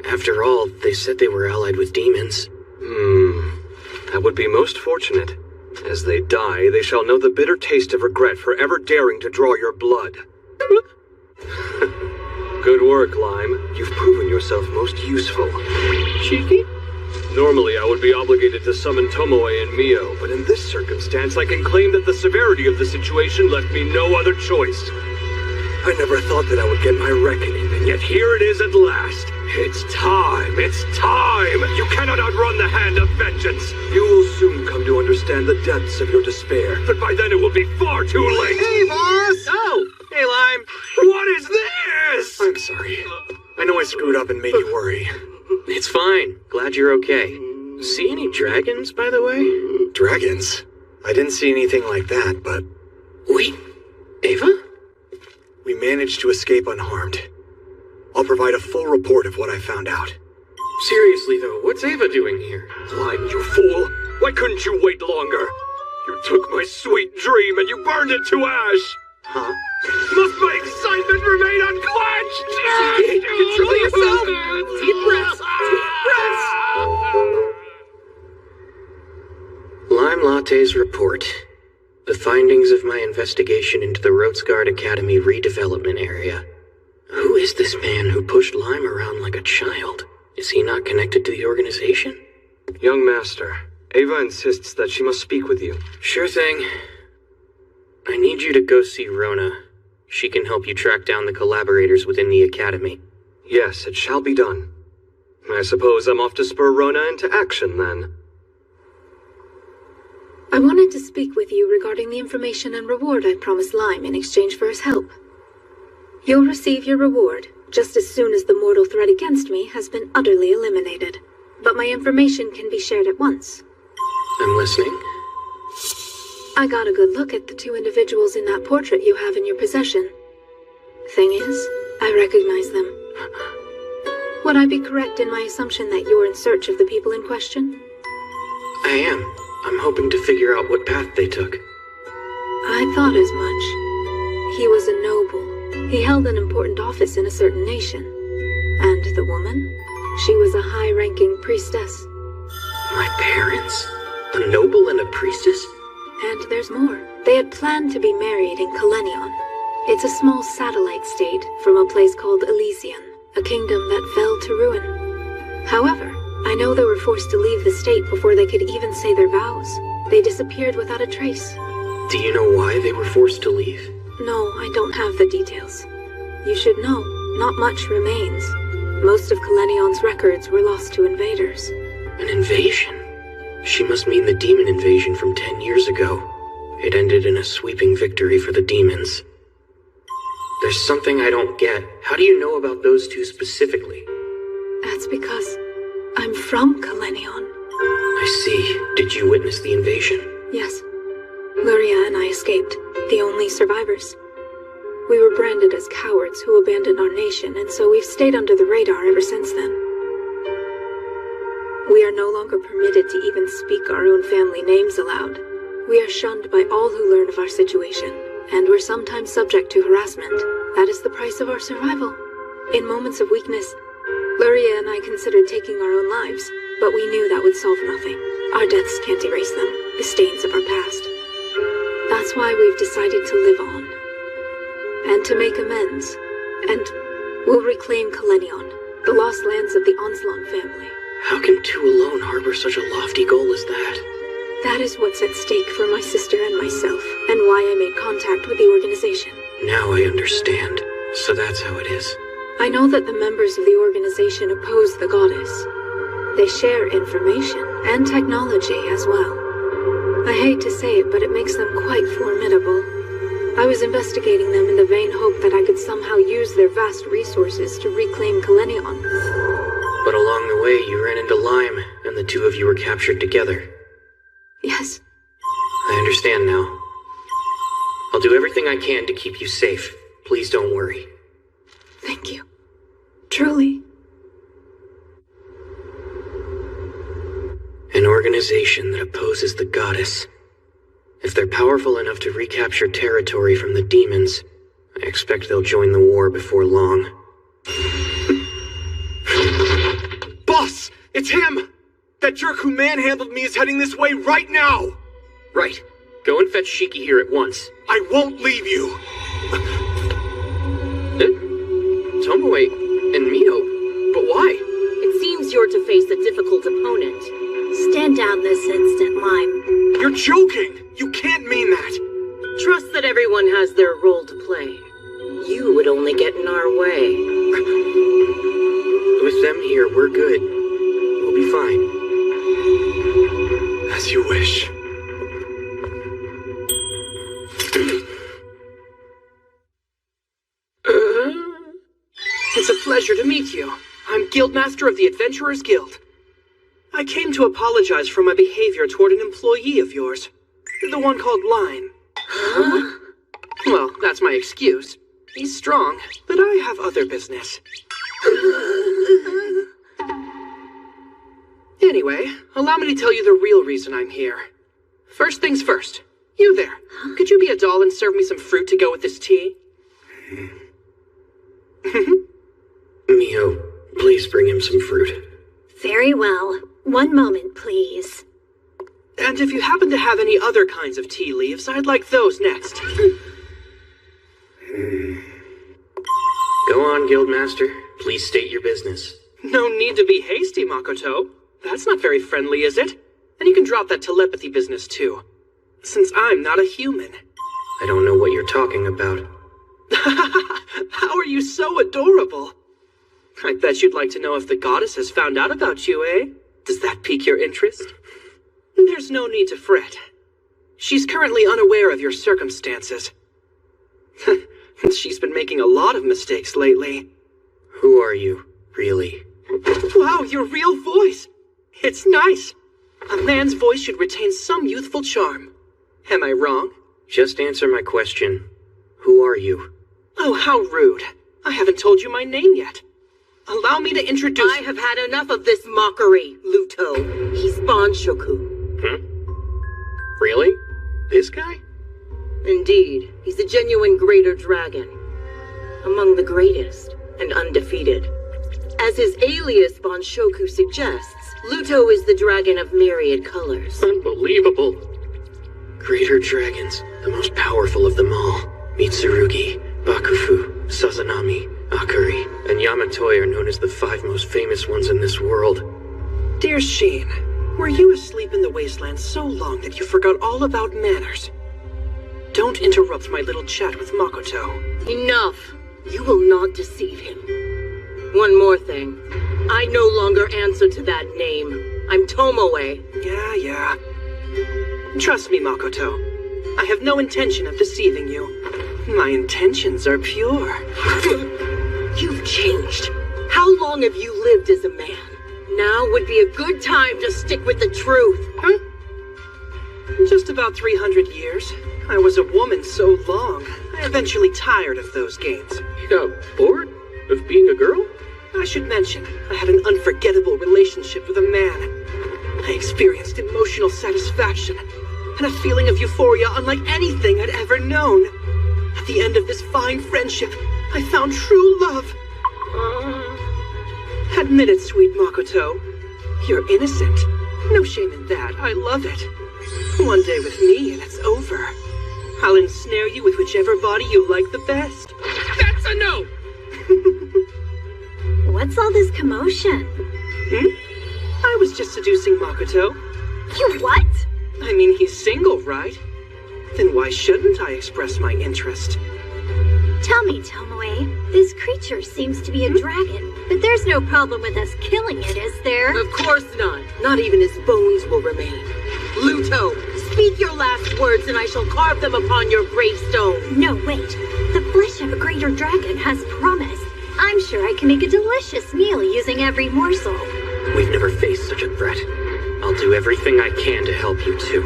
After all, they said they were allied with demons. That would be most fortunate. As they die, they shall know the bitter taste of regret for ever daring to draw your blood. Good work, Lime. You've proven yourself most useful. Cheeky? Normally, I would be obligated to summon Tomoe and Mio, but in this circumstance, I can claim that the severity of the situation left me no other choice. I never thought that I would get my reckoning, and yet here it is at last. It's time! It's time! You cannot outrun the hand of vengeance! You will soon come to understand the depths of your despair, but by then it will be far too late! Hey, boss! Oh! Hey, Lime! What is this? I'm sorry. I know I screwed up and made you worry. It's fine. Glad you're okay. See any dragons, by the way? Dragons? I didn't see anything like that, but... Wait, Ava? we managed to escape unharmed. I'll provide a full report of what I found out. Seriously, though, what's Ava doing here? Lime, you fool! Why couldn't you wait longer? You took my sweet dream and you burned it to ash! Huh? Must my excitement remain unclenched? Control yourself! Deep breaths! Deep breaths! Lime Latte's report. The findings of my investigation into the Rotsguard Academy redevelopment area. Who is this man who pushed Lime around like a child? Is he not connected to the organization? Young Master, Ava insists that she must speak with you. Sure thing. I need you to go see Rona. She can help you track down the collaborators within the Academy. Yes, it shall be done. I suppose I'm off to spur Rona into action, then. I wanted to speak with you regarding the information and reward I promised Lime in exchange for his help. You'll receive your reward just as soon as the mortal threat against me has been utterly eliminated. But my information can be shared at once. I'm listening. I got a good look at the two individuals in that portrait you have in your possession. Thing is, I recognize them. Would I be correct in my assumption that you're in search of the people in question? I am. I'm hoping to figure out what path they took. I thought as much. He was a noble. He held an important office in a certain nation. And the woman? She was a high-ranking priestess. My parents? A noble and a priestess? And there's more. They had planned to be married in Kalenion. It's a small satellite state from a place called Elysian, a kingdom that fell to ruin. However, I know they were forced to leave the state before they could even say their vows. They disappeared without a trace. Do you know why they were forced to leave? No, I don't have the details. You should know, not much remains. Most of Kalenion's records were lost to invaders. An invasion? She must mean the demon invasion from 10 years ago. It ended in a sweeping victory for the demons. There's something I don't get. How do you know about those two specifically? That's because I'm from Kalenion. I see. Did you witness the invasion? Yes. Luria and I escaped, the only survivors. We were branded as cowards who abandoned our nation, and so we've stayed under the radar ever since then. We are no longer permitted to even speak our own family names aloud. We are shunned by all who learn of our situation, and we're sometimes subject to harassment. That is the price of our survival. In moments of weakness, Luria and I considered taking our own lives, but we knew that would solve nothing. Our deaths can't erase them, the stains of our past. That's why we've decided to live on. And to make amends. And we'll reclaim Kalenion, the lost lands of the Onslaught family. How can two alone harbor such a lofty goal as that? That is what's at stake for my sister and myself, and why I made contact with the organization. Now I understand. So that's how it is. I know that the members of the organization oppose the goddess. They share information and technology as well. I hate to say it, but it makes them quite formidable. I was investigating them in the vain hope that I could somehow use their vast resources to reclaim Kalenion. But along the way, you ran into Lime, and the two of you were captured together. Yes. I understand now. I'll do everything I can to keep you safe. Please don't worry. Thank you. Truly. An organization that opposes the goddess. If they're powerful enough to recapture territory from the demons, I expect they'll join the war before long. Boss! It's him! That jerk who manhandled me is heading this way right now! Right. Go and fetch Shiki here at once. I won't leave you! Tomoe and Mio, but why? It seems you're to face a difficult opponent. Stand down this instant, Lime. You're joking! You can't mean that! Trust that everyone has their role to play. You would only get in our way. With them here, we're good. We'll be fine. As you wish. It's a pleasure to meet you. I'm Guildmaster of the Adventurers Guild. I came to apologize for my behavior toward an employee of yours. The one called Line. Huh? Well, that's my excuse. He's strong, but I have other business. Anyway, allow me to tell you the real reason I'm here. First things first. You there. Could you be a doll and serve me some fruit to go with this tea? Mio, please bring him some fruit. Very well. One moment, please. And if you happen to have any other kinds of tea leaves, I'd like those next. Go on, Guildmaster. Please state your business. No need to be hasty, Makoto. That's not very friendly, is it? And you can drop that telepathy business, too. Since I'm not a human. I don't know what you're talking about. How are you so adorable? I bet you'd like to know if the goddess has found out about you, eh? Does that pique your interest? There's no need to fret. She's currently unaware of your circumstances. She's been making a lot of mistakes lately. Who are you, really? Wow, your real voice! It's nice. A man's voice should retain some youthful charm. Am I wrong? Just answer my question. Who are you? Oh, how rude. I haven't told you my name yet. Allow me to introduce— I have had enough of this mockery, Luto. He's Banshoku. Really? This guy? Indeed, he's a genuine greater dragon. Among the greatest and undefeated. As his alias Banshoku suggests, Luto is the dragon of myriad colors. Unbelievable. Greater dragons, the most powerful of them all. Mitsurugi, Bakufu, Sazanami, Akari, and Yamatoi are known as the 5 most famous ones in this world. Dear Sheen, were you asleep in the wasteland so long that you forgot all about manners? Don't interrupt my little chat with Makoto. Enough! You will not deceive him. One more thing. I no longer answer to that name. I'm Tomoe. Yeah. Trust me, Makoto. I have no intention of deceiving you. My intentions are pure. You've changed. How long have you lived as a man? Now would be a good time to stick with the truth. Huh? Just about 300 years. I was a woman so long, I eventually tired of those games. You got bored of being a girl? I should mention, I had an unforgettable relationship with a man. I experienced emotional satisfaction and a feeling of euphoria unlike anything I'd ever known. At the end of this fine friendship, I found true love. Admit it, sweet Makoto. You're innocent. No shame in that. I love it. One day with me and it's over. I'll ensnare you with whichever body you like the best. That's a no! What's all this commotion? I was just seducing Makoto. You what? I mean, he's single, right? Then why shouldn't I express my interest? Tell me, Tomoe, this creature seems to be a dragon, but there's no problem with us killing it, is there? Of course not. Not even his bones will remain. Luto, speak your last words and I shall carve them upon your gravestone. No, wait. The flesh of a greater dragon has promise. I'm sure I can make a delicious meal using every morsel. We've never faced such a threat. I'll do everything I can to help you, too.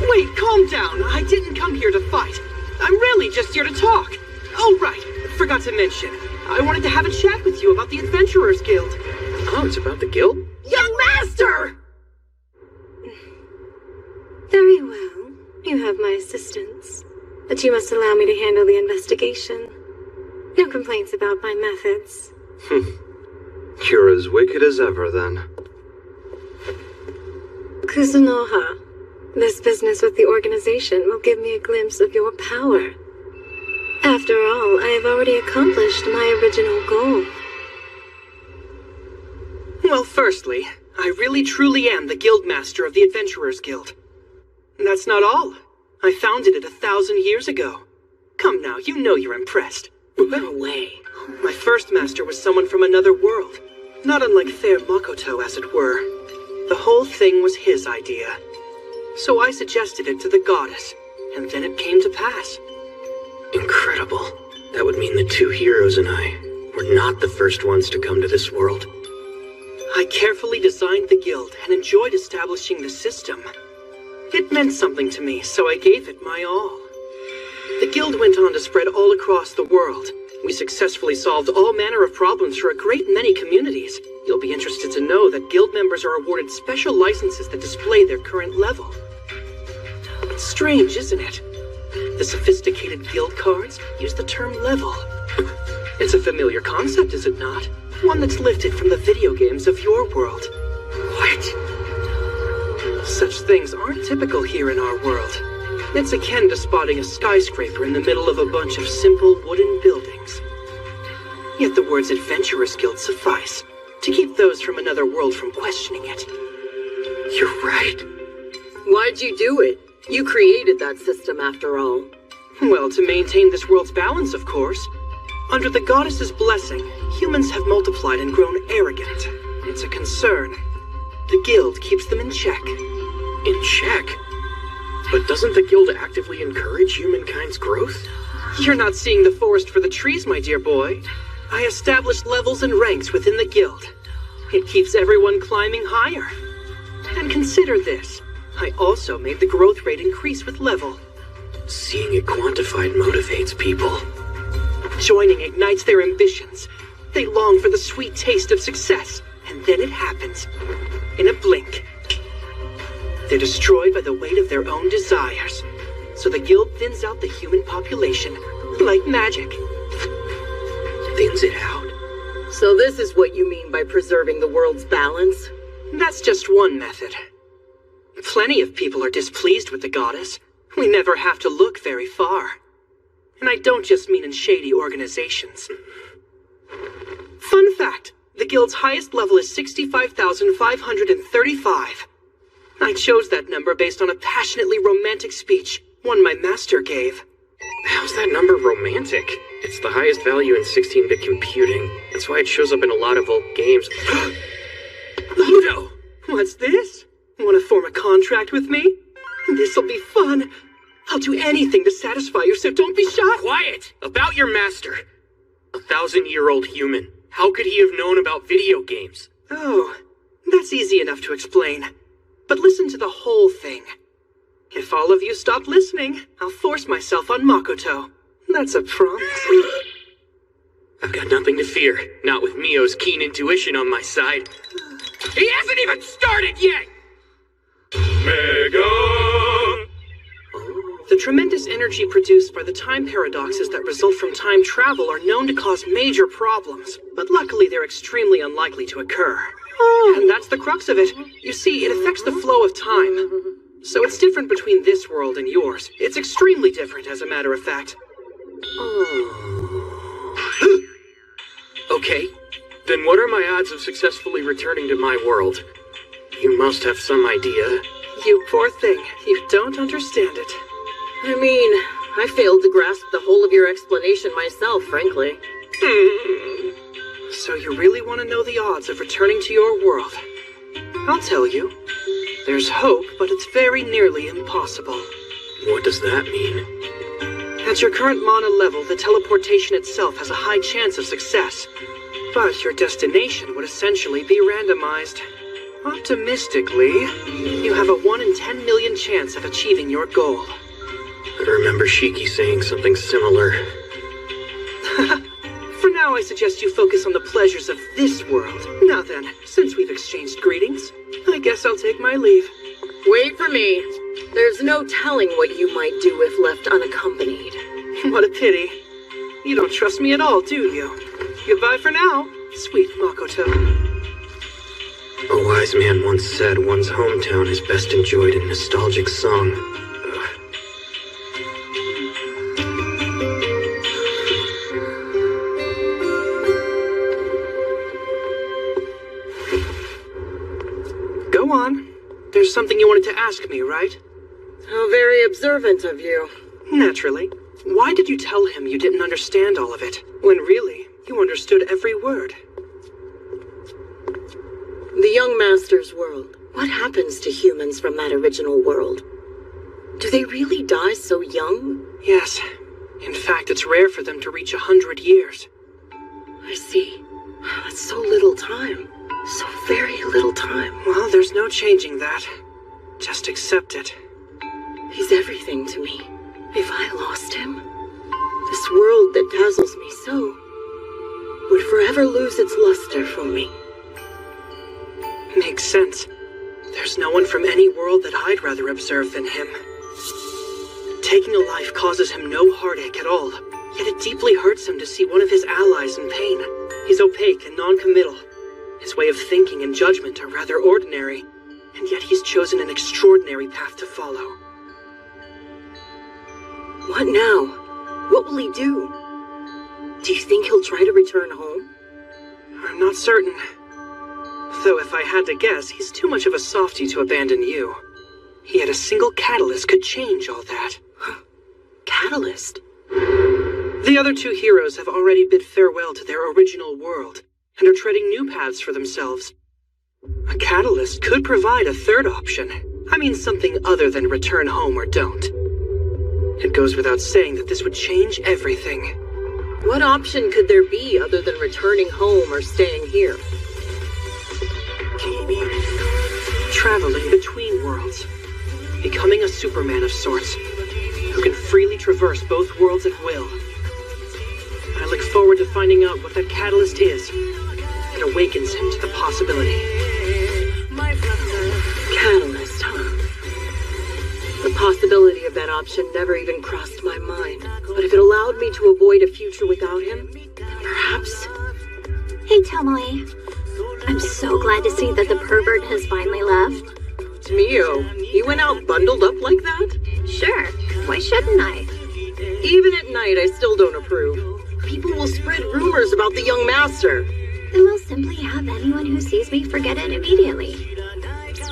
Wait, calm down. I didn't come here to fight. I'm really just here to talk. Oh, right. Forgot to mention. I wanted to have a chat with you about the Adventurers Guild. Oh, it's about the guild? Young Master! Very well. You have my assistance. But you must allow me to handle the investigation. No complaints about my methods. You're as wicked as ever, then. Kuzunoha, this business with the organization will give me a glimpse of your power. After all, I have already accomplished my original goal. Well, firstly, I really truly am the Guildmaster of the Adventurers Guild. That's not all. I founded it 1,000 years ago. Come now, you know you're impressed. No way. My first master was someone from another world. Not unlike fair Makoto, as it were. The whole thing was his idea. So I suggested it to the goddess, and then it came to pass. Incredible. That would mean the 2 heroes and I were not the first ones to come to this world. I carefully designed the guild and enjoyed establishing the system. It meant something to me, so I gave it my all. The guild went on to spread all across the world. We successfully solved all manner of problems for a great many communities. You'll be interested to know that guild members are awarded special licenses that display their current level. It's strange, isn't it? The sophisticated guild cards use the term level. It's a familiar concept, is it not? One that's lifted from the video games of your world. What? Such things aren't typical here in our world. It's akin to spotting a skyscraper in the middle of a bunch of simple wooden buildings. Yet the words Adventurers Guild suffice to keep those from another world from questioning it. You're right. Why'd you do it? You created that system after all. Well, to maintain this world's balance, of course. Under the goddess's blessing, humans have multiplied and grown arrogant. It's a concern. The guild keeps them in check. In check? But doesn't the guild actively encourage humankind's growth? You're not seeing the forest for the trees, my dear boy. I established levels and ranks within the guild. It keeps everyone climbing higher. And consider this. I also made the growth rate increase with level. Seeing it quantified motivates people. Joining ignites their ambitions. They long for the sweet taste of success, and then it happens. In a blink. They're destroyed by the weight of their own desires. So the guild thins out the human population, like magic. Thins it out. So this is what you mean by preserving the world's balance? That's just one method. Plenty of people are displeased with the goddess. We never have to look very far. And I don't just mean in shady organizations. Fun fact, the guild's highest level is 65,535. I chose that number based on a passionately romantic speech, one my master gave. How's that number romantic? It's the highest value in 16-bit computing. That's why it shows up in a lot of old games. Ludo! What's this? Want to form a contract with me? This'll be fun. I'll do anything to satisfy you, so don't be shy. Quiet! About your master. 1,000-year-old human. How could he have known about video games? Oh, that's easy enough to explain. But listen to the whole thing. If all of you stop listening, I'll force myself on Makoto. That's a promise. I've got nothing to fear. Not with Mio's keen intuition on my side. He hasn't even started yet! Mega! The tremendous energy produced by the time paradoxes that result from time travel are known to cause major problems, but luckily they're extremely unlikely to occur. And that's the crux of it. You see, it affects the flow of time. So it's different between this world and yours. It's extremely different, as a matter of fact. Okay, then what are my odds of successfully returning to my world? You must have some idea. You poor thing. You don't understand it. I mean, I failed to grasp the whole of your explanation myself, frankly. So you really want to know the odds of returning to your world? I'll tell you. There's hope, but it's very nearly impossible. What does that mean? At your current mana level, the teleportation itself has a high chance of success. But your destination would essentially be randomized. Optimistically, you have a 1 in 10 million chance of achieving your goal. I remember Shiki saying something similar. For now, I suggest you focus on the pleasures of this world. Now then, since we've exchanged greetings, I guess I'll take my leave. Wait for me. There's no telling what you might do if left unaccompanied. What a pity. You don't trust me at all, do you? Goodbye for now, sweet Makoto. A wise man once said one's hometown is best enjoyed in nostalgic song. Go on. There's something you wanted to ask me, right? How very observant of you. Naturally. Why did you tell him you didn't understand all of it, when really, you understood every word? The young master's world. What happens to humans from that original world? Do they really die so young? Yes. In fact, it's rare for them to reach 100 years. I see. That's so little time. So very little time. Well, there's no changing that. Just accept it. He's everything to me. If I lost him, This world that dazzles me so would forever lose its luster for me. Makes sense. There's no one from any world that I'd rather observe than him. Taking a life causes him no heartache at all, yet it deeply hurts him to see one of his allies in pain. He's opaque and non-committal. His way of thinking and judgment are rather ordinary, and yet he's chosen an extraordinary path to follow. What now? What will he do? Do you think he'll try to return home? I'm not certain. Though if I had to guess, he's too much of a softie to abandon you. He had a single catalyst could change all that. Catalyst? The other two heroes have already bid farewell to their original world, and are treading new paths for themselves. A catalyst could provide a third option. I mean something other than return home or don't. It goes without saying that this would change everything. What option could there be other than returning home or staying here? Traveling between worlds. Becoming a Superman of sorts, who can freely traverse both worlds at will. I look forward to finding out what that catalyst is. It awakens him to the possibility. Catalyst, huh? The possibility of that option never even crossed my mind. But if it allowed me to avoid a future without him, then perhaps... Hey, Tomoe. I'm so glad to see that the pervert has finally left. Mio, you went out bundled up like that? Sure. Why shouldn't I? Even at night, I still don't approve. People will spread rumors about the young master. Then we'll simply have anyone who sees me forget it immediately.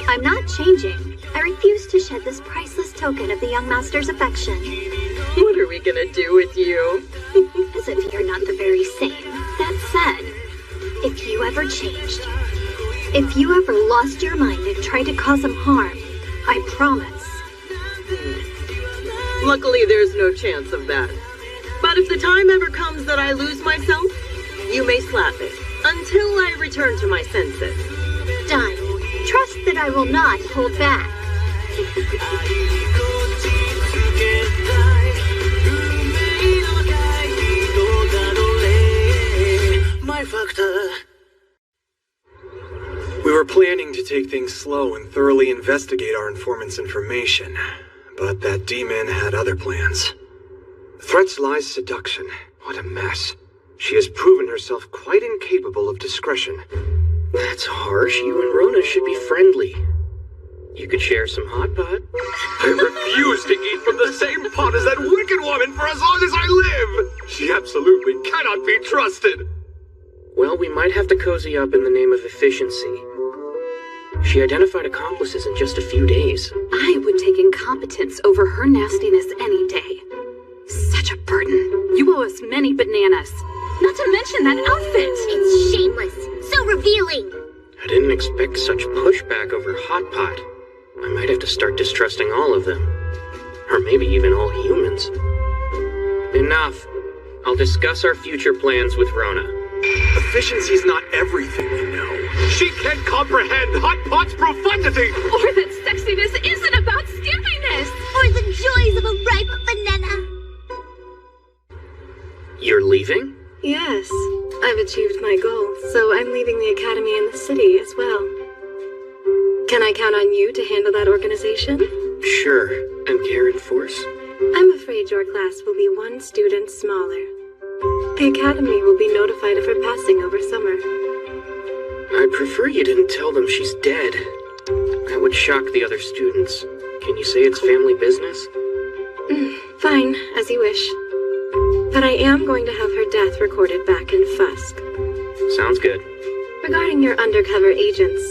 I'm not changing. I refuse to shed this priceless token of the young master's affection. What are we gonna do with you? As if you're not the very same. That said, if you ever changed, if you ever lost your mind and tried to cause him harm, I promise. Luckily, there's no chance of that. But if the time ever comes that I lose myself, you may slap it, until I return to my senses. Done. Trust that I will not hold back. We were planning to take things slow and thoroughly investigate our informant's information, but that demon had other plans. Threats lies seduction. What a mess. She has proven herself quite incapable of discretion. That's harsh. You and Rona should be friendly. You could share some hot pot. I refuse to eat from the same pot as that wicked woman for as long as I live! She absolutely cannot be trusted! Well, we might have to cozy up in the name of efficiency. She identified accomplices in just a few days. I would take incompetence over her nastiness any day. Such a burden. You owe us many bananas. Not to mention that outfit. It's shameless. So revealing. I didn't expect such pushback over hot pot. I might have to start distrusting all of them. Or maybe even all humans. Enough. I'll discuss our future plans with Rona. Efficiency's not everything, you know. She can't comprehend Hot Pot's profundity! Or that sexiness isn't about skimpiness! Or the joys of a ripe banana! You're leaving? Yes. I've achieved my goal, so I'm leaving the academy and the city as well. Can I count on you to handle that organization? Sure. And Karen Force? I'm afraid your class will be one student smaller. The academy will be notified of her passing over summer. I'd prefer you didn't tell them she's dead. That would shock the other students. Can you say it's family business? Fine, as you wish. But I am going to have her death recorded back in Fusk. Sounds good. Regarding your undercover agents,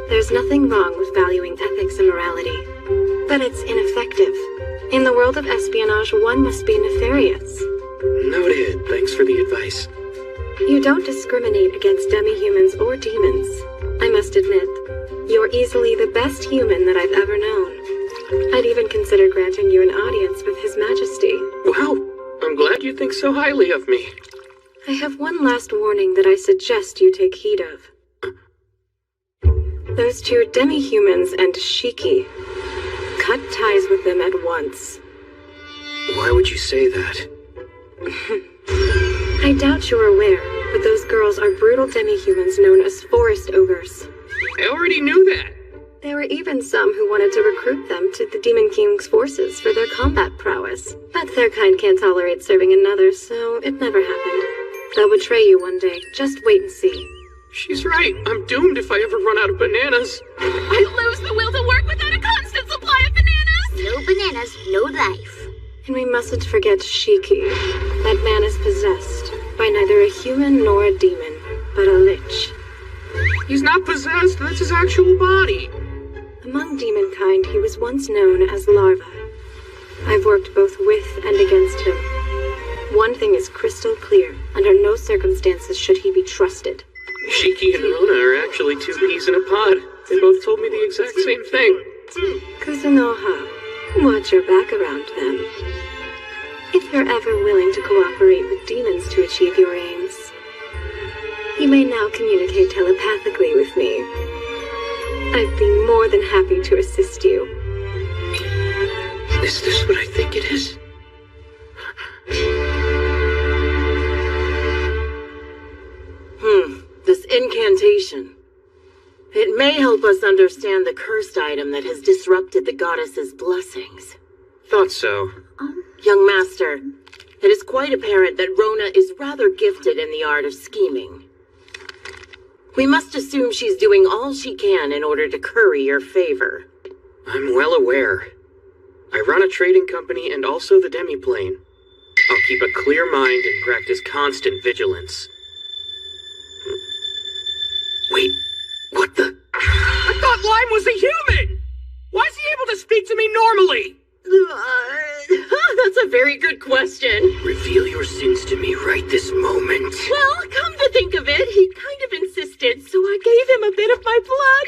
there's nothing wrong with valuing ethics and morality. But it's ineffective. In the world of espionage, one must be nefarious. Noted. Thanks for the advice. You don't discriminate against demi-humans or demons. I must admit, you're easily the best human that I've ever known. I'd even consider granting you an audience with His Majesty. Wow, I'm glad you think so highly of me. I have one last warning that I suggest you take heed of. Those two demi-humans and Shiki. Cut ties with them at once. Why would you say that? I doubt you're aware, but those girls are brutal demi-humans known as forest ogres. I already knew that. There were even some who wanted to recruit them to the Demon King's forces for their combat prowess. But their kind can't tolerate serving another, so it never happened. They'll betray you one day. Just wait and see. She's right. I'm doomed if I ever run out of bananas. I lose the will to work without a constant supply of bananas! No bananas, no life. And we mustn't forget Shiki. That man is possessed by neither a human nor a demon, but a lich. He's not possessed. That's his actual body. Among demonkind, he was once known as Larva. I've worked both with and against him. One thing is crystal clear. Under no circumstances should he be trusted. Shiki and Rona are actually two peas in a pod. They both told me the exact same thing. Kuzunoha, watch your back around them. If you're ever willing to cooperate with demons to achieve your aims, you may now communicate telepathically with me. I'd be more than happy to assist you. Is this what I think it is? This incantation. It may help us understand the cursed item that has disrupted the goddess's blessings. Thought so. Young master, it is quite apparent that Rona is rather gifted in the art of scheming. We must assume she's doing all she can in order to curry your favor. I'm well aware. I run a trading company and also the demiplane. I'll keep a clear mind and practice constant vigilance. Wait, what the? I thought Lime was a human! Why is he able to speak to me normally? That's a very good question. Reveal your sins to me right this moment. Well, come to think of it, he kind of insisted, so I gave him a bit of my blood.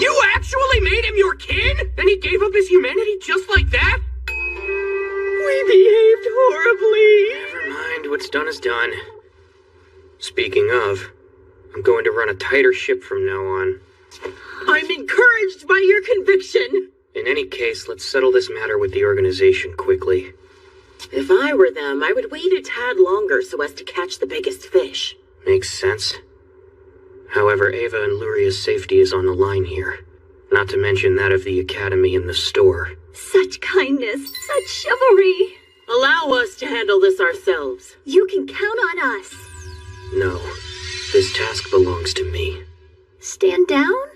You actually made him your kin? And he gave up his humanity just like that? We behaved horribly. Never mind, what's done is done. Speaking of, I'm going to run a tighter ship from now on. I'm encouraged by your conviction. In any case, let's settle this matter with the organization quickly. If I were them, I would wait a tad longer so as to catch the biggest fish. Makes sense. However, Ava and Luria's safety is on the line here. Not to mention that of the academy and the store. Such kindness, such chivalry. Allow us to handle this ourselves. You can count on us. No, this task belongs to me. Stand down?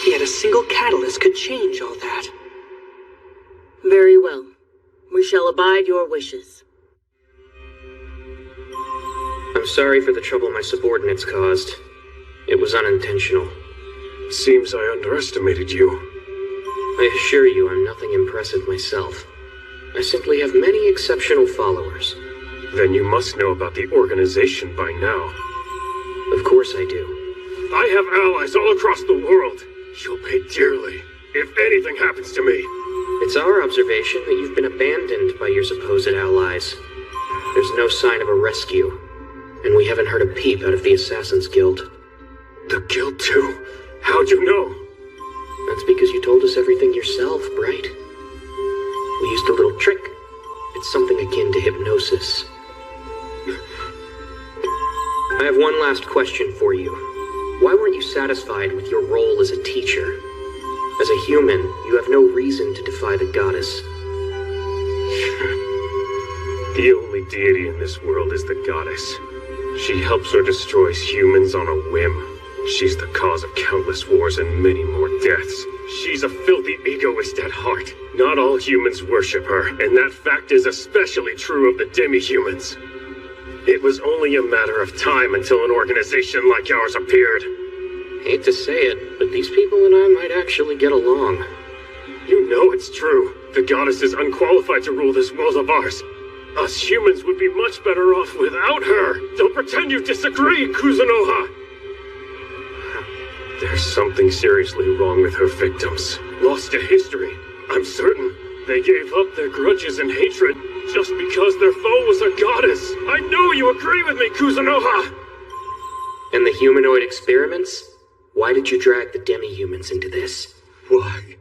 Yet a single catalyst could change all that. Very well. We shall abide your wishes. I'm sorry for the trouble my subordinates caused. It was unintentional. Seems I underestimated you. I assure you I'm nothing impressive myself. I simply have many exceptional followers. Then you must know about the organization by now. Of course I do. I have allies all across the world. You'll pay dearly if anything happens to me. It's our observation that you've been abandoned by your supposed allies. There's no sign of a rescue, and we haven't heard a peep out of the Assassin's Guild. The Guild too? How'd you know? That's because you told us everything yourself, Bright. We used a little trick. It's something akin to hypnosis. I have one last question for you. Why weren't you satisfied with your role as a teacher? As a human, you have no reason to defy the goddess. The only deity in this world is the goddess. She helps or destroys humans on a whim. She's the cause of countless wars and many more deaths. She's a filthy egoist at heart. Not all humans worship her, and that fact is especially true of the demi-humans. It was only a matter of time until an organization like ours appeared. Hate to say it, but these people and I might actually get along. You know it's true. The goddess is unqualified to rule this world of ours. Us humans would be much better off without her. Don't pretend you disagree, Kuzunoha. There's something seriously wrong with her victims. Lost to history, I'm certain. They gave up their grudges and hatred just because their foe was a goddess. I know you agree with me, Kuzunoha! And the humanoid experiments? Why did you drag the demi-humans into this? Why?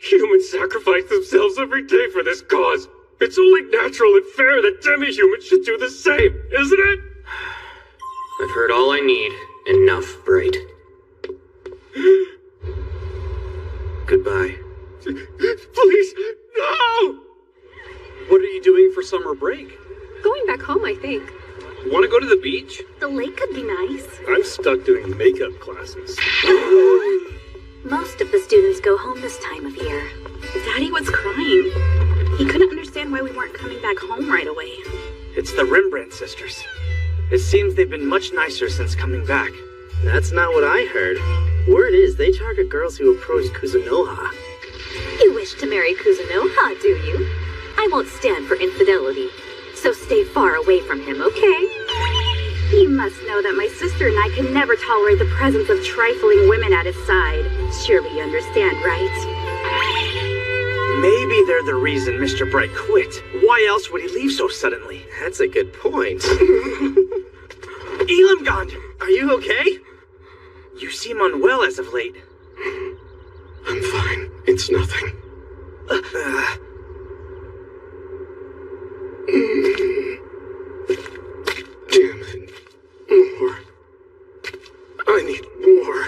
Humans sacrifice themselves every day for this cause. It's only natural and fair that demi-humans should do the same, isn't it? I've heard all I need. Enough, Bright. Goodbye. Please, no! What are you doing for summer break? Going back home, I think. Want to go to the beach? The lake could be nice. I'm stuck doing makeup classes. Most of the students go home this time of year. Daddy was crying. He couldn't understand why we weren't coming back home right away. It's the Rembrandt sisters. It seems they've been much nicer since coming back. That's not what I heard. Word is they target girls who approach Kuzunoha. You wish to marry Kuzunoha, do you? I won't stand for infidelity, so stay far away from him, okay? You must know that my sister and I can never tolerate the presence of trifling women at his side. Surely you understand, right? Maybe they're the reason Mr. Bright quit. Why else would he leave so suddenly? That's a good point. Elamgond! Are you okay? You seem unwell as of late. I'm fine. It's nothing. Damn it. More. I need more.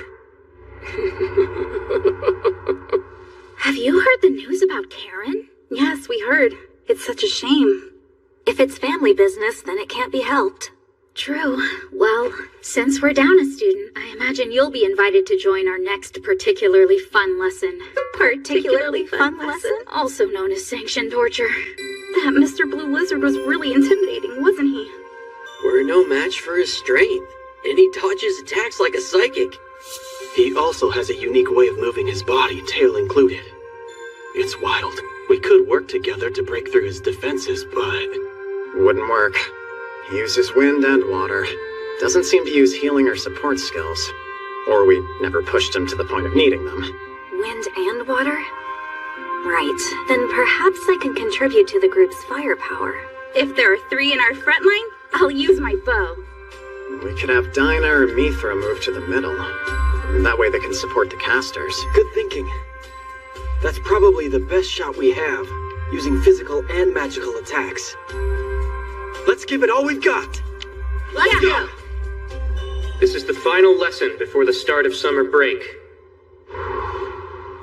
Have you heard the news about Karen? Yes, we heard. It's such a shame. If it's family business, then it can't be helped. True. Well, since we're down a student, I imagine you'll be invited to join our next particularly fun lesson. Particularly fun lesson? Also known as sanctioned torture. That Mr. Blue Lizard was really intimidating, wasn't he? We're no match for his strength, and he dodges attacks like a psychic. He also has a unique way of moving his body, tail included. It's wild. We could work together to break through his defenses, but... Wouldn't work. He uses wind and water. Doesn't seem to use healing or support skills. Or we never pushed him to the point of needing them. Wind and water? Right. Then perhaps I can contribute to the group's firepower. If there are 3 in our front line, I'll use my bow. We could have Dinah or Mithra move to the middle. That way they can support the casters. Good thinking. That's probably the best shot we have, using physical and magical attacks. Let's give it all we've got! Let's go! This is the final lesson before the start of summer break.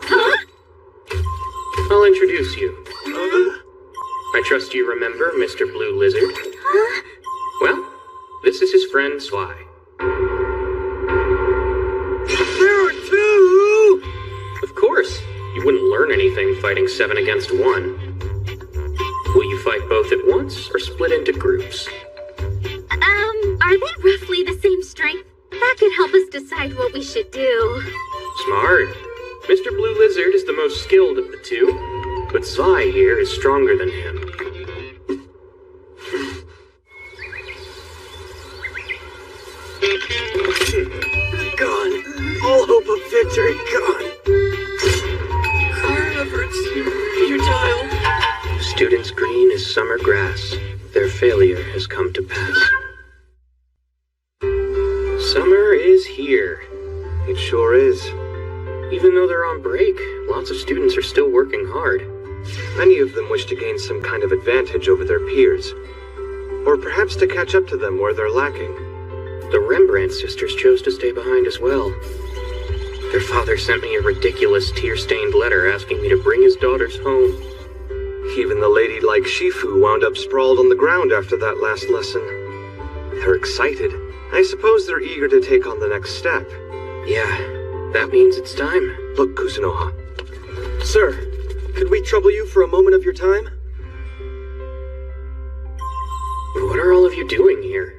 Huh? I'll introduce you. I trust you remember Mr. Blue Lizard. Well, this is his friend Sly. There are 2! Of course. You wouldn't learn anything fighting 7 against 1. Will you fight both at once, or split into groups? Are they roughly the same strength? That could help us decide what we should do. Smart. Mr. Blue Lizard is the most skilled of the 2, but Sly here is stronger than him. Gone. All hope of victory gone. Futile. Students green as summer grass. Their failure has come to pass. Summer is here. It sure is. Even though they're on break, lots of students are still working hard. Many of them wish to gain some kind of advantage over their peers. Or perhaps to catch up to them where they're lacking. The Rembrandt sisters chose to stay behind as well. Their father sent me a ridiculous tear-stained letter asking me to bring his daughters home. Even the lady like Shifu wound up sprawled on the ground after that last lesson. They're excited. I suppose they're eager to take on the next step. Yeah, that means it's time. Look, Kuzunoha. Sir, could we trouble you for a moment of your time? What are all of you doing here?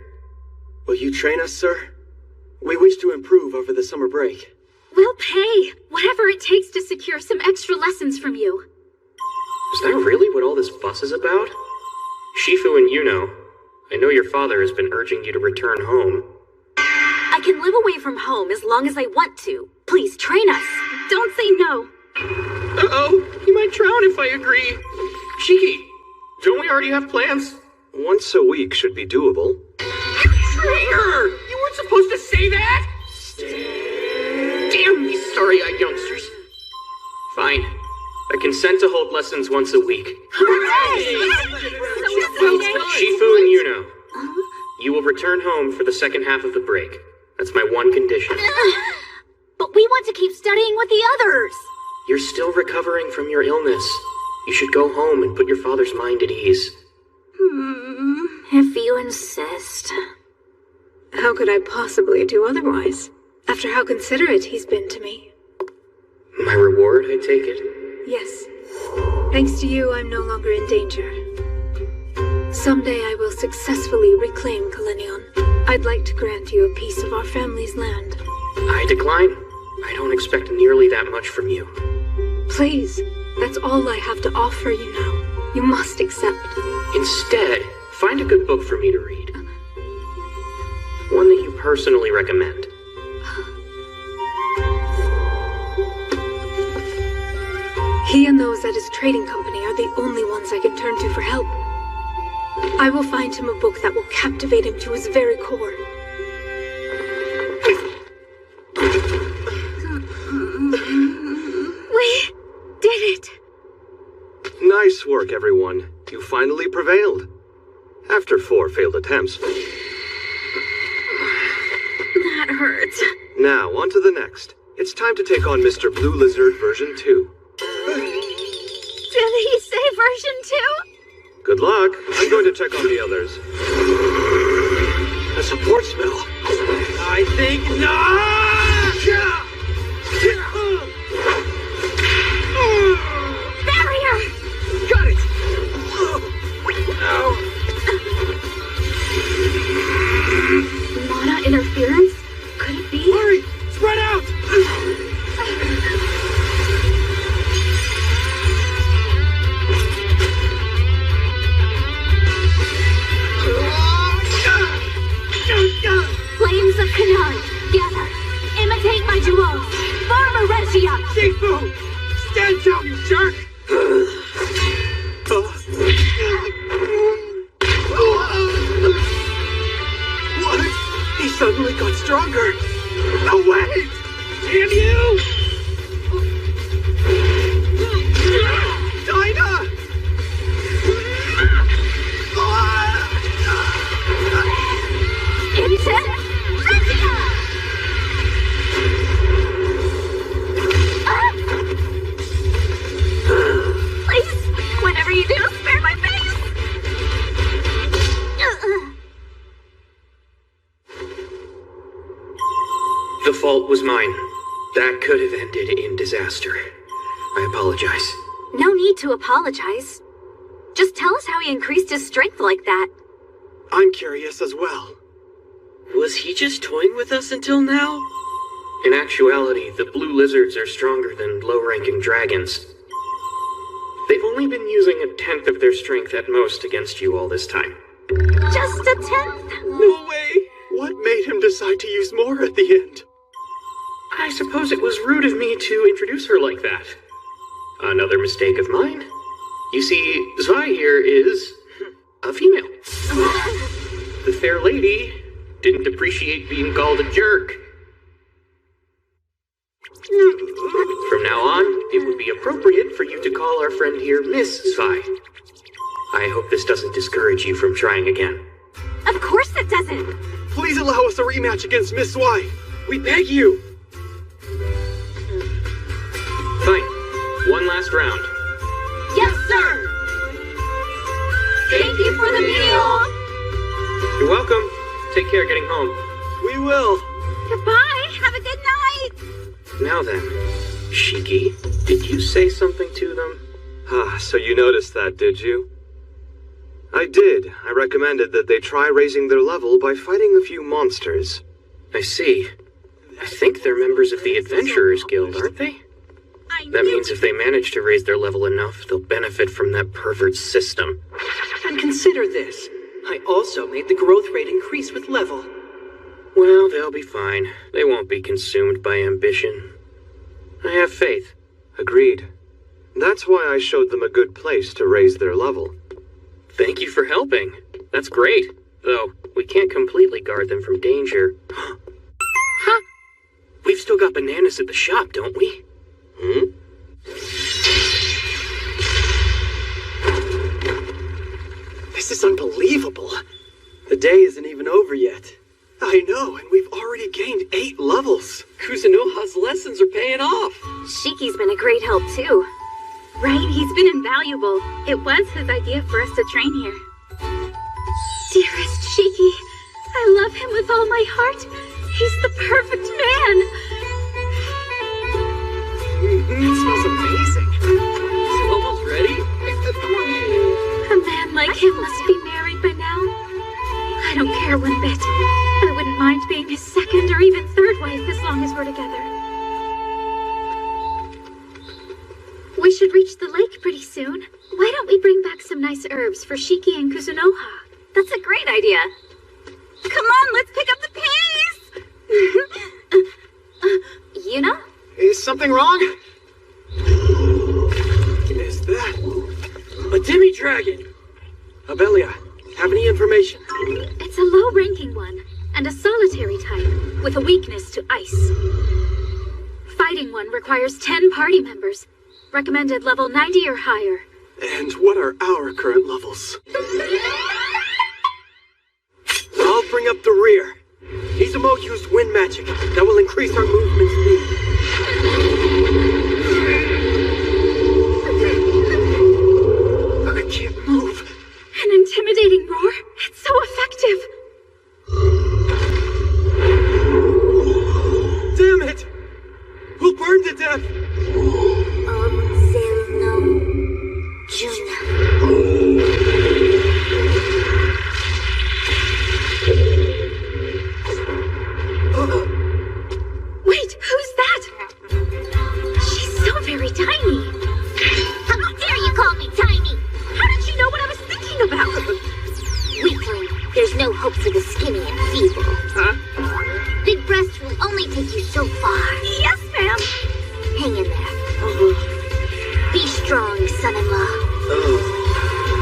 Will you train us, sir? We wish to improve over the summer break. We'll pay whatever it takes to secure some extra lessons from you. Is that really what all this fuss is about? Shifu and Yuno, I know your father has been urging you to return home. I can live away from home as long as I want to. Please train us. Don't say no. Uh-oh, you might drown if I agree. Shiki, don't we already have plans? Once a week should be doable. Traitor! You weren't supposed to say that! Damn these starry-eyed youngsters. Fine. I consent to hold lessons once a week. Shifu and Yuno, you will return home for the second half of the break. That's my one condition. But we want to keep studying with the others. You're still recovering from your illness. You should go home and put your father's mind at ease. If you insist. How could I possibly do otherwise, after how considerate he's been to me? My reward, I take it? Yes. Thanks to you, I'm no longer in danger. Someday I will successfully reclaim Kalenion. I'd like to grant you a piece of our family's land. I decline. I don't expect nearly that much from you. Please, that's all I have to offer you now. You must accept. Instead, find a good book for me to read. One that you personally recommend. He and those at his trading company are the only ones I can turn to for help. I will find him a book that will captivate him to his very core. We did it! Nice work, everyone. You finally prevailed. After 4 failed attempts. That hurts. Now, on to the next. It's time to take on Mr. Blue Lizard version 2. Did he say version 2? Good luck. I'm going to check on the others. A support spell. I think not! Barrier! Got it! Mana interference? Could it be? Hurry! Spread out! Flames of Kanan, gather. Imitate my duos. Farmer Regia. Shifu! Stand down, you jerk! What? He suddenly got stronger! No way! Damn you! Dinah! Into Regia! Please, whatever you do, spare my face! The fault was mine. That could have ended in disaster. I apologize. No need to apologize. Just tell us how he increased his strength like that. I'm curious as well. Was he just toying with us until now? In actuality, the blue lizards are stronger than low-ranking dragons. They've only been using 1/10 of their strength at most against you all this time. Just 1/10? No way! What made him decide to use more at the end? I suppose it was rude of me to introduce her like that. Another mistake of mine. You see, Zwei here is a female. The fair lady didn't appreciate being called a jerk. From now on, it would be appropriate for you to call our friend here Miss Zwei. I hope this doesn't discourage you from trying again. Of course it doesn't! Please allow us a rematch against Miss Zwei. We beg you. Fine. One last round. Yes, sir! Thank you for the meal! You're welcome. Take care getting home. We will. Goodbye! Have a good night! Now then, Shiki, did you say something to them? So you noticed that, did you? I did. I recommended that they try raising their level by fighting a few monsters. I see. I think they're members of the Adventurers Guild, aren't they? That means if they manage to raise their level enough, they'll benefit from that pervert system. And consider this. I also made the growth rate increase with level. Well, they'll be fine. They won't be consumed by ambition. I have faith. Agreed. That's why I showed them a good place to raise their level. Thank you for helping. That's great. Though, we can't completely guard them from danger. Huh? We've still got bananas at the shop, don't we? This is unbelievable. The day isn't even over yet. I know, and we've already gained 8 levels. Kusunoha's lessons are paying off. Shiki's been a great help, too. Right? He's been invaluable. It was his idea for us to train here. Dearest Shiki, I love him with all my heart. He's the perfect man. It smells amazing. Is it almost ready? A man like him must be married by now. I don't care one bit. I wouldn't mind being his second or even third wife as long as we're together. We should reach the lake pretty soon. Why don't we bring back some nice herbs for Shiki and Kusunoha? That's a great idea. Come on, let's pick up the pace! Yuna? Is something wrong? Is that a demi-dragon? Abelia, have any information? It's a low-ranking one, and a solitary type, with a weakness to ice. Fighting one requires 10 party members. Recommended level 90 or higher. And what are our current levels? I'll bring up the rear. Izumo used wind magic that will increase our movement speed. I can't move. An intimidating roar? It's so effective. Damn it! We'll burn to death. Wait, who's that? She's so very tiny. How dare you call me tiny? How did you know what I was thinking about? Weakling, there's no hope for the skinny and feeble. Huh? Big breasts will only take you so far. Yes, ma'am. Hang in there. Be strong, son-in-law.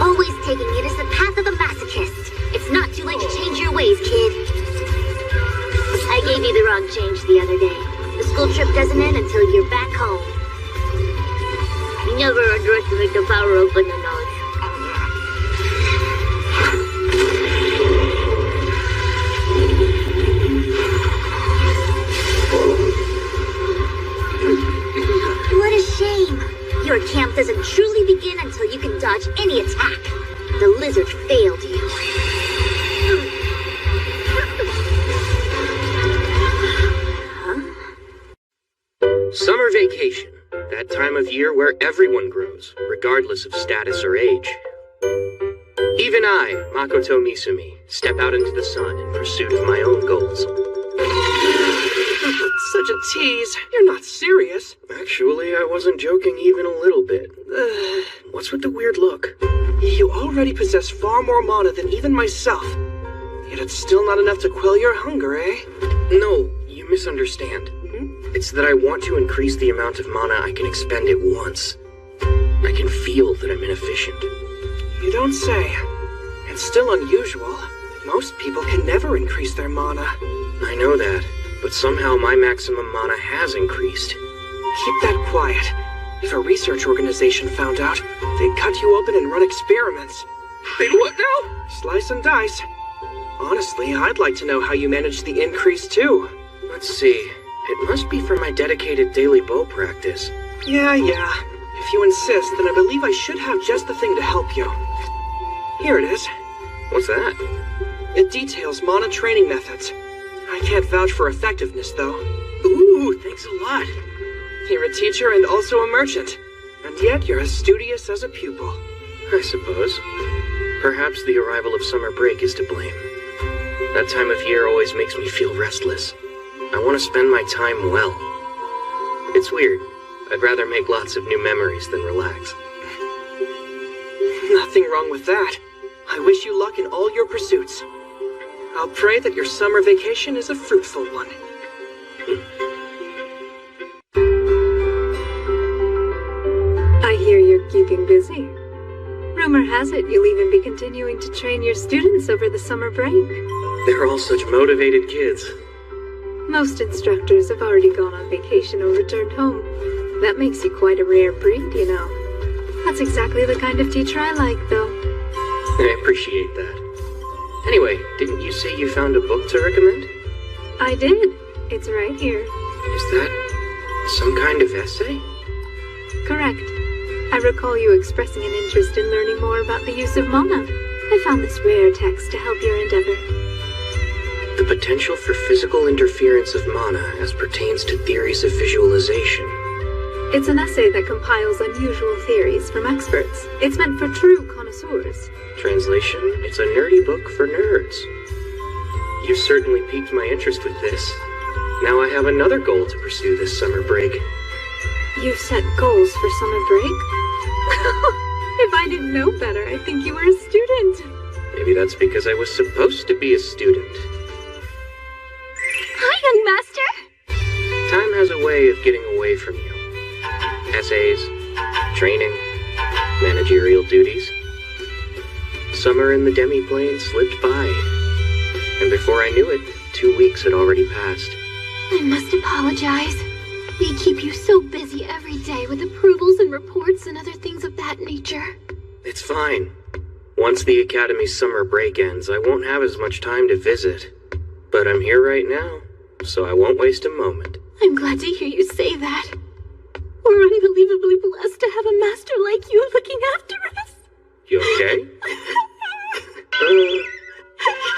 Always taking it as the path of the masochist. It's not too late to change your ways, kid. I gave you the wrong change the other day. The school trip doesn't end until you're back home. Never underestimate the power of bananas. What a shame. Your camp doesn't truly begin until you can dodge any attack. The lizard failed you. Summer vacation. That time of year where everyone grows, regardless of status or age. Even I, Makoto Misumi, step out into the sun in pursuit of my own goals. Such a tease. You're not serious. Actually, I wasn't joking even a little bit. What's with the weird look? You already possess far more mana than even myself. Yet it's still not enough to quell your hunger, eh? No, you misunderstand. It's that I want to increase the amount of mana I can expend at once. I can feel that I'm inefficient. You don't say. It's still unusual. Most people can never increase their mana. I know that, but somehow my maximum mana has increased. Keep that quiet. If a research organization found out, they'd cut you open and run experiments. They'd what now? Slice and dice. Honestly, I'd like to know how you managed the increase too. Let's see. It must be for my dedicated daily bow practice. Yeah. If you insist, then I believe I should have just the thing to help you. Here it is. What's that? It details mana training methods. I can't vouch for effectiveness, though. Ooh, thanks a lot. You're a teacher and also a merchant. And yet you're as studious as a pupil. I suppose. Perhaps the arrival of summer break is to blame. That time of year always makes me feel restless. I want to spend my time well. It's weird. I'd rather make lots of new memories than relax. Nothing wrong with that. I wish you luck in all your pursuits. I'll pray that your summer vacation is a fruitful one. I hear you're keeping busy. Rumor has it you'll even be continuing to train your students over the summer break. They're all such motivated kids. Most instructors have already gone on vacation or returned home. That makes you quite a rare breed, you know. That's exactly the kind of teacher I like, though. I appreciate that. Anyway, didn't you say you found a book to recommend? I did. It's right here. Is that some kind of essay? Correct. I recall you expressing an interest in learning more about the use of mana. I found this rare text to help your endeavor. The potential for physical interference of mana as pertains to theories of visualization. It's an essay that compiles unusual theories from experts. It's meant for true connoisseurs. Translation, it's a nerdy book for nerds. You've certainly piqued my interest with this. Now I have another goal to pursue this summer break. You've set goals for summer break? If I didn't know better, I'd think you were a student. Maybe that's because I was supposed to be a student. Hi, young master! Time has a way of getting away from you. Essays, training, managerial duties. Summer in the demi-plane slipped by. And before I knew it, 2 weeks had already passed. I must apologize. We keep you so busy every day with approvals and reports and other things of that nature. It's fine. Once the Academy's summer break ends, I won't have as much time to visit. But I'm here right now, so I won't waste a moment. I'm glad to hear you say that. We're unbelievably blessed to have a master like you looking after us. You okay?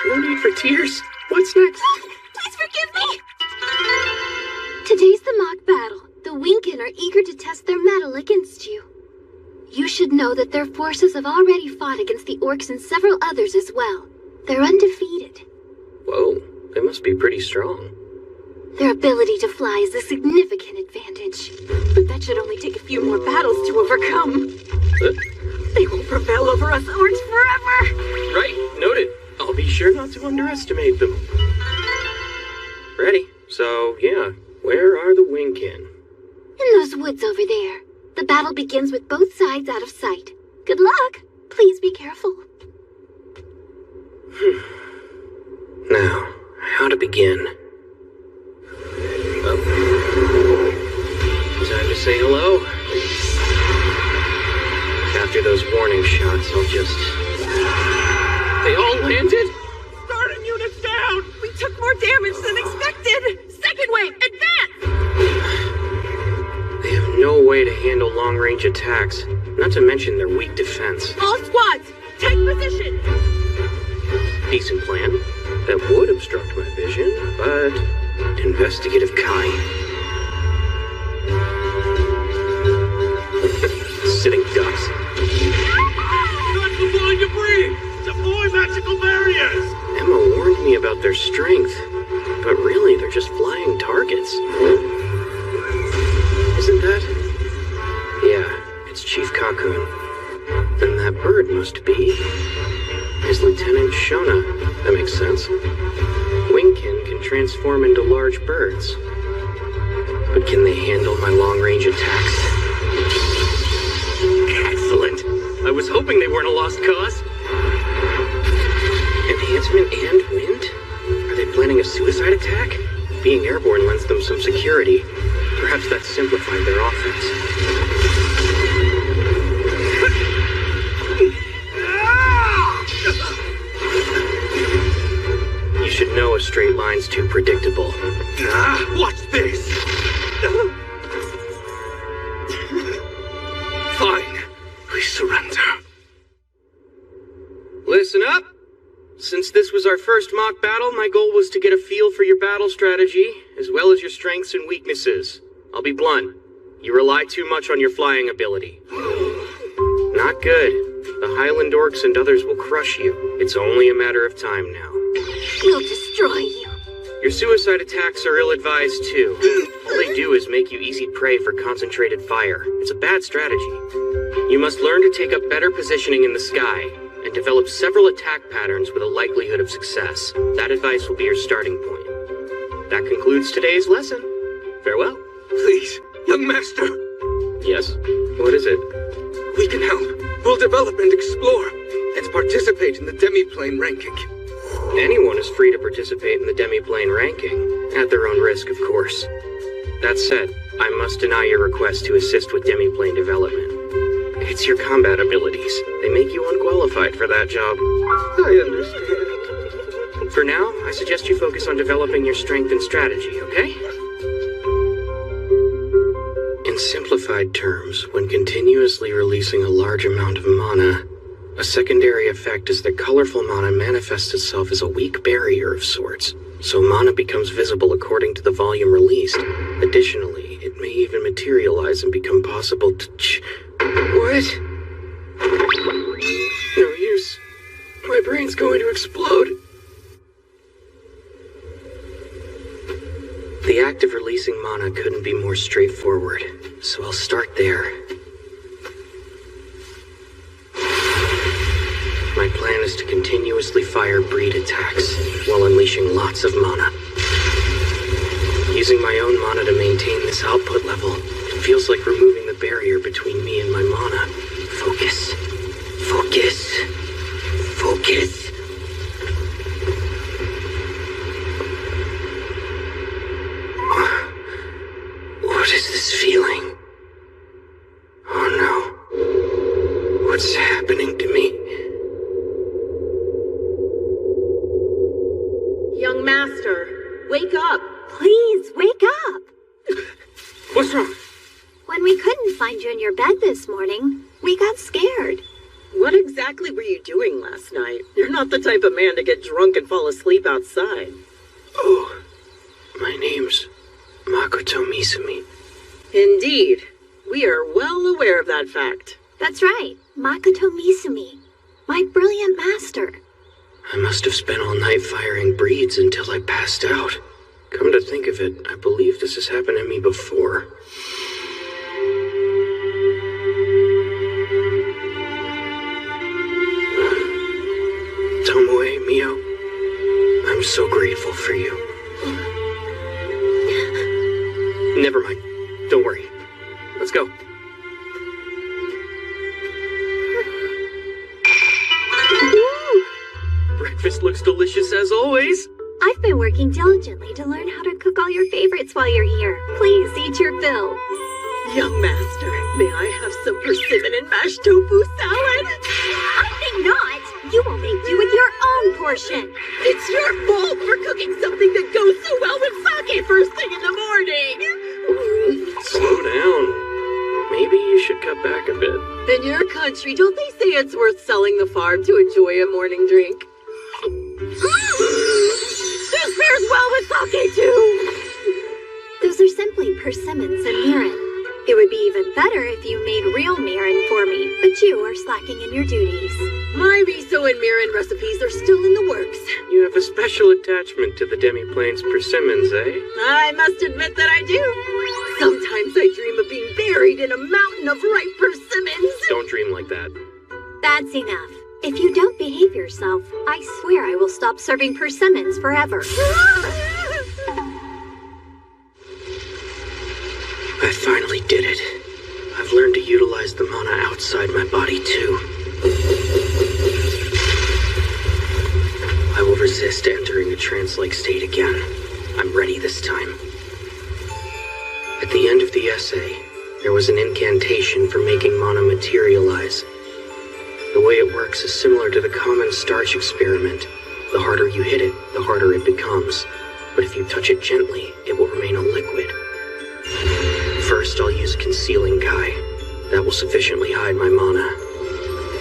No need for tears. What's next? Please forgive me! Today's the mock battle. The Winkin are eager to test their mettle against you. You should know that their forces have already fought against the orcs and several others as well. They're undefeated. Whoa, they must be pretty strong. Their ability to fly is a significant advantage. But that should only take a few more battles to overcome. They won't prevail over us orcs forever! Right, noted. I'll be sure not to underestimate them. Ready? So, yeah, where are the Winkin? In those woods over there. The battle begins with both sides out of sight. Good luck. Please be careful. Now, how to begin? Time to say hello. After those warning shots, I'll just... They all landed? Starting units down! We took more damage than expected! Second wave, advance! They have no way to handle long-range attacks, not to mention their weak defense. All squads, take position! Decent plan. That would obstruct my vision, but... Investigative kind. Sitting ducks. Not for flying debris! Deploy magical barriers! Emma warned me about their strength, but really they're just flying targets. Isn't that? Yeah, it's Chief Kakun. Then that bird must be his Lieutenant Shona. That makes sense. Winkin can transform into large birds. But can they handle my long-range attacks? Excellent! I was hoping they weren't a lost cause. Enhancement and wind? Are they planning a suicide attack? Being airborne lends them some security. Perhaps that's simplified their offense. You should know a straight line's too predictable. Watch this! Fine. We surrender. Listen up! Since this was our first mock battle, my goal was to get a feel for your battle strategy, as well as your strengths and weaknesses. I'll be blunt. You rely too much on your flying ability. Not good. The Highland Orcs and others will crush you. It's only a matter of time now. We'll destroy you. Your suicide attacks are ill-advised, too. All they do is make you easy prey for concentrated fire. It's a bad strategy. You must learn to take up better positioning in the sky, and develop several attack patterns with a likelihood of success. That advice will be your starting point. That concludes today's lesson. Farewell. Please, young master. Yes? What is it? We can help. We'll develop and explore, and participate in the demi-plane ranking. Anyone is free to participate in the demi-plane ranking, at their own risk, of course. That said, I must deny your request to assist with demi-plane development. It's your combat abilities. They make you unqualified for that job. I understand. For now, I suggest you focus on developing your strength and strategy, okay? In simplified terms, when continuously releasing a large amount of mana, a secondary effect is that colorful mana manifests itself as a weak barrier of sorts, so mana becomes visible according to the volume released. Additionally, it may even materialize and become possible to What? No use. My brain's going to explode. The act of releasing mana couldn't be more straightforward, so I'll start there. My plan is to continuously fire breed attacks while unleashing lots of mana. Using my own mana to maintain this output level, it feels like removing the barrier between me and my mana. Focus. Focus. Focus. What is this feeling? Oh no. What's happening to me? Young master, wake up. Please, wake up. What's wrong? When we couldn't find you in your bed this morning, we got scared. What exactly were you doing last night? You're not the type of man to get drunk and fall asleep outside. Oh, my name's Makoto Misumi. Indeed. We are well aware of that fact. That's right, Makoto Misumi, my brilliant master. I must have spent all night firing breeds until I passed out. Come to think of it, I believe this has happened to me before. Tomoe, Mio, I'm so grateful for you. Never mind. Don't worry. Let's go. Breakfast looks delicious as always. I've been working diligently to learn how to cook all your favorites while you're here. Please eat your fill. Young master, may I have some persimmon and mashed tofu salad? I think not. You will make do with your own portion. It's your fault for cooking something that goes so well with sake first thing in the morning. Slow down. Maybe you should cut back a bit. In your country, don't they say it's worth selling the farm to enjoy a morning drink? This pairs well with sake, too! Those are simply persimmons and mirin. It would be even better if you made real mirin for me, but you are slacking in your duties. My miso and mirin recipes are still in the works. You have a special attachment to the demi-plane's persimmons, eh? I must admit that I do. Sometimes I dream of being buried in a mountain of ripe persimmons. Don't dream like that. That's enough. If you don't behave yourself, I swear I will stop serving persimmons forever. I finally did it. I've learned to utilize the mana outside my body, too. I will resist entering a trance-like state again. I'm ready this time. At the end of the essay, there was an incantation for making mana materialize. The way it works is similar to the common starch experiment. The harder you hit it, the harder it becomes. But if you touch it gently, it will remain a liquid. First, I'll use Concealing Kai. That will sufficiently hide my mana.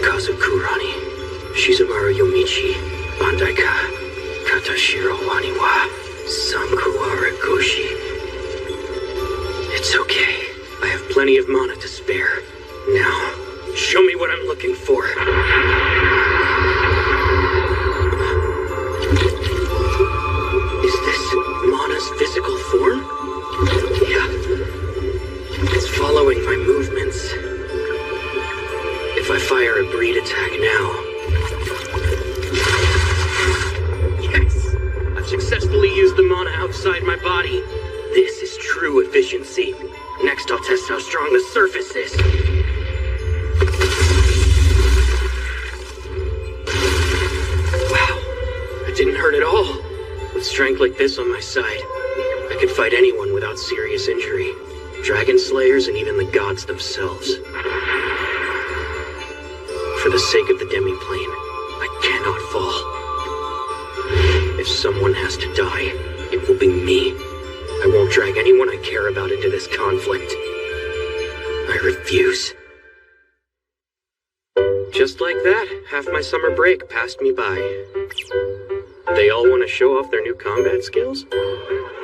Kazukurani, Shizumaru Yomichi, Bandaika, Katashiro Waniwa, Sankuara Goshi. It's okay. I have plenty of mana to spare. Now, show me what I'm looking for. Is this mana's physical form? Yeah. It's following my movements. If I fire a breed attack now... Yes! I've successfully used the mana outside my body. This is true efficiency. Next, I'll test how strong the surface is. Wow. That didn't hurt at all. With strength like this on my side, I could fight anyone without serious injury. Dragon slayers and even the gods themselves. For the sake of the demiplane, I cannot fall. If someone has to die, it will be me. I won't drag anyone I care about into this conflict. I refuse. Just like that, half my summer break passed me by. They all want to show off their new combat skills?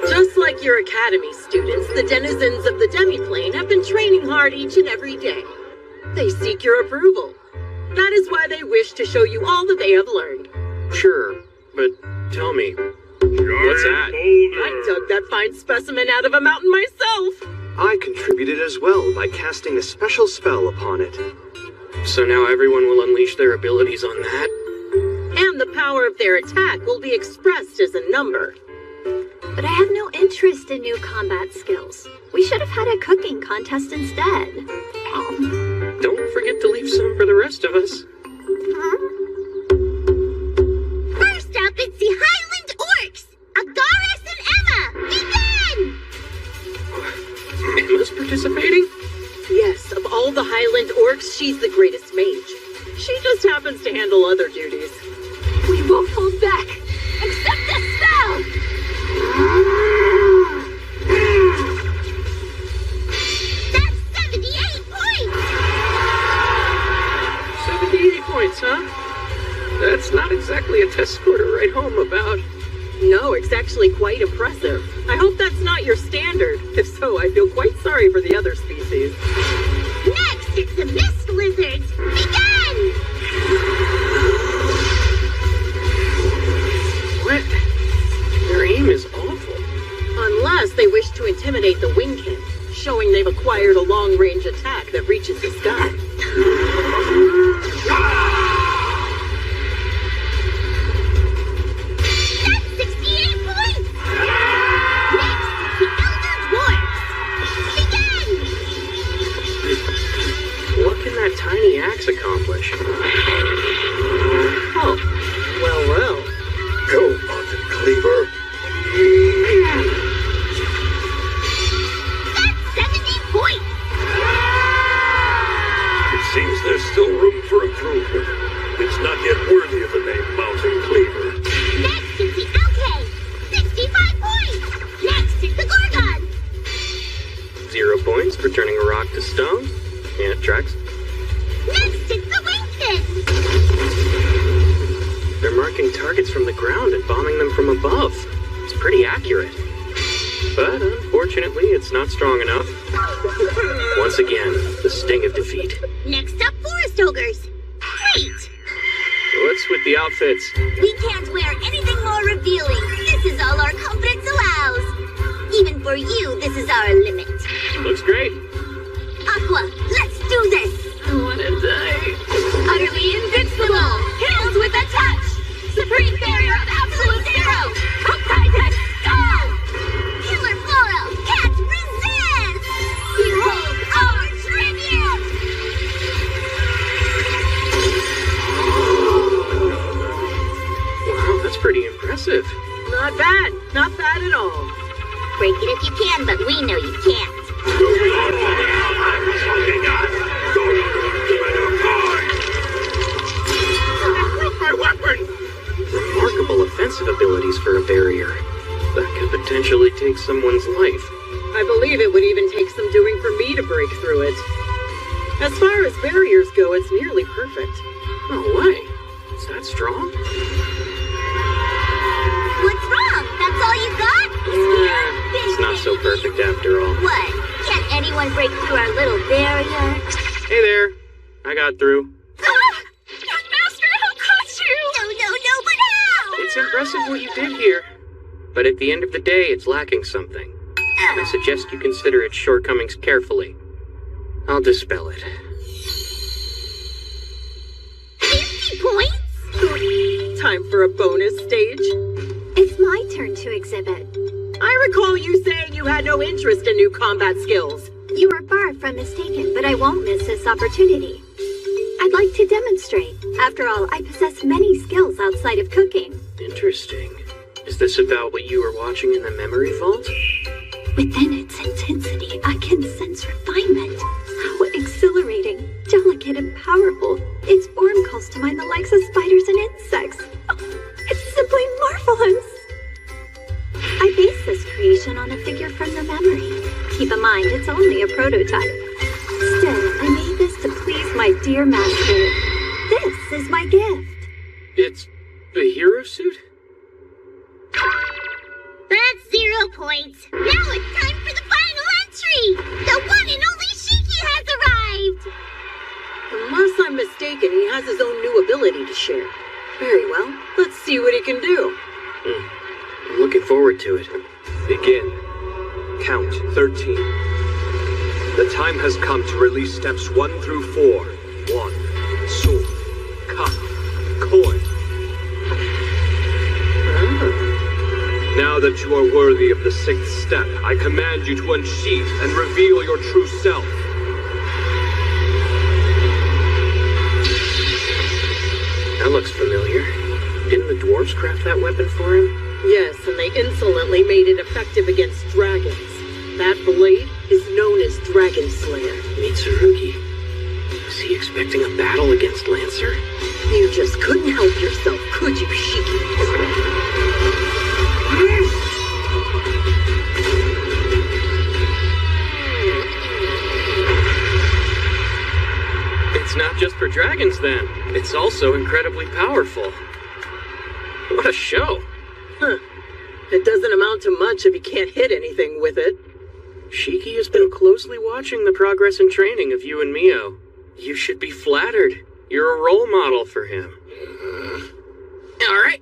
Just like your academy students, the denizens of the demiplane have been training hard each and every day. They seek your approval. That is why they wish to show you all that they have learned. Sure, but tell me, what's that? I dug that fine specimen out of a mountain myself. I contributed as well by casting a special spell upon it. So now everyone will unleash their abilities on that? And the power of their attack will be expressed as a number. But I have no interest in new combat skills. We should have had a cooking contest instead. Don't forget to leave some for the rest of us. First up, it's the Highland Orcs! Agaris and Emma! Begin! Emma's participating? Yes, of all the Highland Orcs, she's the greatest mage. She just happens to handle other duties. We won't hold back! Accept the spell! That's 78 points! 78 points, huh? That's not exactly a test score to write home about. No, it's actually quite impressive. I hope that's not your standard. If so, I feel quite sorry for the other species. Next, it's the Mist Lizards! Begin! What? Their aim is awful. Unless they wish to intimidate the Wingkin, showing they've acquired a long-range attack that reaches the sky. That's 68 points! Next, the Elder Dwarfs! Begin! What can that tiny axe accomplish? Oh, well. Go, Mountain Cleaver. That's 70 points! It seems there's still room for improvement. It's not yet worthy of the name Mountain Cleaver. Next, it's the Alkay! 65 points! Next, it's the Gorgon! 0 points for turning a rock to stone. Yeah, it tracks. Next, it's the Wingfin! They're marking targets from the ground and bombing them from above. It's pretty accurate. But unfortunately, it's not strong enough. Once again, the sting of defeat. Next up, Forest Ogres! Great! What's with the outfits? We can't wear anything more revealing. This is all our confidence allows. Even for you, this is our limit. Looks great. Aqua, let's do this! I wanna die. Utterly invincible! Heals with a touch! Supreme barrier of absolute zero! Hokkaido skull! Killer Flora can't resist! Behold our tribute! Wow, that's pretty impressive. Not bad. Not bad at all. Break it if you can, but we know you can't. My weapon! Remarkable offensive abilities for a barrier. That could potentially take someone's life. I believe it would even take some doing for me to break through it. As far as barriers go, it's nearly perfect. No way. Is that strong? What's wrong? That's all you got? It's not so perfect after all. What? Can't anyone break through our little barrier? Hey there. I got through. Master, how could you? No, but how? It's impressive what you did here. But at the end of the day, it's lacking something. I suggest you consider its shortcomings carefully. I'll dispel it. 50 points? Time for a bonus stage. It's my turn to exhibit. I recall you saying you had no interest in new combat skills. You are far from mistaken, but I won't miss this opportunity. I'd like to demonstrate. After all, I possess many skills outside of cooking. Interesting. Is this about what you were watching in the memory vault? Within its intensity, I can sense refinement. How exhilarating, delicate, and powerful. Its form to mind the likes of spiders and insects. Oh, it's simply marvelous. I based this creation on a figure from your memory. Keep in mind, it's only a prototype. Still, I made this to please my dear master. This is my gift. It's a hero suit? That's 0 points. Now it's time for the final entry. The one and only Shiki has arrived. Unless I'm mistaken, he has his own new ability to share. Very well. Let's see what he can do. I'm looking forward to it. Begin. Count 13. The time has come to release steps 1 through 4. 1. Sword. Cup. Coin. Now that you are worthy of the 6th step, I command you to unsheath and reveal your true self. That looks familiar. Didn't the dwarves craft that weapon for him? Yes, and they insolently made it effective against dragons. That blade is known as Dragon Slayer. Mitsurugi. Was he expecting a battle against Lancer? You just couldn't help yourself, could you, Shiki? It's not just for dragons, then. It's also incredibly powerful. What a show. Huh. It doesn't amount to much if you can't hit anything with it. Shiki has been closely watching the progress and training of you and Mio. You should be flattered. You're a role model for him. Alright,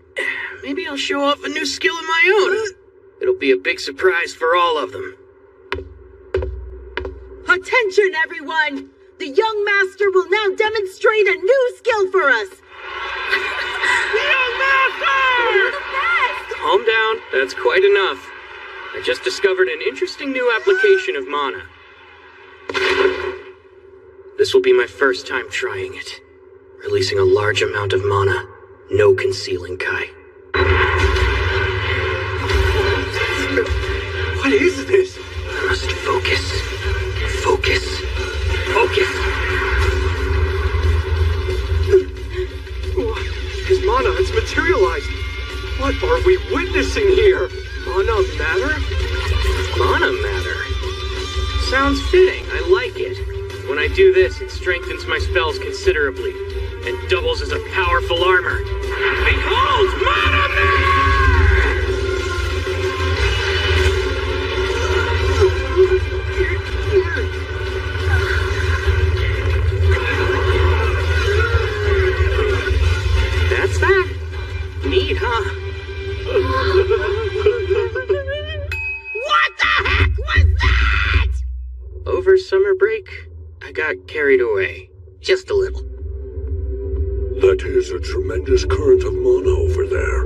maybe I'll show off a new skill of my own. It'll be a big surprise for all of them. Attention, everyone! The young master will now demonstrate a new skill for us! Young master! Calm down, that's quite enough. I just discovered an interesting new application of mana. This will be my first time trying it. Releasing a large amount of mana. No concealing Kai. What is this? I must focus. Focus. Focus! His mana has materialized. What are we witnessing here? Mana matter? Mana matter? Sounds fitting. I like it. When I do this, it strengthens my spells considerably and doubles as a powerful armor. Behold, Mana Matter! That's that. Neat, huh? What the heck was that? Over summer break, I got carried away. Just a little. That is a tremendous current of mana over there.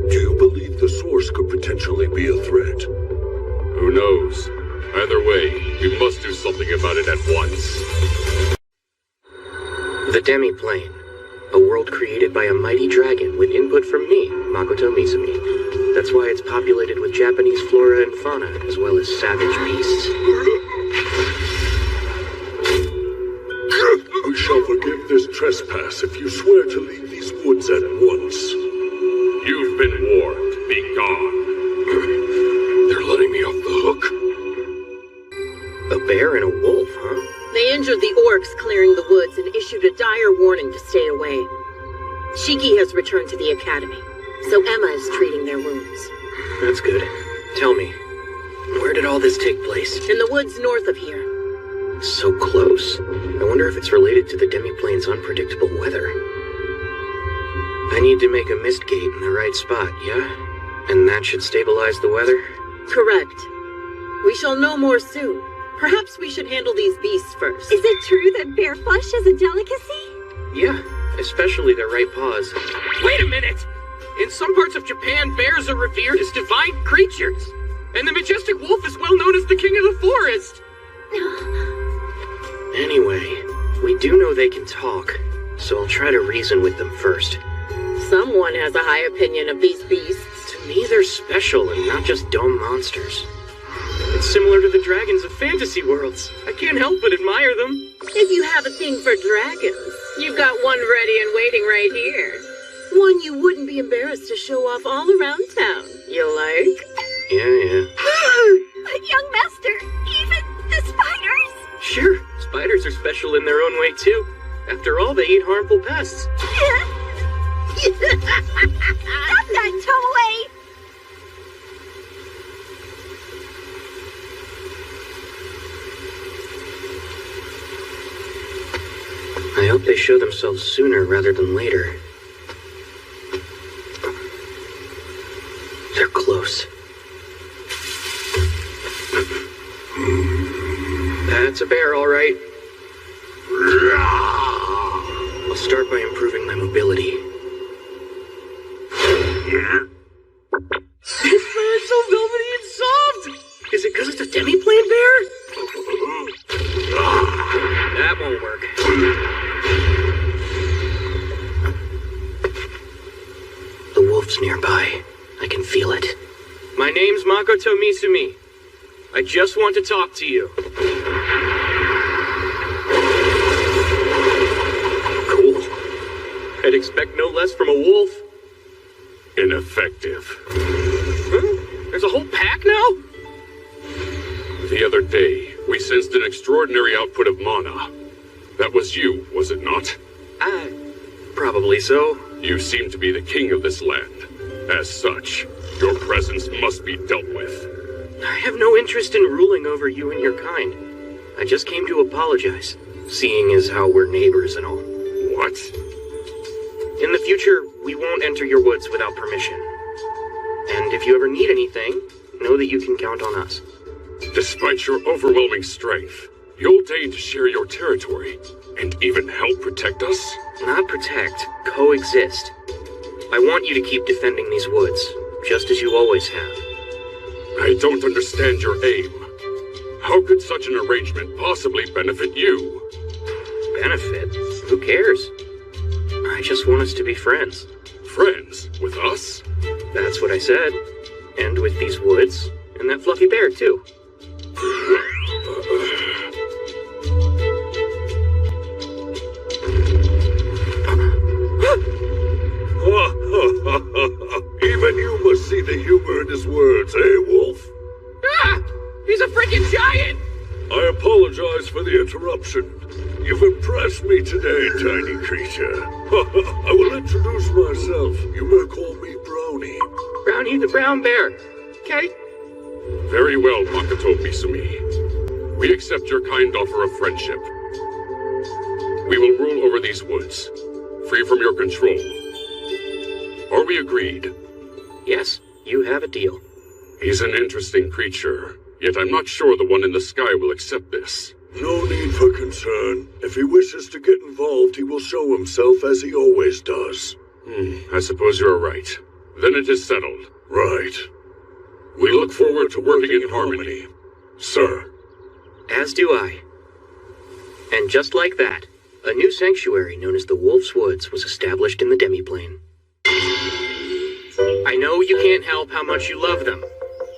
Do you believe the source could potentially be a threat? Who knows? Either way, we must do something about it at once. The Demi-Plane. A world created by a mighty dragon with input from me, Makoto Misumi. That's why it's populated with Japanese flora and fauna, as well as savage beasts. We shall forgive this trespass if you swear to leave these woods at once. You've been warned. Be gone. They're letting me off the hook. A bear and a wolf, huh? They injured the orcs clearing the woods and issued a dire warning to stay away. Shiki has returned to the academy, so Emma is treating their wounds. That's good. Tell me, where did all this take place? In the woods north of here. So close. I wonder if it's related to the Demi-Plane's unpredictable weather. I need to make a mist gate in the right spot, yeah? And that should stabilize the weather? Correct. We shall know more soon. Perhaps we should handle these beasts first. Is it true that bear flesh is a delicacy? Yeah, especially their right paws. Wait a minute! In some parts of Japan, bears are revered as divine creatures. And the majestic wolf is well known as the king of the forest. Anyway, we do know they can talk, so I'll try to reason with them first. Someone has a high opinion of these beasts. To me, they're special and not just dumb monsters. It's similar to the dragons of fantasy worlds. I can't help but admire them. If you have a thing for dragons, You've got one ready and waiting right here. One you wouldn't be embarrassed to show off all around town. You like? Yeah. Young master, even the spiders? Sure, spiders are special in their own way too. After all, they eat harmful pests. Stop that, Tomoe! I hope they show themselves sooner rather than later. They're close. That's a bear, all right. I'll start by improving my mobility. This bear is so velvety and soft! Is it because it's a demi-plane bear? That won't work. The wolf's nearby. I can feel it. My name's Makoto Misumi. I just want to talk to you. Cool. I'd expect no less from a wolf. Ineffective. Huh? There's a whole pack now? The other day, we sensed an extraordinary output of mana. That was you, was it not? Probably so. You seem to be the king of this land. As such, your presence must be dealt with. I have no interest in ruling over you and your kind. I just came to apologize, seeing as how we're neighbors and all. What? In the future, we won't enter your woods without permission. And if you ever need anything, know that you can count on us. Despite your overwhelming strength, you'll deign to share your territory and even help protect us? Not protect, coexist. I want you to keep defending these woods, just as you always have. I don't understand your aim. How could such an arrangement possibly benefit you? Benefit? Who cares? I just want us to be friends. Friends? With us? That's what I said. And with these woods, and that fluffy bear, too. Even you must see the humor in his words, eh, Wolf? Ah! He's a freaking giant! I apologize for the interruption. You've impressed me today, tiny creature. I will introduce myself. You may call me Brownie. Brownie the brown bear. Okay? Very well, Makoto Misumi. We accept your kind offer of friendship. We will rule over these woods, free from your control. Are we agreed? Yes, you have a deal. He's an interesting creature, yet I'm not sure the one in the sky will accept this. No need for concern. If he wishes to get involved, he will show himself as he always does. I suppose you're right. Then it is settled. Right. We look forward to working in harmony. Sir. As do I. And just like that, a new sanctuary known as the Wolf's Woods was established in the demiplane. I know you can't help how much you love them,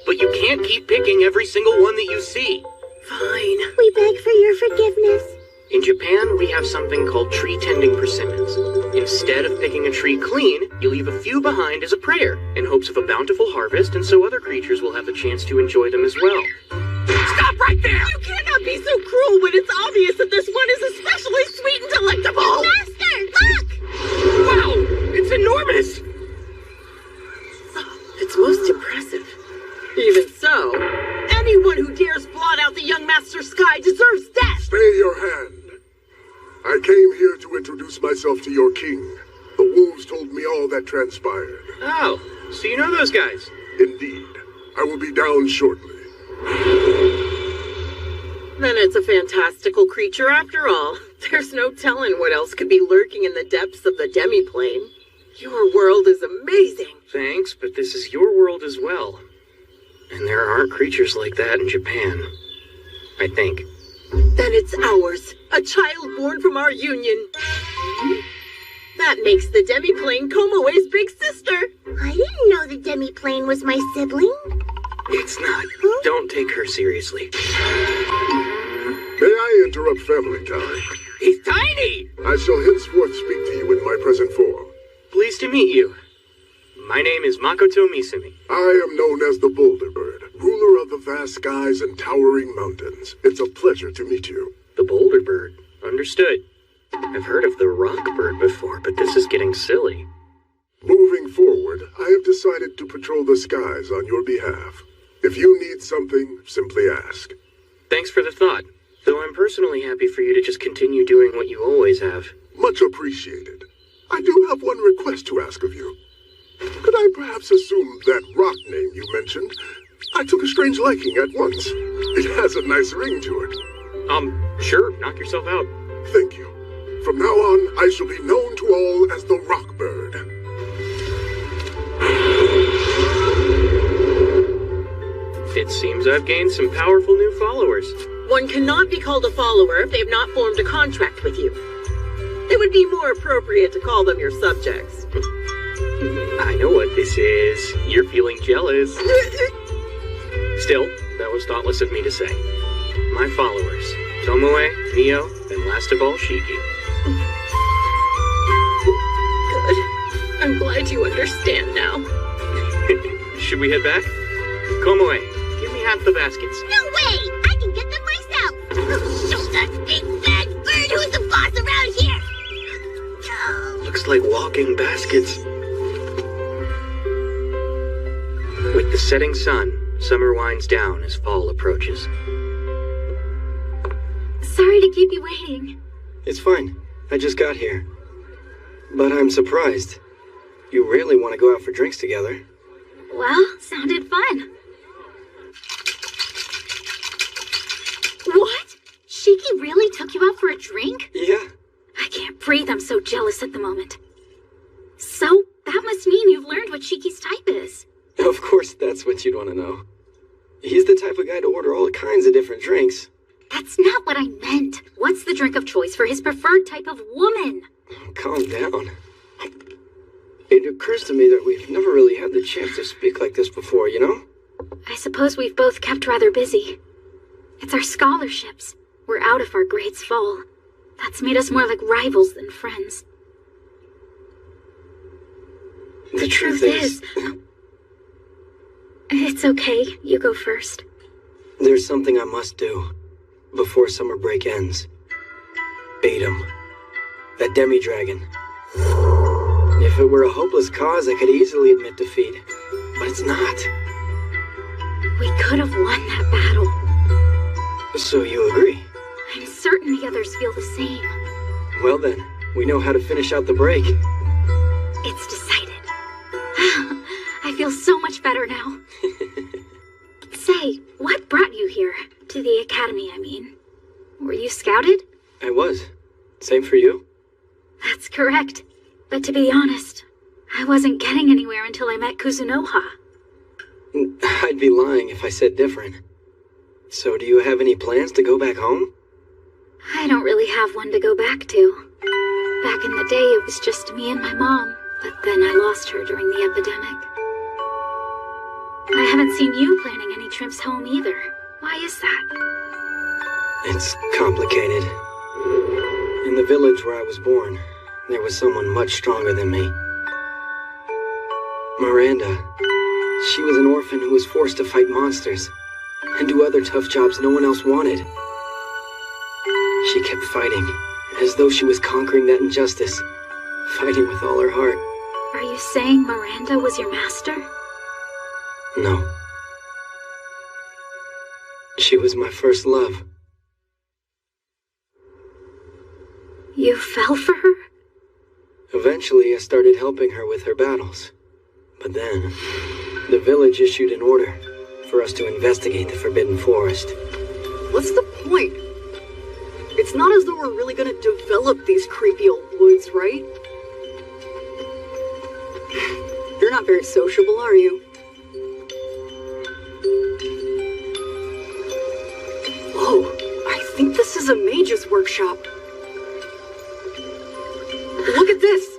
but you can't keep picking every single one that you see. Fine. We beg for your forgiveness. In Japan, we have something called tree tending persimmons. Instead of picking a tree clean, you leave a few behind as a prayer, in hopes of a bountiful harvest, and so other creatures will have the chance to enjoy them as well. Stop right there! You cannot be so cruel when it's obvious that this one is especially sweet and delectable! Master, look! Wow! It's enormous! It's most impressive. Even so, anyone who dares blot out the young master's sky deserves death! Stay your hand. I came here to introduce myself to your king. The wolves told me all that transpired. Oh, so you know those guys? Indeed. I will be down shortly. Then it's a fantastical creature after all. There's no telling what else could be lurking in the depths of the demiplane. Your world is amazing. Thanks, but this is your world as well. And there aren't creatures like that in Japan. I think. Then it's ours. A child born from our union. That makes the demiplane Komoe's big sister. I didn't know the demiplane was my sibling. It's not. Don't take her seriously. May I interrupt family time? He's tiny! I shall henceforth speak to you in my present form. Pleased to meet you. My name is Makoto Misumi. I am known as the Boulder Bird, ruler of the vast skies and towering mountains. It's a pleasure to meet you. The Boulder Bird. Understood. I've heard of the Rock Bird before, but this is getting silly. Moving forward, I have decided to patrol the skies on your behalf. If you need something, simply ask. Thanks for the thought, though I'm personally happy for you to just continue doing what you always have. Much appreciated. I do have one request to ask of you. Could I perhaps assume that rock name you mentioned? I took a strange liking at once. It has a nice ring to it. Sure, knock yourself out. Thank you. From now on, I shall be known to all as the Rock Bird. It seems I've gained some powerful new followers. One cannot be called a follower if they've not formed a contract with you. It would be more appropriate to call them your subjects. I know what this is. You're feeling jealous. Still, that was thoughtless of me to say. My followers, Tomoe, Mio, and last of all, Shiki. Good. I'm glad you understand now. Should we head back? Tomoe, give me half the baskets. No way! I can get them myself! Show that big bad bird who's the boss around here! Looks like walking baskets. With the setting sun, summer winds down as fall approaches. Sorry to keep you waiting. It's fine. I just got here. But I'm surprised. You rarely want to go out for drinks together. Well, sounded fun. What? Shiki really took you out for a drink? Yeah. I can't breathe. I'm so jealous at the moment. So, that must mean you've learned what Shiki's type is. Of course, that's what you'd want to know. He's the type of guy to order all kinds of different drinks. That's not what I meant. What's the drink of choice for his preferred type of woman? Calm down. It occurs to me that we've never really had the chance to speak like this before, you know? I suppose we've both kept rather busy. It's our scholarships. We're out if our grades fall. That's made us more like rivals than friends. The truth is... It's okay. You go first. There's something I must do before summer break ends. Beat him. That demi-dragon. If it were a hopeless cause, I could easily admit defeat. But it's not. We could have won that battle. So you agree? I'm certain the others feel the same. Well then, we know how to finish out the break. It's decided. I feel so much better now. Say, what brought you here? To the academy, I mean. Were you scouted? I was. Same for you? That's correct. But to be honest, I wasn't getting anywhere until I met Kuzunoha. I'd be lying if I said different. So do you have any plans to go back home? I don't really have one to go back to. Back in the day, it was just me and my mom, but then I lost her during the epidemic. I haven't seen you planning any trips home either. Why is that? It's complicated. In the village where I was born, there was someone much stronger than me. Miranda. She was an orphan who was forced to fight monsters and do other tough jobs no one else wanted. She kept fighting, as though she was conquering that injustice, fighting with all her heart. Are you saying Miranda was your master? No. She was my first love. You fell for her? Eventually, I started helping her with her battles. But then, the village issued an order for us to investigate the Forbidden Forest. What's the point? It's not as though we're really gonna develop these creepy old woods, right? You're not very sociable, are you? Whoa, I think this is a mage's workshop. Look at this!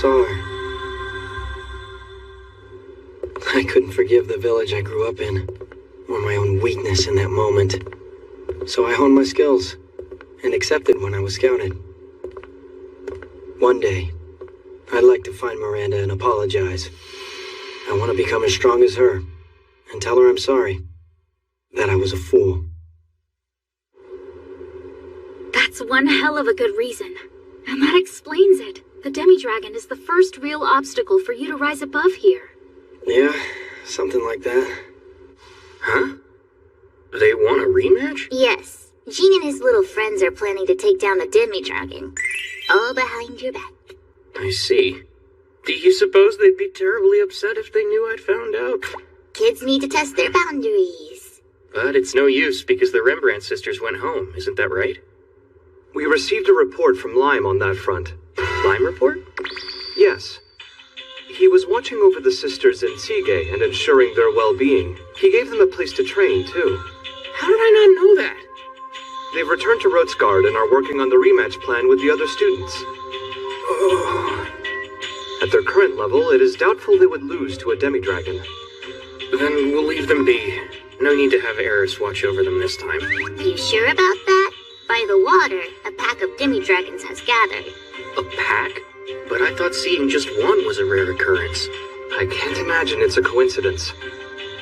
saw her. I couldn't forgive the village I grew up in, or my own weakness in that moment. So I honed my skills, and accepted when I was scouted. One day, I'd like to find Miranda and apologize. I want to become as strong as her, and tell her I'm sorry, that I was a fool. That's one hell of a good reason. And that explains it. The demi-dragon is the first real obstacle for you to rise above here. Yeah, something like that. Huh? They want a rematch? Yes. Jean and his little friends are planning to take down the demi-dragon. All behind your back. I see. Do you suppose they'd be terribly upset if they knew I'd found out? Kids need to test their boundaries. But it's no use because the Rembrandt sisters went home, isn't that right? We received a report from Lime on that front. Lime report? Yes. He was watching over the sisters in Sige and ensuring their well-being. He gave them a place to train, too. How did I not know that? They've returned to Rotsgard and are working on the rematch plan with the other students. At their current level, it is doubtful they would lose to a demi-dragon. Then we'll leave them be. No need to have Eris watch over them this time. You sure about that? By the water, a pack of demi-dragons has gathered. A pack? But I thought seeing just one was a rare occurrence. I can't imagine it's a coincidence.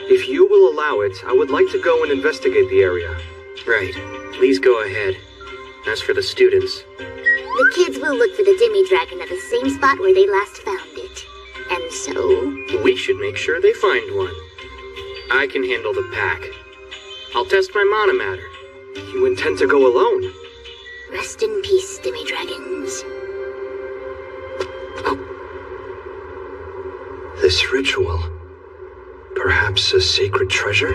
If you will allow it, I would like to go and investigate the area. Right. Please go ahead. As for the students... The kids will look for the demi-dragon at the same spot where they last found it. And so... we should make sure they find one. I can handle the pack. I'll test my mana matter. You intend to go alone? Rest in peace, demi-dragons. This ritual... perhaps a sacred treasure?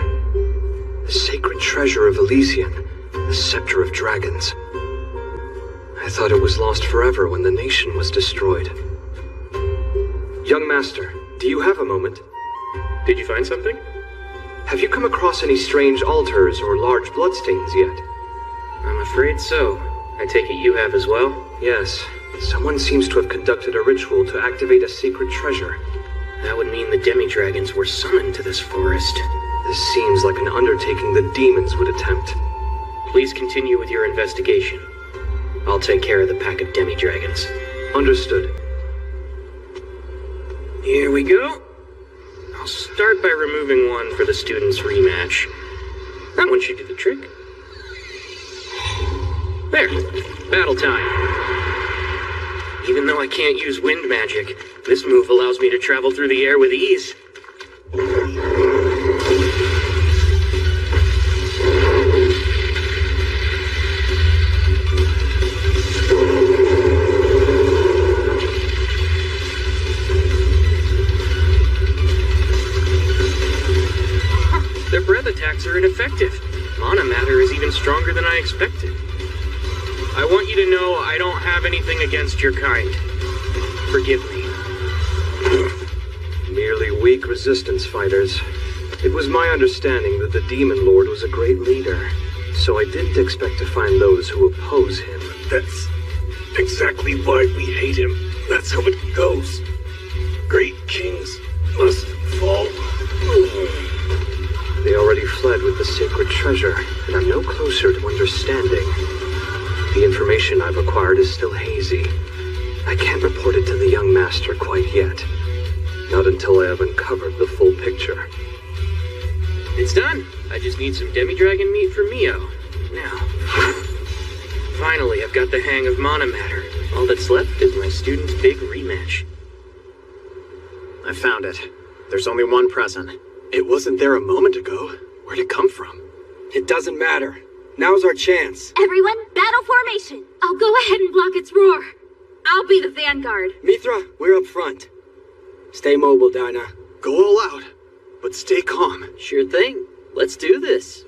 The sacred treasure of Elysian, the scepter of dragons. I thought it was lost forever when the nation was destroyed. Young Master, do you have a moment? Did you find something? Have you come across any strange altars or large bloodstains yet? I'm afraid so. I take it you have as well? Yes. Someone seems to have conducted a ritual to activate a sacred treasure. That would mean the demi-dragons were summoned to this forest. This seems like an undertaking the demons would attempt. Please continue with your investigation. I'll take care of the pack of demi-dragons. Understood. Here we go. I'll start by removing one for the students' rematch. That one should do the trick. There. Battle time. Even though I can't use wind magic, this move allows me to travel through the air with ease. Their breath attacks are ineffective. Mana matter is even stronger than I expected. I want you to know I don't have anything against your kind. Forgive me. Merely weak resistance fighters. It was my understanding that the Demon Lord was a great leader, so I didn't expect to find those who oppose him. That's exactly why we hate him. That's how it goes. Great kings must fall. They already fled with the sacred treasure, and I'm no closer to understanding. The information I've acquired is still hazy. I can't report it to the young master quite yet. Not until I have uncovered the full picture. It's done. I just need some demi-dragon meat for Mio. Now. Finally, I've got the hang of mana matter. All that's left is my student's big rematch. I found it. There's only one present. It wasn't there a moment ago. Where'd it come from? It doesn't matter. Now's our chance. Everyone, battle formation. I'll go ahead and block its roar. I'll be the vanguard. Mithra, we're up front. Stay mobile, Dinah. Go all out, but stay calm. Sure thing. Let's do this.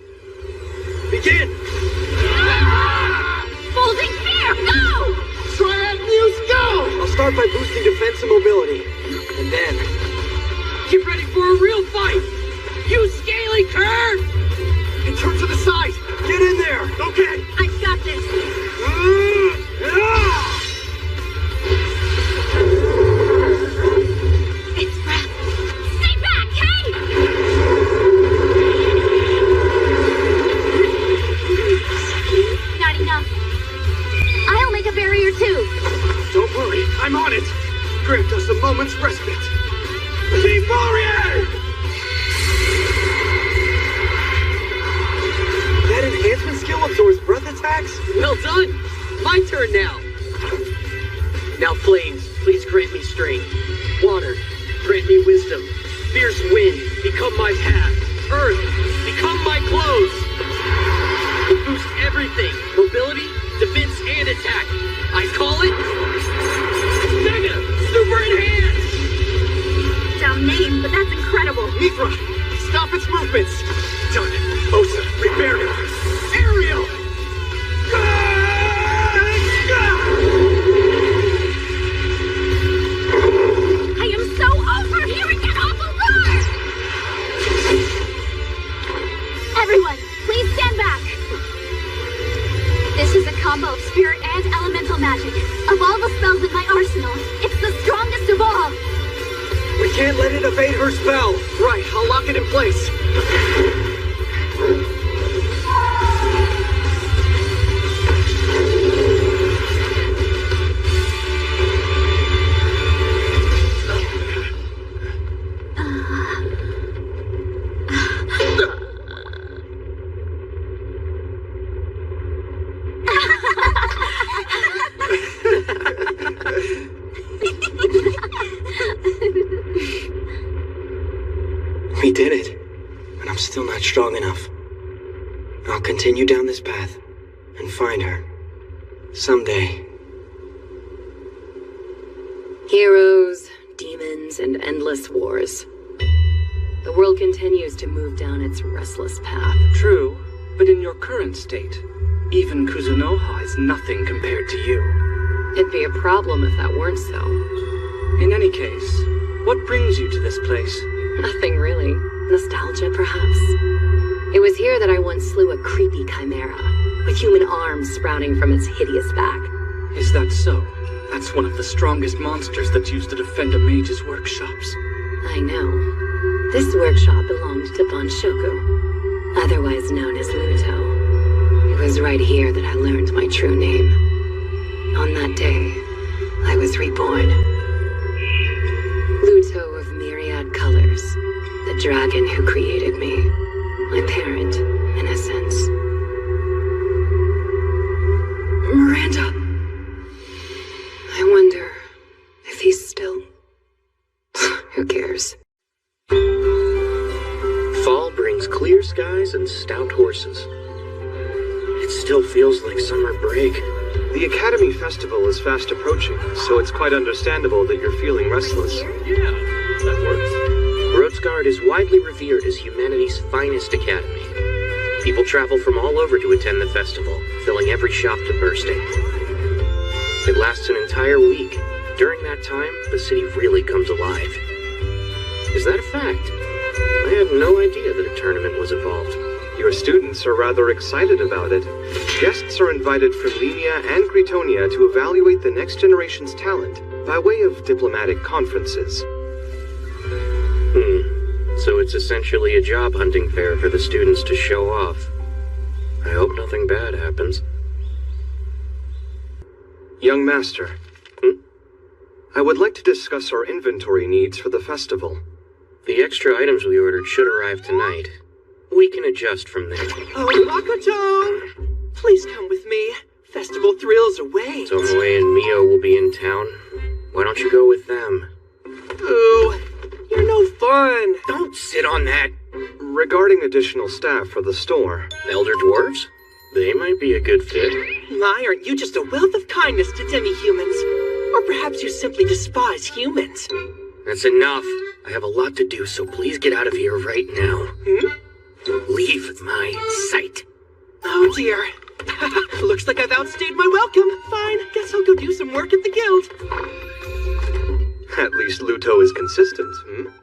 Begin! Folding fear, go! Triad Muse, go! I'll start by boosting defense and mobility. And then... get ready for a real fight! Use Scaly Curve! And turn to the side! Get in there! Okay! I've got this! attacks? Well done! My turn now! Now flames, please grant me strength. Water, grant me wisdom. Fierce wind, become my path. Earth, become my clothes. It boosts everything. Mobility, defense, and attack. I call it... Mega Super Enhance! Dumb name, but that's incredible. Mithra, stop its movements! Done. Osa, prepare now. Ariel! I am so overhearing an awful roar! Everyone, please stand back. This is a combo of spirit and elemental magic. Of all the spells in my arsenal, it's the strongest of all. We can't let it evade her spell. Right, I'll lock it in place. We did it, but I'm still not strong enough. I'll continue down this path and find her. Someday. Heroes, demons, and endless wars. The world continues to move down its restless path. True, but in your current state, even Kuzunoha is nothing compared to you. It'd be a problem if that weren't so. In any case, what brings you to this place? Nothing really. Nostalgia, perhaps. It was here that I once slew a creepy chimera, with human arms sprouting from its hideous back. Is that so? That's one of the strongest monsters that's used to defend a mage's workshops. I know. This workshop belonged to Banshoku, otherwise known as Luto. It was right here that I learned my true name. On that day, I was reborn. Luto of myriad colors, the dragon who created me. My parent, in a sense. Miranda! I wonder if he's still... Who cares? Fall brings clear skies and stout horses. It still feels like summer break. The Academy Festival is fast approaching, so it's quite understandable that you're feeling restless. Yeah, that works. Rotesgard is widely revered as humanity's finest academy. People travel from all over to attend the festival, filling every shop to bursting. It lasts an entire week. During that time, the city really comes alive. Is that a fact? I had no idea that a tournament was involved. Your students are rather excited about it. Guests are invited from Lemia and Gretonia to evaluate the next generation's talent by way of diplomatic conferences. So it's essentially a job hunting fair for the students to show off. I hope nothing bad happens. Young Master, I would like to discuss our inventory needs for the festival. The extra items we ordered should arrive tonight. We can adjust from there. Oh, Makoto! Please come with me. Festival thrills await. Tomoe and Mio will be in town. Why don't you go with them? Ooh, you're no fun. Don't sit on that. Regarding additional staff for the store. Elder dwarves? They might be a good fit. My, aren't you just a wealth of kindness to demi-humans? Or perhaps you simply despise humans. That's enough. I have a lot to do, so please get out of here right now. Leave my sight. Oh dear. Looks like I've outstayed my welcome. Fine, guess I'll go do some work at the guild. At least Luto is consistent,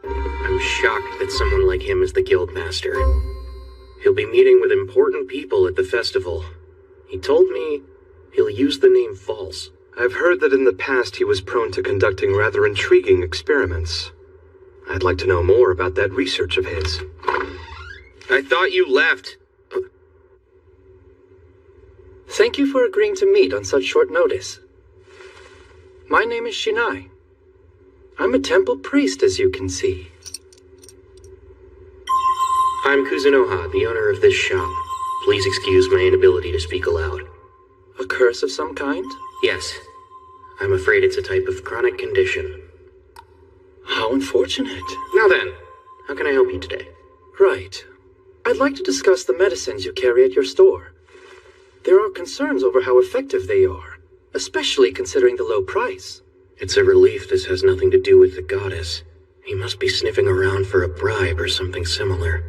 I'm shocked that someone like him is the guild master. He'll be meeting with important people at the festival. He told me he'll use the name False. I've heard that in the past he was prone to conducting rather intriguing experiments. I'd like to know more about that research of his. I thought you left. Thank you for agreeing to meet on such short notice. My name is Shinai. I'm a temple priest, as you can see. I'm Kuzunoha, the owner of this shop. Please excuse my inability to speak aloud. A curse of some kind? Yes. I'm afraid it's a type of chronic condition. How unfortunate. Now then, how can I help you today? Right. I'd like to discuss the medicines you carry at your store. There are concerns over how effective they are, especially considering the low price. It's a relief this has nothing to do with the goddess. He must be sniffing around for a bribe or something similar.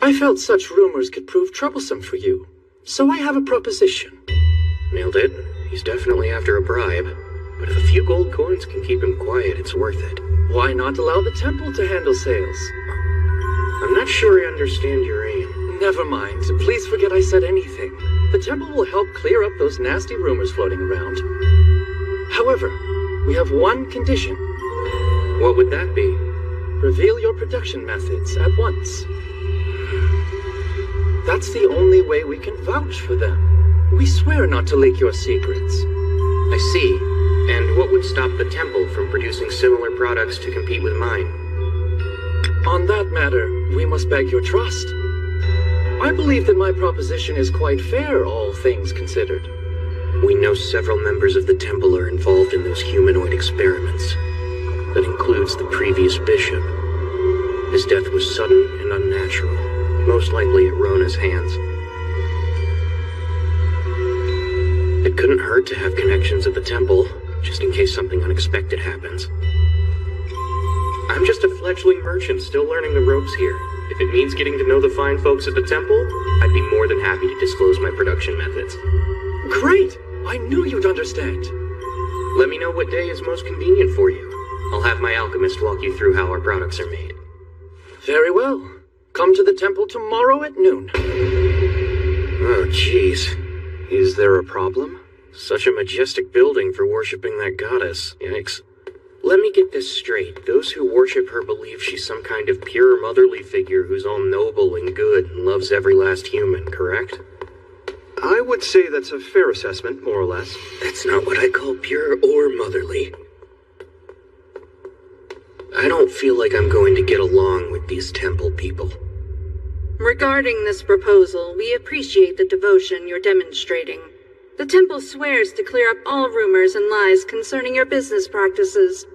I felt such rumors could prove troublesome for you, so I have a proposition. Nailed it. He's definitely after a bribe. But if a few gold coins can keep him quiet, it's worth it. Why not allow the temple to handle sales? I'm not sure I understand your aim. Never mind. Please forget I said anything. The temple will help clear up those nasty rumors floating around. However, we have one condition. What would that be? Reveal your production methods at once. That's the only way we can vouch for them. We swear not to leak your secrets. I see. And what would stop the temple from producing similar products to compete with mine? On that matter, we must beg your trust. I believe that my proposition is quite fair, all things considered. We know several members of the temple are involved in those humanoid experiments. That includes the previous bishop. His death was sudden and unnatural, most likely at Rona's hands. It couldn't hurt to have connections at the temple, just in case something unexpected happens. I'm just a fledgling merchant still learning the ropes here. If it means getting to know the fine folks at the temple, I'd be more than happy to disclose my production methods. Great! I knew you'd understand. Let me know what day is most convenient for you. I'll have my alchemist walk you through how our products are made. Very well. Come to the temple tomorrow at noon. Oh, jeez. Is there a problem? Such a majestic building for worshipping that goddess. Yikes. Let me get this straight. Those who worship her believe she's some kind of pure motherly figure who's all noble and good and loves every last human, correct? I would say that's a fair assessment, more or less. That's not what I call pure or motherly. I don't feel like I'm going to get along with these temple people. Regarding this proposal, we appreciate the devotion you're demonstrating. The temple swears to clear up all rumors and lies concerning your business practices.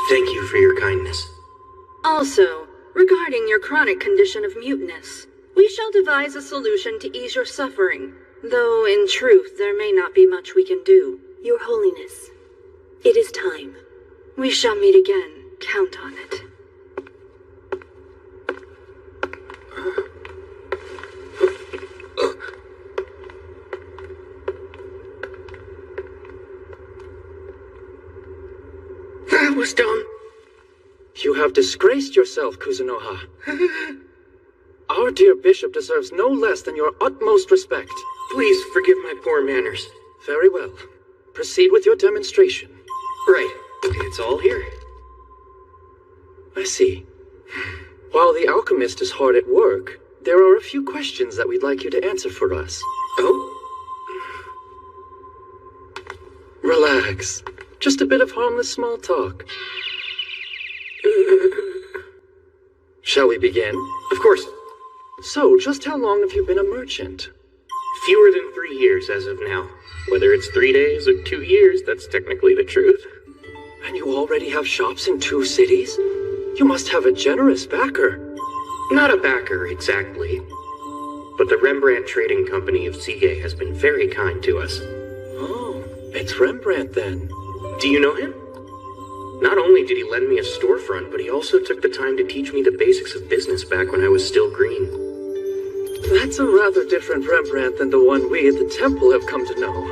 Thank you for your kindness. Also, regarding your chronic condition of muteness, we shall devise a solution to ease your suffering, though in truth there may not be much we can do. Your Holiness, it is time. We shall meet again. Count on it. That was dumb. You have disgraced yourself, Kuzunoha. Our dear bishop deserves no less than your utmost respect. Please forgive my poor manners. Very well. Proceed with your demonstration. Right. It's all here. I see. While the alchemist is hard at work, there are a few questions that we'd like you to answer for us. Oh? Relax. Just a bit of harmless small talk. Shall we begin? Of course. So, just how long have you been a merchant? Fewer than 3 years as of now. Whether it's 3 days or 2 years, that's technically the truth. And you already have shops in 2 cities? You must have a generous backer. Not a backer, exactly. But the Rembrandt Trading Company of Sige has been very kind to us. Oh, it's Rembrandt then. Do you know him? Not only did he lend me a storefront, but he also took the time to teach me the basics of business back when I was still green. That's a rather different Rembrandt than the one we at the temple have come to know.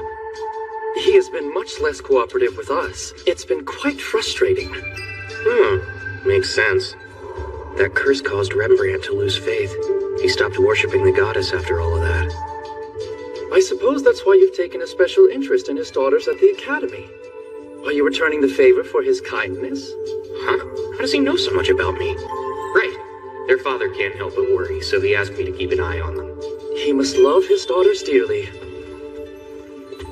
He has been much less cooperative with us. It's been quite frustrating. Makes sense. That curse caused Rembrandt to lose faith. He stopped worshipping the goddess after all of that. I suppose that's why you've taken a special interest in his daughters at the academy. Are you returning the favor for his kindness? Huh? How does he know so much about me? Right. Their father can't help but worry, so he asked me to keep an eye on them. He must love his daughters dearly.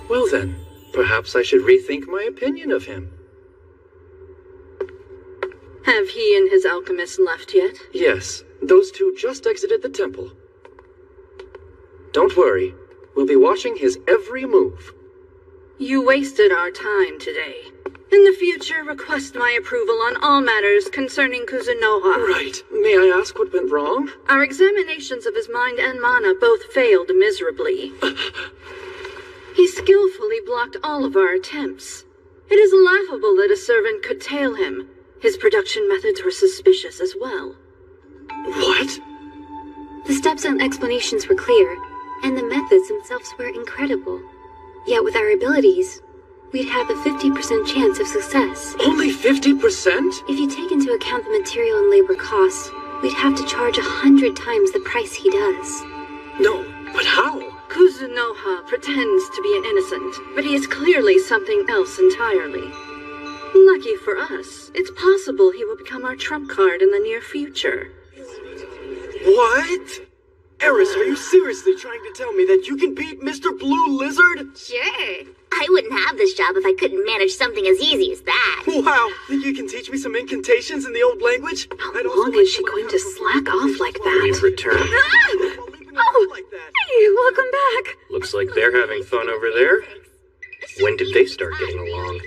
Well then, perhaps I should rethink my opinion of him. Have he and his alchemist left yet? Yes, those two just exited the temple. Don't worry, We'll be watching his every move. You wasted our time today. In the future, request my approval on all matters concerning Kuzunoha. Right. May I ask what went wrong? Our examinations of his mind and mana both failed miserably. He skillfully blocked all of our attempts. It is laughable that a servant could tail him. His production methods were suspicious as well. What? The steps and explanations were clear, and the methods themselves were incredible. Yet with our abilities, we'd have a 50% chance of success. Only 50%? If you take into account the material and labor costs, we'd have to charge 100 times the price he does. No, but how? Kuzunoha pretends to be an innocent, but he is clearly something else entirely. Lucky for us, it's possible he will become our trump card in the near future. What? Eris, are you seriously trying to tell me that you can beat Mr. Blue Lizard? Sure. I wouldn't have this job if I couldn't manage something as easy as that. Wow, think you can teach me some incantations in the old language? How long is she going to slack off like that? We've returned. Oh, hey, welcome back. Looks like they're having fun over there. When did they start getting along?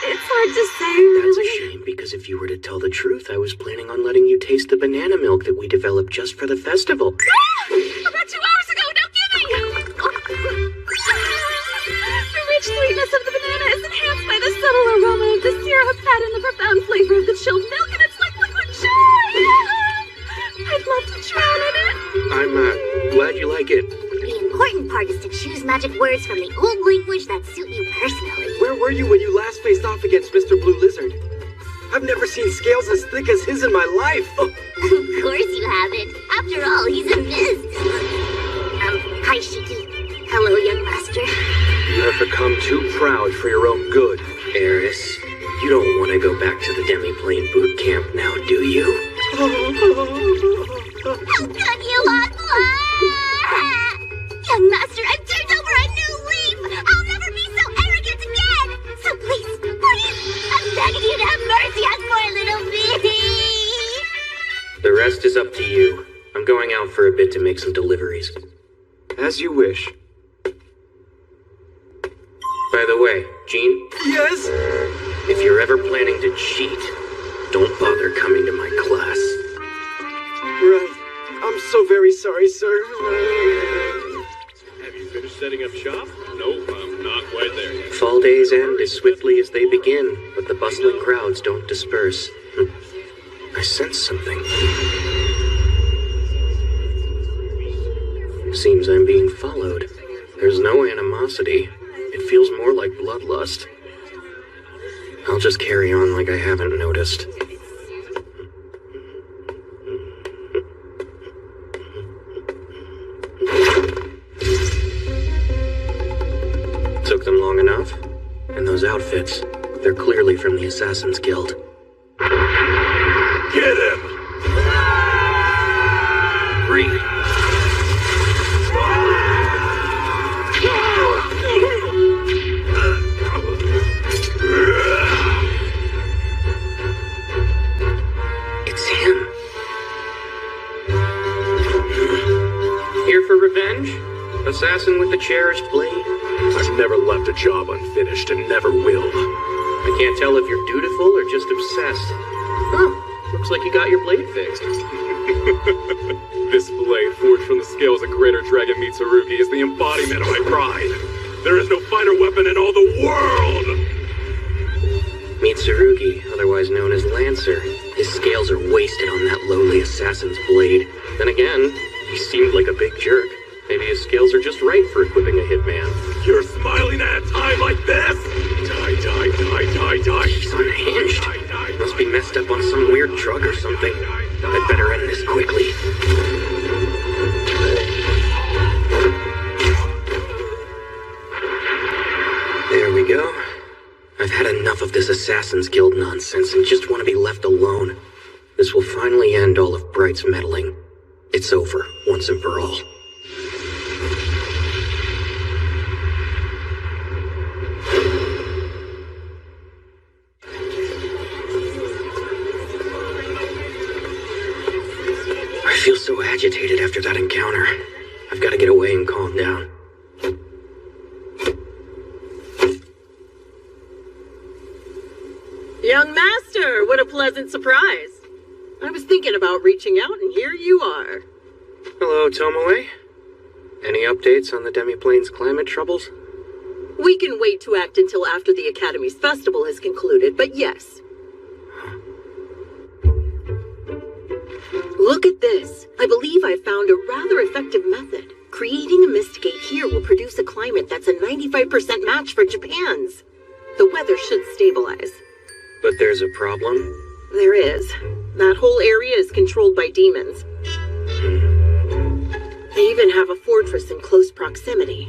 It's hard to say, That's a shame, because if you were to tell the truth, I was planning on letting you taste the banana milk that we developed just for the festival. About 2 hours ago, no kidding! The rich sweetness of the banana is enhanced by the subtle aroma of the syrup, add in the profound flavor of the chilled milk, and it's like liquid joy! I'd love to drown in it. I'm glad you like it. The important part is to choose magic words from the old language that suit you personally. Where were you when you last faced off against Mr. Blue Lizard? I've never seen scales as thick as his in my life. Oh. Of course you haven't. After all, he's a Miz. Hi, Shiki. Hello, young master. You have become too proud for your own good, Eris. You don't want to go back to the demi-plane boot camp now, do you? How could you want Young master, I've turned over a new leaf! I'll never be so arrogant again! So please, I'm begging you to have mercy on poor little me! The rest is up to you. I'm going out for a bit to make some deliveries. As you wish. By the way, Gene? Yes? If you're ever planning to cheat, don't bother coming to my class. Right. I'm so very sorry, sir. Have you finished setting up shop? Nope, I'm not quite there yet. Fall days end as swiftly as they begin, but the bustling crowds don't disperse. I sense something. Seems I'm being followed. There's no animosity. It feels more like bloodlust. I'll just carry on like I haven't noticed. Took them long enough? And those outfits, they're clearly from the Assassin's Guild. Get him! Read. It's him. Here for revenge? Assassin with the cherished blade? I've never left a job unfinished and never will. I can't tell if you're dutiful or just obsessed. Oh, looks like you got your blade fixed. This blade, forged from the scales of Greater Dragon Mitsurugi, is the embodiment of my pride. There is no finer weapon in all the world! Mitsurugi, otherwise known as Lancer. His scales are wasted on that lowly assassin's blade. Then again, he seemed like a big jerk. Maybe his skills are just right for equipping a hitman. You're smiling at a time like this? Die, die, die, die, die. He's unhinged. Must be messed up on some weird drug or something. I'd better end this quickly. There we go. I've had enough of this Assassin's Guild nonsense and just want to be left alone. This will finally end all of Bright's meddling. It's over, once and for all. I feel so agitated after that encounter. I've got to get away and calm down. Young Master, what a pleasant surprise. I was thinking about reaching out, and here you are. Hello, Tomoe. Any updates on the Demiplane's climate troubles? We can wait to act until after the Academy's festival has concluded, but yes. Look at this. I believe I found a rather effective method. Creating a mist gate here will produce a climate that's a 95% match for Japan's. The weather should stabilize. But there's a problem? There is. That whole area is controlled by demons. They even have a fortress in close proximity.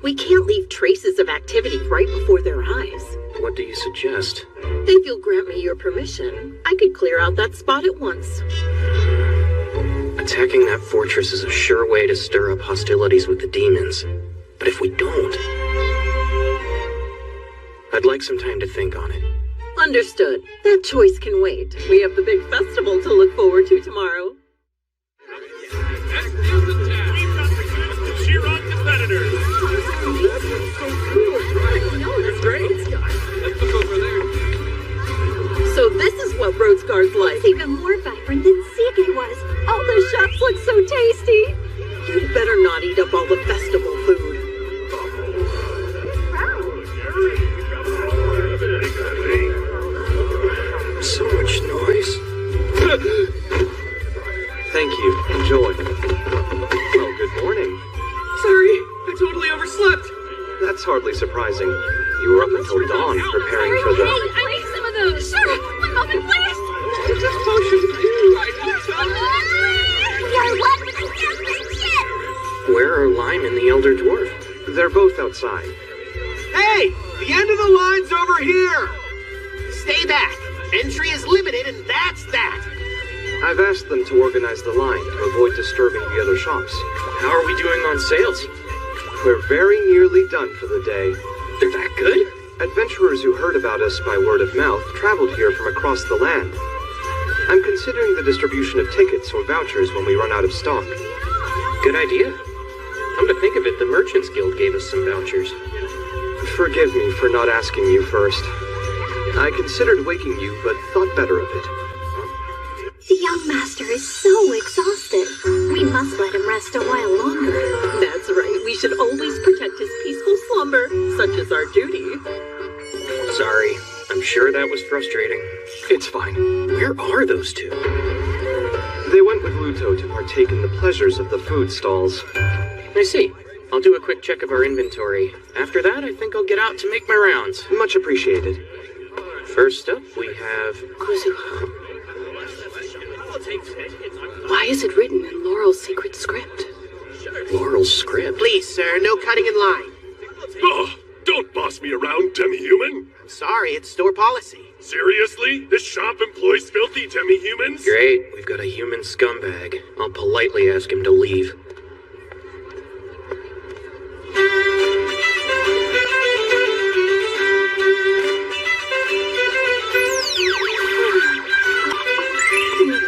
We can't leave traces of activity right before their eyes. What do you suggest? If you'll grant me your permission, I could clear out that spot at once. Attacking that fortress is a sure way to stir up hostilities with the demons. But if we don't... I'd like some time to think on it. Understood. That choice can wait. We have the big festival to look forward to tomorrow. Cheer on competitors! That's great. So this is what Road Scar's like. It's even more vibrant than Seagate was. All the shops look so tasty. You'd better not eat up all the festival food. So much noise. Thank you. Enjoy. Well, good morning. Sorry, I totally overslept. That's hardly surprising. You were up until dawn preparing for the... Hey, I need some of those. Sure, one moment, please. Just potions too, I think so. You're one with the dancing ship. Where are Lime and the Elder Dwarf? They're both outside. Hey! The end of the line's over here! Stay back! Entry is limited, and that's that! I've asked them to organize the line to avoid disturbing the other shops. How are we doing on sales? We're very nearly done for the day. They're that good? Adventurers who heard about us by word of mouth traveled here from across the land. I'm considering the distribution of tickets or vouchers when we run out of stock. Good idea. Come to think of it, the Merchants Guild gave us some vouchers. Forgive me for not asking you first. I considered waking you, but thought better of it. The young master is so exhausted. We must let him rest a while longer. That's right. We should always protect his peaceful slumber, such as our duty. Sorry. I'm sure that was frustrating. It's fine. Where are those two? They went with Luto to partake in the pleasures of the food stalls. I see. I'll do a quick check of our inventory. After that, I think I'll get out to make my rounds. Much appreciated. First up, we have Kuzuha. Why is it written in Laurel's secret script? Laurel's script? Please, sir, no cutting in line. Oh, don't boss me around, demi-human. I'm sorry, it's store policy. Seriously? This shop employs filthy demi-humans? Great, we've got a human scumbag. I'll politely ask him to leave.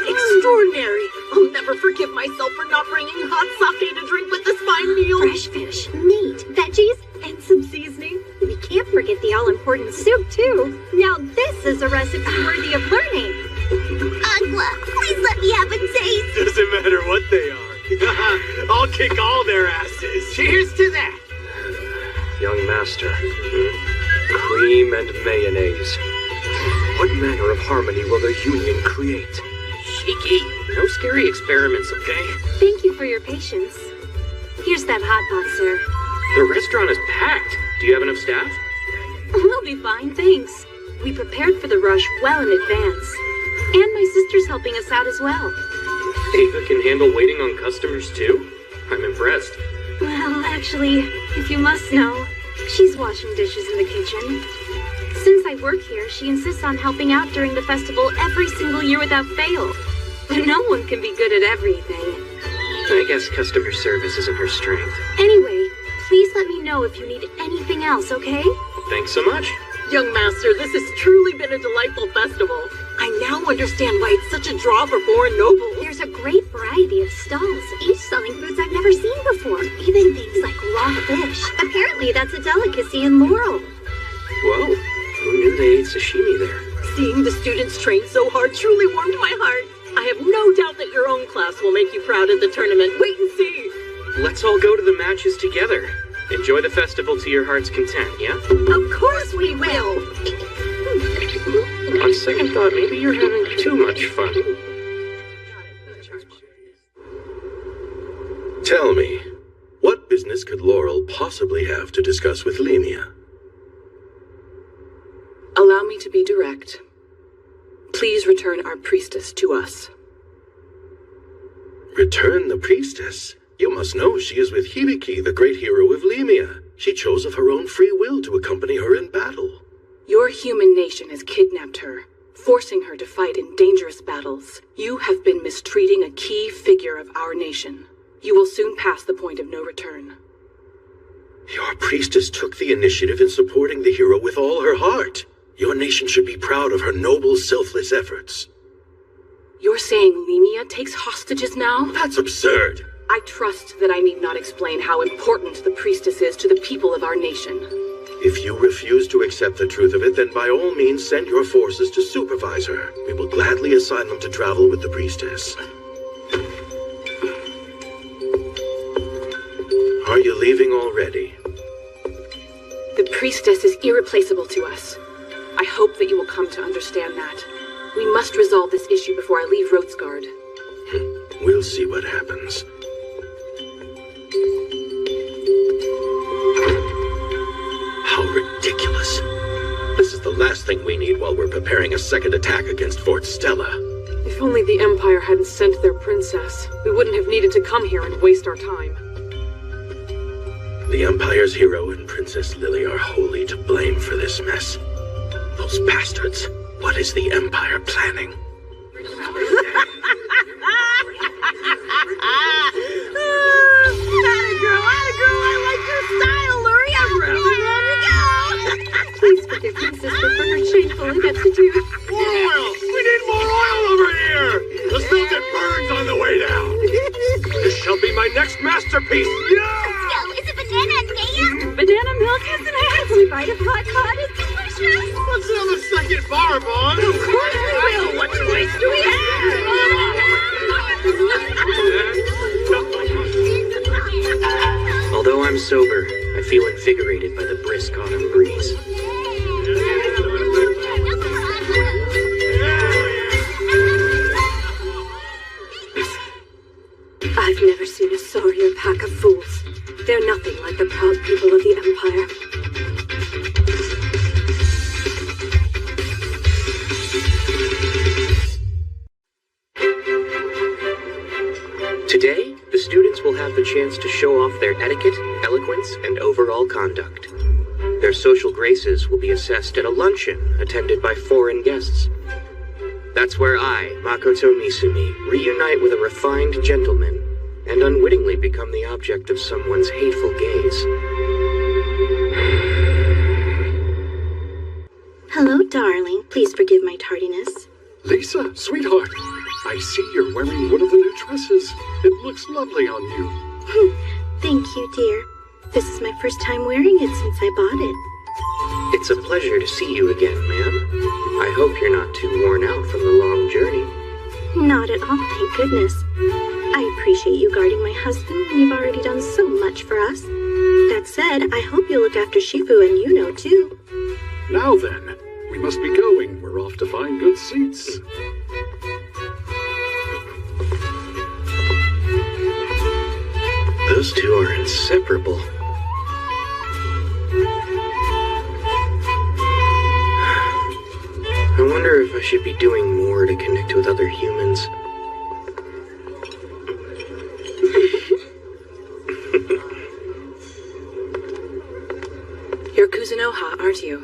Extraordinary! I'll never forgive myself for not bringing hot sake to drink with this fine meal. Fresh fish, meat, veggies, and some seasoning. We can't forget the all-important soup, too. Now this is a recipe worthy of learning. Agla, please let me have a taste. Doesn't matter what they are. I'll kick all their asses. Cheers to that. Young master. Cream and mayonnaise. What manner of harmony will their union create? Cheeky. No scary experiments, okay? Thank you for your patience. Here's that hot pot, sir. The restaurant is packed. Do you have enough staff? We'll be fine, thanks. We prepared for the rush well in advance. And my sister's helping us out as well. Ava can handle waiting on customers too? I'm impressed. Well, actually, if you must know, she's washing dishes in the kitchen. Since I work here, she insists on helping out during the festival every single year without fail. But no one can be good at everything. I guess customer service isn't her strength. Anyway, please let me know if you need anything else, okay? Thanks so much. Young master, this has truly been a delightful festival. I now understand why it's such a draw for foreign nobles. There's There's a great variety of stalls, each selling foods I've never seen before. Even things like raw fish. Apparently that's a delicacy in Laurel. Whoa, who knew they ate sashimi there? Seeing the students train so hard truly warmed my heart. I have no doubt that your own class will make you proud at the tournament. Wait and see. Let's all go to the matches together. Enjoy the festival to your heart's content, yeah? Of course we will. On second thought, maybe you're having too much fun. Tell me, what business could Laurel possibly have to discuss with Lemia? Allow me to be direct. Please return our priestess to us. Return the priestess? You must know she is with Hibiki, the great hero of Lemia. She chose of her own free will to accompany her in battle. Your human nation has kidnapped her, forcing her to fight in dangerous battles. You have been mistreating a key figure of our nation. You will soon pass the point of no return. Your priestess took the initiative in supporting the hero with all her heart. Your nation should be proud of her noble, selfless efforts. You're saying Lemia takes hostages now? That's absurd. I trust that I need not explain how important the priestess is to the people of our nation. If you refuse to accept the truth of it, then by all means send your forces to supervise her. We will gladly assign them to travel with the priestess. Are you leaving already? The priestess is irreplaceable to us. I hope that you will come to understand that. We must resolve this issue before I leave Roadsguard. We'll see what happens. How ridiculous. This is the last thing we need while we're preparing a second attack against Fort Stella. If only the Empire hadn't sent their princess, we wouldn't have needed to come here and waste our time. The Empire's hero and Princess Lily are wholly to blame for this mess. Those bastards. What is the Empire planning? Atta girl, I like your style, Luri. I'm really ready to go. Please forgive me, sister, for her shameful ineptitude. Oil! We need more oil over here! Let's not get burns on the way down! This shall be my next masterpiece! Yeah! Is it banana and mayo? Banana milk is an every bite of hot cod is delicious. Let's have a second bar, Vaughn! Of course we will. What choice do we have? Although I'm sober, I feel invigorated by the brisk autumn breeze. I've never seen a sorrier pack of fools. They're nothing like the proud people of the Empire. Today, the students will have the chance to show off their etiquette, eloquence, and overall conduct. Their social graces will be assessed at a luncheon attended by foreign guests. That's where I, Makoto Misumi, reunite with a refined gentleman and unwittingly become the object of someone's hateful gaze. Hello, darling. Please forgive my tardiness. Lisa, sweetheart, I see you're wearing one of the new dresses. It looks lovely on you. Thank you, dear. This is my first time wearing it since I bought it. It's a pleasure to see you again, ma'am. I hope you're not too worn out from the long journey. Not at all, thank goodness. I appreciate you guarding my husband when you've already done so much for us. That said, I hope you look after Shifu and Yuno, too. Now then, we must be going. We're off to find good seats. Those two are inseparable. I wonder if I should be doing more to connect with other humans. You're Kuzunoha, aren't you?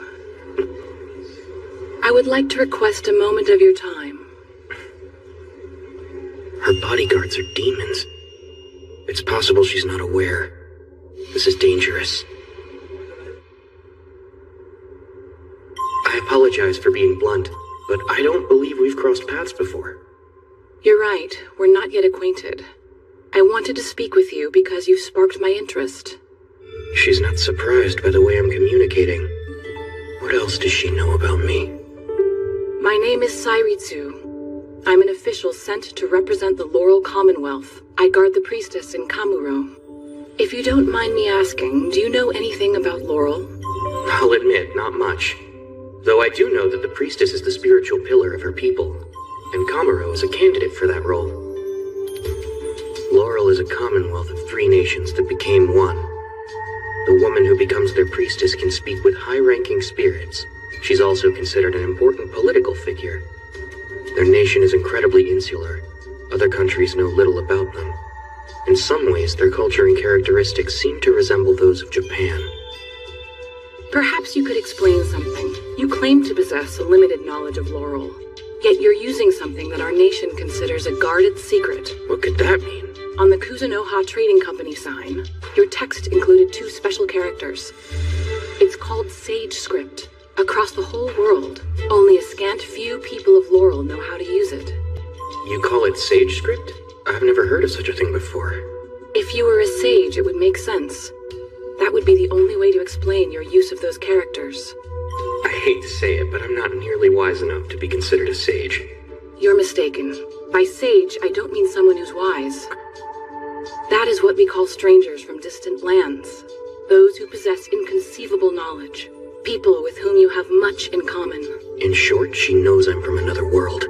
I would like to request a moment of your time. Her bodyguards are demons. It's possible she's not aware. This is dangerous. I apologize for being blunt, but I don't believe we've crossed paths before. You're right, we're not yet acquainted. I wanted to speak with you because you've sparked my interest. She's not surprised by the way I'm communicating. What else does she know about me? My name is Sairitsu. I'm an official sent to represent the Laurel Commonwealth. I guard the priestess in Kamuro. If you don't mind me asking, do you know anything about Laurel? I'll admit, not much. Though I do know that the priestess is the spiritual pillar of her people, and Kamuro is a candidate for that role. Laurel is a commonwealth of 3 nations that became one. The woman who becomes their priestess can speak with high-ranking spirits. She's also considered an important political figure. Their nation is incredibly insular. Other countries know little about them. In some ways, their culture and characteristics seem to resemble those of Japan. Perhaps you could explain something. You claim to possess a limited knowledge of Laurel, yet you're using something that our nation considers a guarded secret. What could that mean? On the Kuzunoha Trading Company sign, your text included 2 special characters. It's called Sage Script. Across the whole world, only a scant few people of Laurel know how to use it. You call it Sage Script? I've never heard of such a thing before. If you were a sage, it would make sense. That would be the only way to explain your use of those characters. I hate to say it, but I'm not nearly wise enough to be considered a sage. You're mistaken. By sage, I don't mean someone who's wise. That is what we call strangers from distant lands. Those who possess inconceivable knowledge. People with whom you have much in common. In short, she knows I'm from another world.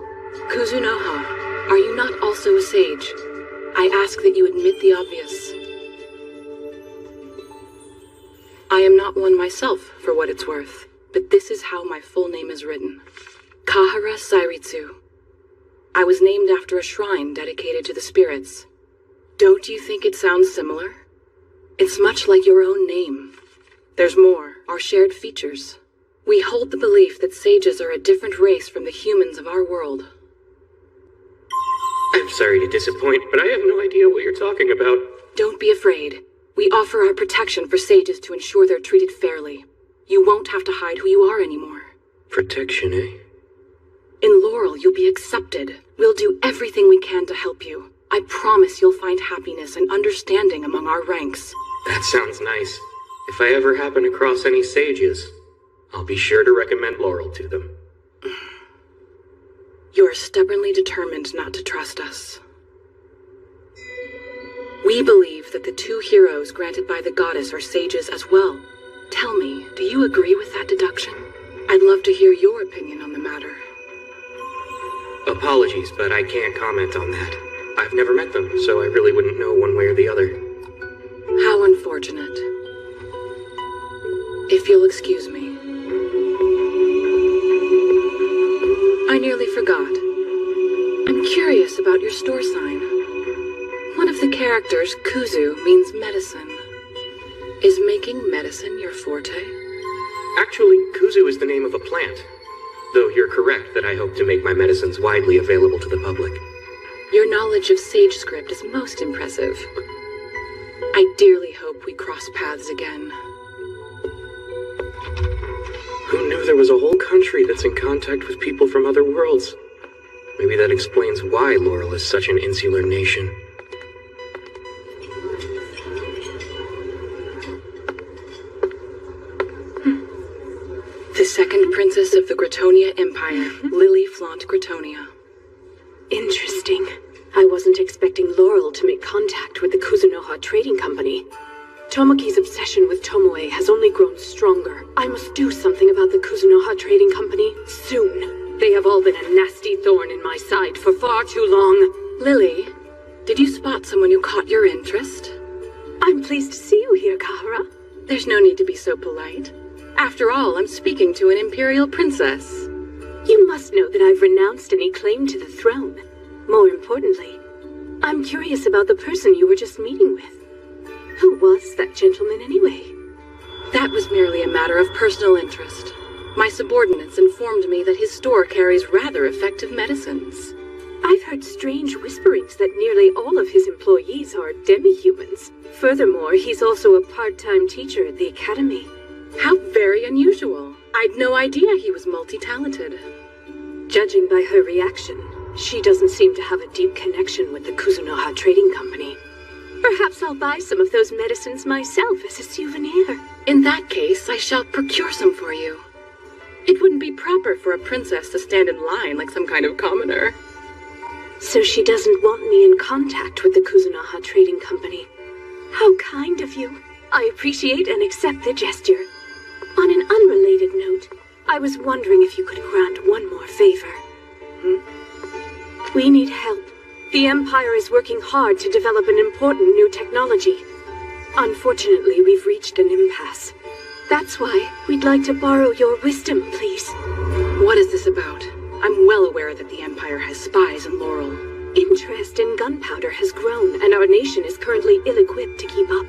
Kuzunoha, are you not also a sage? I ask that you admit the obvious. I am not one myself, for what it's worth, but this is how my full name is written. Kahara Sairitsu. I was named after a shrine dedicated to the spirits. Don't you think it sounds similar? It's much like your own name. There's more, our shared features. We hold the belief that sages are a different race from the humans of our world. I'm sorry to disappoint, but I have no idea what you're talking about. Don't be afraid. We offer our protection for sages to ensure they're treated fairly. You won't have to hide who you are anymore. Protection, eh? In Laurel, you'll be accepted. We'll do everything we can to help you. I promise you'll find happiness and understanding among our ranks. That sounds nice. If I ever happen across any sages, I'll be sure to recommend Laurel to them. You are stubbornly determined not to trust us. We believe that the 2 heroes granted by the goddess are sages as well. Tell me, do you agree with that deduction? I'd love to hear your opinion on the matter. Apologies, but I can't comment on that. I've never met them, so I really wouldn't know one way or the other. How unfortunate. If you'll excuse me. I nearly forgot. I'm curious about your store sign. One of the characters, Kuzu, means medicine. Is making medicine your forte? Actually, Kuzu is the name of a plant. Though you're correct that I hope to make my medicines widely available to the public. Your knowledge of Sage Script is most impressive. I dearly hope we cross paths again. Who knew there was a whole country that's in contact with people from other worlds? Maybe that explains why Laurel is such an insular nation. The second princess of the Gratonia Empire, Lily Flaunt Gratonia. Interesting. I wasn't expecting Laurel to make contact with the Kuzunoha Trading Company. Tomoki's obsession with Tomoe has only grown stronger. I must do something about the Kuzunoha Trading Company soon. They have all been a nasty thorn in my side for far too long. Lily, did you spot someone who caught your interest? I'm pleased to see you here, Kahara. There's no need to be so polite. After all, I'm speaking to an imperial princess. You must know that I've renounced any claim to the throne. More importantly, I'm curious about the person you were just meeting with. Who was that gentleman anyway? That was merely a matter of personal interest. My subordinates informed me that his store carries rather effective medicines. I've heard strange whisperings that nearly all of his employees are demi-humans. Furthermore, he's also a part-time teacher at the academy. How very unusual. I'd no idea he was multi-talented. Judging by her reaction, She doesn't seem to have a deep connection with the Kuzunoha Trading Company. Perhaps I'll buy some of those medicines myself as a souvenir. In that case, I shall procure some for you. It wouldn't be proper for a princess to stand in line like some kind of commoner. So she doesn't want me in contact with the Kuzunoha Trading Company. How kind of you. I appreciate and accept the gesture. On an unrelated note, I was wondering if you could grant one more favor. We need help. The Empire is working hard to develop an important new technology. Unfortunately, we've reached an impasse. That's why we'd like to borrow your wisdom, please. What is this about? I'm well aware that the Empire has spies in Laurel. Interest in gunpowder has grown, and our nation is currently ill-equipped to keep up.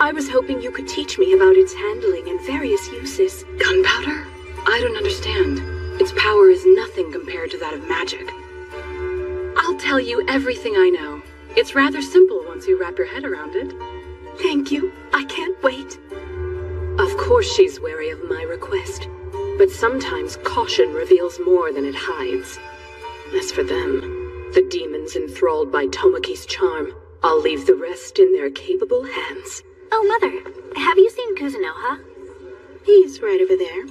I was hoping you could teach me about its handling and various uses. Gunpowder? I don't understand. Its power is nothing compared to that of magic. I'll tell you everything I know. It's rather simple once you wrap your head around it. Thank you. I can't wait. Of course she's wary of my request, but sometimes caution reveals more than it hides. As for them, the demons enthralled by Tomoki's charm, I'll leave the rest in their capable hands. Oh, Mother, have you seen Kuzunoha? He's right over there.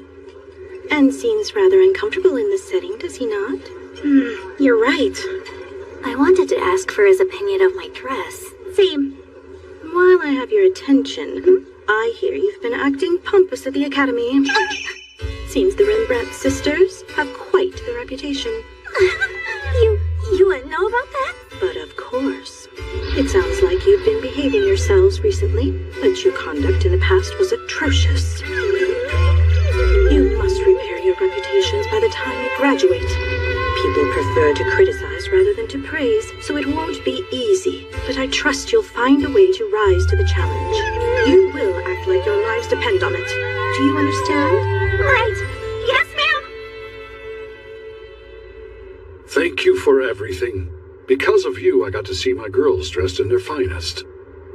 And seems rather uncomfortable in this setting, does he not? You're right. I wanted to ask for his opinion of my dress. Same. While I have your attention, I hear you've been acting pompous at the Academy. Seems the Rembrandt sisters have quite the reputation. You wouldn't know about that? But of course. It sounds like you've been behaving yourselves recently, but your conduct in the past was atrocious. You must repair your reputations by the time you graduate. People prefer to criticize rather than to praise, so it won't be easy, but I trust you'll find a way to rise to the challenge. You will act like your lives depend on it. Do you understand? Right. Yes, ma'am. Thank you for everything. Because of you, I got to see my girls dressed in their finest.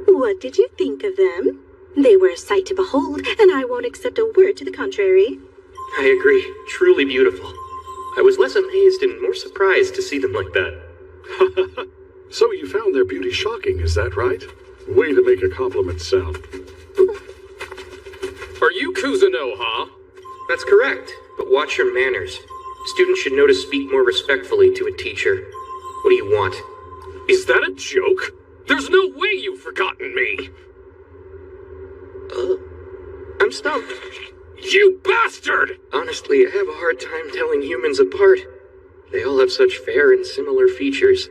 What did you think of them? They were a sight to behold, and I won't accept a word to the contrary. I agree. Truly beautiful. I was less amazed and more surprised to see them like that. So you found their beauty shocking, is that right? Way to make a compliment sound. Are you Kuzunoha? That's correct, but watch your manners. Students should know to speak more respectfully to a teacher. What do you want? Is that a joke? There's no way you've forgotten me! I'm stumped. You bastard! Honestly, I have a hard time telling humans apart. They all have such fair and similar features.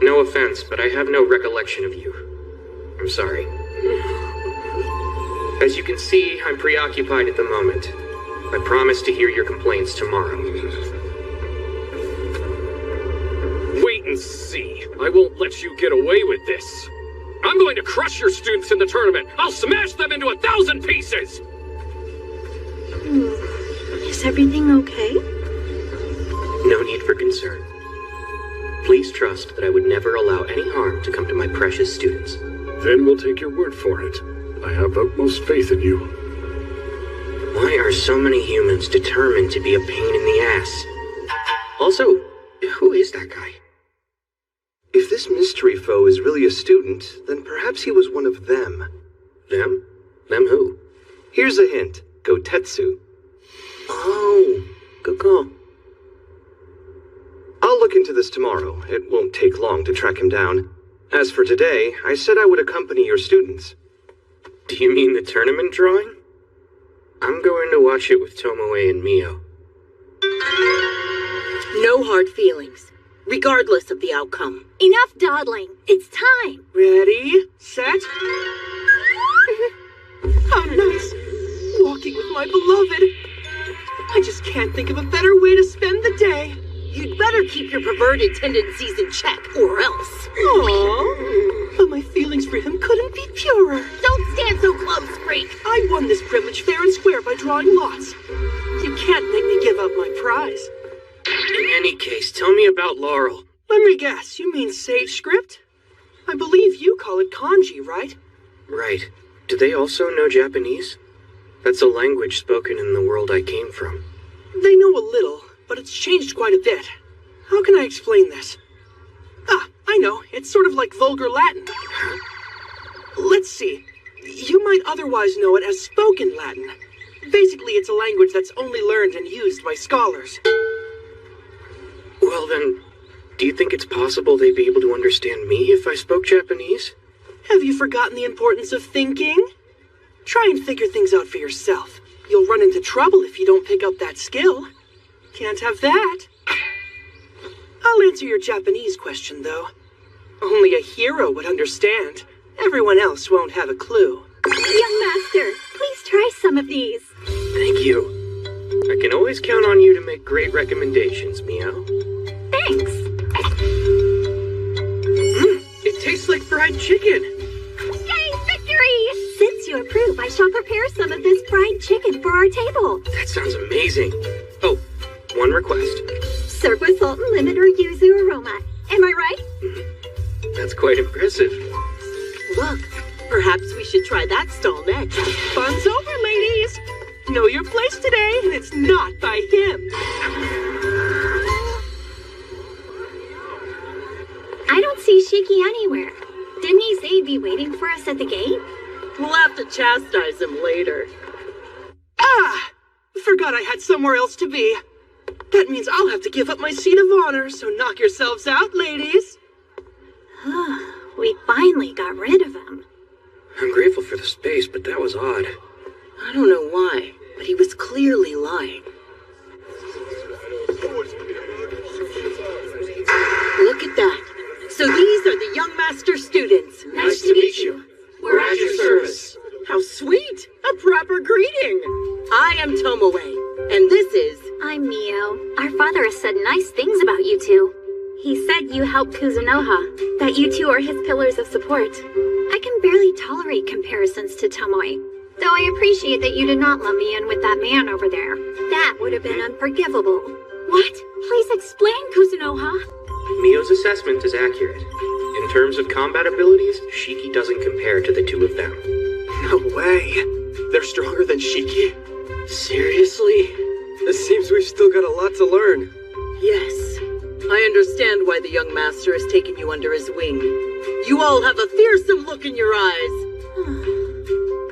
No offense, but I have no recollection of you. I'm sorry. As you can see, I'm preoccupied at the moment. I promise to hear your complaints tomorrow. Wait and see. I won't let you get away with this. I'm going to crush your students in the tournament. I'll smash them into 1,000 pieces! Is everything okay? No need for concern. Please trust that I would never allow any harm to come to my precious students. Then we'll take your word for it. I have utmost faith in you. Why are so many humans determined to be a pain in the ass? Also, who is that guy? If this mystery foe is really a student, then perhaps he was one of them. Them? Them who? Here's a hint. Gotetsu. Oh, good call. I'll look into this tomorrow. It won't take long to track him down. As for today, I said I would accompany your students. Do you mean the tournament drawing? I'm going to watch it with Tomoe and Mio. No hard feelings, regardless of the outcome. Enough dawdling. It's time. Ready, set. How nice. Walking with my beloved. I just can't think of a better way to spend the day. You'd better keep your perverted tendencies in check, or else. Aww. But my feelings for him couldn't be purer. Don't stand so close, freak. I won this privilege fair and square by drawing lots. You can't make me give up my prize. In any case, tell me about Laurel. Let me guess, you mean Sage Script? I believe you call it kanji, right? Right. Do they also know Japanese? That's a language spoken in the world I came from. They know a little, but it's changed quite a bit. How can I explain this? Ah, I know. It's sort of like vulgar Latin. Let's see. You might otherwise know it as spoken Latin. Basically, it's a language that's only learned and used by scholars. Well then, do you think it's possible they'd be able to understand me if I spoke Japanese? Have you forgotten the importance of thinking? Try and figure things out for yourself. You'll run into trouble if you don't pick up that skill. Can't have that. I'll answer your Japanese question, though. Only a hero would understand. Everyone else won't have a clue. Young Master, please try some of these. Thank you. I can always count on you to make great recommendations, Mio. Thanks. It tastes like fried chicken. Yay, victory! Since you approve, I shall prepare some of this fried chicken for our table. That sounds amazing. Oh, one request. Serve with salt and lemon or yuzu aroma. Am I right? That's quite impressive. Look, perhaps we should try that stall next. Fun's over, ladies. Know your place today, and it's not by him. I don't see Shiki anywhere. Didn't he say he'd be waiting for us at the gate? We'll have to chastise him later. Ah! Forgot I had somewhere else to be. That means I'll have to give up my seat of honor, so knock yourselves out, ladies. We finally got rid of him. I'm grateful for the space, but that was odd. I don't know why, but he was clearly lying. Look at that. So these are the young master students. Nice to meet you. We're at your service. How sweet. A proper greeting. I am Tomoe, and this is... I'm Mio. Our father has said nice things about you two. He said you helped Kuzunoha, that you two are his pillars of support. I can barely tolerate comparisons to Tomoe, though I appreciate that you did not lump me in with that man over there. That would have been unforgivable. What? Please explain, Kuzunoha. Mio's assessment is accurate. In terms of combat abilities, Shiki doesn't compare to the two of them. No way. They're stronger than Shiki. Seriously? It seems we've still got a lot to learn. Yes. I understand why the young master has taken you under his wing. You all have a fearsome look in your eyes.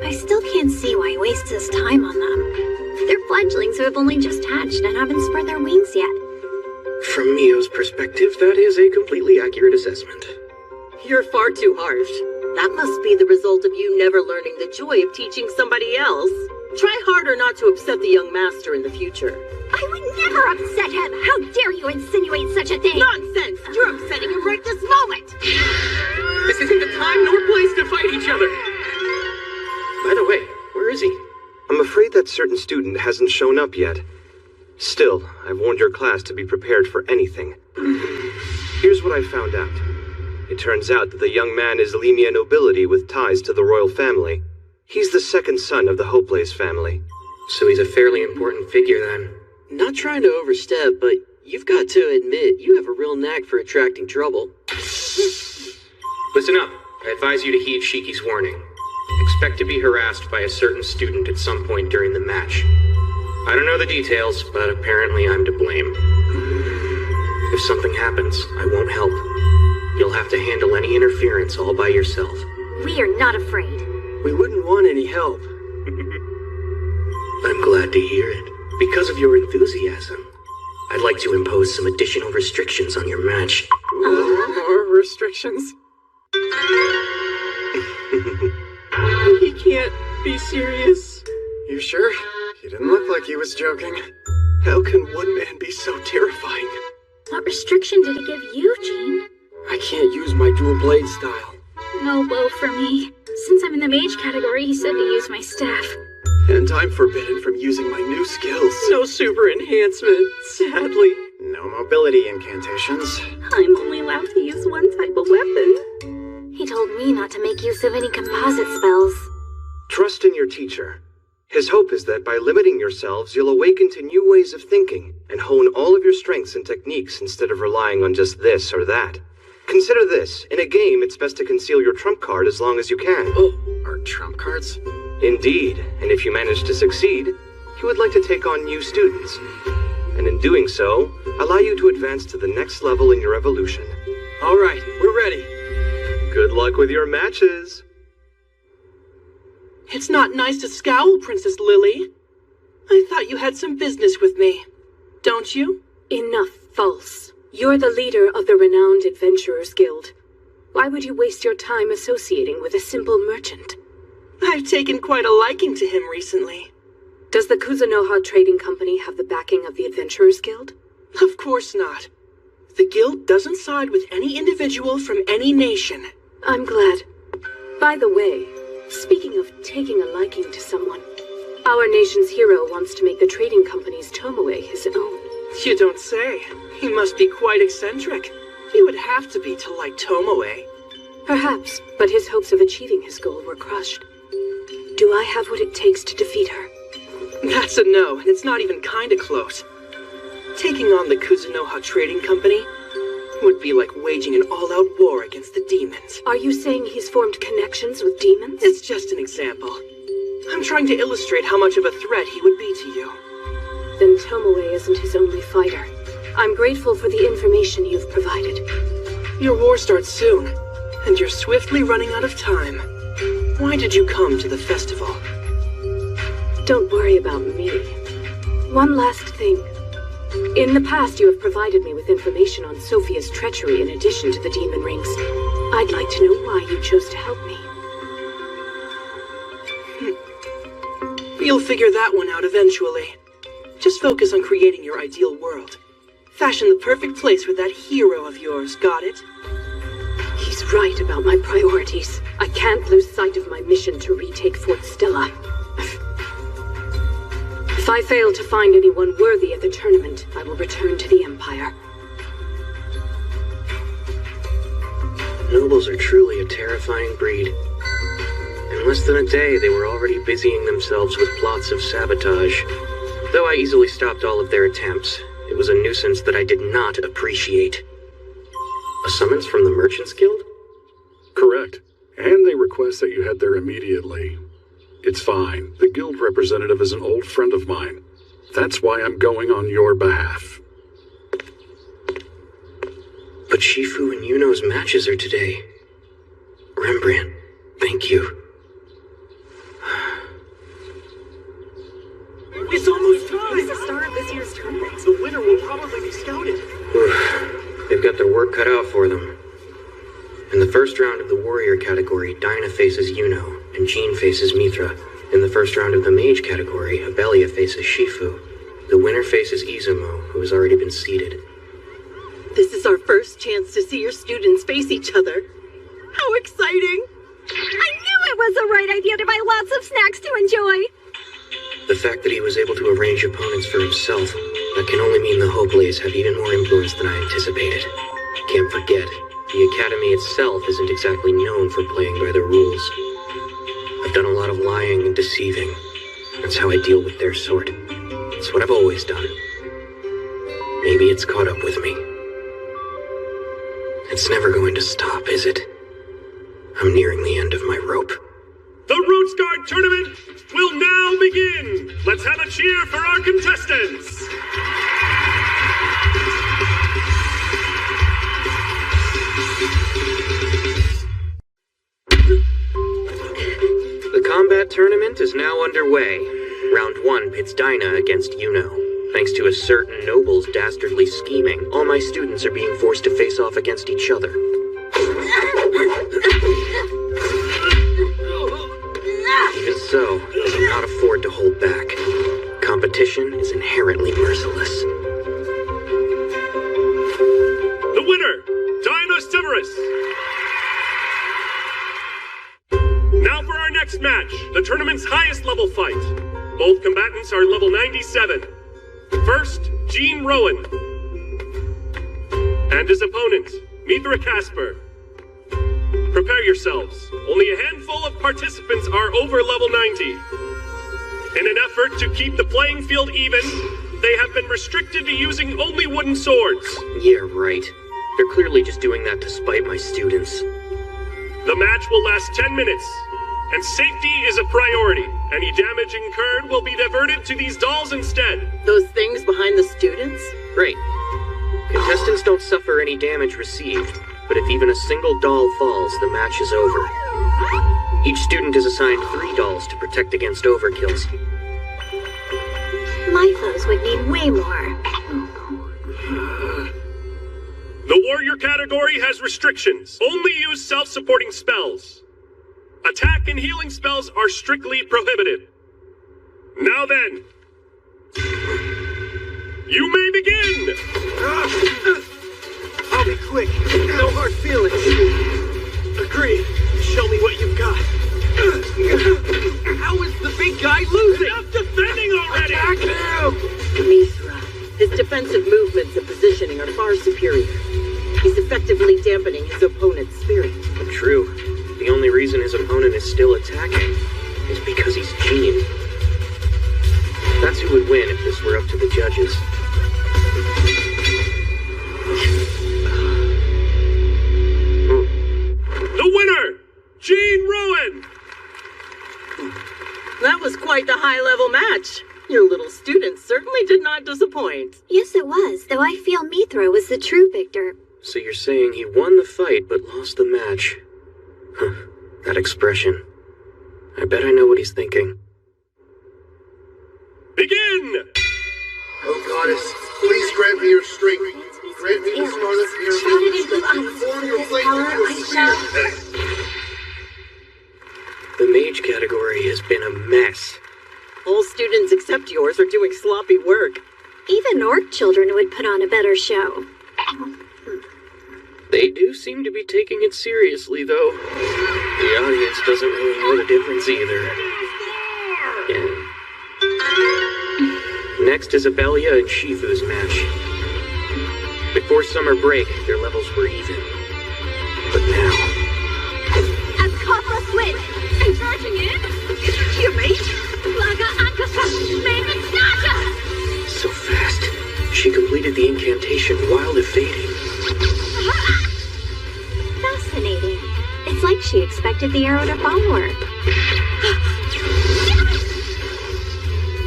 I still can't see why he wastes his time on them. They're fledglings who have only just hatched and haven't spread their wings yet. From Mio's perspective, that is a completely accurate assessment. You're far too harsh. That must be the result of you never learning the joy of teaching somebody else. Try harder not to upset the young master in the future. I would never upset him! How dare you insinuate such a thing! Nonsense! You're upsetting him right this moment! This isn't the time nor place to fight each other. By the way, where is he? I'm afraid that certain student hasn't shown up yet. Still, I've warned your class to be prepared for anything. Here's what I found out. It turns out that the young man is Lemia nobility with ties to the royal family. He's the second son of the Hopelace family. So he's a fairly important figure then. Not trying to overstep, but you've got to admit you have a real knack for attracting trouble. Listen up. I advise you to heed Shiki's warning. Expect to be harassed by a certain student at some point during the match. I don't know the details, but apparently I'm to blame. If something happens, I won't help. You'll have to handle any interference all by yourself. We are not afraid. We wouldn't want any help. I'm glad to hear it. Because of your enthusiasm, I'd like to impose some additional restrictions on your match. More restrictions? He can't be serious. You sure? He didn't look like he was joking. How can one man be so terrifying? What restriction did he give you, Jean? I can't use my dual blade style. No bow for me. Since I'm in the mage category, he said to use my staff. And I'm forbidden from using my new skills. No super enhancement, sadly. No mobility incantations. I'm only allowed to use one type of weapon. He told me not to make use of any composite spells. Trust in your teacher. His hope is that by limiting yourselves, you'll awaken to new ways of thinking and hone all of your strengths and techniques instead of relying on just this or that. Consider this. In a game, it's best to conceal your trump card as long as you can. Oh, our trump cards? Indeed, and if you manage to succeed, you would like to take on new students. And in doing so, allow you to advance to the next level in your evolution. All right, we're ready. Good luck with your matches. It's not nice to scowl, Princess Lily. I thought you had some business with me. Don't you? Enough false. You're the leader of the renowned Adventurers Guild. Why would you waste your time associating with a simple merchant? I've taken quite a liking to him recently. Does the Kuzunoha Trading Company have the backing of the Adventurers Guild? Of course not. The guild doesn't side with any individual from any nation. I'm glad. By the way, speaking of taking a liking to someone, our nation's hero wants to make the trading company's Tomoe his own. You don't say. He must be quite eccentric. He would have to be to like Tomoe. Perhaps, but his hopes of achieving his goal were crushed. Do I have what it takes to defeat her? That's a no, and it's not even kinda close. Taking on the Kuzunoha Trading Company would be like waging an all-out war against the demons. Are you saying he's formed connections with demons? It's just an example. I'm trying to illustrate how much of a threat he would be to you. Then Tomoe isn't his only fighter. I'm grateful for the information you've provided. Your war starts soon, and you're swiftly running out of time. Why did you come to the festival? Don't worry about me. One last thing. In the past, you have provided me with information on Sophia's treachery in addition to the demon rings. I'd like to know why you chose to help me. You'll figure that one out eventually. Just focus on creating your ideal world. Fashion the perfect place with that hero of yours, got it? He's right about my priorities. I can't lose sight of my mission to retake Fort Stella. If I fail to find anyone worthy at the tournament, I will return to the Empire. Nobles are truly a terrifying breed. In less than a day, they were already busying themselves with plots of sabotage. Though I easily stopped all of their attempts, it was a nuisance that I did not appreciate. A summons from the Merchants Guild? Correct. And they request that you head there immediately. It's fine. The guild representative is an old friend of mine. That's why I'm going on your behalf. But Shifu and Yuno's matches are today. Rembrandt, thank you. It's almost time! It's the start of this year's tournament. The winner will probably be scouted. They've got their work cut out for them. In the first round of the warrior category, Dinah faces Yuno, and Jean faces Mithra. In the first round of the mage category, Abelia faces Shifu. The winner faces Izumo, who has already been seeded. This is our first chance to see your students face each other. How exciting! I knew it was the right idea to buy lots of snacks to enjoy. The fact that he was able to arrange opponents for himself, that can only mean the Hopelays have even more influence than I anticipated. Can't forget, the Academy itself isn't exactly known for playing by the rules. I've done a lot of lying and deceiving. That's how I deal with their sort. It's what I've always done. Maybe it's caught up with me. It's never going to stop, is it? I'm nearing the end of my rope. The Roots Guard tournament will now begin. Let's have a cheer for our contestants. The combat tournament is now underway. Round 1 pits Dinah against Yuno. Thanks to a certain noble's dastardly scheming, all my students are being forced to face off against each other. Even so, I cannot afford to hold back. Competition is inherently merciless. The winner, Dinah Severus. Now for our next match, the tournament's highest level fight. Both combatants are level 97. First, Gene Rowan. And his opponent, Mithra Casper. Prepare yourselves. Only a handful of participants are over level 90. In an effort to keep the playing field even, they have been restricted to using only wooden swords. Yeah, right. They're clearly just doing that to spite my students. The match will last 10 minutes, and safety is a priority. Any damage incurred will be diverted to these dolls instead. Those things behind the students? Great. Contestants don't suffer any damage received, but if even a single doll falls, the match is over. Each student is assigned 3 dolls to protect against overkills. My foes would need way more. The warrior category has restrictions. Only use self-supporting spells. Attack and healing spells are strictly prohibited. Now then, you may begin! I'll be quick. No hard feelings. Agreed. Show me what you've got. How is the big guy losing? Enough defending already! Attack him! Mithra. His defensive movements and positioning are far superior. He's effectively dampening his opponent's spirit. True. The only reason his opponent is still attacking is because he's Gene. That's who would win if this were up to the judges. The winner, Gene Rowan! That was quite the high-level match. Your little student certainly did not disappoint. Yes, it was, though I feel Mithra was the true victor. So you're saying he won the fight but lost the match? Huh. That expression. I bet I know what he's thinking. Begin! Oh, Goddess, please grant me your strength. Grant me the scarlet The mage category has been a mess. All students except yours are doing sloppy work. Even orc children would put on a better show. They do seem to be taking it seriously, though. The audience doesn't really know the difference either. Yeah. Next is Abelia and Shifu's match. Before summer break, their levels were even. But now... As Copper Switch! I'm charging in! You mate? Laga Akasha! Maven Snatcha! So fast. She completed the incantation while evading. Fascinating. It's like she expected the arrow to follow her.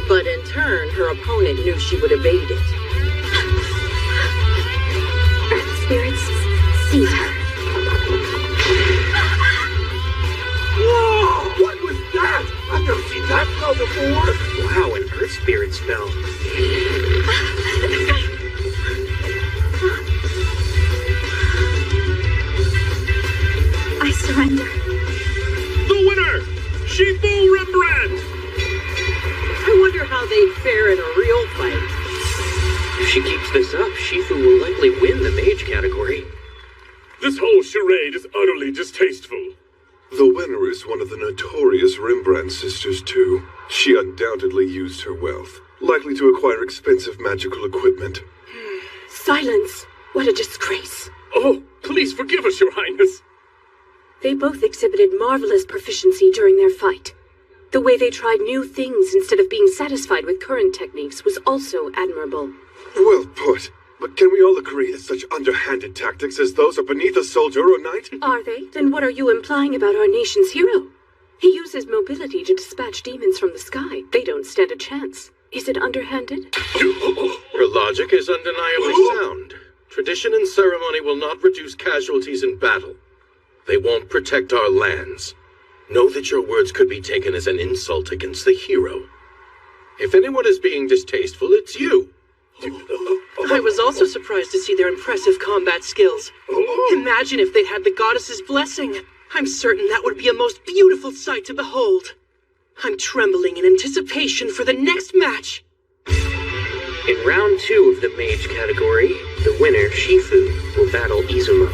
But in turn, her opponent knew she would evade it. Earth spirits see her. Whoa! What was that? I've never seen that spell before! Wow, an earth spirit spell. I surrender. The winner, Shifu Rembrandt! I wonder how they'd fare in a real fight. If she keeps this up, Shifu will likely win the mage category. This whole charade is utterly distasteful. The winner is one of the notorious Rembrandt sisters, too. She undoubtedly used her wealth, likely to acquire expensive magical equipment. Silence! What a disgrace. Oh, please forgive us, Your Highness. They both exhibited marvelous proficiency during their fight. The way they tried new things instead of being satisfied with current techniques was also admirable. Well put. But can we all agree that such underhanded tactics as those are beneath a soldier or knight? Are they? Then what are you implying about our nation's hero? He uses mobility to dispatch demons from the sky. They don't stand a chance. Is it underhanded? Your logic is undeniably sound. Tradition and ceremony will not reduce casualties in battle. They won't protect our lands. Know that your words could be taken as an insult against the hero. If anyone is being distasteful, it's you. I was also surprised to see their impressive combat skills. Imagine if they'd had the goddess's blessing. I'm certain that would be a most beautiful sight to behold. I'm trembling in anticipation for the next match. In round 2 of the mage category, the winner, Shifu, will battle Izumo.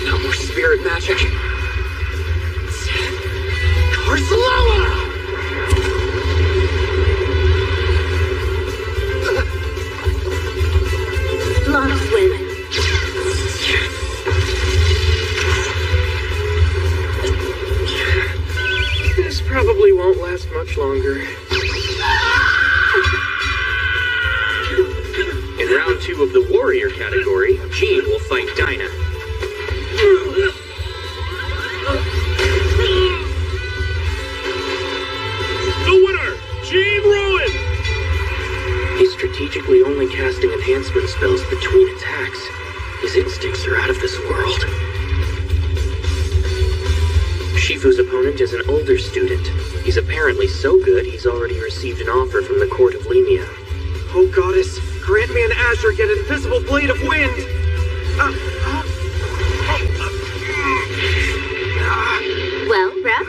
No more spirit magic. Or slower! Lost women. This probably won't last much longer. In round 2 of the warrior category, Jean will fight Dinah. The winner, Gene Rowan! instincts are out of this world. Shifu's opponent is an older student. He's apparently so good he's already received an offer from the Court of Lemia. Oh, Goddess, grant me an azure yet invisible blade of wind! Well, Ref?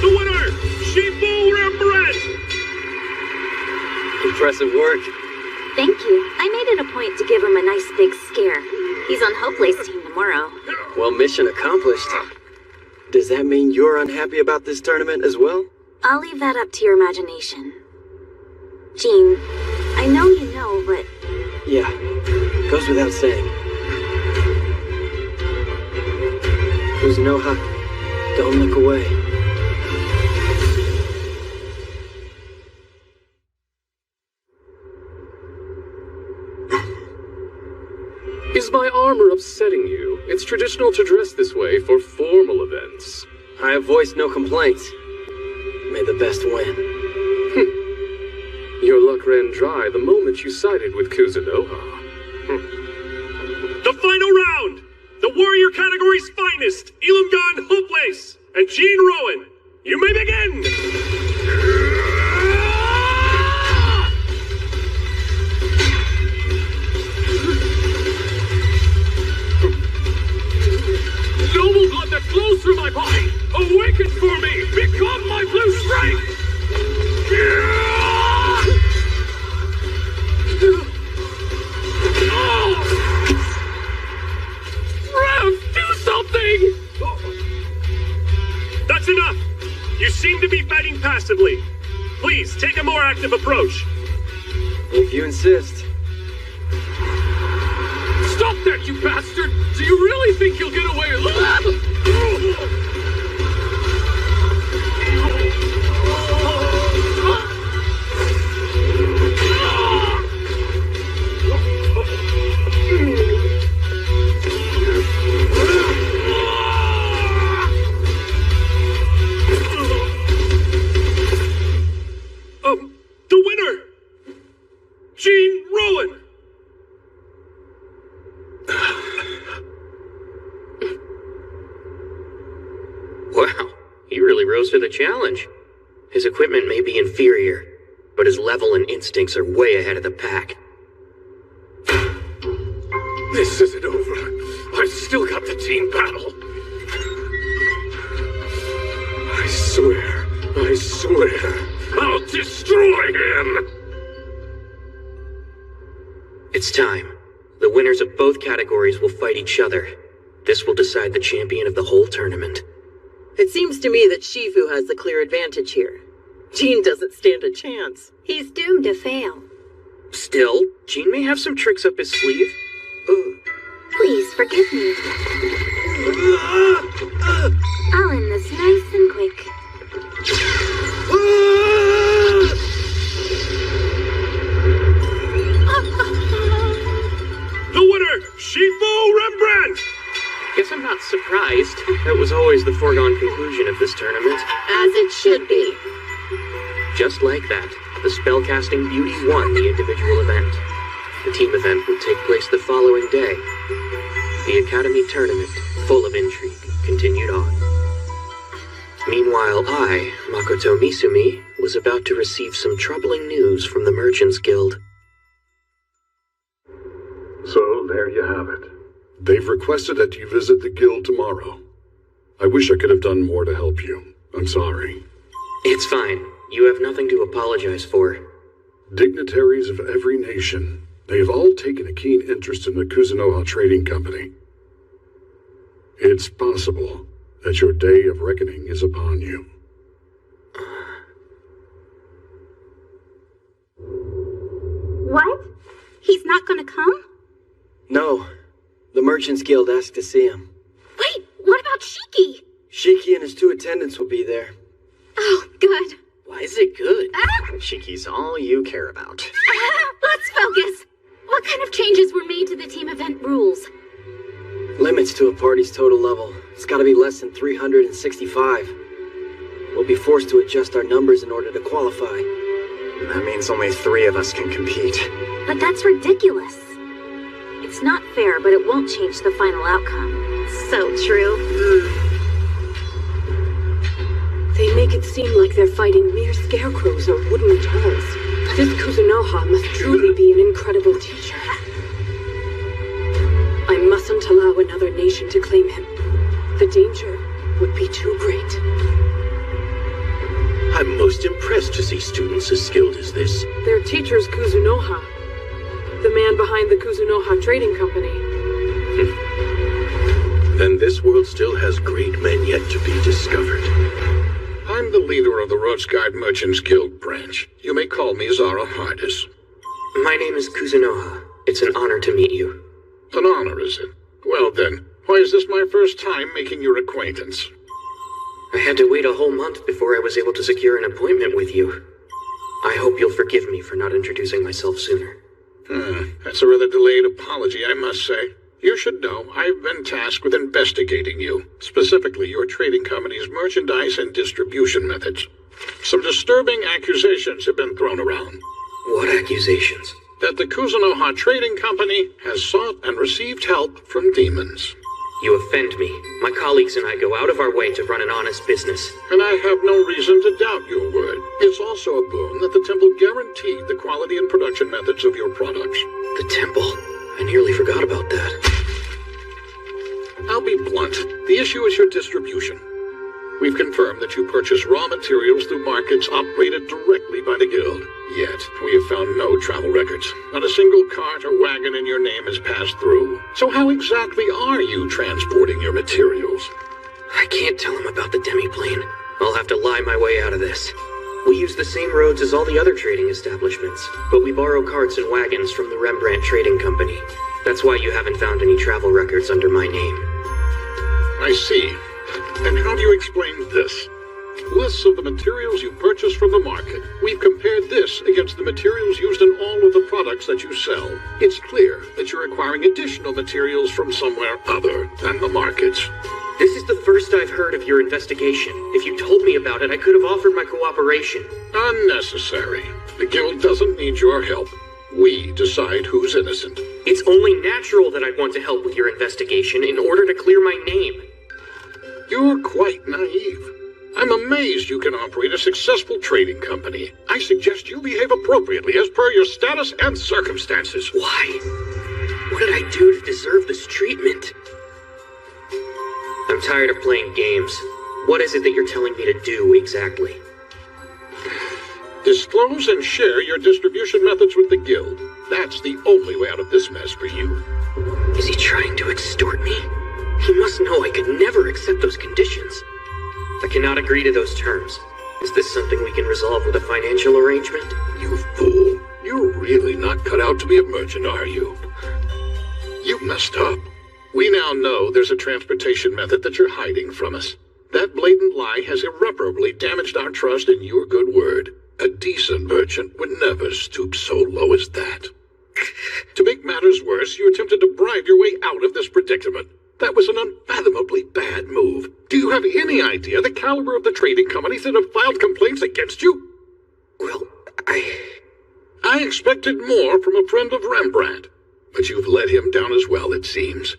The winner, Shifu Rembrandt! Impressive work. Thank you. I made it a point to give him a nice big scare. He's on Hopelay's team tomorrow. Well, mission accomplished. Does that mean you're unhappy about this tournament as well? I'll leave that up to your imagination. Jean, I know you know, but... Yeah, goes without saying. Kuzunoha, don't look away. Is my armor upsetting you? It's traditional to dress this way for formal events. I have voiced no complaints. May the best win. Your luck ran dry the moment you sided with Kuzunoha. The final round! The warrior category's finest, Ilumgan Hopelace and Jean Rowan. You may begin! Noble blood that flows through my body, awaken for me! Become my blue strength! Rev, do something! That's enough! You seem to be fighting passively. Please, take a more active approach. If you insist. Stop that, you bastard! Do you really think you'll get away alive? The winner! Jean Rowan! Wow, he really rose to the challenge. His equipment may be inferior, but his level and instincts are way ahead of the pack. This isn't over. I've still got the team battle. I swear, I'll destroy him! It's time. The winners of both categories will fight each other. This will decide the champion of the whole tournament. It seems to me that Shifu has the clear advantage here. Jean doesn't stand a chance. He's doomed to fail. Still, Jean may have some tricks up his sleeve. Please, forgive me. I'll end this nice and quick. The winner, Shifu Rembrandt! Guess I'm not surprised. That was always the foregone conclusion of this tournament. As it should be. Just like that, the spellcasting beauty won the individual event. The team event would take place the following day. The Academy tournament, full of intrigue, continued on. Meanwhile, I, Makoto Misumi, was about to receive some troubling news from the Merchants Guild. So, there you have it. They've requested that you visit the guild tomorrow. I wish I could have done more to help you. I'm sorry. It's fine. You have nothing to apologize for. Dignitaries of every nation, they have all taken a keen interest in the Kuzunoha Trading Company. It's possible that your day of reckoning is upon you. What? He's not gonna come? No. The Merchants Guild asked to see him. Wait, what about Shiki? Shiki and his 2 attendants will be there. Oh, good. Why is it good? Shiki's all you care about. Let's focus. What kind of changes were made to the team event rules? Limits to a party's total level. It's gotta be less than 365. We'll be forced to adjust our numbers in order to qualify. That means only 3 of us can compete. But that's ridiculous. It's not fair, but it won't change the final outcome. So true. They make it seem like they're fighting mere scarecrows or wooden dolls. This Kuzunoha must truly be an incredible teacher. I mustn't allow another nation to claim him. The danger would be too great. I'm most impressed to see students as skilled as this. Their teacher's Kuzunoha. The man behind the Kuzunoha Trading Company. Then this world still has great men yet to be discovered. I'm the leader of the Roachguard Merchants Guild branch. You may call me Zara Hardis. My name is Kuzunoha. It's an honor to meet you. An honor, is it? Well then, why is this my first time making your acquaintance? I had to wait a whole month before I was able to secure an appointment with you. I hope you'll forgive me for not introducing myself sooner. That's a rather delayed apology, I must say. You should know, I've been tasked with investigating you, specifically your trading company's merchandise and distribution methods. Some disturbing accusations have been thrown around. What accusations? That the Kuzunoha Trading Company has sought and received help from demons. You offend me. My colleagues and I go out of our way to run an honest business. And I have no reason to doubt your word. It's also a boon that the temple guaranteed the quality and production methods of your products. The temple? I nearly forgot about that. I'll be blunt. The issue is your distribution. We've confirmed that you purchase raw materials through markets operated directly by the Guild. Yet, we have found no travel records. Not a single cart or wagon in your name has passed through. So how exactly are you transporting your materials? I can't tell him about the demiplane. I'll have to lie my way out of this. We use the same roads as all the other trading establishments, but we borrow carts and wagons from the Rembrandt Trading Company. That's why you haven't found any travel records under my name. I see. And how do you explain this? Lists of the materials you purchase from the market. We've compared this against the materials used in all of the products that you sell. It's clear that you're acquiring additional materials from somewhere other than the markets. This is the first I've heard of your investigation. If you told me about it, I could have offered my cooperation. Unnecessary. The Guild doesn't need your help. We decide who's innocent. It's only natural that I'd want to help with your investigation in order to clear my name. You're quite naive. I'm amazed you can operate a successful trading company. I suggest you behave appropriately as per your status and circumstances. Why? What did I do to deserve this treatment? I'm tired of playing games. What is it that you're telling me to do exactly? Disclose and share your distribution methods with the Guild. That's the only way out of this mess for you. Is he trying to extort me? He must know I could never accept those conditions. I cannot agree to those terms. Is this something we can resolve with a financial arrangement? You fool. You're really not cut out to be a merchant, are you? You messed up. We now know there's a transportation method that you're hiding from us. That blatant lie has irreparably damaged our trust in your good word. A decent merchant would never stoop so low as that. To make matters worse, you attempted to bribe your way out of this predicament. That was an unfathomably bad move. Do you have any idea the caliber of the trading companies that have filed complaints against you? Well, I expected more from a friend of Rembrandt, but you've let him down as well, it seems.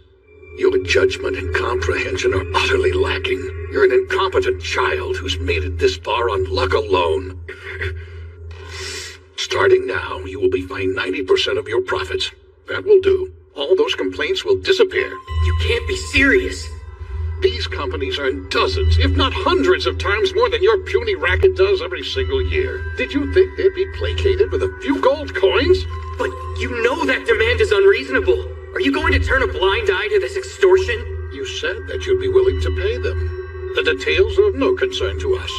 Your judgment and comprehension are utterly lacking. You're an incompetent child who's made it this far on luck alone. Starting now, you will be fined 90% of your profits. That will do. All those complaints will disappear. You can't be serious. These companies earn dozens, if not hundreds of times more than your puny racket does every single year. Did you think they'd be placated with a few gold coins? But you know that demand is unreasonable. Are you going to turn a blind eye to this extortion? You said that you'd be willing to pay them. The details are of no concern to us.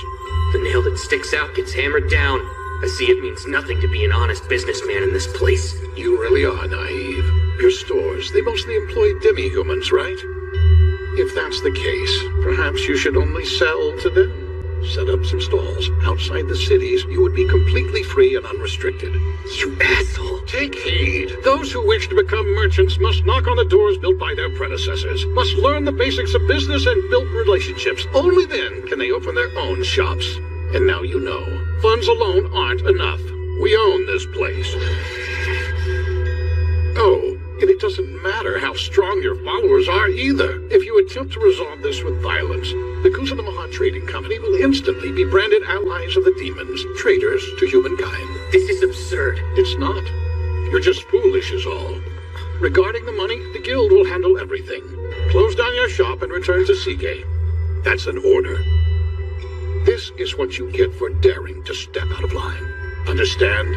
The nail that sticks out gets hammered down. I see it means nothing to be an honest businessman in this place. You really are naive. Your stores, they mostly employ demi-humans, right? If that's the case, perhaps you should only sell to them. Set up some stalls. Outside the cities, you would be completely free and unrestricted. You asshole. Take heed. Those who wish to become merchants must knock on the doors built by their predecessors, must learn the basics of business and build relationships. Only then can they open their own shops. And now you know. Funds alone aren't enough. We own this place. Oh, and it doesn't matter how strong your followers are either. If you attempt to resolve this with violence, the Kusunoha Trading Company will instantly be branded allies of the demons, traitors to humankind. This is absurd. It's not. You're just foolish is all. Regarding the money, the guild will handle everything. Close down your shop and return to Sige. That's an order. This is what you get for daring to step out of line. Understand?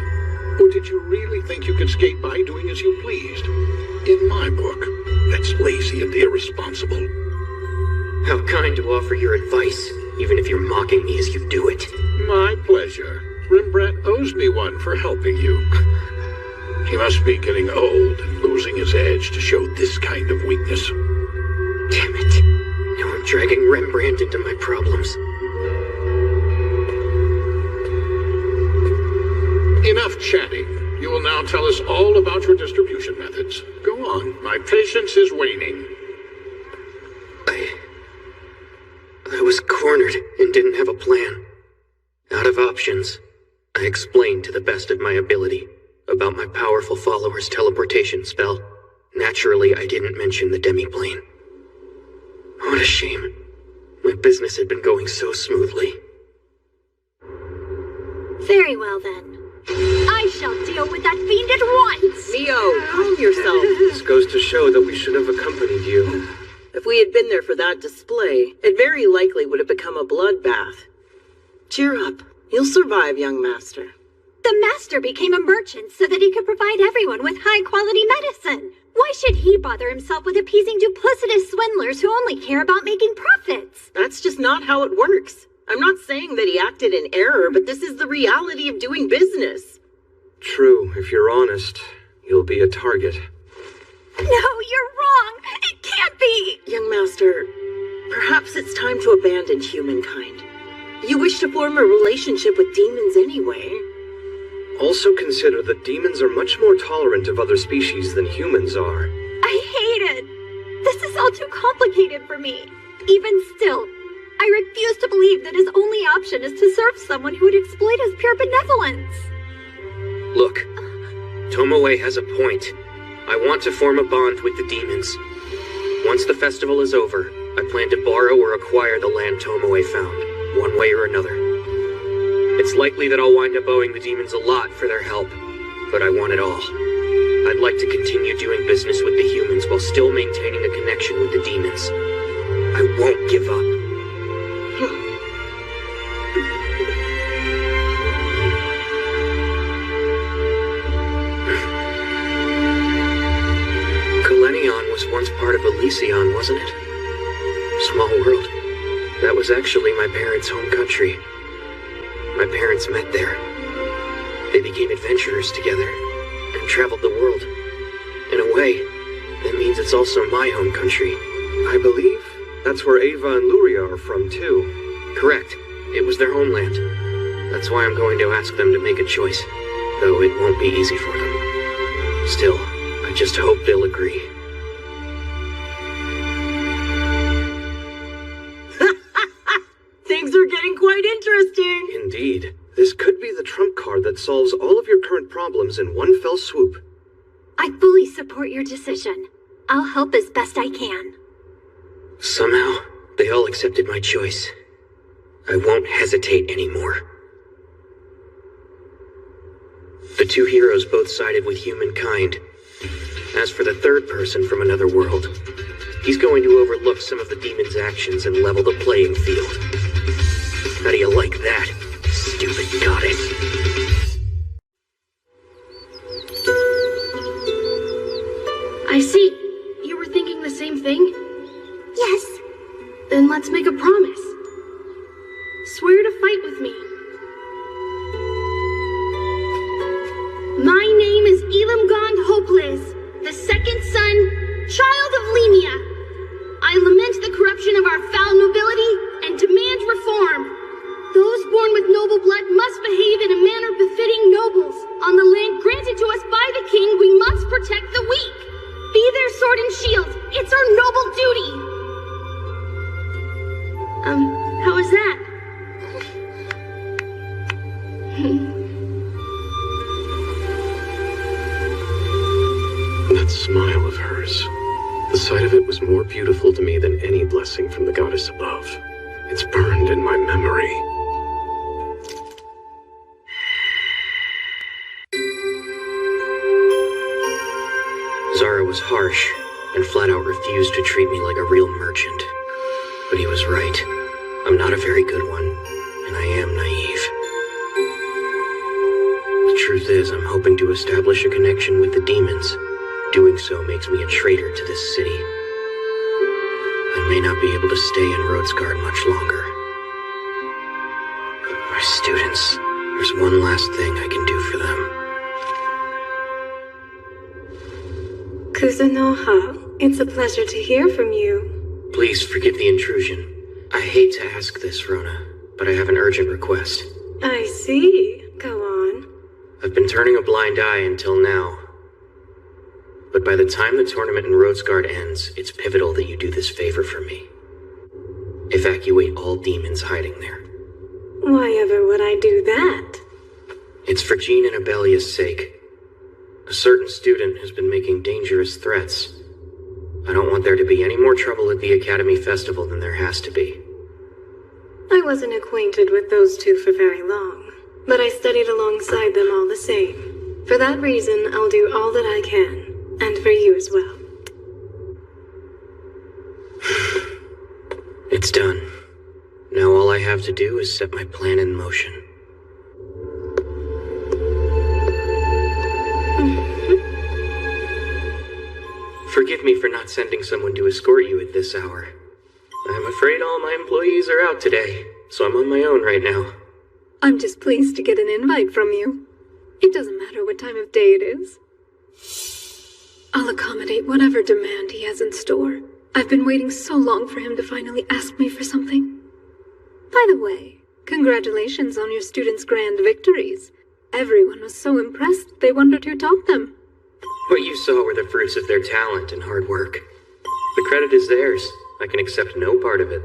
Or did you really think you could skate by doing as you pleased? In my book, that's lazy and irresponsible. How kind to offer your advice, even if you're mocking me as you do it. My pleasure. Rembrandt owes me one for helping you. He must be getting old and losing his edge to show this kind of weakness. Damn it. Now I'm dragging Rembrandt into my problems. Enough chatting. You will now tell us all about your distribution methods. Go on. My patience is waning. I was cornered and didn't have a plan. Out of options, I explained to the best of my ability about my powerful follower's teleportation spell. Naturally, I didn't mention the demiplane. What a shame. My business had been going so smoothly. Very well then. I shall deal with that fiend at once! Neo, calm yourself. This goes to show that we should have accompanied you. If we had been there for that display, it very likely would have become a bloodbath. Cheer up. You'll survive, young master. The master became a merchant so that he could provide everyone with high-quality medicine. Why should he bother himself with appeasing duplicitous swindlers who only care about making profits? That's just not how it works. I'm not saying that he acted in error, but this is the reality of doing business. True, if you're honest, you'll be a target. No, you're wrong! It can't be! Young master, perhaps it's time to abandon humankind. You wish to form a relationship with demons anyway. Also consider that demons are much more tolerant of other species than humans are. I hate it! This is all too complicated for me. Even still, I refuse to believe that his only option is to serve someone who would exploit his pure benevolence. Look, Tomoe has a point. I want to form a bond with the demons. Once the festival is over, I plan to borrow or acquire the land Tomoe found, one way or another. It's likely that I'll wind up owing the demons a lot for their help, but I want it all. I'd like to continue doing business with the humans while still maintaining a connection with the demons. I won't give up. Kalenion was once part of Elysion, wasn't it? Small world. That was actually my parents' home country. My parents met there. They became adventurers together and traveled the world. In a way, that means it's also my home country. I believe that's where Ava and Luria are from, too. Correct. It was their homeland. That's why I'm going to ask them to make a choice, though it won't be easy for them. Still, I just hope they'll agree. Things are getting quite interesting. Indeed. This could be the trump card that solves all of your current problems in one fell swoop. I fully support your decision. I'll help as best I can. Somehow, they all accepted my choice. I won't hesitate anymore. The two heroes both sided with humankind. As for the third person from another world, he's going to overlook some of the demons' actions and level the playing field. How do you like that, stupid goddess? I see. You were thinking the same thing? Yes. Then let's make a promise. Swear to fight with me. My name is Elamgond Hopeless, the second son, child of Lemia. I lament the corruption of our foul nobility and demand reform. That smile of hers. The sight of it was more beautiful to me than any blessing from the goddess above. It's burned in my memory. Zara was harsh and flat out refused to treat me like a real merchant. But he was right. I'm not a very good one, and I am naive. The truth is, I'm hoping to establish a connection with the demons. Doing so makes me a traitor to this city. I may not be able to stay in Rhodesguard much longer. My students, there's one last thing I can do for them. Kuzunoha, it's a pleasure to hear from you. Please forgive the intrusion. I hate to ask this, Rona, but I have an urgent request. I see. Go on. I've been turning a blind eye until now. But by the time the tournament in Rhodesguard ends, it's pivotal that you do this favor for me. Evacuate all demons hiding there. Why ever would I do that? It's for Jean and Abelia's sake. A certain student has been making dangerous threats. I don't want there to be any more trouble at the Academy Festival than there has to be. I wasn't acquainted with those two for very long, but I studied alongside them all the same. For that reason, I'll do all that I can, and for you as well. It's done. Now all I have to do is set my plan in motion. Forgive me for not sending someone to escort you at this hour. I'm afraid all my employees are out today, so I'm on my own right now. I'm just pleased to get an invite from you. It doesn't matter what time of day it is. I'll accommodate whatever demand he has in store. I've been waiting so long for him to finally ask me for something. By the way, congratulations on your students' grand victories. Everyone was so impressed they wondered who taught them. What you saw were the fruits of their talent and hard work. The credit is theirs. I can accept no part of it.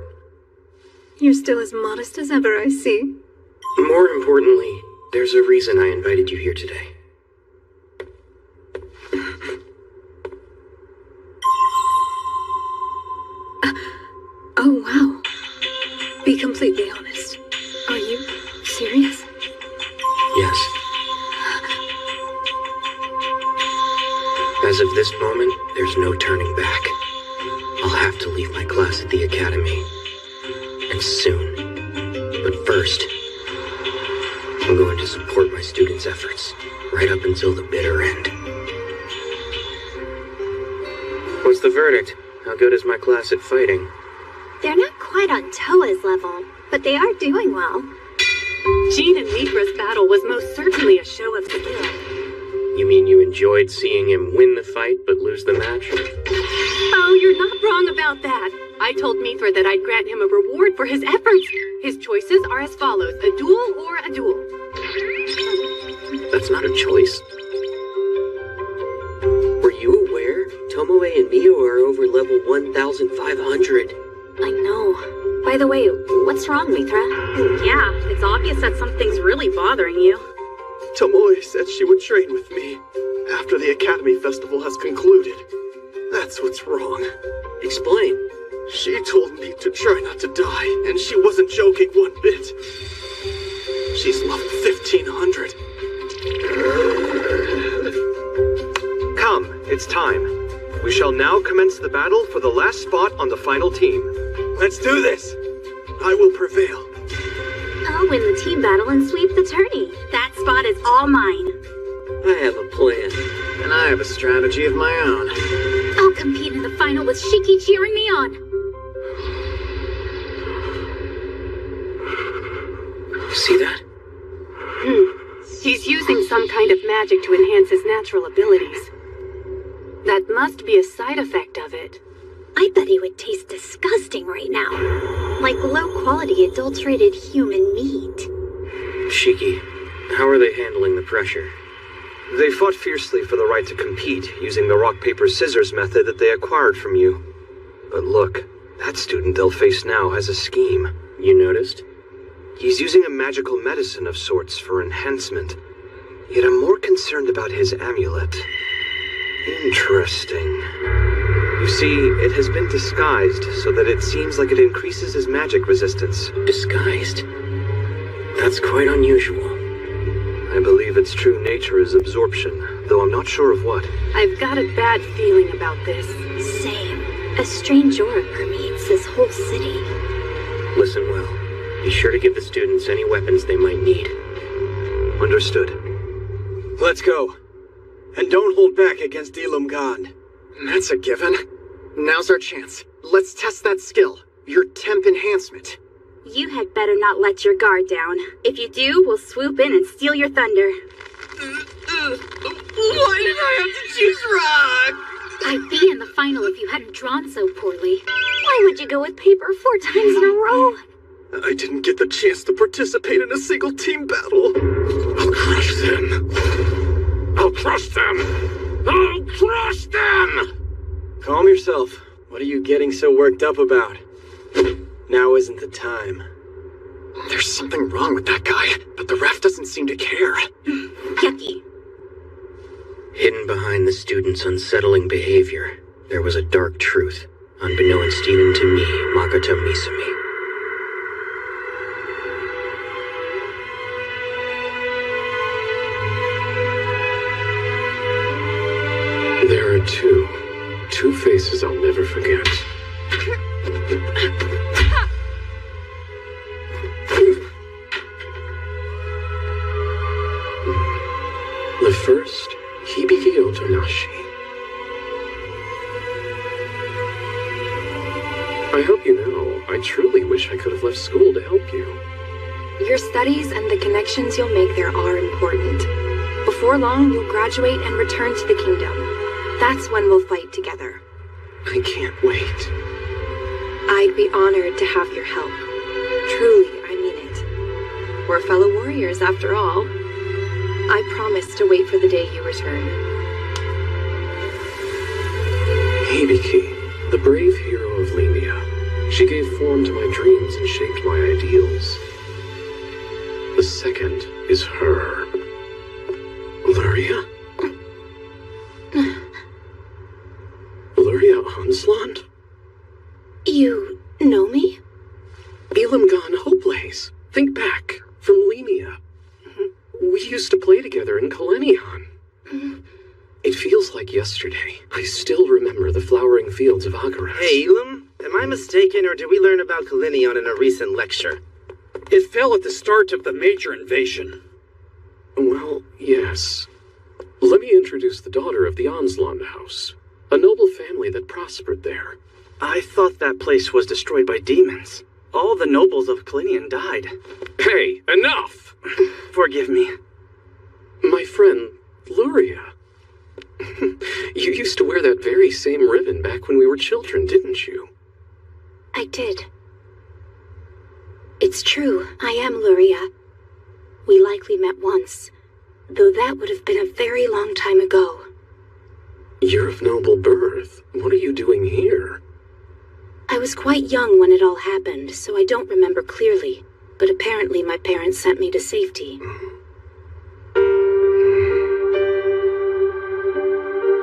You're still as modest as ever, I see. More importantly, there's a reason I invited you here today. Oh, wow. Be completely honest. Are you serious? Yes. As of this moment, there's no turning back. I'll have to leave my class at the Academy. And soon. But first, I'm going to support my students' efforts, right up until the bitter end. What's the verdict? How good is my class at fighting? They're not quite on Toa's level, but they are doing well. Jean and Mitra's battle was most certainly a show of skill. You mean you enjoyed seeing him win the fight but lose the match? Oh, you're not wrong about that. I told Mithra that I'd grant him a reward for his efforts. His choices are as follows: a duel or a duel. That's not a choice. Were you aware? Tomoe and Mio are over level 1,500. I know. By the way, what's wrong, Mithra? Yeah, it's obvious that something's really bothering you. Tomoe said she would train with me after the Academy Festival has concluded. That's what's wrong. Explain. She told me to try not to die, and she wasn't joking one bit. She's level 1,500. Come, it's time. We shall now commence the battle for the last spot on the final team. Let's do this. I will prevail. I'll win the team battle and sweep the tourney. That spot is all mine. I have a plan. And I have a strategy of my own. I'll compete in the final with Shiki cheering me on. See that? He's using some kind of magic to enhance his natural abilities. That must be a side effect of it. I bet he would taste disgusting right now. Like low-quality adulterated human meat. Shiki, how are they handling the pressure? They fought fiercely for the right to compete, using the rock-paper-scissors method that they acquired from you. But look, that student they'll face now has a scheme. You noticed? He's using a magical medicine of sorts for enhancement. Yet I'm more concerned about his amulet. Interesting. You see, it has been disguised so that it seems like it increases his magic resistance. Disguised? That's quite unusual. I believe its true nature is absorption, though I'm not sure of what. I've got a bad feeling about this. Same. A strange aura permeates this whole city. Listen well. Be sure to give the students any weapons they might need. Understood. Let's go. And don't hold back against Ilumgan. That's a given. Now's our chance. Let's test that skill. Your temp enhancement. You had better not let your guard down. If you do, we'll swoop in and steal your thunder. Why did I have to choose rock? I'd be in the final if you hadn't drawn so poorly. Why would you go with paper 4 times in a row? I didn't get the chance to participate in a single team battle. I'll crush them. I'll crush them. I'll crush them! Calm yourself. What are you getting so worked up about? Now isn't the time. There's something wrong with that guy, but the ref doesn't seem to care. Yucky. Hidden behind the students' unsettling behavior, there was a dark truth, unbeknownst even to me, Makoto Misumi. There are two faces I'll never forget. The first, Hibiki Otonashi. I hope you know, I truly wish I could have left school to help you. Your studies and the connections you'll make there are important. Before long, you'll graduate and return to the kingdom. That's when we'll fight together. I can't wait. I'd be honored to have your help. Truly, I mean it. We're fellow warriors, after all. I promise to wait for the day you return. Hibiki, the brave hero of Limia. She gave form to my dreams and shaped my ideals. The second is her. Luria? Luria Onsland? You know me? Ilumgan Hopelace. Think back. From Limia. We used to play together in Kalenion. It feels like yesterday. I still remember the flowering fields of Agaras. Hey, Ilum, am I mistaken, or did we learn about Kalenion in a recent lecture? It fell at the start of the major invasion. Well, yes. Let me introduce the daughter of the Onsland House. A noble family that prospered there. I thought that place was destroyed by demons. All the nobles of Kalenion died. Hey, enough! Forgive me. My friend, Luria. You used to wear that very same ribbon back when we were children, didn't you? I did. It's true, I am Luria. We likely met once, though that would have been a very long time ago. You're of noble birth. What are you doing here? I was quite young when it all happened, so I don't remember clearly, but apparently my parents sent me to safety.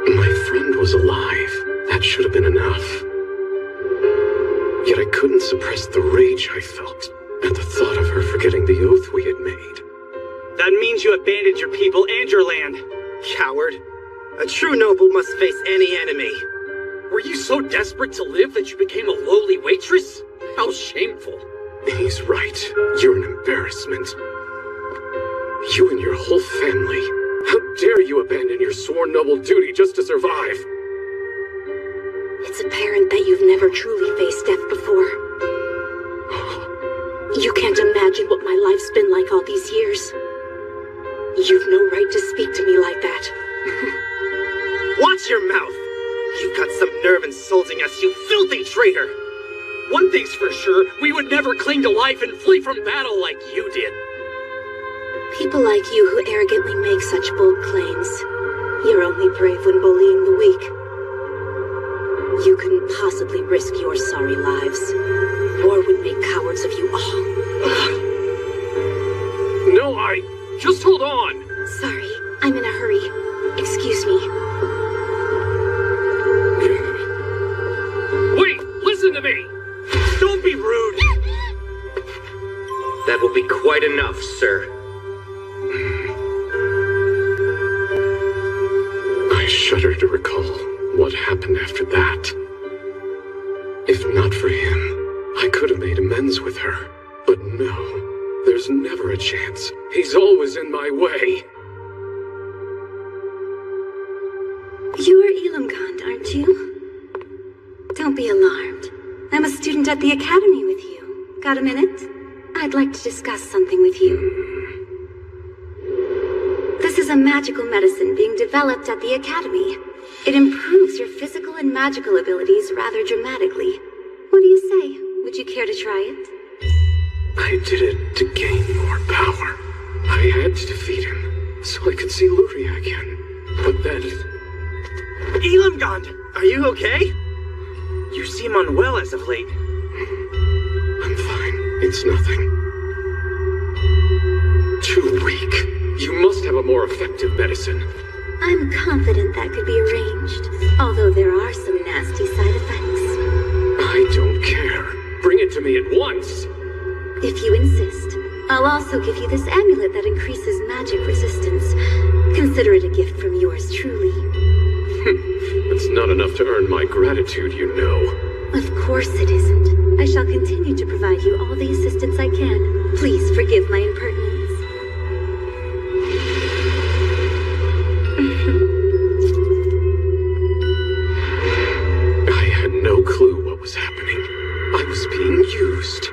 My friend was alive. That should have been enough. Yet I couldn't suppress the rage I felt at the thought of her forgetting the oath we had made. That means you abandoned your people and your land. Coward. A true noble must face any enemy. Were you so desperate to live that you became a lowly waitress? How shameful. He's right. You're an embarrassment. You and your whole family. How dare you abandon your sworn noble duty just to survive? It's apparent that you've never truly faced death before. You can't imagine what my life's been like all these years. You've no right to speak to me like that. Watch your mouth! You've got some nerve insulting us, you filthy traitor! One thing's for sure, we would never cling to life and flee from battle like you did. People like you who arrogantly make such bold claims. You're only brave when bullying the weak. You couldn't possibly risk your sorry lives. War would make cowards of you all. Just hold on! Sorry, I'm in a hurry. Excuse me. Wait! Listen to me! Don't be rude! That will be quite enough, sir. I shudder to recall what happened after that. If not for him, I could have made amends with her. But no, there's never a chance. He's always in my way. You're Elamgond, aren't you? Don't be alarmed. I'm a student at the Academy with you. Got a minute? I'd like to discuss something with you. This is a magical medicine being developed at the Academy. It improves your physical and magical abilities rather dramatically. What do you say? Would you care to try it? I did it to gain more power. I had to defeat him, so I could see Luria again. But then... Elamgond, are you okay? You seem unwell as of late. I'm fine. It's nothing. Too weak. You must have a more effective medicine. I'm confident that could be arranged, although there are some nasty side effects. I don't care. Bring it to me at once. If you insist, I'll also give you this amulet that increases magic resistance. Consider it a gift from yours truly. It's not enough to earn my gratitude, you know. Of course it isn't. I shall continue to provide you all the assistance I can. Please forgive my impertinence. I had no clue what was happening. I was being used,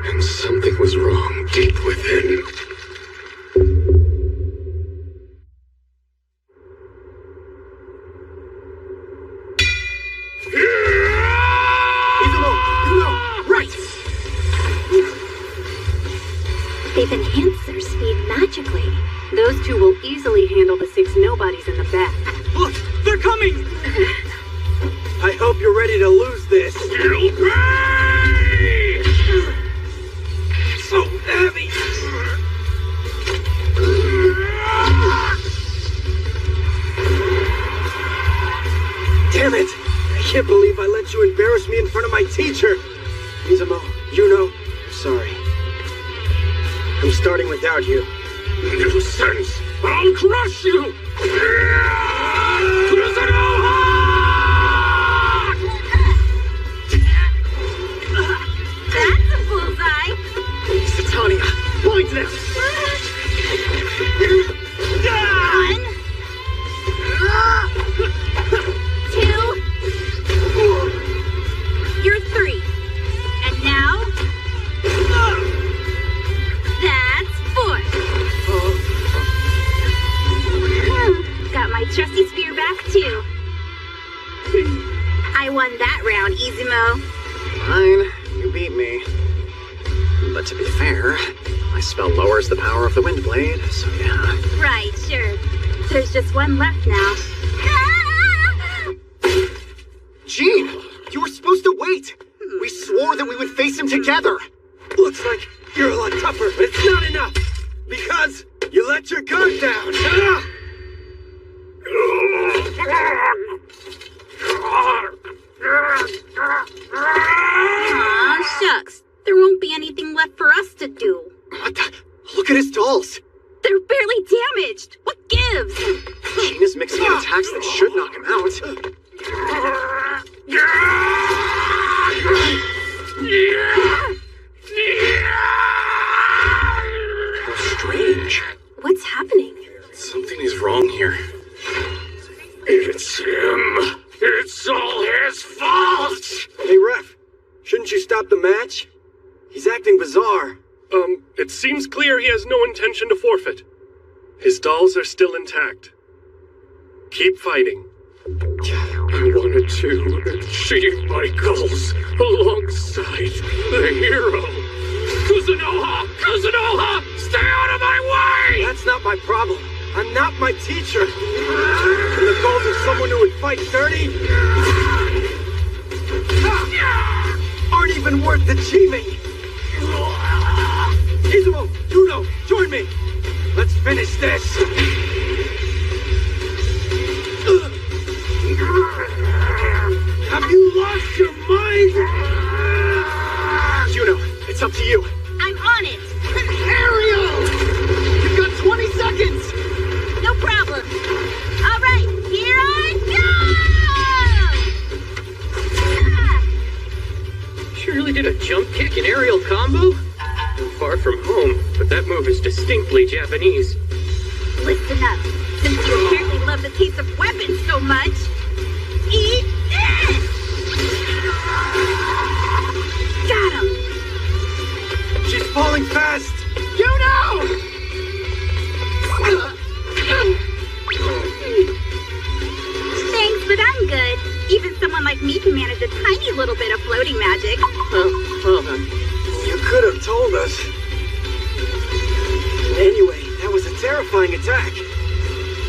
and something was wrong deep within. They've enhanced their speed magically. Those two will easily handle the 6 nobodies in the back. Look, they're coming! I hope you're ready to lose this. You'll pay! So heavy! Damn it! I can't believe I let you embarrass me in front of my teacher! Izumo, Yuno, I'm sorry. I'm starting without you. Nuisance! I'll crush you! That's a bullseye! Satania, blind them! 1, 2, you're 3. And now, that's 4. Got my trusty spear back too. I won that round, Izumo. Fine, you beat me. But to be fair, my spell lowers the power of the wind blade, so yeah. Right, sure. There's just one left now. Jean, you were supposed to wait. We swore that we would face him together. Looks like you're a lot tougher, but it's not enough. Because you let your guard down. Aw, shucks. There won't be anything left for us to do. What the? Look at his dolls. They're barely damaged. What gives? Jean is mixing in attacks that should knock him out. How strange. What's happening? Something is wrong here. It's him! It's all his fault! Hey, Ref, shouldn't you stop the match? He's acting bizarre. It seems clear he has no intention to forfeit. His dolls are still intact. Keep fighting. I wanted to achieve my goals alongside the hero. Kuzunoha! Kuzunoha! Stay out of my way! That's not my problem. I'm not my teacher. And the goals of someone who would fight dirty aren't even worth achieving. Izumo, Yuno, join me. Let's finish this! Have you lost your mind? Juno, it's up to you. I'm on it! Ariel! You've got 20 seconds! No problem. All right, here I go! Surely did a jump kick and aerial combo? I'm far from home, but that move is distinctly Japanese. Listen up. Since you apparently love the taste of weapons so much, eat this! Got him! She's falling fast! Juno! Thanks, but I'm good. Even someone like me can manage a tiny little bit of floating magic. Well then, you could have told us. Anyway, that was a terrifying attack.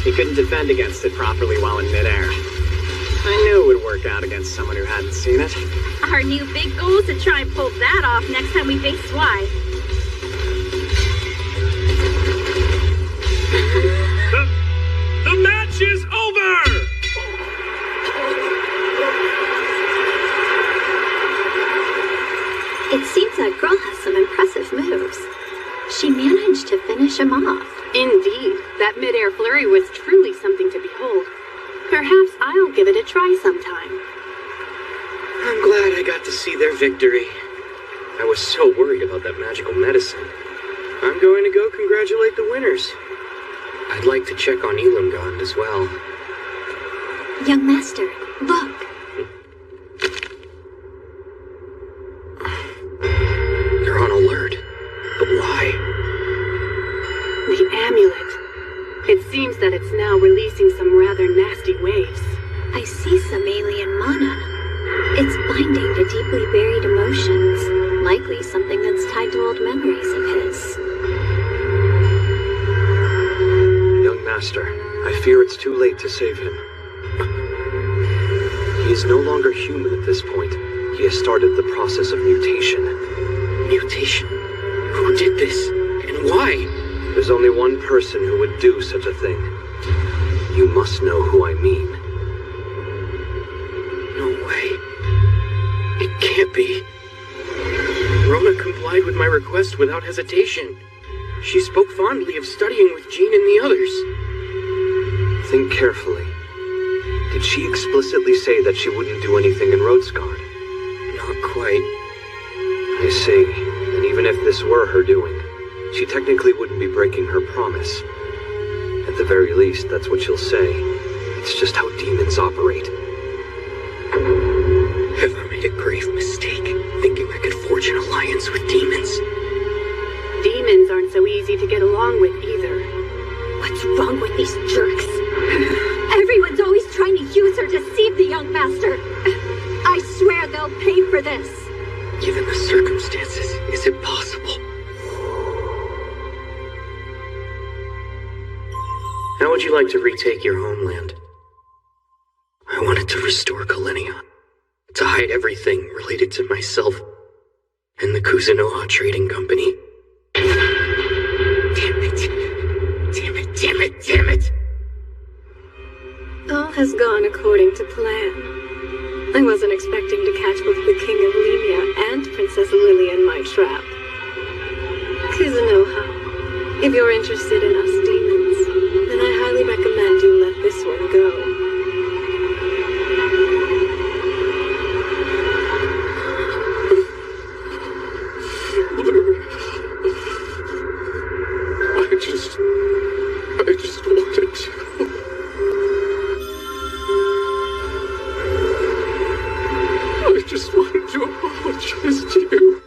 He couldn't defend against it properly while in midair. I knew it would work out against someone who hadn't seen it. Our new big goal is to try and pull that off next time we face Swy. The match is over! It seems that girl has some impressive moves. She managed to finish him off. Indeed, that mid-air flurry was truly something to behold. Perhaps I'll give it a try sometime. I'm glad I got to see their victory. I was so worried about that magical medicine. I'm going to go congratulate the winners. I'd like to check on Elamgond as well. Young master, look. You're on alert. But why? The amulet. It seems that it's now releasing some rather nasty waves. I see some alien mana. It's binding to deeply buried emotions. Likely something that's tied to old memories of his. Young master, I fear it's too late to save him. He is no longer human at this point. He has started the process of mutation. Mutation? Who did this? And why? There's only one person who would do such a thing. You must know who I mean. No way. It can't be. Rona complied with my request without hesitation. She spoke fondly of studying with Jean and the others. Think carefully. Did she explicitly say that she wouldn't do anything in Roadsguard? Not quite. I see. And even if this were her doing, she technically wouldn't be breaking her promise. At the very least, that's what she'll say. It's just how demons operate. Have I made a grave mistake, thinking I could forge an alliance with demons? Demons aren't so easy to get along with either. What's wrong with these jerks? Everyone's always trying to use or deceive the young master. I swear they'll pay for this. Given the circumstances, is it possible? How would you like to retake your homeland? I wanted to restore Kalenia, to hide everything related to myself and the Kuzunoha Trading Company. Damn it! Damn it! Damn it! Damn it! All has gone according to plan. I wasn't expecting to catch both the King of Lemia and Princess Lilia in my trap. Kuzunoha, if you're interested in us demons, then I highly recommend you let this one go. I just wanted to. I just wanted to apologize to you.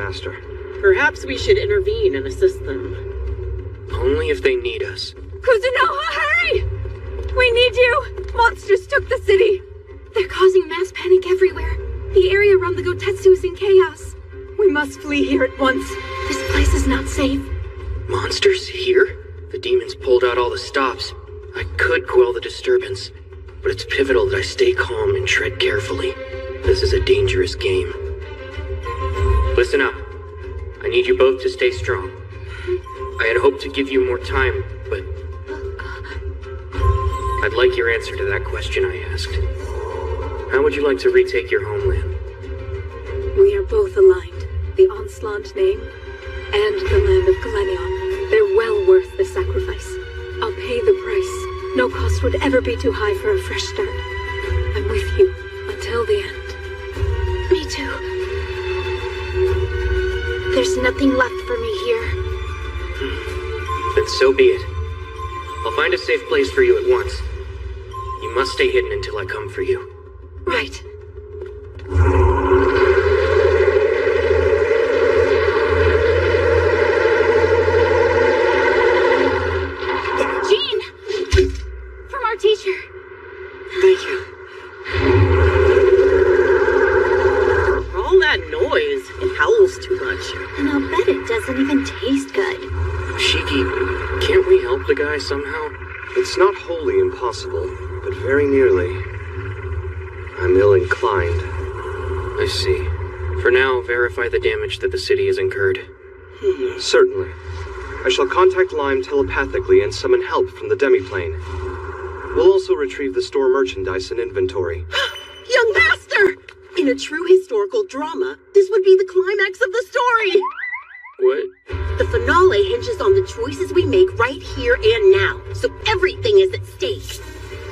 Master. Perhaps we should intervene and assist them. Only if they need us. Kuzunoha, hurry! We need you! Monsters took the city! They're causing mass panic everywhere. The area around the Gotetsu is in chaos. We must flee here at once. This place is not safe. Monsters here? The demons pulled out all the stops. I could quell the disturbance, but it's pivotal that I stay calm and tread carefully. This is a dangerous game. Listen up. I need you both to stay strong. I had hoped to give you more time, but I'd like your answer to that question I asked. How would you like to retake your homeland? We are both aligned. The Onslaught name and the land of Galenion. They're well worth the sacrifice. I'll pay the price. No cost would ever be too high for a fresh start. I'm with you until the end. Me too. There's nothing left for me here. Then so be it. I'll find a safe place for you at once. You must stay hidden until I come for you. Right. Jean! From our teacher. Thank you. All that noise. It howls too much. And I'll bet it doesn't even taste good. Shiki, can't we help the guy somehow? It's not wholly impossible, but very nearly. I'm ill-inclined. I see. For now, verify the damage that the city has incurred. Certainly. I shall contact Lime telepathically and summon help from the demiplane. We'll also retrieve the store merchandise and inventory. Young master! In a true historical drama, this would be the climax of the story! What? The finale hinges on the choices we make right here and now, so everything is at stake.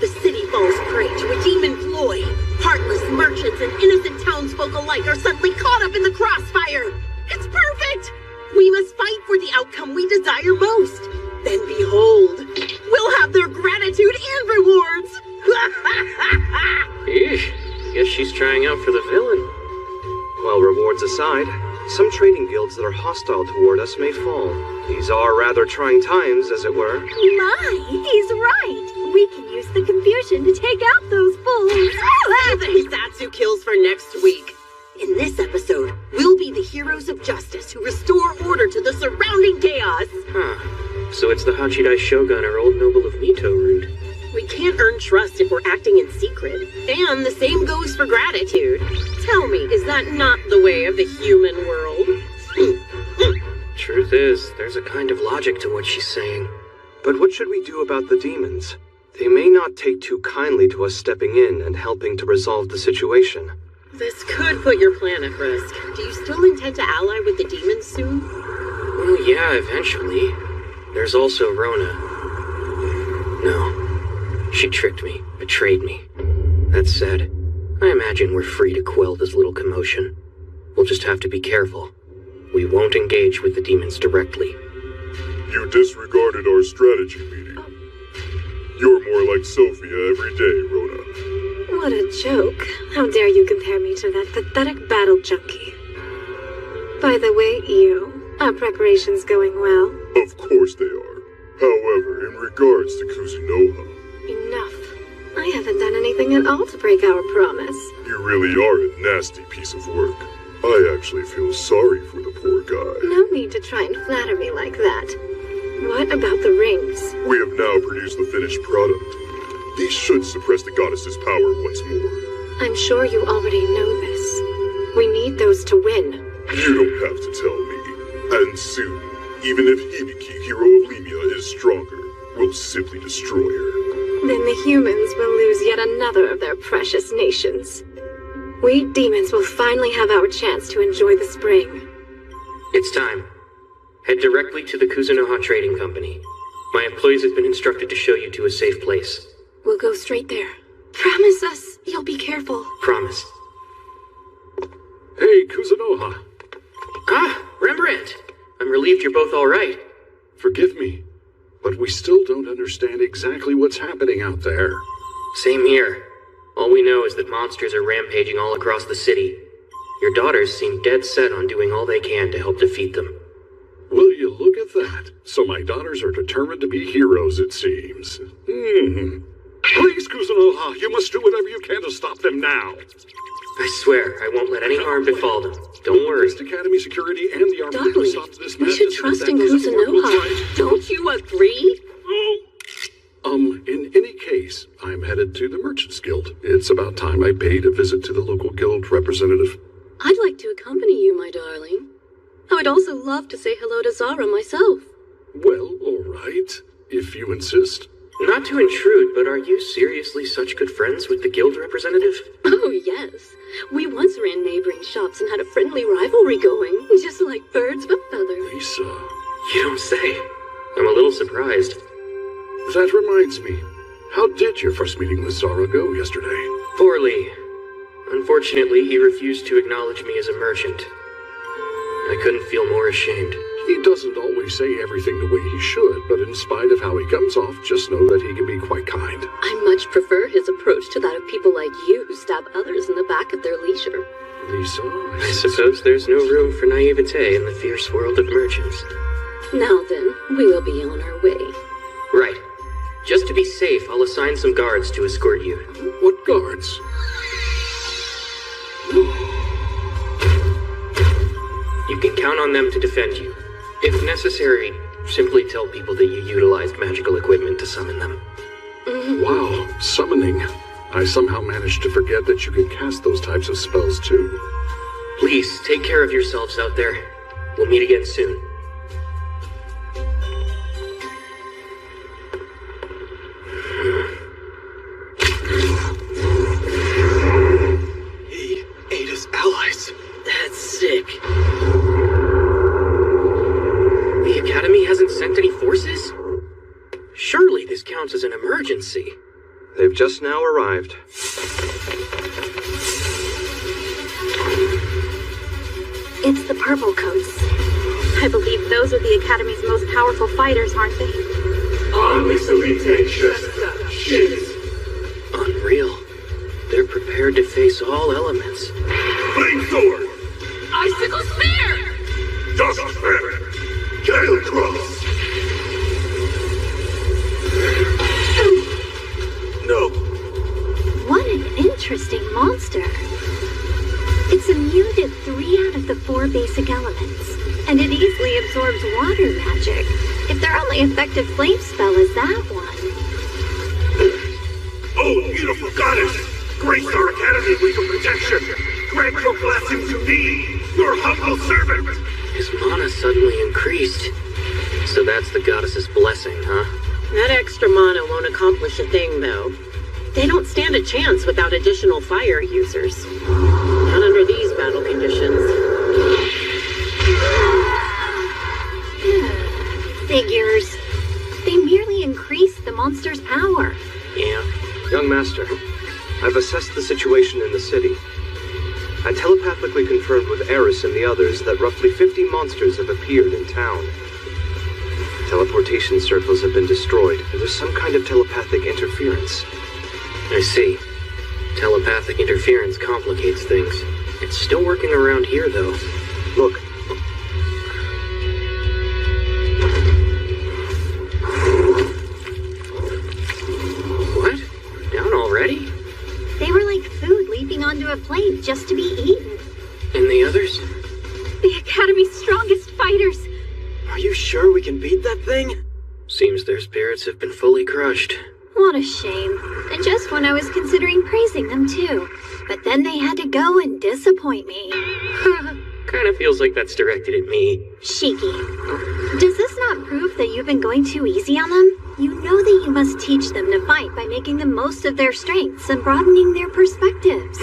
The city falls prey to a demon ploy. Heartless merchants and innocent townsfolk alike are suddenly caught up in the crossfire. It's perfect! We must fight for the outcome we desire most. Then behold, we'll have their gratitude and rewards! Eesh, guess she's trying out for the villain. While rewards aside, some trading guilds that are hostile toward us may fall. These are rather trying times, as it were. My, he's right. We can use the confusion to take out those fools. Save the Hisatsu kills for next week. In this episode, we'll be the heroes of justice who restore order to the surrounding chaos. Huh. So it's the Hachidai Shogun or Old Noble of Mito route. We can't earn trust if we're acting in secret. And the same goes for gratitude. Tell me, is that not the way of the human world? Truth is, there's a kind of logic to what she's saying. But what should we do about the demons? They may not take too kindly to us stepping in and helping to resolve the situation. This could put your plan at risk. Do you still intend to ally with the demons soon? Well, yeah, eventually. There's also Rona. No. She tricked me, betrayed me. That said, I imagine we're free to quell this little commotion. We'll just have to be careful. We won't engage with the demons directly. You disregarded our strategy meeting. You're more like Sophia every day, Rona. What a joke. How dare you compare me to that pathetic battle junkie. By the way, our preparations going well? Of course they are. However, in regards to Kuzunoha... Enough. I haven't done anything at all to break our promise. You really are a nasty piece of work. I actually feel sorry for the poor guy. No need to try and flatter me like that. What about the rings? We have now produced the finished product. These should suppress the goddess's power once more. I'm sure you already know this. We need those to win. You don't have to tell me. And soon, even if Hibiki, hero of Lemia, is stronger, we'll simply destroy her. Then the humans will lose yet another of their precious nations. We demons will finally have our chance to enjoy the spring. It's time. Head directly to the Kuzunoha Trading Company. My employees have been instructed to show you to a safe place. We'll go straight there. Promise us you'll be careful. Promise. Hey, Kuzunoha. Ah, Rembrandt. I'm relieved you're both all right. Forgive me, but we still don't understand exactly what's happening out there. Same here. All we know is that monsters are rampaging all across the city. Your daughters seem dead set on doing all they can to help defeat them. Will you look at that? So my daughters are determined to be heroes, it seems. Please, Kuzunoha, you must do whatever you can to stop them now. I swear, I won't let any harm befall them. Don't worry. The Academy security and the army will stop this we should trust in Kuzunoha. Don't you agree? In any case, I'm headed to the Merchants Guild. It's about time I paid a visit to the local guild representative. I'd like to accompany you, my darling. I would also love to say hello to Zara myself. Well, all right, if you insist. Not to intrude, but are you seriously such good friends with the guild representative? Oh, yes. We once ran neighboring shops and had a friendly rivalry going, just like birds of a feather. Lisa. You don't say. I'm a little surprised. That reminds me. How did your first meeting with Zara go yesterday? Poorly. Unfortunately, he refused to acknowledge me as a merchant. I couldn't feel more ashamed. He doesn't always say everything the way he should, but in spite of how he comes off, just know that he can be quite kind. I much prefer his approach to that of people like you who stab others in the back at their leisure. Lisa, I suppose there's no room for naivete in the fierce world of merchants. Now then, we will be on our way. Right. Just to be safe, I'll assign some guards to escort you. What guards? You can count on them to defend you. If necessary, simply tell people that you utilized magical equipment to summon them. Wow, summoning. I somehow managed to forget that you can cast those types of spells too. Please, take care of yourselves out there. We'll meet again soon. He ate his allies. That's sick. The Academy hasn't sent any forces? Surely this counts as an emergency. They've just now arrived. It's the purple coats. I believe those are the Academy's most powerful fighters, aren't they? Unreal. They're prepared to face all elements. Flamethrower! Icicle Spear! Dust Feather! Gale Cross! No. What an interesting monster. It's immune to 3 out of the 4 basic elements, and it easily absorbs water magic. If their only effective flame spell is that one. Oh, beautiful goddess! Grace our Academy with your protection! Grant your blessing to me, your humble servant! His mana suddenly increased. So that's the goddess's blessing, huh? That extra mana won't accomplish a thing, though. They don't stand a chance without additional fire users. Not under these battle conditions. Figures. They merely increase the monster's power. Yeah. Young Master, I've assessed the situation in the city. I telepathically confirmed with Eris and the others that roughly 50 monsters have appeared in town. Teleportation circles have been destroyed, and there's some kind of telepathic interference. I see. Telepathic interference complicates things. It's still working around here, though. Look. What? Down already? They were like food leaping onto a plate just to be eaten. And the others? The Academy's strongest fighters. Are you sure we can beat that thing? Seems their spirits have been fully crushed. What a shame. And just when I was considering praising them too. But then they had to go and disappoint me. Kinda feels like that's directed at me. Shiki, does this not prove that you've been going too easy on them? You know that you must teach them to fight by making the most of their strengths and broadening their perspectives.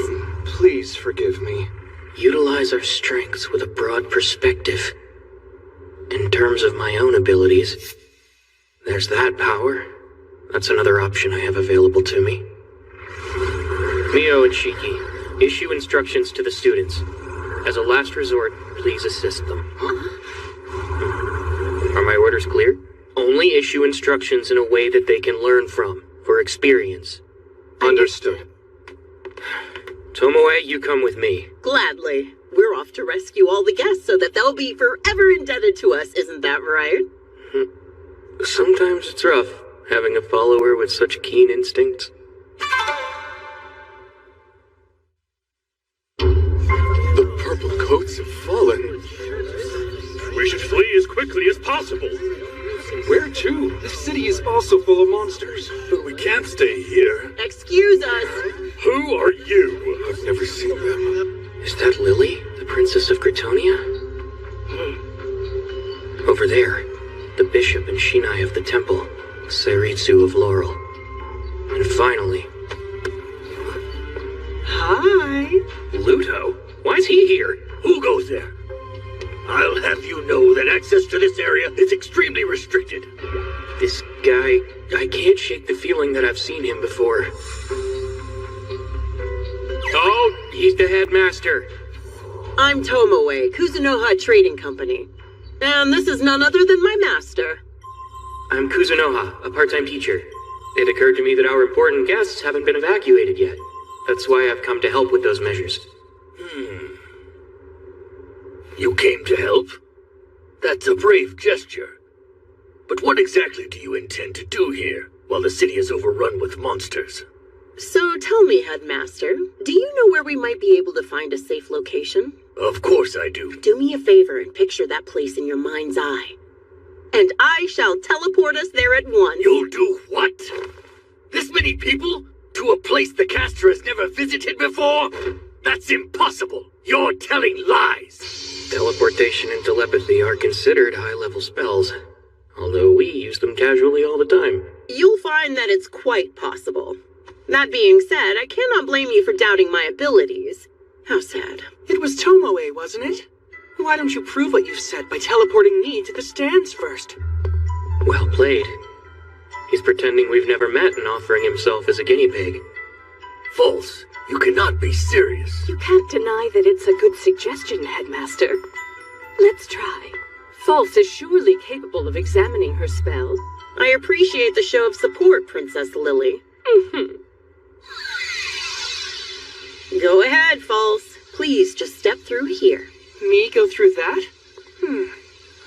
Please forgive me. Utilize our strengths with a broad perspective. In terms of my own abilities, there's that power. That's another option I have available to me. Mio and Shiki, issue instructions to the students. As a last resort, please assist them. Are my orders clear? Only issue instructions in a way that they can learn from, for experience. Understood. Tomoe, you come with me. Gladly. we're off to rescue all the guests so that they'll be forever indebted to us, isn't that right? Sometimes it's rough, having a follower with such keen instincts. The purple coats have fallen. We should flee as quickly as possible. Where to? This city is also full of monsters. But we can't stay here. Excuse us. Who are you? I've never seen them. Is that Lily, the Princess of Gritonia? Over there, the Bishop and Shinai of the Temple, Seiritsu of Laurel. And finally... Hi. Luto? Why is he here? Who goes there? I'll have you know that access to this area is extremely restricted. This guy, I can't shake the feeling that I've seen him before. Oh, he's the headmaster. I'm Tomoe, Kuzunoha Trading Company. And this is none other than my master. I'm Kuzunoha, a part-time teacher. It occurred to me that our important guests haven't been evacuated yet. That's why I've come to help with those measures. You came to help? That's a brave gesture. But what exactly do you intend to do here, while the city is overrun with monsters? So tell me, Headmaster, do you know where we might be able to find a safe location? Of course I do. Do me a favor and picture that place in your mind's eye. And I shall teleport us there at once. You'll do what? This many people? To a place the caster has never visited before? That's impossible. You're telling lies. Teleportation and telepathy are considered high-level spells, although we use them casually all the time. You'll find that it's quite possible. That being said, I cannot blame you for doubting my abilities. How sad. It was Tomoe, wasn't it? Why don't you prove what you've said by teleporting me to the stands first? Well played. He's pretending we've never met and offering himself as a guinea pig. False. You cannot be serious. You can't deny that it's a good suggestion, Headmaster. Let's try. False is surely capable of examining her spell. I appreciate the show of support, Princess Lily. Go ahead, False. Please just step through here. Me go through that?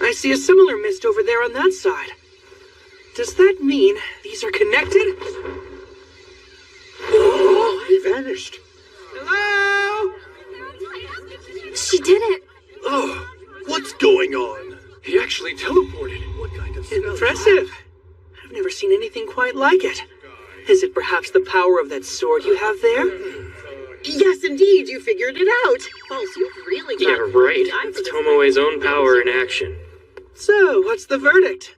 I see a similar mist over there on that side. Does that mean these are connected? Oh, he vanished. Hello? She did it. Oh, what's going on? He actually teleported. What kind of spell? Impressive. I've never seen anything quite like it. Is it perhaps the power of that sword you have there? Yes, indeed, you figured it out. False, you've really got Yeah, right. It's Tomoe's own power in action. So, what's the verdict?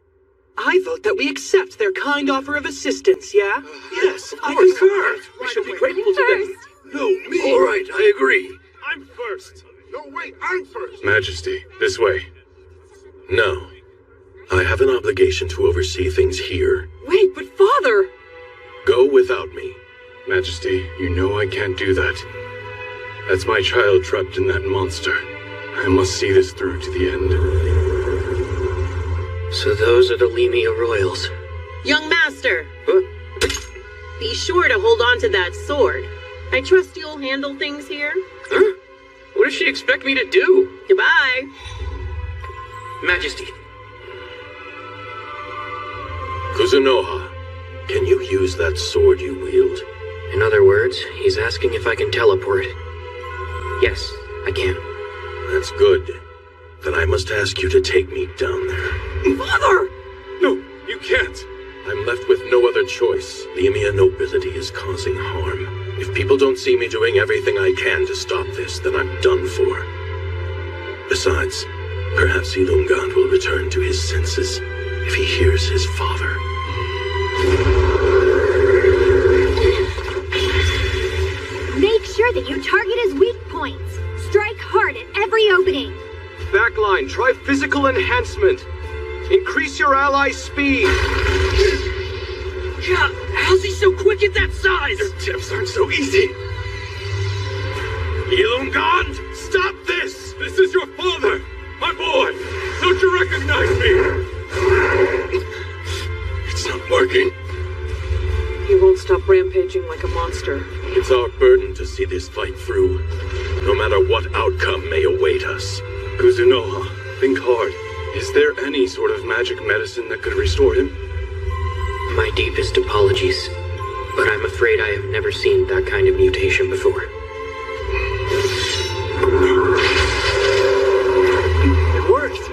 I vote that we accept their kind offer of assistance, yeah? Yes, I of course. concur. We should be grateful to them. No, me. All right, I agree. I'm first. No, wait, I'm first. Majesty, this way. No. I have an obligation to oversee things here. Wait, but Father! Go without me. Majesty, you know I can't do that. That's my child trapped in that monster. I must see this through to the end. So those are the Limia Royals. Young Master, Huh? be sure to hold on to that sword. I trust you'll handle things here. Huh? What does she expect me to do? Goodbye. Majesty. Kuzunoha, can you use that sword you wield? In other words, he's asking if I can teleport. Yes, I can. That's good. Then I must ask you to take me down there. Father! No, you can't. I'm left with no other choice. Limia nobility is causing harm. If people don't see me doing everything I can to stop this, then I'm done for. Besides, perhaps Ilungand will return to his senses if he hears his father. Make sure that you target his weak points. Strike hard at every opening. Backline, try physical enhancement. Increase your ally's speed. Yeah, how's he so quick at that size? Your tips aren't so easy. Ilungand, stop this! This is your father, my boy. Don't you recognize me? It's not working. He won't stop rampaging like a monster. It's our burden to see this fight through. no matter what outcome may await us. Kuzunoha, think hard. Is there any sort of magic medicine that could restore him? My deepest apologies, but I'm afraid I have never seen that kind of mutation before. It worked!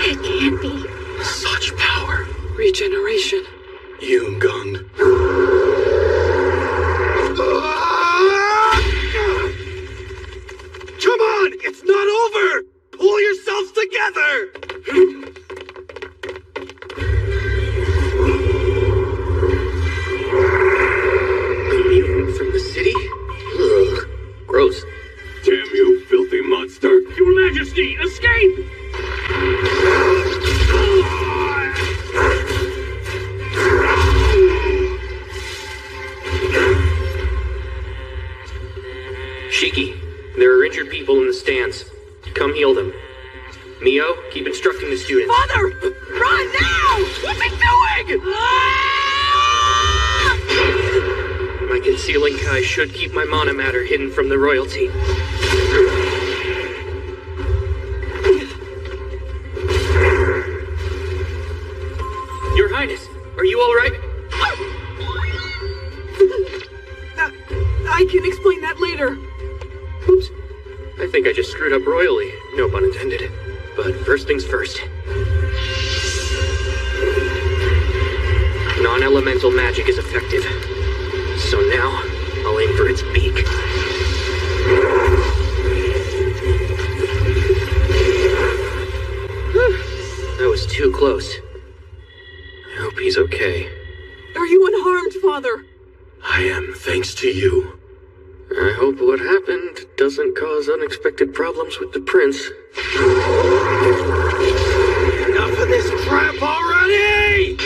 It can't be. Such power. Regeneration. Yoon-gun. Come on! It's not over! Pull yourselves together! A mutant from the city? Ugh, gross. Damn you, filthy monster! Your Majesty, escape! Shiki, there are injured people in the stands. Come heal them. Mio, keep instructing the students. Father! Run now! What's he doing? My concealing Kai should keep my mana matter hidden from the royalty. Your Highness, are you all right? I can explain that later. Oops. I think I just screwed up royally. No pun intended. But first things first. Non-elemental magic is effective. So now, I'll aim for its beak. That was too close. I hope he's okay. Are you unharmed, Father? I am, thanks to you. I hope what happened doesn't cause unexpected problems with the prince. Enough of this crap already!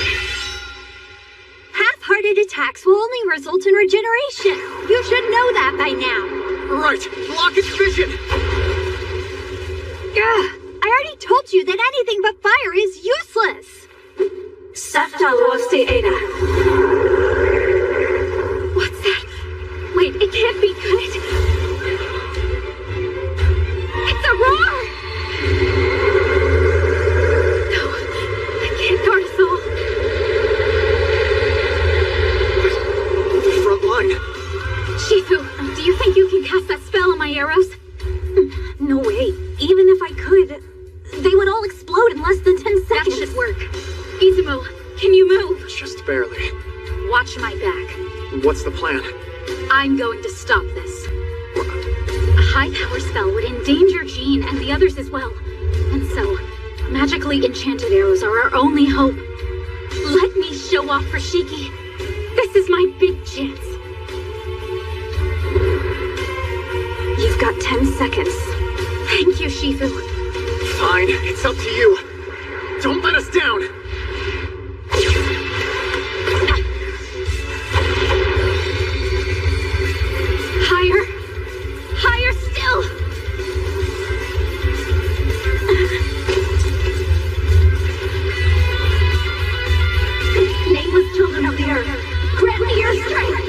Half-hearted attacks will only result in regeneration. You should know that by now. Right, block its vision! Gah, I already told you that anything but fire is useless. What's that? Wait, it can't be good. It's a roar! No, I can't guard us all. The front line. Shifu, do you think you can cast that spell on my arrows? No way. Even if I could, they would all explode in less than 10 seconds. That should work. Izumo, can you move? Just barely. Watch my back. What's the plan? I'm going to stop this. A high-power spell would endanger Jean and the others as well. And so, magically enchanted arrows are our only hope. Let me show off for Shiki. This is my big chance. You've got 10 seconds. Thank you, Shifu. Fine, it's up to you. Don't let us down. Higher. Higher still. Nameless children of the earth, grant me your strength.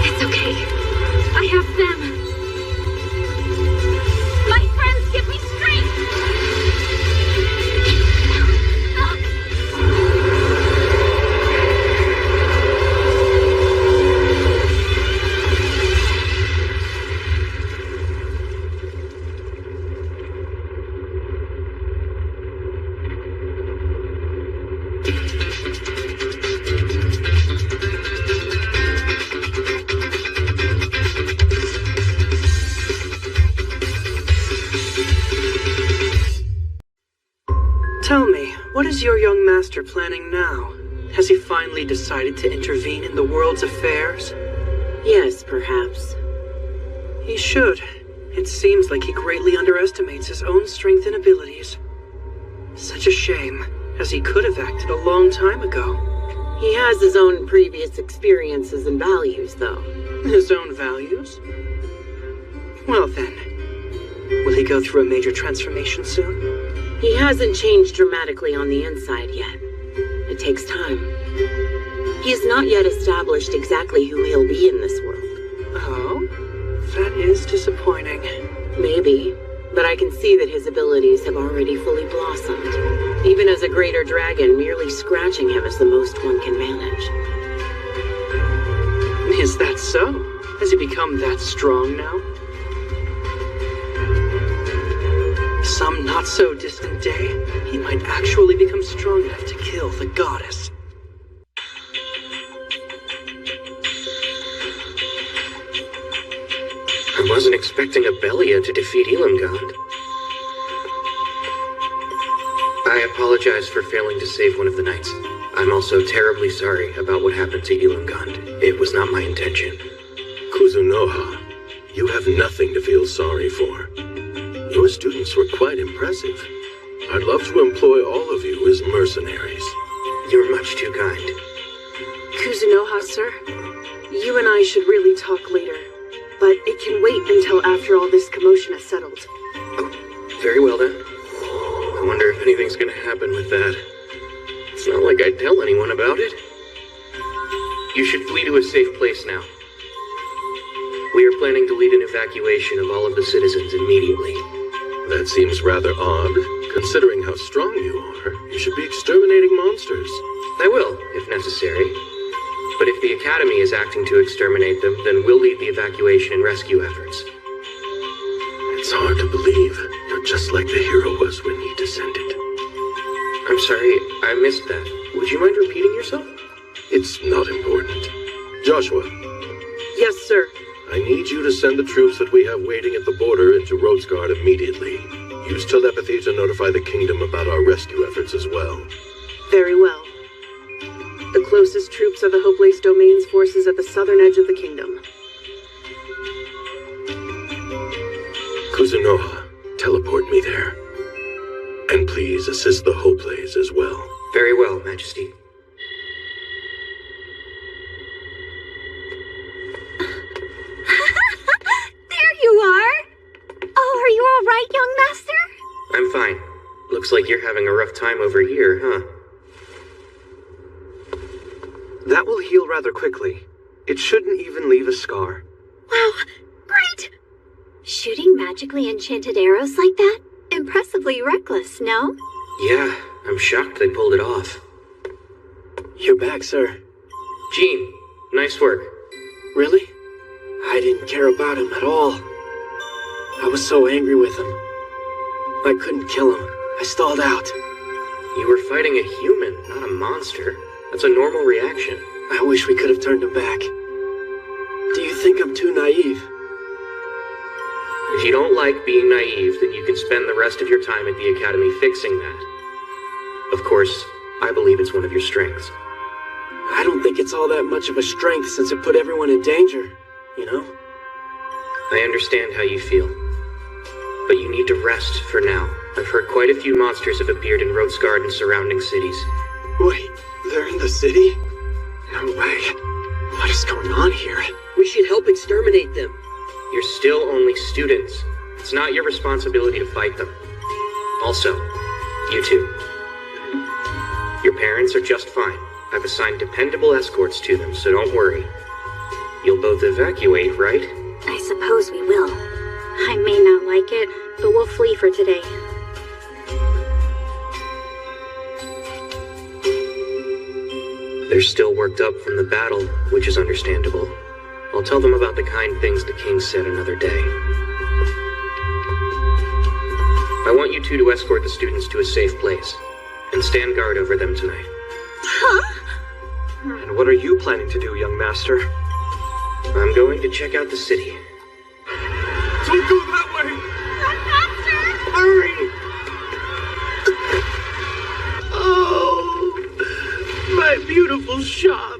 It's okay. I have them. My friends give me Tell me, what is your young master planning now? Has he finally decided to intervene in the world's affairs? Yes, perhaps. He should. It seems like he greatly underestimates his own strength and abilities. Such a shame, as he could have acted a long time ago. He has his own previous experiences and values, though. His own values? Well then, will he go through a major transformation soon? He hasn't changed dramatically on the inside yet. It takes time. He has not yet established exactly who he'll be in this world. Oh? That is disappointing. Maybe, but I can see that his abilities have already fully blossomed. Even as a greater dragon, merely scratching him is the most one can manage. Is that so? Has he become that strong now? Some not-so-distant day, he might actually become strong enough to kill the goddess. I wasn't expecting Abelia to defeat Elamgond. I apologize for failing to save one of the knights. I'm also terribly sorry about what happened to Elamgond. It was not my intention. Kuzunoha, you have nothing to feel sorry for. Your students were quite impressive. I'd love to employ all of you as mercenaries. You're much too kind. Kuzunoha, sir, you and I should really talk later. But it can wait until after all this commotion has settled. Oh, very well then. I wonder if anything's gonna happen with that. It's not like I'd tell anyone about it. You should flee to a safe place now. We are planning to lead an evacuation of all of the citizens immediately. That seems rather odd. Considering how strong you are, you should be exterminating monsters. I will, if necessary. But if the Academy is acting to exterminate them, then we'll lead the evacuation and rescue efforts. It's hard to believe. You're just like the hero was when he descended. I'm sorry, I missed that. Would you mind repeating yourself? It's not important. Joshua. Yes, sir. I need you to send the troops that we have waiting at the border into Rhodesguard immediately. Use telepathy to notify the kingdom about our rescue efforts as well. Very well. The closest troops are the Hopelace Domain's forces at the southern edge of the kingdom. Kuzunoha, teleport me there. And please assist the Hopelace as well. Very well, Majesty. There you are! Oh, are you all right, young master? I'm fine. Looks like you're having a rough time over here, huh? That will heal rather quickly. It shouldn't even leave a scar. Wow, great! Shooting magically enchanted arrows like that? Impressively reckless, no? Yeah, I'm shocked they pulled it off. You're back, sir. Gene, nice work. Really? I didn't care about him at all. I was so angry with him. I couldn't kill him. I stalled out. You were fighting a human, not a monster. That's a normal reaction. I wish we could have turned him back. Do you think I'm too naive? If you don't like being naive, then you can spend the rest of your time at the Academy fixing that. Of course, I believe it's one of your strengths. I don't think it's all that much of a strength since it put everyone in danger, you know? I understand how you feel. But you need to rest for now. I've heard quite a few monsters have appeared in Rhodesguard and surrounding cities. Wait, they're in the city? No way. What is going on here? We should help exterminate them. You're still only students. It's not your responsibility to fight them. Also, you two. Your parents are just fine. I've assigned dependable escorts to them, so don't worry. You'll both evacuate, right? I suppose we will. I may not like it, but we'll flee for today. They're still worked up from the battle, which is understandable. I'll tell them about the kind things the king said another day. I want you two to escort the students to a safe place, and stand guard over them tonight. Huh? And what are you planning to do, young master? I'm going to check out the city. Don't go that way! Master! Hurry! Oh, my beautiful shop.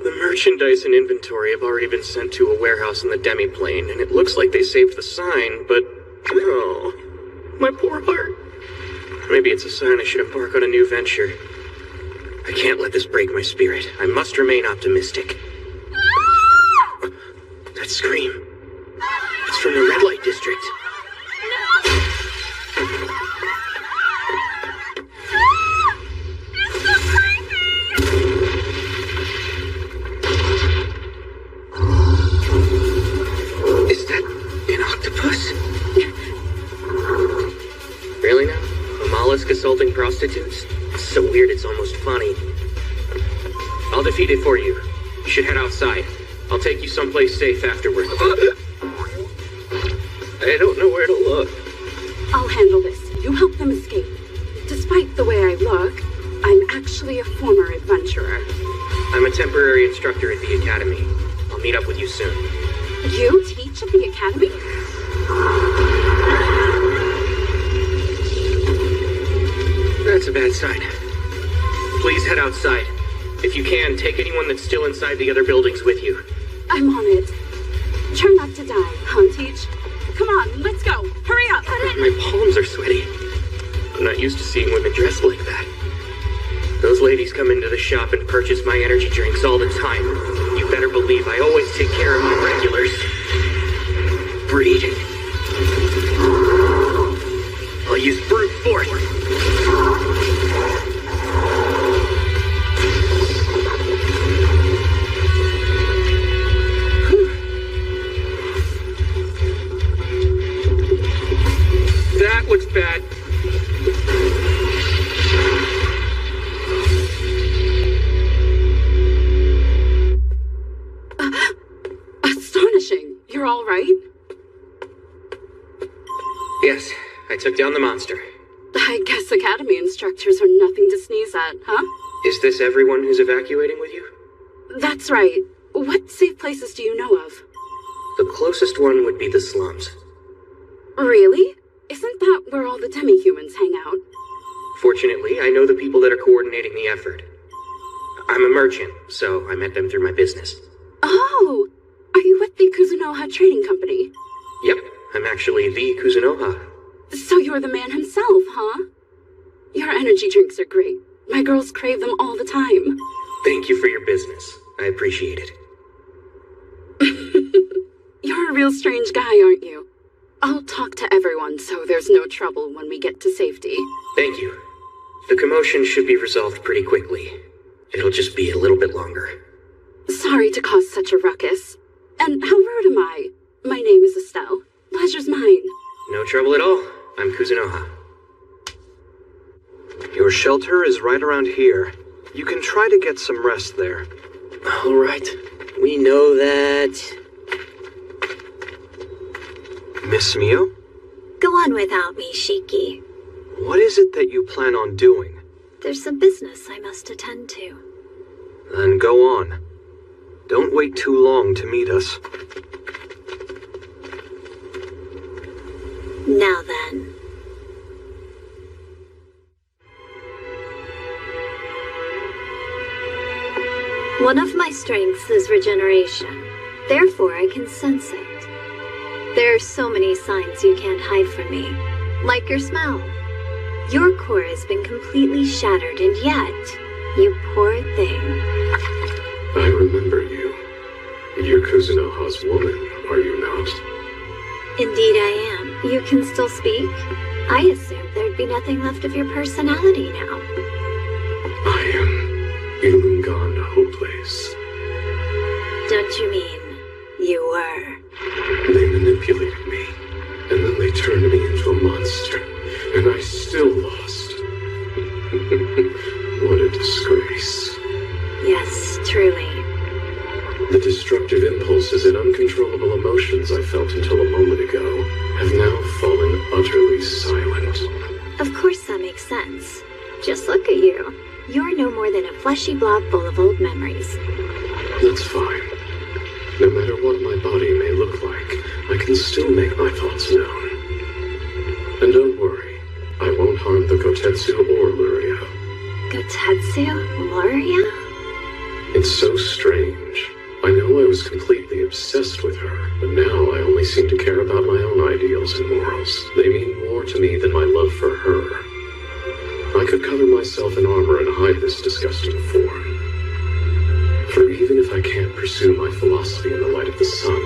The merchandise and inventory have already been sent to a warehouse in the demi-plane, and it looks like they saved the sign, but... oh, my poor heart. Maybe it's a sign I should embark on a new venture. I can't let this break my spirit. I must remain optimistic. That scream. It's from the red light district. Is that an octopus? Really now? A mollusk assaulting prostitutes? It's so weird it's almost funny. I'll defeat it for you. You should head outside. I'll take you someplace safe afterward. I don't know where to look. I'll handle this. You help them escape. Despite the way I look, I'm actually a former adventurer. I'm a temporary instructor at the academy. I'll meet up with you soon. You teach at the academy? That's a bad sign. Please head outside. If you can, take anyone that's still inside the other buildings with you. I'm on it. Try not to die, huh, Teach? Come on, let's go. Hurry up. My palms are sweaty. I'm not used to seeing women dressed like that. Those ladies come into the shop and purchase my energy drinks all the time. You better believe I always take care of my regulars. Breed. I'll use brute force. That looks bad. Astonishing. You're all right? Yes, I took down the monster. I guess academy instructors are nothing to sneeze at, huh? Is this everyone who's evacuating with you? That's right. What safe places do you know of? The closest one would be the slums. Really? Isn't that where all the demi-humans hang out? Fortunately, I know the people that are coordinating the effort. I'm a merchant, so I met them through my business. Oh! Are you with the Kuzunoha Trading Company? Yep, I'm actually the Kuzunoha. So you're the man himself, huh? Your energy drinks are great. My girls crave them all the time. Thank you for your business. I appreciate it. You're a real strange guy, aren't you? I'll talk to everyone so there's no trouble when we get to safety. Thank you. The commotion should be resolved pretty quickly. It'll just be a little bit longer. Sorry to cause such a ruckus. And how rude am I? My name is Estelle. Pleasure's mine. No trouble at all. I'm Kuzunoha. Your shelter is right around here. You can try to get some rest there. All right. We know that. Miss Mio? Go on without me, Shiki. What is it that you plan on doing? There's some business I must attend to. Then go on. Don't wait too long to meet us. Now then. One of my strengths is regeneration. Therefore, I can sense it. There are so many signs you can't hide from me. Like your smell. Your core has been completely shattered, and yet, you poor thing. I remember you. You're Kuzunoha's woman, are you not? Indeed I am. You can still speak? I assumed there'd be nothing left of your personality now. I am Ilungan Hopeless. Don't you mean you were? They manipulated me, and then they turned me into a monster, and I still lost. What a disgrace. Yes, truly. The destructive impulses and uncontrollable emotions I felt until a moment ago have now fallen utterly silent. Of course that makes sense. Just look at you. You're no more than a fleshy blob full of old memories. That's fine. No matter what my body may look like, I can still make my thoughts known. And don't worry, I won't harm the Gotetsu or Luria. Gotetsu? Luria? It's so strange. I know I was completely obsessed with her, but now I only seem to care about my own ideals and morals. They mean more to me than my love for her. could cover myself in armor and hide this disgusting form. For even if I can't pursue my philosophy in the light of the sun,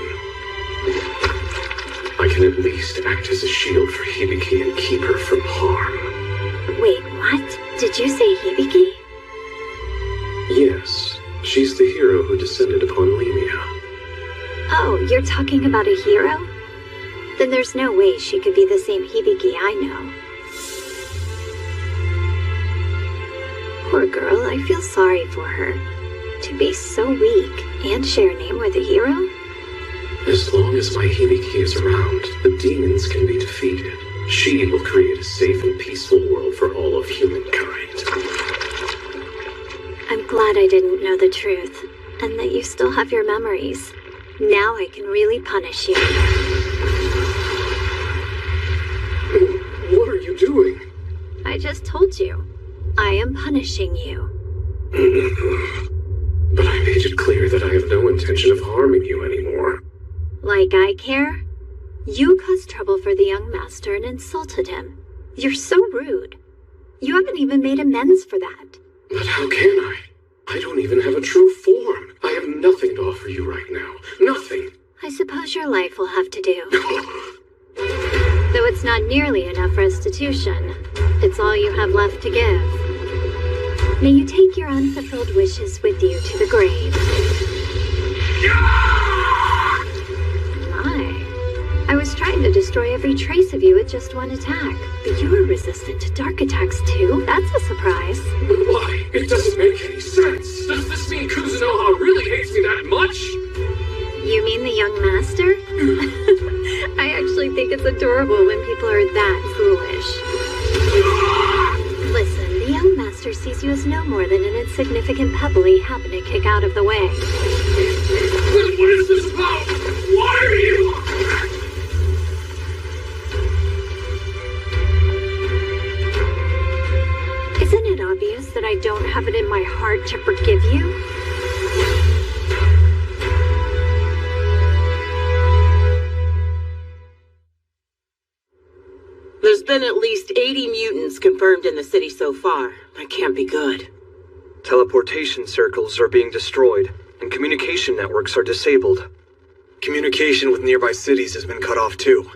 I can at least act as a shield for Hibiki and keep her from harm. Wait, what? Did you say Hibiki? Yes, she's the hero who descended upon Lemia. Oh, you're talking about a hero? Then there's no way she could be the same Hibiki I know. Poor girl, I feel sorry for her. To be so weak and share a name with a hero? As long as my Hibiki is around, the demons can be defeated. She will create a safe and peaceful world for all of humankind. I'm glad I didn't know the truth, and that you still have your memories. Now I can really punish you. What are you doing? I just told you. I am punishing you. But I made it clear that I have no intention of harming you anymore. Like I care? You caused trouble for the young master and insulted him. You're so rude. You haven't even made amends for that. But how can I? I don't even have a true form. I have nothing to offer you right now. Nothing. I suppose your life will have to do. Though it's not nearly enough restitution. It's all you have left to give. May you take your unfulfilled wishes with you to the grave. My. I was trying to destroy every trace of you with just one attack. But you were resistant to dark attacks too. That's a surprise. But why? It doesn't make any sense. Does this mean Kuzunoha really hates me that much? You mean the young master? I actually think it's adorable when people are that foolish. Listen, the young master sees you as no more than an insignificant pebble he happened to kick out of the way. What is this about? Why are you... Isn't it obvious that I don't have it in my heart to forgive you? There's been at least 80 mutants confirmed in the city so far. That can't be good. Teleportation circles are being destroyed, and communication networks are disabled. Communication with nearby cities has been cut off too.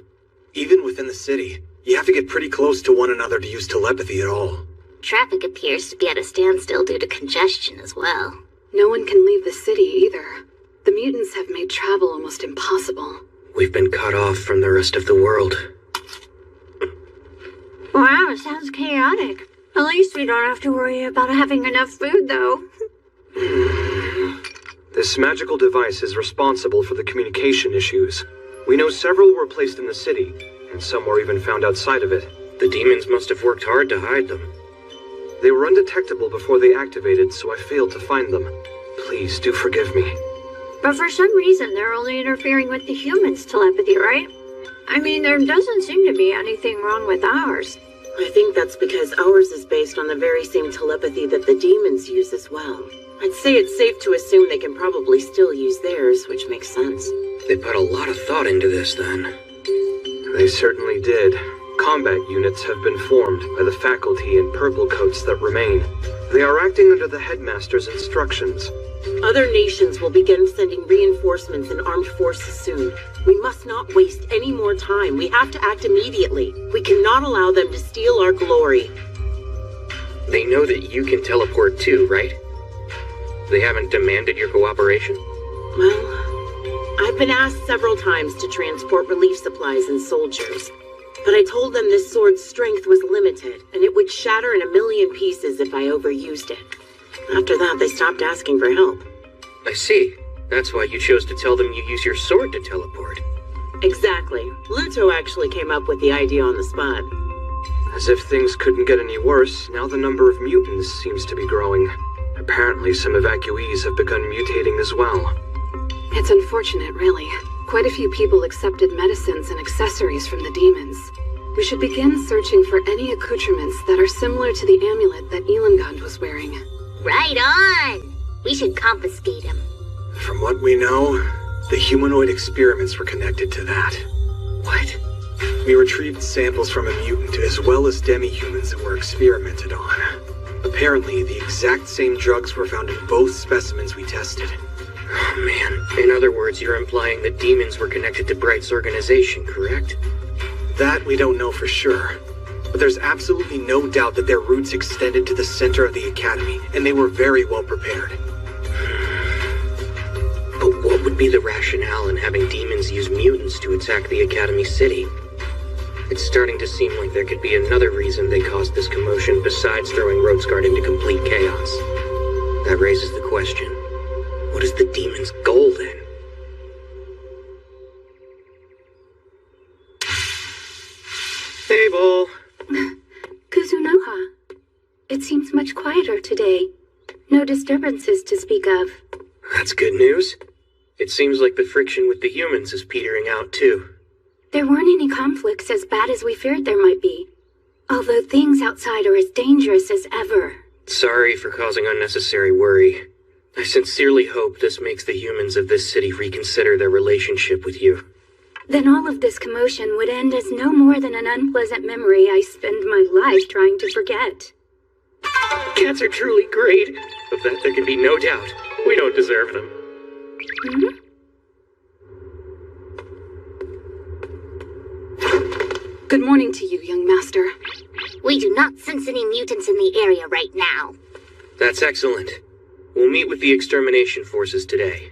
Even within the city, you have to get pretty close to one another to use telepathy at all. Traffic appears to be at a standstill due to congestion as well. No one can leave the city either. The mutants have made travel almost impossible. We've been cut off from the rest of the world. Wow, it sounds chaotic. At least we don't have to worry about having enough food, though. This magical device is responsible for the communication issues. We know several were placed in the city, and some were even found outside of it. The demons must have worked hard to hide them. They were undetectable before they activated, so I failed to find them. Please do forgive me. But for some reason, they're only interfering with the humans' telepathy, right? I mean, there doesn't seem to be anything wrong with ours. I think that's because ours is based on the very same telepathy that the demons use as well. I'd say it's safe to assume they can probably still use theirs, which makes sense. They put a lot of thought into this, then. They certainly did. Combat units have been formed by the faculty in purple coats that remain. They are acting under the headmaster's instructions. Other nations will begin sending reinforcements and armed forces soon. We must not waste any more time. We have to act immediately. We cannot allow them to steal our glory. They know that you can teleport too, right? They haven't demanded your cooperation? Well, I've been asked several times to transport relief supplies and soldiers. But I told them this sword's strength was limited, and it would shatter in a million pieces if I overused it. After that, they stopped asking for help. I see. That's why you chose to tell them you use your sword to teleport. Exactly. Luto actually came up with the idea on the spot. As if things couldn't get any worse, now the number of mutants seems to be growing. Apparently, some evacuees have begun mutating as well. It's unfortunate, really. Quite a few people accepted medicines and accessories from the demons. We should begin searching for any accoutrements that are similar to the amulet that Elengond was wearing. Right on! We should confiscate him. From what we know, the humanoid experiments were connected to that. What? We retrieved samples from a mutant as well as demi-humans that were experimented on. Apparently, the exact same drugs were found in both specimens we tested. Oh man, in other words, you're implying that demons were connected to Bright's organization, correct? That we don't know for sure. But there's absolutely no doubt that their roots extended to the center of the Academy, and they were very well prepared. But what would be the rationale in having demons use mutants to attack the Academy City? It's starting to seem like there could be another reason they caused this commotion besides throwing Roadsguard into complete chaos. That raises the question, what is the demon's goal then? Hey, Bull. Kuzunoha, it seems much quieter today. No disturbances to speak of. That's good news. It seems like the friction with the humans is petering out too. There weren't any conflicts as bad as we feared there might be. Although things outside are as dangerous as ever. Sorry for causing unnecessary worry. I sincerely hope this makes the humans of this city reconsider their relationship with you. Then all of this commotion would end as no more than an unpleasant memory I spend my life trying to forget. Cats are truly great. Of that there can be no doubt. We don't deserve them. Hmm? Good morning to you, young master. We do not sense any mutants in the area right now. That's excellent. We'll meet with the extermination forces today.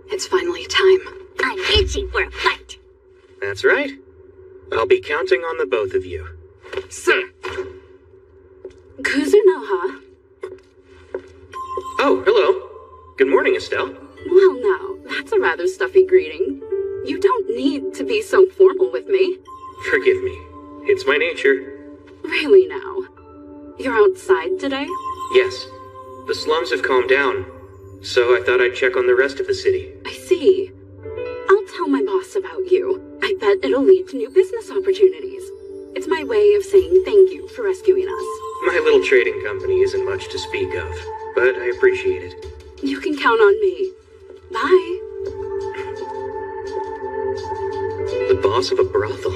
It's finally time. I'm itching for a fight. That's right. I'll be counting on the both of you. Sir! Kuzunoha? Oh, hello. Good morning, Estelle. Well now, that's a rather stuffy greeting. You don't need to be so formal with me. Forgive me. It's my nature. Really now? You're outside today? Yes. The slums have calmed down, so I thought I'd check on the rest of the city. I see. I'll tell my boss about you. I bet it'll lead to new business opportunities. It's my way of saying thank you for rescuing us. My little trading company isn't much to speak of, but I appreciate it. You can count on me. Bye. The boss of a brothel?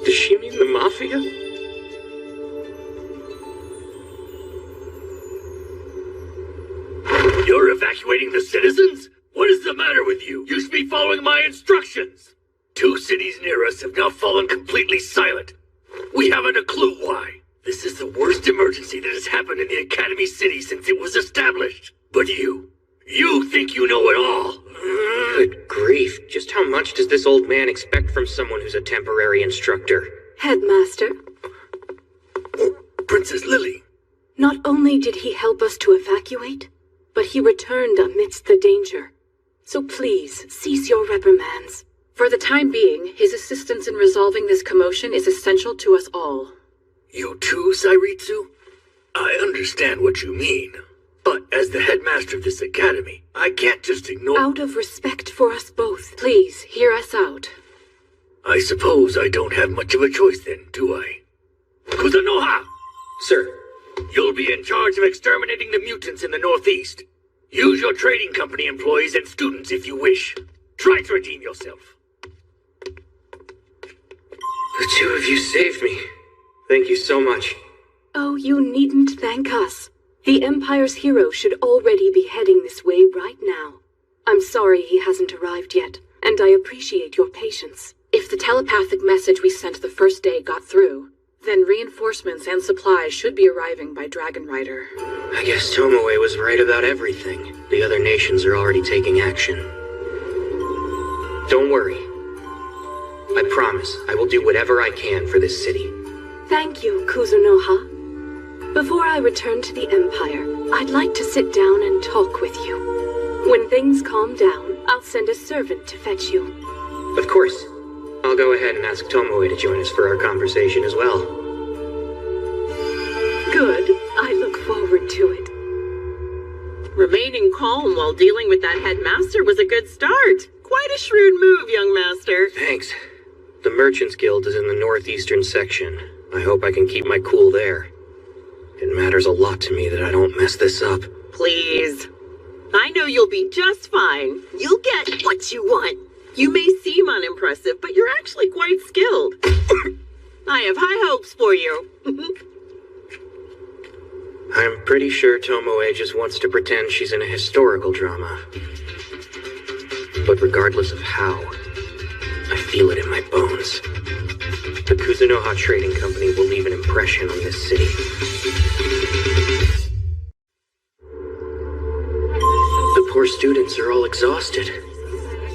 Does she mean the mafia? You're evacuating the citizens? What is the matter with you? You should be following my instructions. 2 cities near us have now fallen completely silent. We haven't a clue why. This is the worst emergency that has happened in the Academy City since it was established. But you think you know it all. Good grief. Just how much does this old man expect from someone who's a temporary instructor? Headmaster? Oh, Princess Lily. Not only did he help us to evacuate, but he returned amidst the danger. So please, cease your reprimands. For the time being, his assistance in resolving this commotion is essential to us all. You too, Sairitsu? I understand what you mean. But as the headmaster of this academy, I can't just ignore— Out of respect for us both, please hear us out. I suppose I don't have much of a choice then, do I? Kuzunoha! Sir. You'll be in charge of exterminating the mutants in the Northeast. Use your trading company employees and students if you wish. Try to redeem yourself. The 2 of you saved me. Thank you so much. Oh, you needn't thank us. The Empire's hero should already be heading this way right now. I'm sorry he hasn't arrived yet, and I appreciate your patience. If the telepathic message we sent the first day got through, then reinforcements and supplies should be arriving by Dragon Rider. I guess Tomoe was right about everything. The other nations are already taking action. Don't worry. I promise I will do whatever I can for this city. Thank you, Kuzunoha. Before I return to the Empire, I'd like to sit down and talk with you. When things calm down, I'll send a servant to fetch you. Of course. I'll go ahead and ask Tomoe to join us for our conversation as well. Good. I look forward to it. Remaining calm while dealing with that headmaster was a good start. Quite a shrewd move, young master. Thanks. The Merchants Guild is in the northeastern section. I hope I can keep my cool there. It matters a lot to me that I don't mess this up. Please. I know you'll be just fine. You'll get what you want. You may seem unimpressive, but you're actually quite skilled. I have high hopes for you. I'm pretty sure Tomoe just wants to pretend she's in a historical drama. But regardless of how, I feel it in my bones. The Kuzunoha Trading Company will leave an impression on this city. The poor students are all exhausted.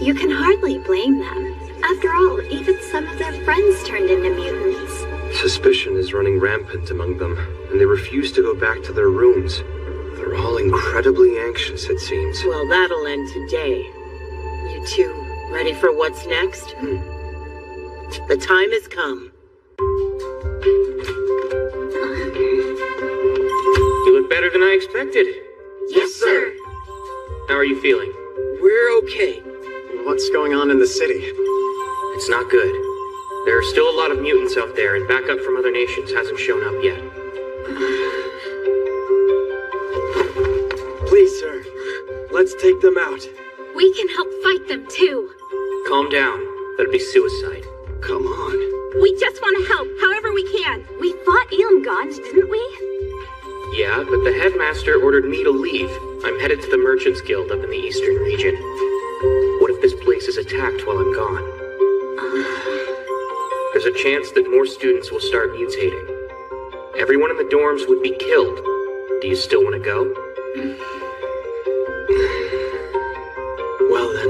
You can hardly blame them. After all, even some of their friends turned into mutants. Suspicion is running rampant among them, and they refuse to go back to their rooms. They're all incredibly anxious, it seems. Well, that'll end today. You two, ready for what's next? The time has come. You look better than I expected. Yes, sir. How are you feeling? We're okay. What's going on in the city? It's not good. There are still a lot of mutants out there, and backup from other nations hasn't shown up yet. Please, sir. Let's take them out. We can help fight them too. Calm down. That'd be suicide. Come on. We just want to help, however we can. We fought Ilmgond, didn't we? Yeah, but the headmaster ordered me to leave. I'm headed to the Merchants Guild up in the eastern region. What if this place is attacked while I'm gone? There's a chance that more students will start mutating. Everyone in the dorms would be killed. Do you still want to go? Well then,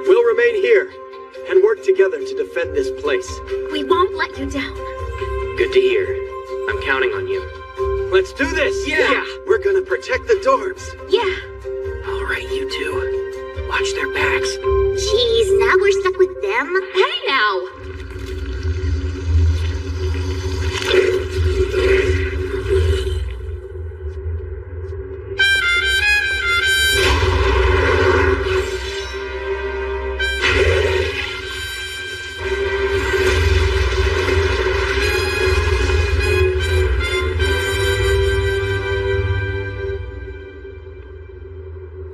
we'll remain here and work together to defend this place. We won't let you down. Good to hear. I'm counting on you. Let's do this! Yeah! We're gonna protect the dorms! Yeah! All right, you two. Watch their backs. Jeez, now we're stuck with them? Hey now!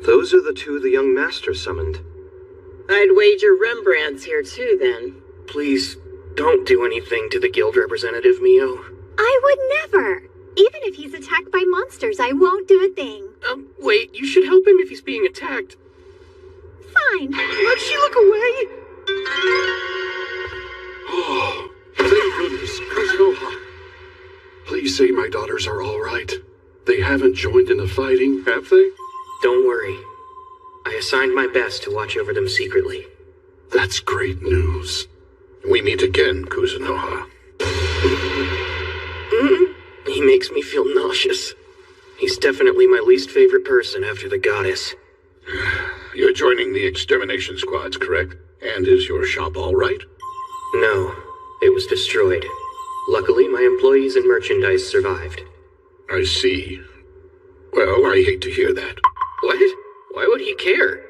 Those are the two the young master summoned. I'd wager Rembrandt's here too, then. Please, don't do anything to the guild representative, Mio. I would never. Even if he's attacked by monsters, I won't do a thing. Wait, you should help him if he's being attacked. Fine. Let she look away? Oh, thank goodness, Kuzunoha. Please say my daughters are all right. They haven't joined in the fighting, have they? Don't worry. I assigned my best to watch over them secretly. That's great news. We meet again, Kuzunoha. He makes me feel nauseous. He's definitely my least favorite person after the goddess. You're joining the extermination squads, correct? And is your shop all right? No, it was destroyed. Luckily, my employees and merchandise survived. I see. Well, I hate to hear that. What? Why would he care?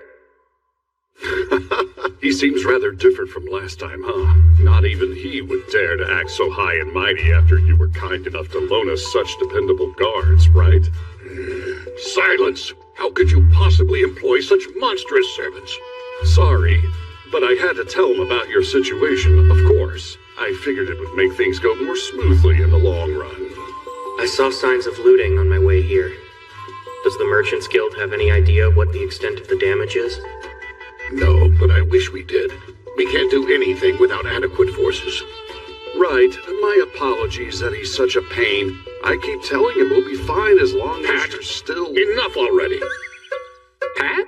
He seems rather different from last time, huh? Not even he would dare to act so high and mighty after you were kind enough to loan us such dependable guards, right? Silence! How could you possibly employ such monstrous servants? Sorry, but I had to tell him about your situation, of course. I figured it would make things go more smoothly in the long run. I saw signs of looting on my way here. Does the Merchants Guild have any idea what the extent of the damage is? No, but I wish we did. We can't do anything without adequate forces. Right, my apologies that he's such a pain. I keep telling him we'll be fine as long as you're still... Enough already! Pat?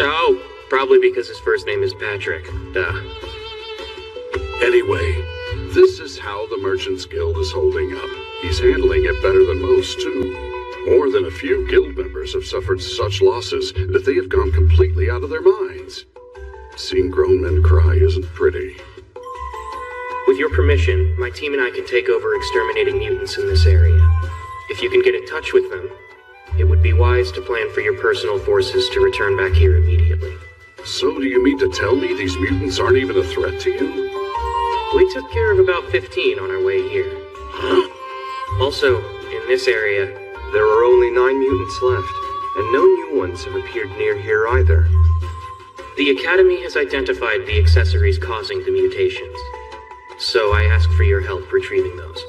Oh, probably because his first name is Patrick. Duh. Anyway, this is how the Merchants Guild is holding up. He's handling it better than most, too. More than a few guild members have suffered such losses that they have gone completely out of their minds. Seeing grown men cry isn't pretty. With your permission, my team and I can take over exterminating mutants in this area. If you can get in touch with them, it would be wise to plan for your personal forces to return back here immediately. So do you mean to tell me these mutants aren't even a threat to you? We took care of about 15 on our way here. Also, in this area, there are only 9 mutants left, and no new ones have appeared near here either. The Academy has identified the accessories causing the mutations, so I ask for your help retrieving those.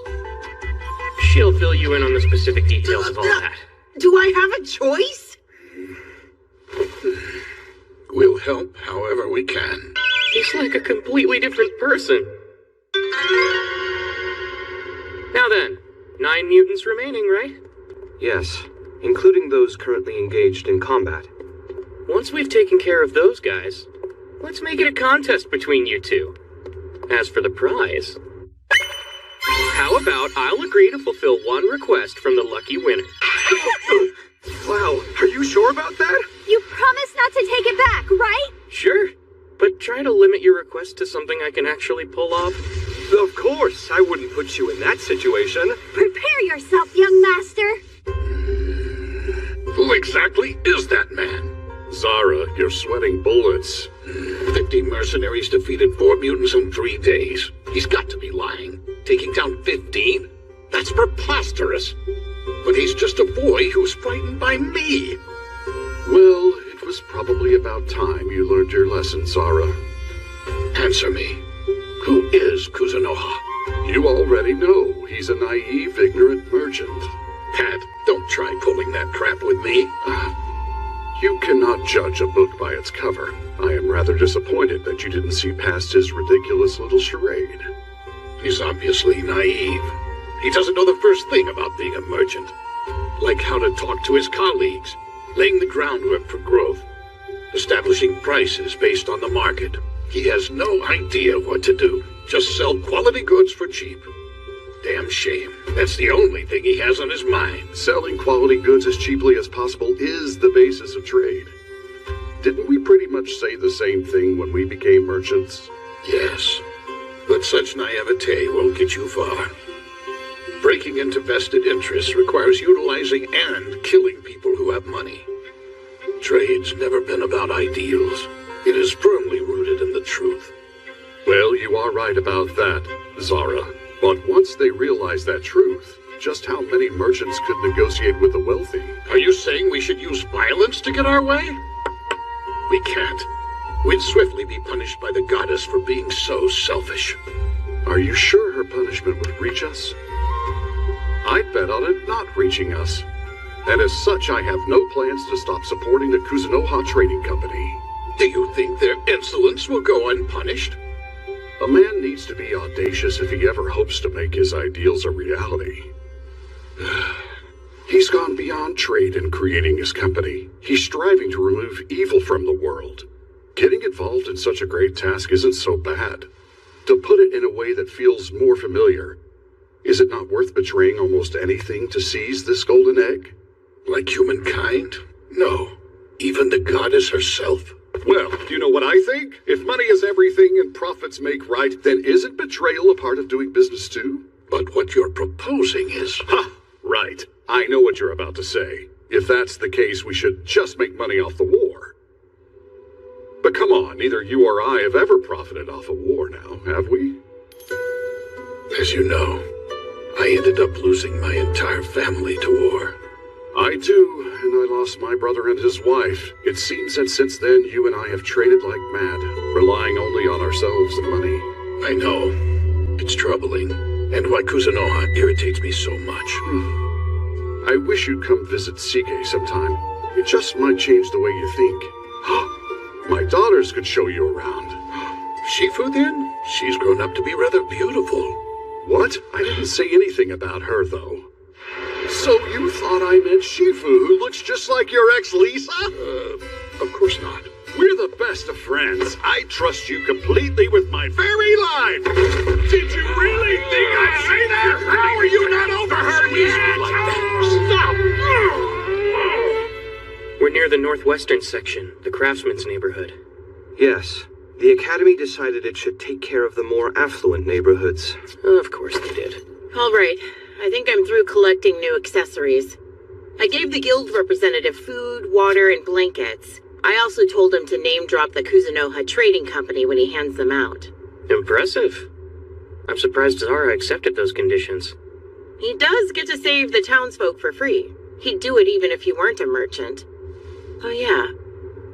She'll fill you in on the specific details of all that. Do I have a choice? We'll help however we can. He's like a completely different person. Now then, 9 mutants remaining, right? Yes, including those currently engaged in combat. Once we've taken care of those guys, let's make it a contest between you two. As for the prize, how about I'll agree to fulfill one request from the lucky winner? Wow, are you sure about that? You promised not to take it back, right? Sure, but try to limit your request to something I can actually pull off. Of course, I wouldn't put you in that situation. Prepare yourself, young master. Who exactly is that man? Zara, you're sweating bullets. 50 mercenaries defeated 4 mutants in 3 days. He's got to be lying. Taking down 15? That's preposterous. But he's just a boy who's frightened by me. Well, it was probably about time you learned your lesson, Zara. Answer me. Who is Kuzunoha? You already know. He's a naive, ignorant merchant. Pat, don't try pulling that crap with me. You cannot judge a book by its cover. I am rather disappointed that you didn't see past his ridiculous little charade. He's obviously naive. He doesn't know the first thing about being a merchant. Like how to talk to his colleagues, laying the groundwork for growth, establishing prices based on the market. He has no idea what to do. Just sell quality goods for cheap. Damn shame. That's the only thing he has on his mind. Selling quality goods as cheaply as possible is the basis of trade. Didn't we pretty much say the same thing when we became merchants? Yes, but such naivete won't get you far. Breaking into vested interests requires utilizing and killing people who have money. Trade's never been about ideals. It is firmly rooted in the truth. Well, you are right about that, Zara. But once they realize that truth, just how many merchants could negotiate with the wealthy? Are you saying we should use violence to get our way? We can't. We'd swiftly be punished by the goddess for being so selfish. Are you sure her punishment would reach us? I'd bet on it not reaching us. And as such, I have no plans to stop supporting the Kuzunoha Trading Company. Do you think their insolence will go unpunished? A man needs to be audacious if he ever hopes to make his ideals a reality. He's gone beyond trade in creating his company. He's striving to remove evil from the world. Getting involved in such a great task isn't so bad. To put it in a way that feels more familiar, is it not worth betraying almost anything to seize this golden egg? Like humankind? No. Even the goddess herself. Well, do you know what I think? If money is everything and profits make right, then isn't betrayal a part of doing business too? But what you're proposing is... Ha! Right. I know what you're about to say. If that's the case, we should just make money off the war. But come on, neither you or I have ever profited off a war now, have we? As you know, I ended up losing my entire family to war. I too, and I lost my brother and his wife. It seems that since then you and I have traded like mad, relying only on ourselves and money. I know. It's troubling, and why Kuzunoha irritates me so much. I wish you'd come visit Sige sometime. It just might change the way you think. My daughters could show you around. Shifu then? She's grown up to be rather beautiful. What? I didn't say anything about her, though. So you thought I meant Shifu, who looks just like your ex Lisa? Of course not. We're the best of friends. I trust you completely with my very life. Did you really think I'd say that? How are you not overheard yet? Stop! We're near the northwestern section, the craftsman's neighborhood. Yes. The Academy decided it should take care of the more affluent neighborhoods. Of course they did. All right. I think I'm through collecting new accessories. I gave the guild representative food, water, and blankets. I also told him to name drop the Kuzunoha Trading Company when he hands them out. Impressive. I'm surprised Zara accepted those conditions. He does get to save the townsfolk for free. He'd do it even if he weren't a merchant. Oh yeah.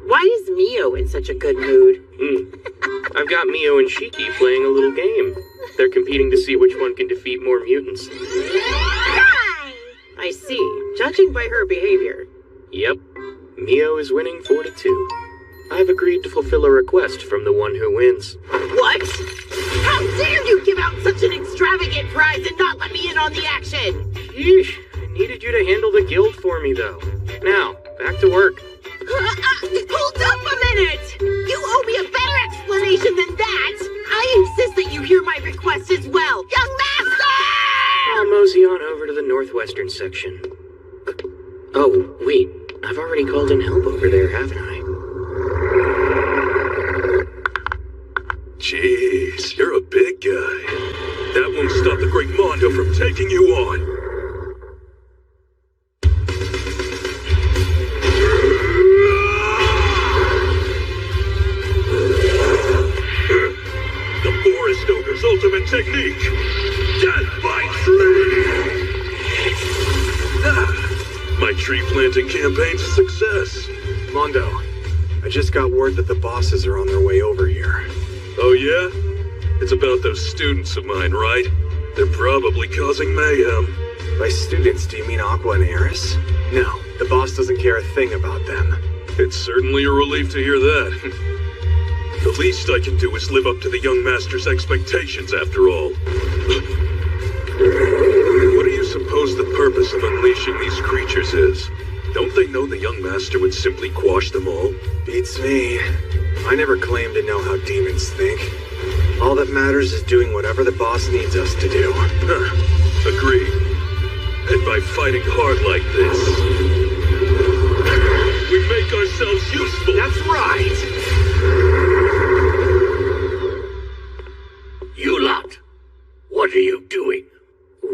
Why is Mio in such a good mood? I've got Mio and Shiki playing a little game. They're competing to see which one can defeat more mutants. I see, judging by her behavior. Yep. Mio is winning 4-2. I've agreed to fulfill a request from the one who wins. What? How dare you give out such an extravagant prize and not let me in on the action? Yeesh, I needed you to handle the guild for me, though. Now, back to work. Hold up a minute! You owe me a better explanation than that! I insist that you hear my request as well! Young Master! I'll mosey on over to the northwestern section. Oh, wait. I've already called in help over there, haven't I? Jeez, you're a big guy. That won't stop the great Mondo from taking you on. The Forest Ogre's ultimate technique. Death by tree! My tree planting campaign's a success. Mondo, I just got word that the bosses are on their way over here. Oh yeah? It's about those students of mine, right? They're probably causing mayhem. By students, do you mean Aqua and Eris? No, the boss doesn't care a thing about them. It's certainly a relief to hear that. The least I can do is live up to the young master's expectations, after all. What do you suppose the purpose of unleashing these creatures is? Don't they know the young master would simply quash them all? Beats me. I never claimed to know how demons think. All that matters is doing whatever the boss needs us to do. Agreed. And by fighting hard like this, we make ourselves useful. That's right. You lot, what are you doing?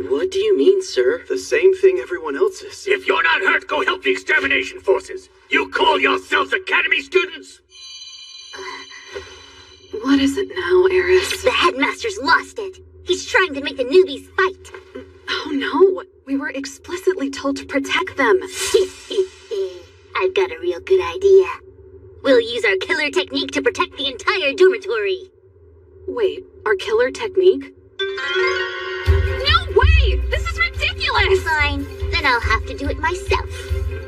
What do you mean, sir? The same thing everyone else is. If you're not hurt, go help the extermination forces. You call yourselves Academy students? What is it now, Eris? The headmaster's lost it. He's trying to make the newbies fight. Oh no, we were explicitly told to protect them. I've got a real good idea. We'll use our killer technique to protect the entire dormitory. Wait, our killer technique? No way! This is ridiculous! Fine, then I'll have to do it myself.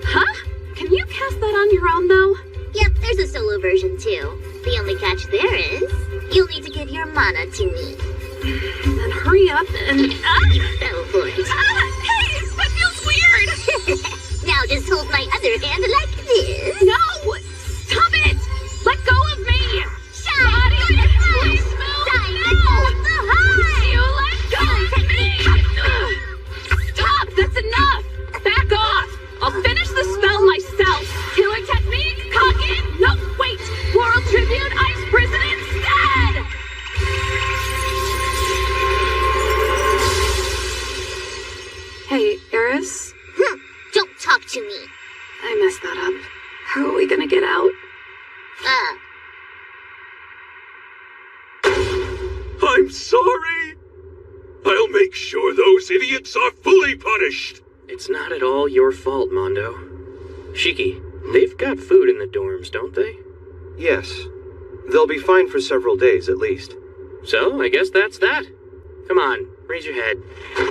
Huh? Can you cast that on your own, though? Yep, there's a solo version, too. The only catch there is, you'll need to give your mana to me. Then hurry up and... Go for it. Hey, that feels weird! Now just hold my other hand like this. No! Stop it! Let go of me! Body, please move! You let go of me! Stop! That's enough! Back off! I'll finish the spell myself! Killer technique, cock it! No, wait! World Tribune, Ice Prison instead! Hey, Eris? Don't talk to me. I messed that up. How are we gonna get out? I'm sorry. I'll make sure those idiots are fully punished. It's not at all your fault, Mondo. Shiki, they've got food in the dorms, don't they? Yes. They'll be fine for several days, at least. So, I guess that's that. Come on, raise your head.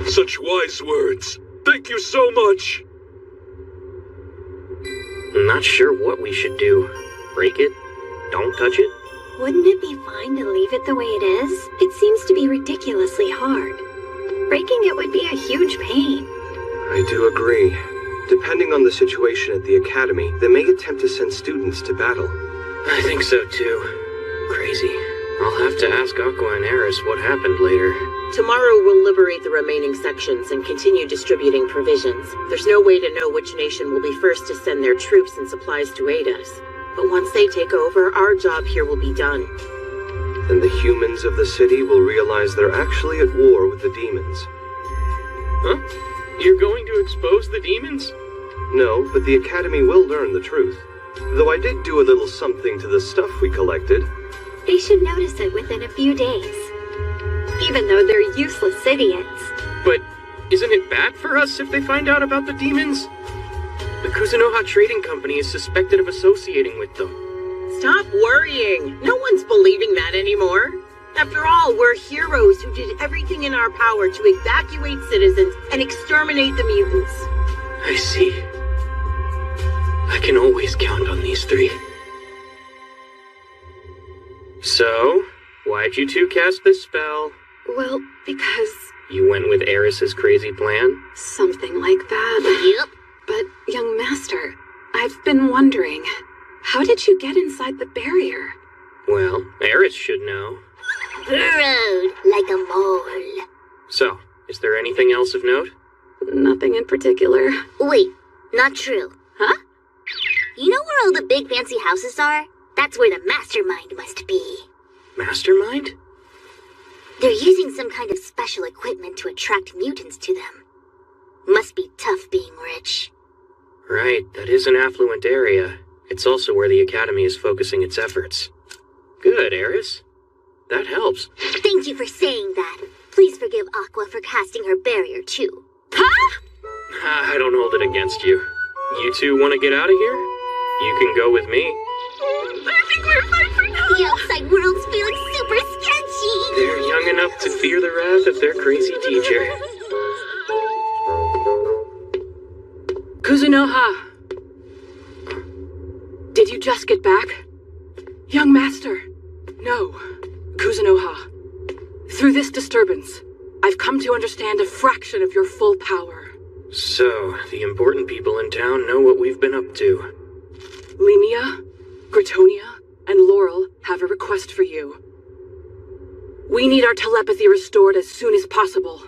Such wise words. Thank you so much. I'm not sure what we should do. Break it? Don't touch it? Wouldn't it be fine to leave it the way it is? It seems to be ridiculously hard. Breaking it would be a huge pain. I do agree. Depending on the situation at the academy, they may attempt to send students to battle. I think so too. Crazy. I'll have to ask Aqua and Eris what happened later. Tomorrow we'll liberate the remaining sections and continue distributing provisions. There's no way to know which nation will be first to send their troops and supplies to aid us. But once they take over, our job here will be done. And the humans of the city will realize they're actually at war with the demons. Huh? You're going to expose the demons? No, but the academy will learn the truth. Though I did do a little something to the stuff we collected. They should notice it within a few days. Even though they're useless idiots. But isn't it bad for us if they find out about the demons? The Kuzunoha Trading Company is suspected of associating with them. Stop worrying. No one's believing that anymore. After all, we're heroes who did everything in our power to evacuate citizens and exterminate the mutants. I see. I can always count on these three. So, why'd you two cast this spell? Well, because... You went with Eris's crazy plan? Something like that. Yep. But, young master, I've been wondering, how did you get inside the barrier? Well, Eris should know. Burrowed like a mole. So, is there anything else of note? Nothing in particular. Wait, not true. Huh? You know where all the big fancy houses are? That's where the mastermind must be. Mastermind? They're using some kind of special equipment to attract mutants to them. Must be tough being rich. Right, that is an affluent area. It's also where the Academy is focusing its efforts. Good, Eris. That helps. Thank you for saying that. Please forgive Aqua for casting her barrier, too. Huh? I don't hold it against you. You two want to get out of here? You can go with me. I think we're fine for now. The outside world's feeling super sketchy. They're young enough to fear the wrath of their crazy teacher. Kuzunoha! Did you just get back? Young master! No. Kuzunoha. Through this disturbance, I've come to understand a fraction of your full power. So, the important people in town know what we've been up to. Lemia, Gratonia, and Laurel have a request for you. We need our telepathy restored as soon as possible.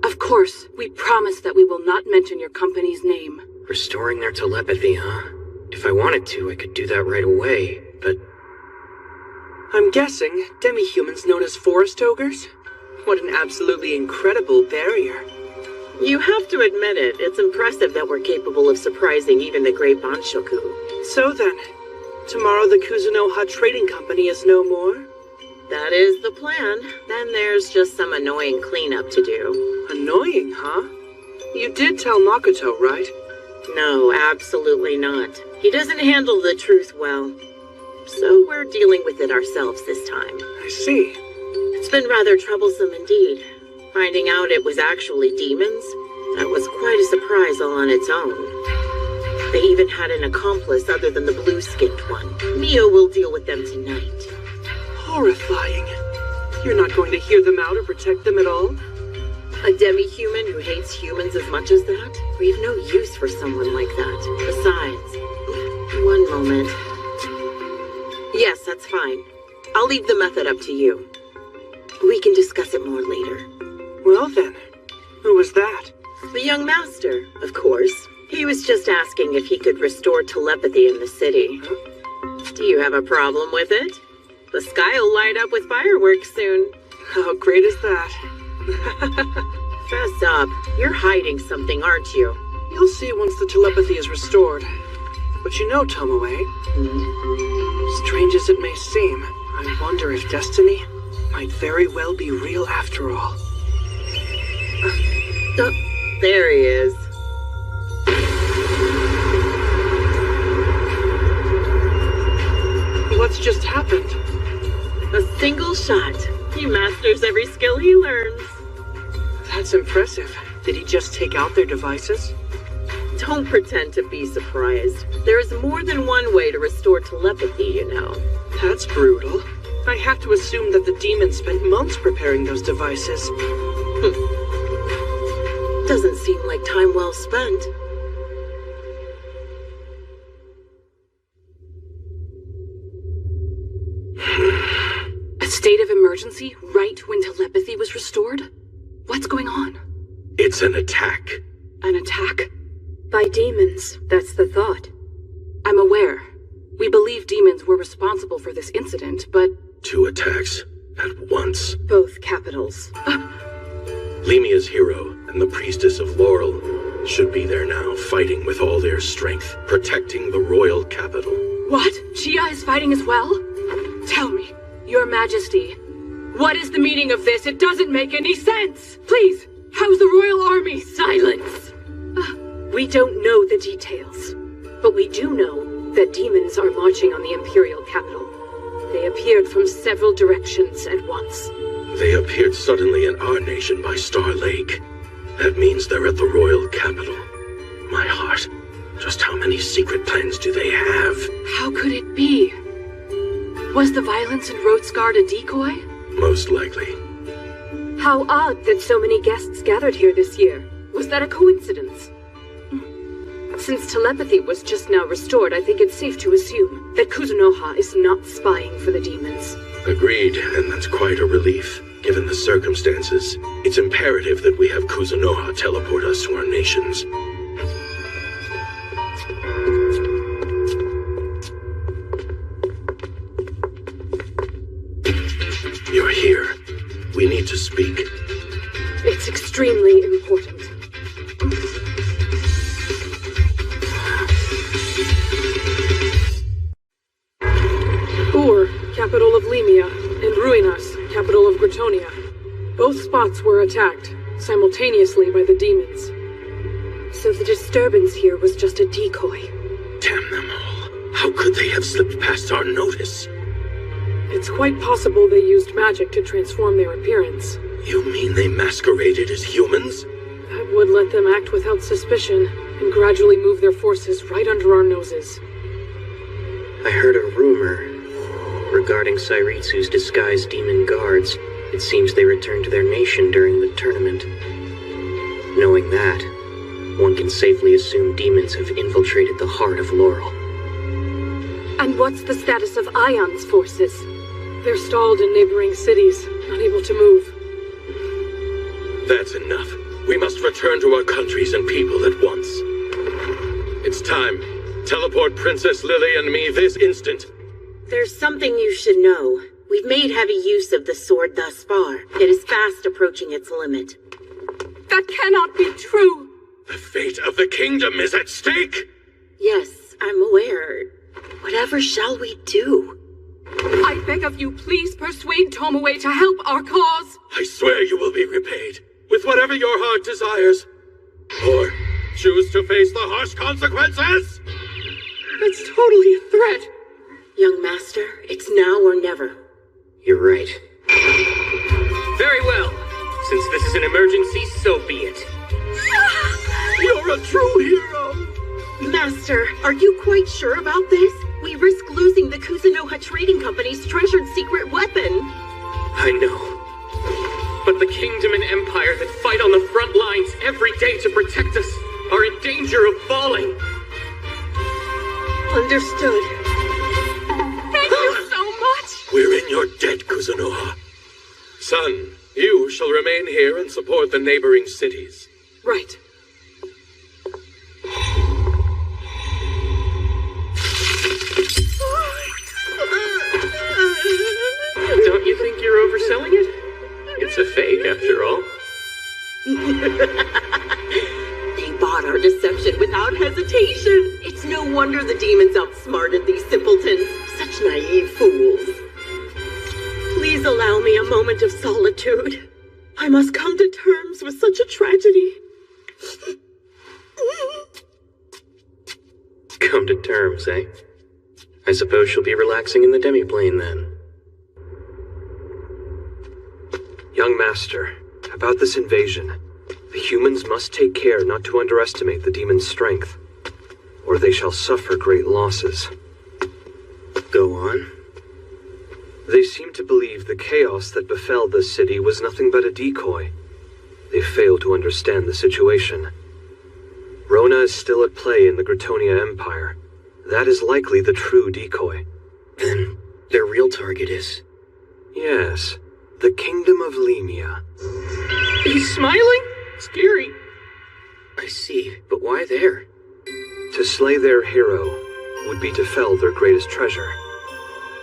Of course, we promise that we will not mention your company's name. Restoring their telepathy, huh? If I wanted to, I could do that right away, but... I'm guessing demi-humans known as forest ogres? What an absolutely incredible barrier. You have to admit it. It's impressive that we're capable of surprising even the great Banshoku. So then, tomorrow the Kuzunoha Trading Company is no more? That is the plan. Then there's just some annoying cleanup to do. Annoying, huh? You did tell Makoto, right? No, absolutely not. He doesn't handle the truth well. So we're dealing with it ourselves this time. I see. It's been rather troublesome indeed. Finding out it was actually demons, that was quite a surprise all on its own. They even had an accomplice other than the blue-skinned one. Mio will deal with them tonight. Horrifying. You're not going to hear them out or protect them at all? A demi-human who hates humans as much as that? We've no use for someone like that. Besides, one moment. Yes, that's fine. I'll leave the method up to you. We can discuss it more later. Well then, who was that? The young master, of course. He was just asking if he could restore telepathy in the city. Huh? Do you have a problem with it? The sky will light up with fireworks soon. How great is that? Fess up. You're hiding something, aren't you? You'll see once the telepathy is restored. But you know, Tomoe, strange as it may seem, I wonder if destiny might very well be real after all. There he is. What's just happened? A single shot. He masters every skill he learns. That's impressive. Did he just take out their devices? Don't pretend to be surprised. There is more than one way to restore telepathy, you know. That's brutal. I have to assume that the demons spent months preparing those devices. Doesn't seem like time well spent. A state of emergency right when telepathy was restored? What's going on? It's an attack. An attack? By demons, that's the thought. I'm aware. We believe demons were responsible for this incident, but... 2 attacks at once. Both capitals. Lemia's hero and the priestess of Laurel should be there now, fighting with all their strength, protecting the royal capital. What? Chia is fighting as well? Tell me, Your Majesty, what is the meaning of this? It doesn't make any sense! Please, how's the royal army? Silence! We don't know the details, but we do know that demons are marching on the Imperial capital. They appeared from several directions at once. They appeared suddenly in our nation by Star Lake. That means they're at the royal capital. My heart, just how many secret plans do they have? How could it be? Was the violence in Roadsguard a decoy? Most likely. How odd that so many guests gathered here this year. Was that a coincidence? Since telepathy was just now restored, I think it's safe to assume that Kuzunoha is not spying for the demons. Agreed, and that's quite a relief. Given the circumstances, it's imperative that we have Kuzunoha teleport us to our nations. You're here. We need to speak. It's extremely important. Ur, capital of Limia, and Ruinas, capital of Gratonia. Both spots were attacked, simultaneously by the demons. So the disturbance here was just a decoy. Damn them all. How could they have slipped past our notice? It's quite possible they used magic to transform their appearance. You mean they masqueraded as humans? That would let them act without suspicion, and gradually move their forces right under our noses. I heard a rumor regarding Sairitsu's disguised demon guards. It seems they returned to their nation during the tournament. Knowing that, one can safely assume demons have infiltrated the heart of Laurel. And what's the status of Ion's forces? They're stalled in neighboring cities, unable to move. That's enough. We must return to our countries and people at once. It's time. Teleport Princess Lily and me this instant. There's something you should know. We've made heavy use of the sword thus far. It is fast approaching its limit. That cannot be true! The fate of the kingdom is at stake! Yes, I'm aware. Whatever shall we do? I beg of you, please persuade Tomoe to help our cause! I swear you will be repaid, with whatever your heart desires. Or choose to face the harsh consequences! That's totally a threat. Young master, it's now or never. You're right. Very well. Since this is an emergency, so be it. You're a true hero! Master, are you quite sure about this? We risk losing the Kuzunoha Trading Company's treasured secret weapon. I know. But the kingdom and empire that fight on the front lines every day to protect us are in danger of falling. Understood. Thank you so much! We're in your debt, Kuzunoha. Son, you shall remain here and support the neighboring cities. Right. Don't you think you're overselling it? It's a fake, after all. They bought our deception without hesitation. It's no wonder the demons outsmarted these simpletons. Such naive fools. Please allow me a moment of solitude. I must come to terms with such a tragedy. Come to terms, eh? I suppose she'll be relaxing in the demiplane then. Young master, about this invasion, the humans must take care not to underestimate the demon's strength, or they shall suffer great losses. Go on. They seem to believe the chaos that befell this city was nothing but a decoy. They fail to understand the situation. Rona is still at play in the Gratonia Empire. That is likely the true decoy. Then their real target is... Yes, the Kingdom of Limia. He's smiling? Scary. I see, but why there? To slay their hero would be to fell their greatest treasure.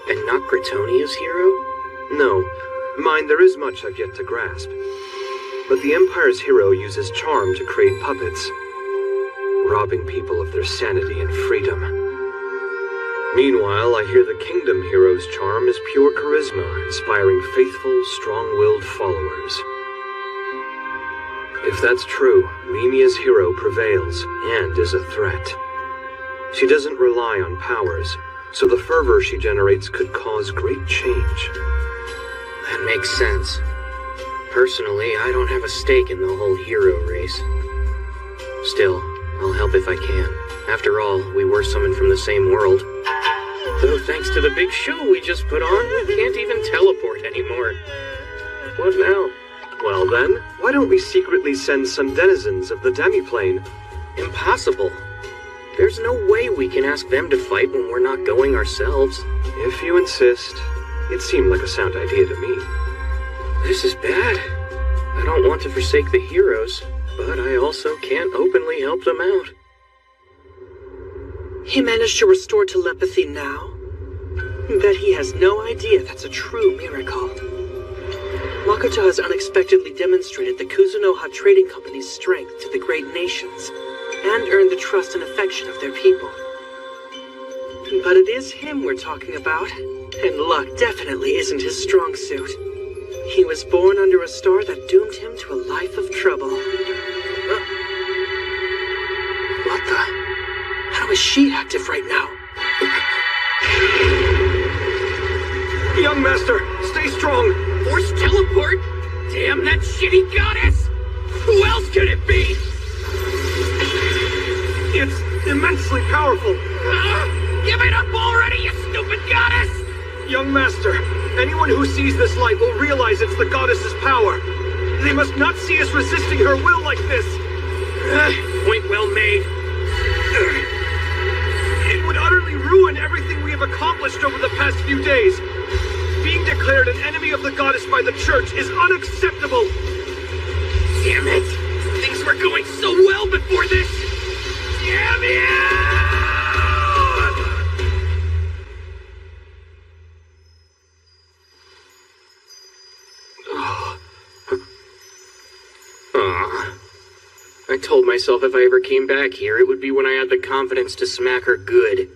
And not Gratonia's hero? No, mind, there is much I've yet to grasp. But the Empire's hero uses charm to create puppets, robbing people of their sanity and freedom. Meanwhile, I hear the Kingdom hero's charm is pure charisma, inspiring faithful, strong-willed followers. If that's true, Limia's hero prevails and is a threat. She doesn't rely on powers, so the fervor she generates could cause great change. That makes sense. Personally, I don't have a stake in the whole hero race. Still, I'll help if I can. After all, we were summoned from the same world. Though thanks to the big show we just put on, we can't even teleport anymore. What now? Well then, why don't we secretly send some denizens of the demiplane? Impossible. There's no way we can ask them to fight when we're not going ourselves. If you insist. It seemed like a sound idea to me. This is bad. I don't want to forsake the heroes, but I also can't openly help them out. He managed to restore telepathy now? Bet he has no idea that's a true miracle. Makoto has unexpectedly demonstrated the Kuzunoha Trading Company's strength to the great nations, and earned the trust and affection of their people. But it is him we're talking about, and luck definitely isn't his strong suit. He was born under a star that doomed him to a life of trouble. What the? How is she active right now? Young Master, stay strong! Force teleport? Damn that shitty goddess! Who else could it be? It's immensely powerful! Give it up already, you stupid goddess! Young Master, anyone who sees this light will realize it's the goddess's power. They must not see us resisting her will like this. Point well made. It would utterly ruin everything we have accomplished over the past few days. Being declared an enemy of the goddess by the church is unacceptable. Damn it! Things were going so well before this. Damn it! I told myself if I ever came back here, it would be when I had the confidence to smack her good.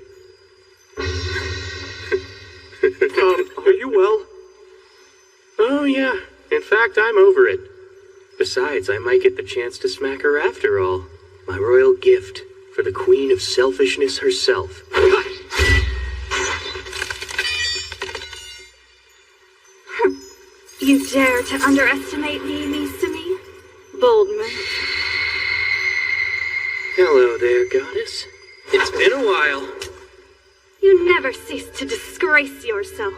Are you well? Oh, yeah. In fact, I'm over it. Besides, I might get the chance to smack her after all. My royal gift for the Queen of Selfishness herself. You dare to underestimate me, Misumi? Bold move. Hello there, goddess. It's been a while. You never cease to disgrace yourself.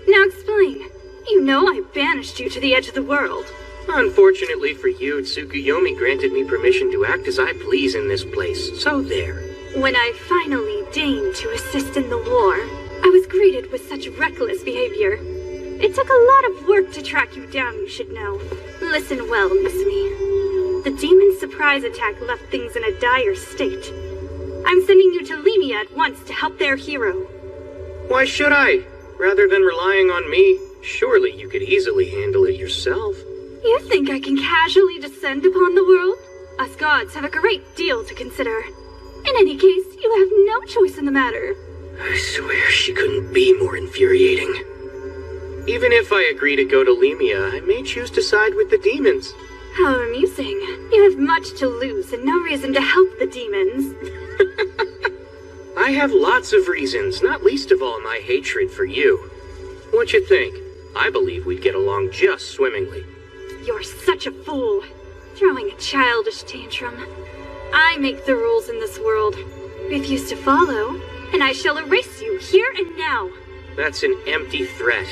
Now explain. You know I banished you to the edge of the world. Unfortunately for you, Tsukuyomi granted me permission to act as I please in this place, so there. When I finally deigned to assist in the war, I was greeted with such reckless behavior. It took a lot of work to track you down, you should know. Listen well, Misumi. The demon's surprise attack left things in a dire state. I'm sending you to Limia at once to help their hero. Why should I? Rather than relying on me, surely you could easily handle it yourself. You think I can casually descend upon the world? Us gods have a great deal to consider. In any case, you have no choice in the matter. I swear she couldn't be more infuriating. Even if I agree to go to Limia, I may choose to side with the demons. How amusing. You have much to lose and no reason to help the demons. I have lots of reasons, not least of all my hatred for you. What you think? I believe we'd get along just swimmingly. You're such a fool. Throwing a childish tantrum. I make the rules in this world. Refuse to follow, and I shall erase you here and now. That's an empty threat.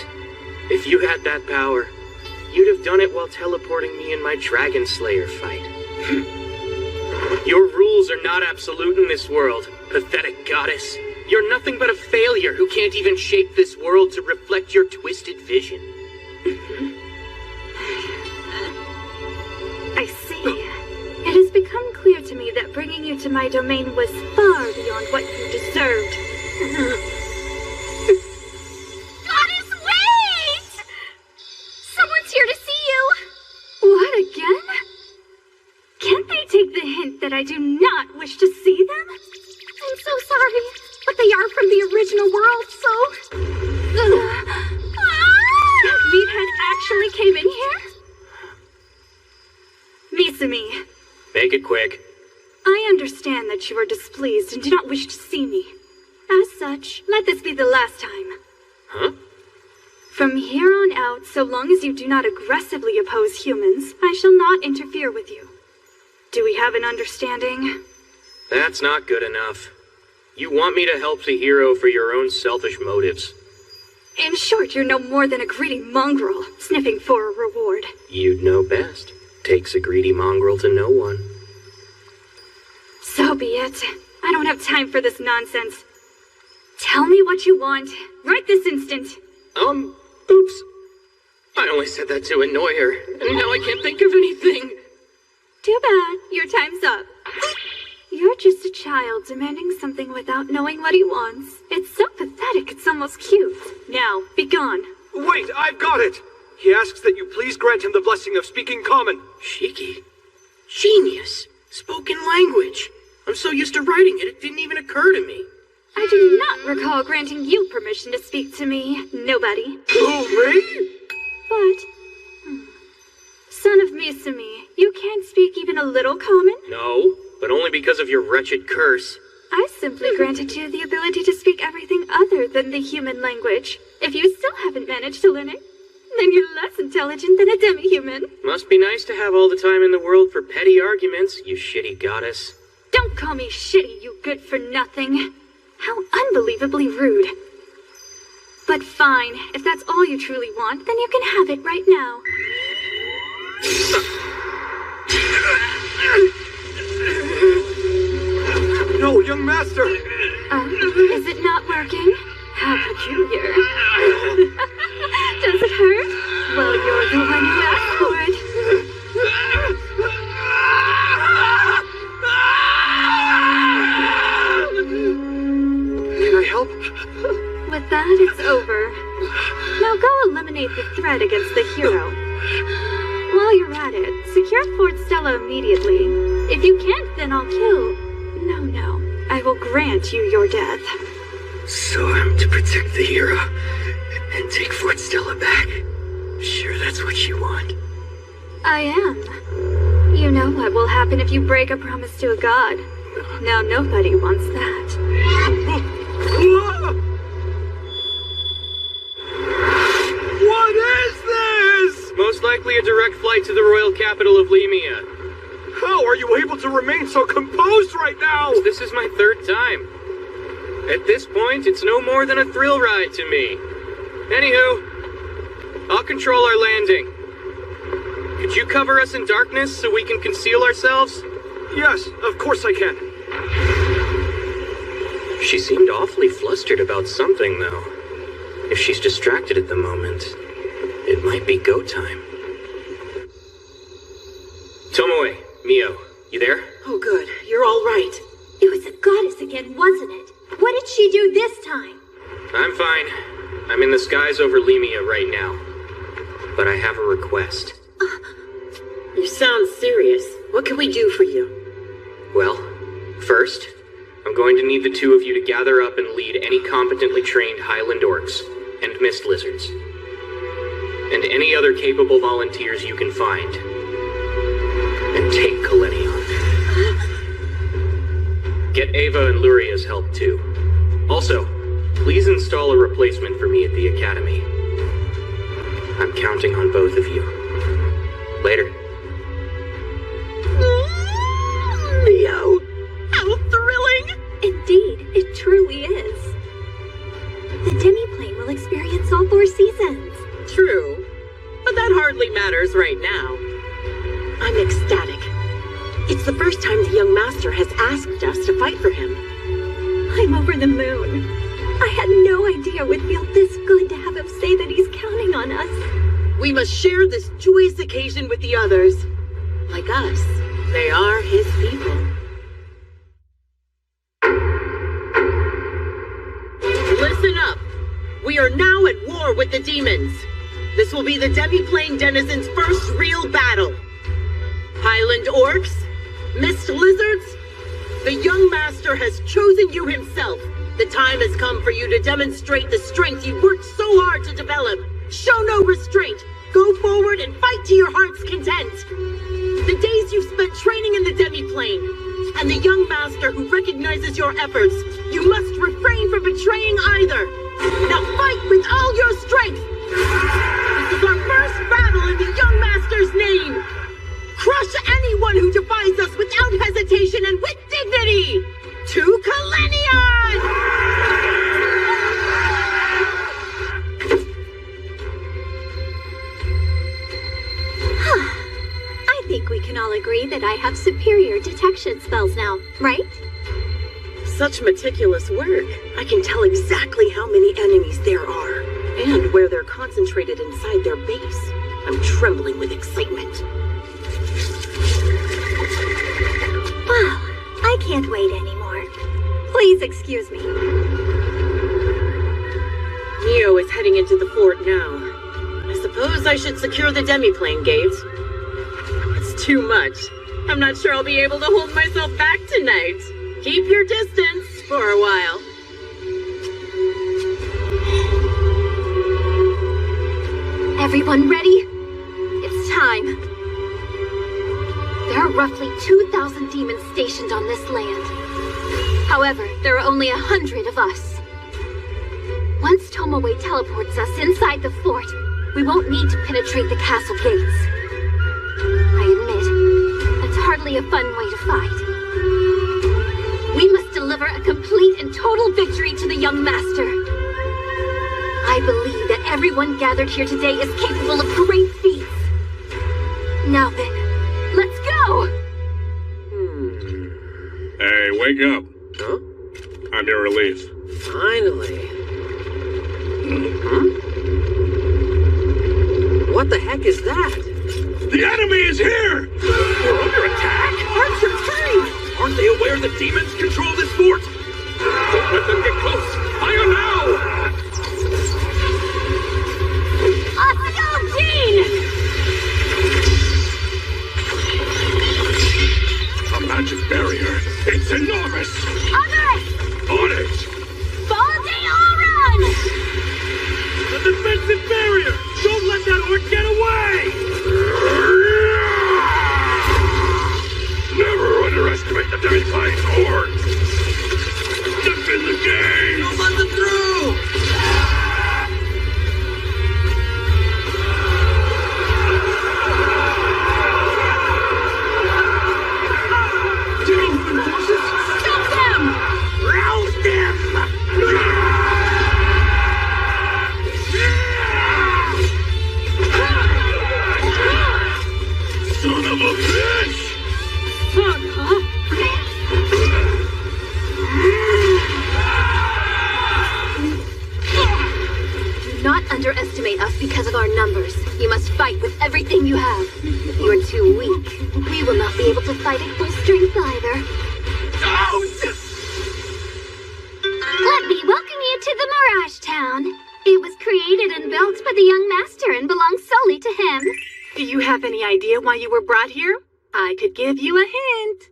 If you had that power, you'd have done it while teleporting me in my Dragon Slayer fight. Your rules are not absolute in this world, pathetic goddess. You're nothing but a failure who can't even shape this world to reflect your twisted vision. I see. It has become clear to me that bringing you to my domain was far beyond what you deserved. Goddess, wait! Someone's here to see you. What, again? Can't they take the hint that I do not wish to see them? I'm so sorry, but they are from the original world, so... That meathead actually came in here? Misumi. Make it quick. I understand that you are displeased and do not wish to see me. As such, let this be the last time. Huh? From here on out, so long as you do not aggressively oppose humans, I shall not interfere with you. Do we have an understanding? That's not good enough. You want me to help the hero for your own selfish motives. In short, you're no more than a greedy mongrel, sniffing for a reward. You'd know best. Takes a greedy mongrel to know one. So be it. I don't have time for this nonsense. Tell me what you want, right this instant. Oops. I only said that to annoy her, and now I can't think of anything. Too bad. Your time's up. You're just a child demanding something without knowing what he wants. It's so pathetic, it's almost cute. Now, be gone. Wait, I've got it! He asks that you please grant him the blessing of speaking common. Shiki. Genius. Spoken language. I'm so used to writing it, it didn't even occur to me. I do not recall granting you permission to speak to me. Nobody. Who, me? But, son of Misumi, you can't speak even a little common? No, but only because of your wretched curse. I simply granted you the ability to speak everything other than the human language. If you still haven't managed to learn it, then you're less intelligent than a demi-human. Must be nice to have all the time in the world for petty arguments, you shitty goddess. Don't call me shitty, you good-for-nothing. How unbelievably rude. But fine, if that's all you truly want, then you can have it right now. No, young master! Is it not working? How peculiar. Does it hurt? Well, you're the one who asked for it. Can I help? With that, it's over. Now go eliminate the threat against the hero. While you're at it, secure Fort Stella immediately. If you can't, then I'll kill... No. I will grant you your death. So I'm to protect the hero and take Fort Stella back. Sure that's what you want. I am. You know what will happen if you break a promise to a god. Now nobody wants that. What is this? Most likely a direct flight to the royal capital of Lemia. How are you able to remain so composed right now? This is my third time. At this point, it's no more than a thrill ride to me. Anywho, I'll control our landing. Could you cover us in darkness so we can conceal ourselves? Yes, of course I can. She seemed awfully flustered about something, though. If she's distracted at the moment, it might be go time. Tomoe, Mio, you there? Oh good, you're all right. It was a goddess again, wasn't it? What did she do this time? I'm fine. I'm in the skies over Lemia right now. But I have a request. You sound serious. What can we do for you? Well, first, I'm going to need the two of you to gather up and lead any competently trained Highland orcs and mist lizards. And any other capable volunteers you can find. And take Kalenion. Get Ava and Luria's help too. Also, please install a replacement for me at the academy. I'm counting on both of you. Later. Mio, how thrilling! Indeed, it truly is. The demi-plane will experience all 4 seasons. True, but that hardly matters right now. I'm ecstatic. It's the first time the young master has asked us to fight for him. I'm over the moon. I had no idea it would feel this good to have him say that he's counting on us. We must share this joyous occasion with the others. Like us, they are his people. Listen up. We are now at war with the demons. This will be the demi-plane denizens' first real battle. Highland orcs, mist lizards, the young master has chosen you himself. The time has come for you to demonstrate the strength you worked so hard to develop. Show no restraint. Go forward and fight to your heart's content. The days you've spent training in the demi-plane, and the young master who recognizes your efforts. You must refrain from betraying either. Now fight with all your strength. This is our first battle in the young master's name. Crush anyone who defies us without hesitation and with dignity. To Kalenion! I think we can all agree that I have superior detection spells now, right? Such meticulous work. I can tell exactly how many enemies there are, and where they're concentrated inside their base. I'm trembling with excitement. Wow, I can't wait anymore. Please excuse me. Neo is heading into the fort now. I suppose I should secure the demi-plane gates. It's too much. I'm not sure I'll be able to hold myself back tonight. Keep your distance for a while. Everyone ready? It's time. There are roughly 2,000 demons stationed on this land. However, there are only 100 of us. Once Tomoe teleports us inside the fort, we won't need to penetrate the castle gates. I admit, that's hardly a fun way to fight. We must deliver a complete and total victory to the young master. I believe that everyone gathered here today is capable of great feats. Now then, let's go! Hey, wake up. Huh? I'm your relief. Finally. What the heck is that? The enemy is here! We're under attack! Archer, turn! Aren't they aware that demons control this fort? Don't let them get close! Fire now! Let's go, Gene! A magic barrier. It's enormous! On it! Run! A defensive barrier! Don't let that orc get away! Never underestimate the demi-plane horde! Defend the game! Don't let them through! Demon forces! Stop them! Rouse them! Son of a bitch! Son, huh? Do not underestimate us because of our numbers. You must fight with everything you have. If you are too weak, we will not be able to fight at full strength either. Let me welcome you to the Mirage Town. It was created and built by the young master and belongs solely to him. Do you have any idea why you were brought here? I could give you a hint.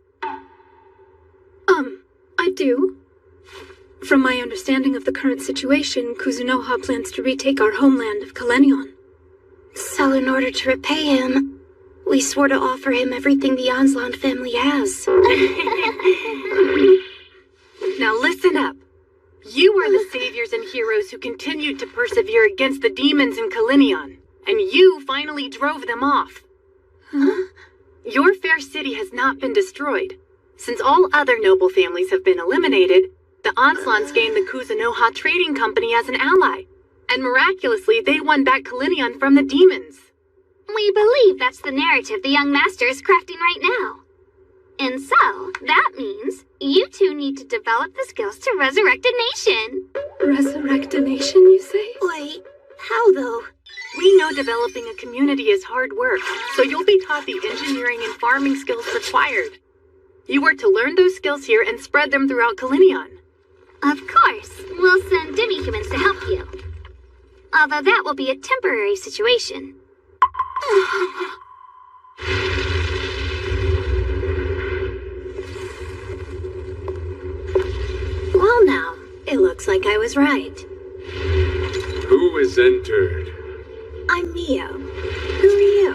I do. From my understanding of the current situation, Kuzunoha plans to retake our homeland of Kalenion. So in order to repay him, we swore to offer him everything the Ansland family has. Now listen up. You are the saviors and heroes who continued to persevere against the demons in Kalenion, and you finally drove them off. Huh? Your fair city has not been destroyed. Since all other noble families have been eliminated, the Onslaughts gained the Kuzunoha Trading Company as an ally, and miraculously they won back Kalenion from the demons. We believe that's the narrative the young master is crafting right now. And so, that means you two need to develop the skills to resurrect a nation. Resurrect a nation, you say? Wait, how though? We know developing a community is hard work, so you'll be taught the engineering and farming skills required. You are to learn those skills here and spread them throughout Kalenion. Of course, we'll send demi-humans to help you. Although that will be a temporary situation. Well now, it looks like I was right. Who is entered? I'm Mio. Who are you?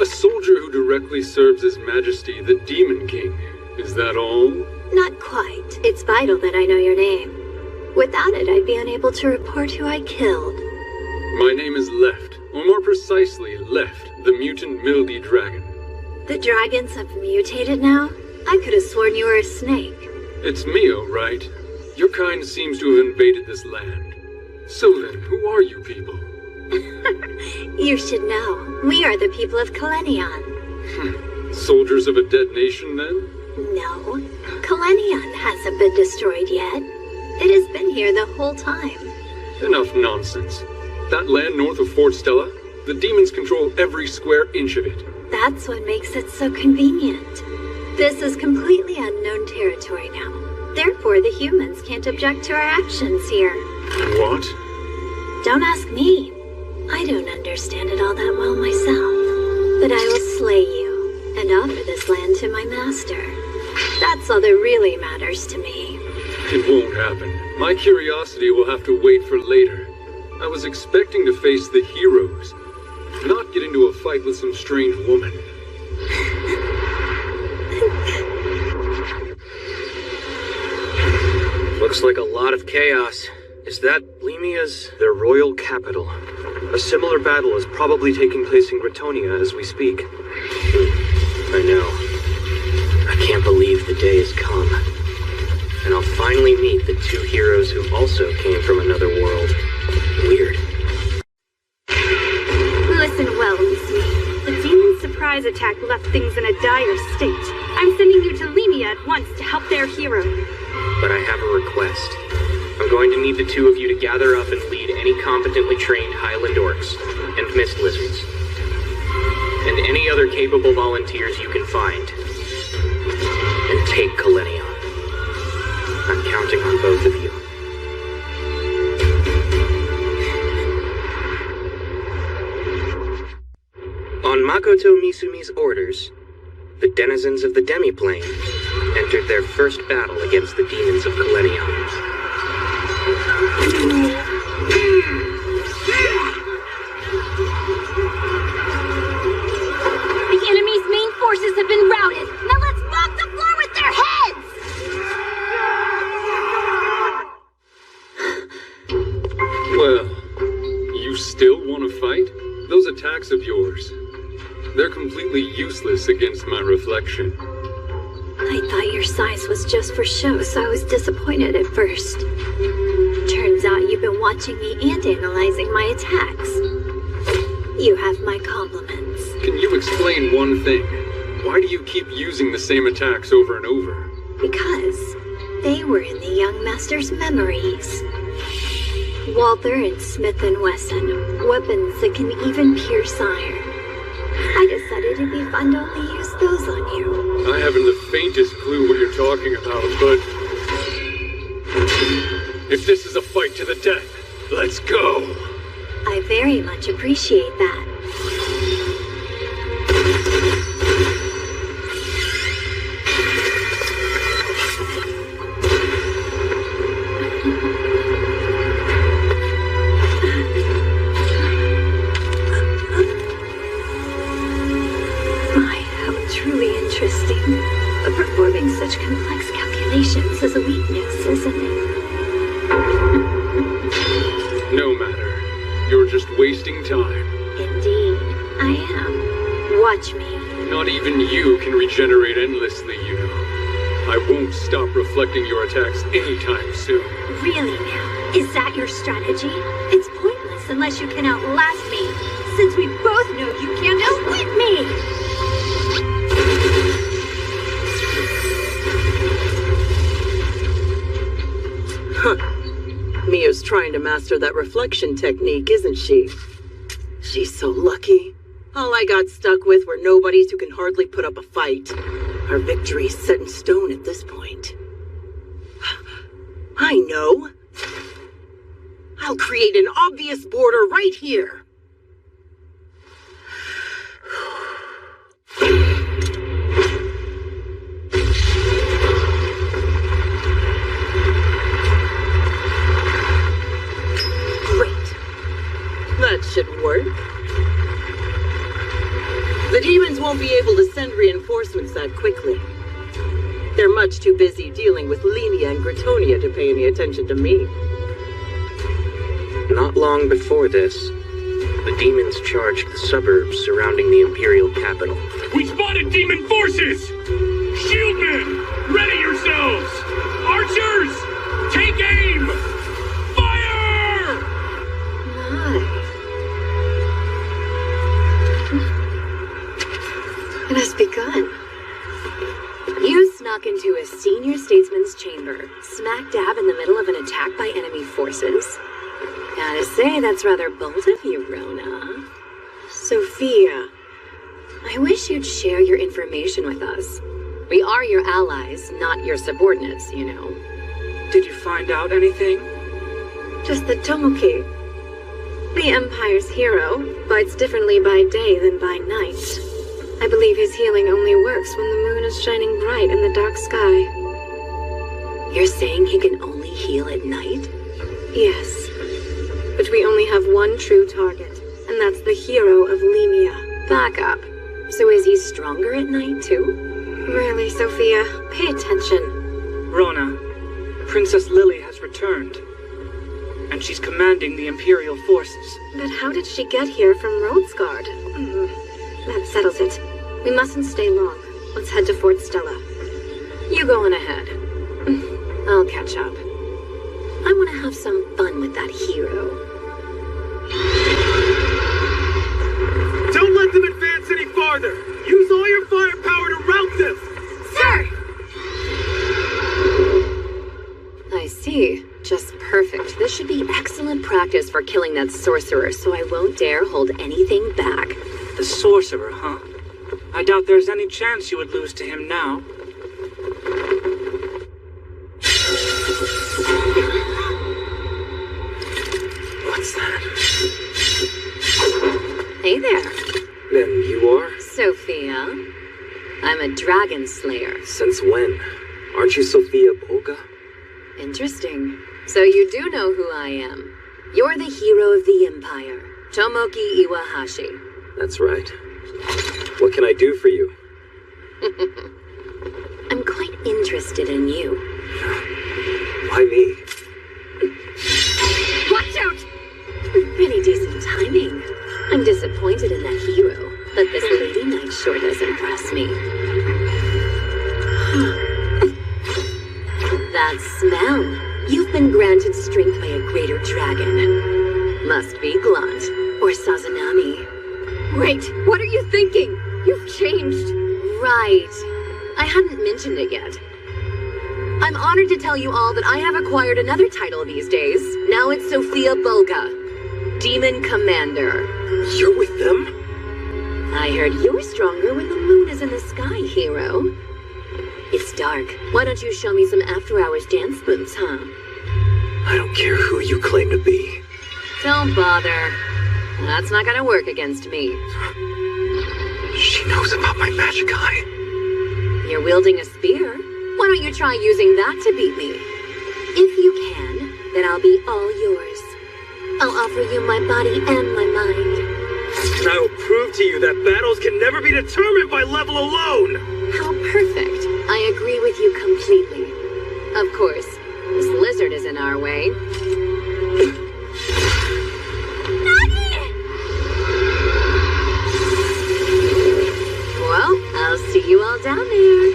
A soldier who directly serves His Majesty, the Demon King. Is that all? Not quite. It's vital that I know your name. Without it, I'd be unable to report who I killed. My name is Left, or more precisely, Left, the mutant mildy dragon. The dragons have mutated now? I could have sworn you were a snake. It's Mio, right? Your kind seems to have invaded this land. So then, who are you people? You should know. We are the people of Kalenion. Soldiers of a dead nation, then? No. Kalenion hasn't been destroyed yet. It has been here the whole time. Enough nonsense. That land north of Fort Stella, the demons control every square inch of it. That's what makes it so convenient. This is completely unknown territory now. Therefore, the humans can't object to our actions here. What? Don't ask me. I don't understand it all that well myself. But I will slay you and offer this land to my master. That's all that really matters to me. It won't happen. My curiosity will have to wait for later. I was expecting to face the heroes, not get into a fight with some strange woman. Looks like a lot of chaos. Is that Lemia's? Their royal capital. A similar battle is probably taking place in Gratonia as we speak. I know. I can't believe the day has come. And I'll finally meet the two heroes who also came from another world. Weird. Listen well, Missy. The demon's surprise attack left things in a dire state. I'm sending you to Lemia at once to help their hero. But I have a request. I'm going to need the two of you to gather up and lead any competently trained Highland Orcs and Mist Lizards. And any other capable volunteers you can find. And take Kalenion. I'm counting on both of you. On Makoto Misumi's orders, the denizens of the Demiplane entered their first battle against the demons of Kalenion. The enemy's main forces have been routed. Now let's mop the floor with their heads! Well, you still want to fight? Those attacks of yours, they're completely useless against my reflection. I thought your size was just for show, so I was disappointed at first. Turns out you've been watching me and analyzing my attacks. You have my compliments. Can you explain one thing? Why do you keep using the same attacks over and over? Because they were in the young master's memories. Walther and Smith & Wesson, weapons that can even pierce iron. I decided it'd be fun to only use those on you. I haven't the faintest clue what you're talking about, but if this is a fight to the death, let's go. I very much appreciate that. Interesting. But performing such complex calculations is a weakness, isn't it? No matter. You're just wasting time. Indeed, I am. Watch me. Not even you can regenerate endlessly, you know. I won't stop reflecting your attacks anytime soon. Really now? Is that your strategy? It's pointless unless you can outlast me, since we both know you can't outwit me! Mia's trying to master that reflection technique, isn't she? She's so lucky. All I got stuck with were nobodies who can hardly put up a fight. Our victory's set in stone at this point. I know. I'll create an obvious border right here. That should work. The won't be able to send reinforcements that quickly. They're much too busy dealing with Lemia and Gratonia to pay any attention to me. Not long before this, the demons charged the suburbs surrounding the Imperial capital. We spotted demon forces! Shieldmen, ready yourselves! Archers, take aim! Fire! It has begun. You snuck into a senior statesman's chamber, smack dab in the middle of an attack by enemy forces. Gotta say, that's rather bold of you, Rona. Sophia, I wish you'd share your information with us. We are your allies, not your subordinates, you know. Did you find out anything? Just that Tomoki, the Empire's hero, bites differently by day than by night. I believe his healing only works when the moon is shining bright in the dark sky. You're saying he can only heal at night? Yes. But we only have one true target, and that's the hero of Lemia. Back up. So is he stronger at night, too? Really, Sophia, pay attention. Rona, Princess Lily has returned. And she's commanding the Imperial forces. But how did she get here from Rhodesguard? That settles it. We mustn't stay long. Let's head to Fort Stella. You go on ahead. I'll catch up. I want to have some fun with that hero. Don't let them advance any farther! Use all your firepower to rout them! Sir! I see. Just perfect. This should be excellent practice for killing that sorcerer, so I won't dare hold anything back. The sorcerer, huh? I doubt there's any chance you would lose to him now. What's that? Hey there. Then you are? Sophia. I'm a dragon slayer. Since when? Aren't you Sophia Bolga? Interesting. So you do know who I am. You're the hero of the Empire, Tomoki Iwahashi. That's right. What can I do for you? I'm quite interested in you. Why me? Watch out! Pretty decent timing. I'm disappointed in that hero, but this Lady Knight sure does impress me. That smell. You've been granted strength by a greater dragon. Must be Glant or Sazanami. Wait, what are you thinking? You've changed. Right. I hadn't mentioned it yet. I'm honored to tell you all that I have acquired another title these days. Now it's Sophia Bolga, Demon Commander. You're with them? I heard you're stronger when the moon is in the sky, hero. It's dark. Why don't you show me some after-hours dance moves, huh? I don't care who you claim to be. Don't bother. That's not gonna work against me. She knows about my magic eye. You're wielding a spear. Why don't you try using that to beat me? If you can, then I'll be all yours. I'll offer you my body and my mind. And I will prove to you that battles can never be determined by level alone! How perfect. I agree with you completely. Of course, this lizard is in our way. Well, I'll see you all down there.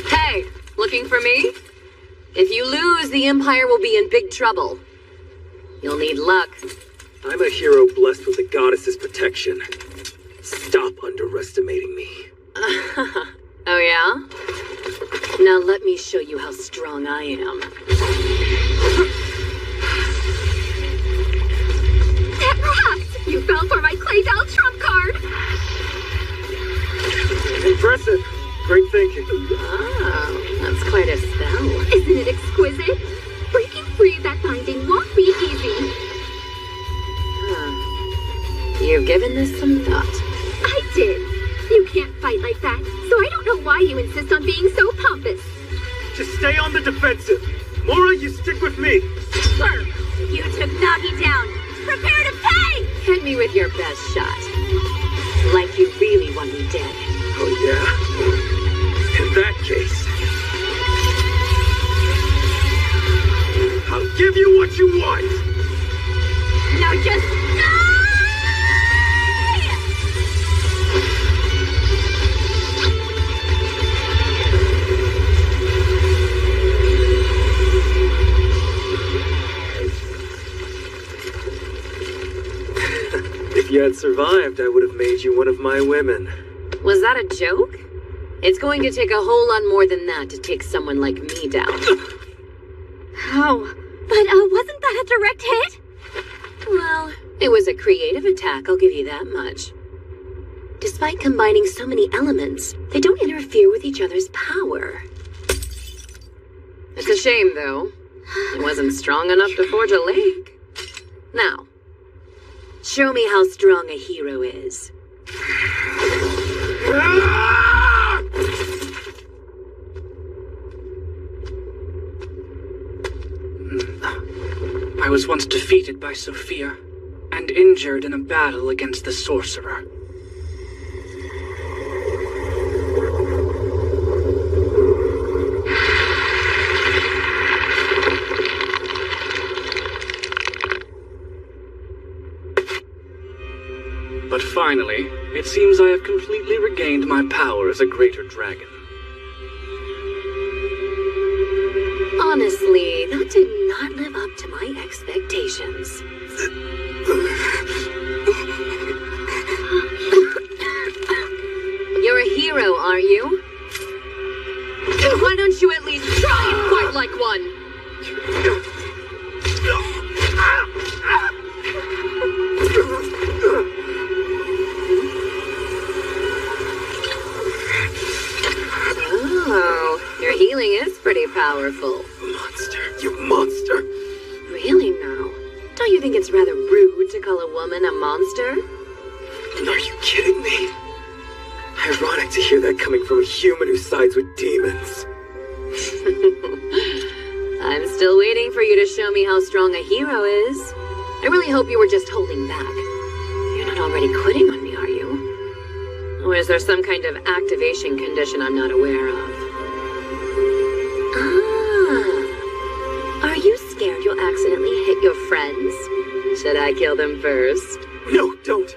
Hey, looking for me? If you lose, the Empire will be in big trouble. You'll need luck. I'm a hero blessed with the goddess's protection. Stop underestimating me. Oh yeah? Now let me show you how strong I am. That rocks! You fell for my Clay Doll trump card! Impressive. Great thinking. Oh, that's quite a spell. Isn't it exquisite? Breaking free of that binding won't be easy. Huh. You've given this some thought. I did. You can't fight like that, so I don't know why you insist on being so pompous. Just stay on the defensive. Mora, you stick with me. Sir, you took Nagi down. Prepare to pay! Hit me with your best shot. Like you really want me dead. Oh, yeah? In that case, I'll give you what you want. Now just die! if you had survived, I would have made you one of my women. Was that a joke? It's going to take a whole lot more than that to take someone like me down. How? But wasn't that a direct hit? Well, it was a creative attack, I'll give you that much. Despite combining so many elements, they don't interfere with each other's power. It's a shame, though. It wasn't strong enough to forge a lake. Now, show me how strong a hero is. I was once defeated by Sophia, and injured in a battle against the sorcerer. But finally, it seems I have completely regained my power as a greater dragon. Honestly, that did not live up to my expectations. You're a hero, aren't you? Why don't you at least try and fight like one? Oh, your healing is pretty powerful. Monster, you monster! Really now? Don't you think it's rather rude to call a woman a monster? Are you kidding me? Ironic to hear that coming from a human who sides with demons. I'm still waiting for you to show me how strong a hero is. I really hope you were just holding back. You're not already quitting on me, are you? Or is there some kind of activation condition I'm not aware of? Are you scared you'll accidentally hit your friends? Should I kill them first? No, don't!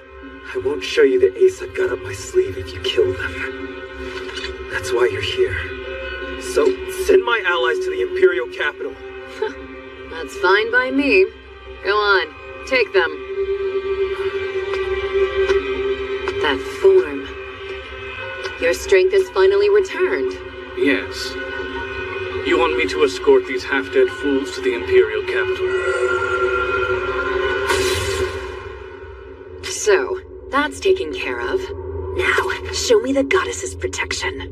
I won't show you the ace I've got up my sleeve if you kill them. That's why you're here. So, send my allies to the Imperial capital. That's fine by me. Go on, take them. That form. Your strength has finally returned. Yes. You want me to escort these half-dead fools to the Imperial capital? So, that's taken care of. Now, show me the goddess's protection.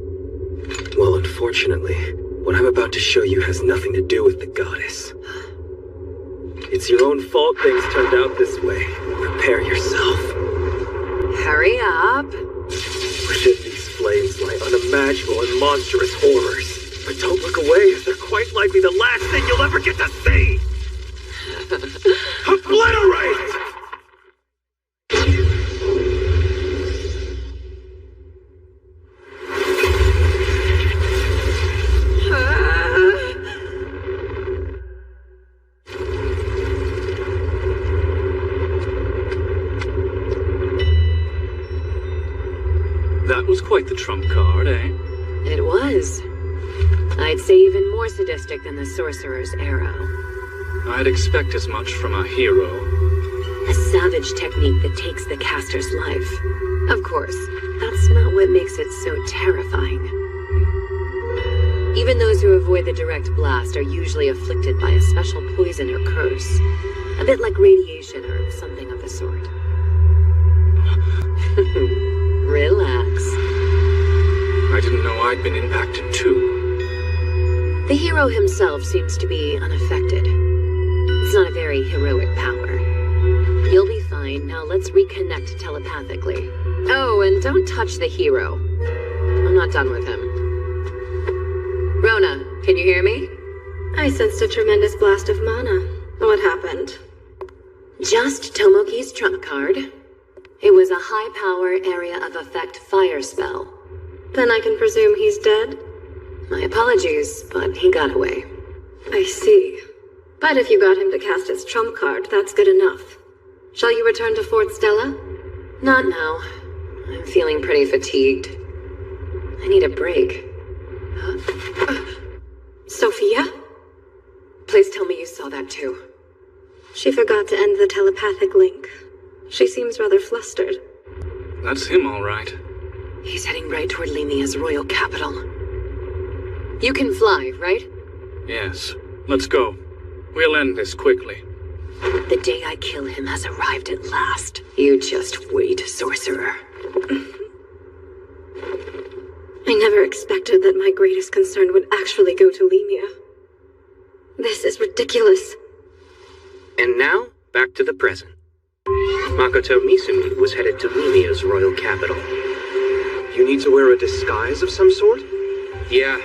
Well, unfortunately, what I'm about to show you has nothing to do with the goddess. It's your own fault things turned out this way. Prepare yourself. Hurry up. Within these flames lie unimaginable and monstrous horrors. But don't look away, as they're quite likely the last thing you'll ever get to see! Obliterate! That was quite the trump card, eh? It was. I'd say even more sadistic than the sorcerer's arrow. I'd expect as much from a hero. A savage technique that takes the caster's life. Of course, that's not what makes it so terrifying. Even those who avoid the direct blast are usually afflicted by a special poison or curse. A bit like radiation or something of the sort. Relax. I didn't know I'd been impacted too. The hero himself seems to be unaffected. It's not a very heroic power. You'll be fine Fine, now let's reconnect telepathically. Oh, and don't touch the hero. I'm not done with him. Rona, can you hear me? I sensed a tremendous blast of mana. What happened? Just Tomoki's trump card. It was a high-power area of effect fire spell. Then I can presume he's dead? My apologies, but he got away. I see. But if you got him to cast his trump card, that's good enough. Shall you return to Fort Stella? Not now. I'm feeling pretty fatigued. I need a break. Sophia? Please tell me you saw that too. She forgot to end the telepathic link. She seems rather flustered. That's him, all right. He's heading right toward Limia's royal capital. You can fly, right? Yes. Let's go. We'll end this quickly. The day I kill him has arrived at last. You just wait, sorcerer. I never expected that my greatest concern would actually go to Limia. This is ridiculous. And now, back to the present. Makoto Misumi was headed to Limia's royal capital. You need to wear a disguise of some sort? Yeah.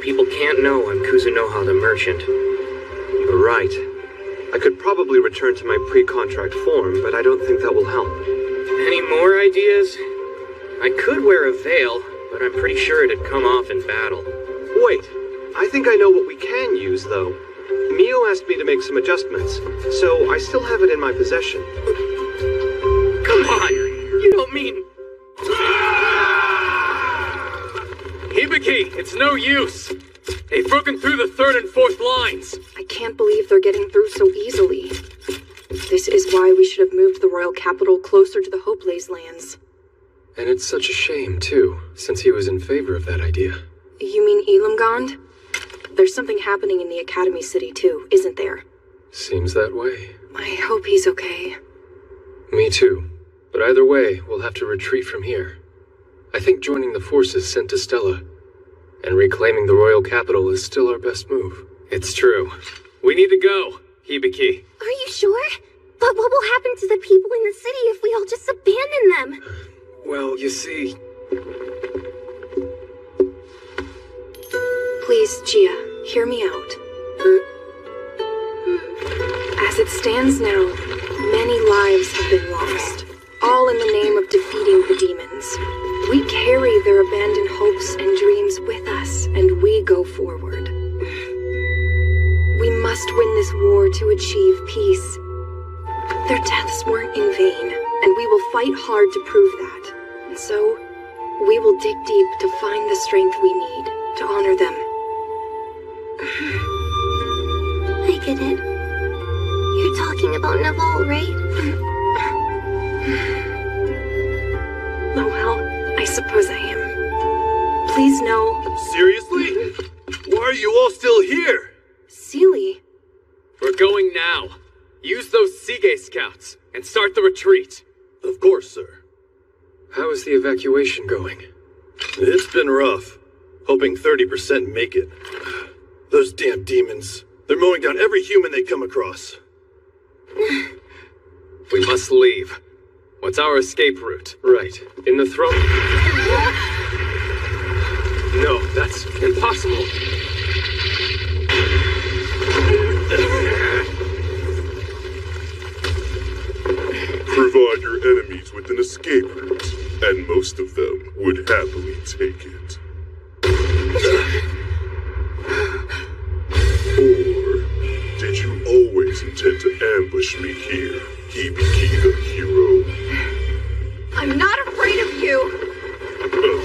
People can't know I'm Kuzunoha the merchant. You're right. I could probably return to my pre-contract form, but I don't think that will help. Any more ideas? I could wear a veil, but I'm pretty sure it'd come off in battle. Wait, I think I know what we can use, though. Mio asked me to make some adjustments, so I still have it in my possession. Come on! You don't mean... Hibiki, it's no use! They've broken through the third and fourth lines! I can't believe they're getting through so easily. This is why we should have moved the royal capital closer to the Hopelace lands. And it's such a shame, too, since he was in favor of that idea. You mean Elamgond? There's something happening in the Academy City, too, isn't there? Seems that way. I hope he's okay. Me too. But either way, we'll have to retreat from here. I think joining the forces sent to Stella and reclaiming the royal capital is still our best move. It's true. We need to go, Hibiki. Are you sure? But what will happen to the people in the city if we all just abandon them? Well, you see... Please, Gia, hear me out. As it stands now, many lives have been lost, all in the name of defeating the demons. We carry their abandoned hopes and dreams with us, and we go forward. We must win this war to achieve peace. Their deaths weren't in vain, and we will fight hard to prove that. And so, we will dig deep to find the strength we need to honor them. I get it. You're talking about Naval, right? Oh well, I suppose I am. Please know... Seriously? Why are you all still here? Seely. We're going now. Use those Sige scouts and start the retreat. Of course, sir. How is the evacuation going? It's been rough. Hoping 30% make it. Those damn demons. They're mowing down every human they come across. We must leave. What's our escape route? Right. In the throne... No, that's impossible. Provide your enemies with an escape route, and most of them would happily take it. Or did you always intend to ambush me here, Hibiki the hero? I'm not afraid of you! Oh,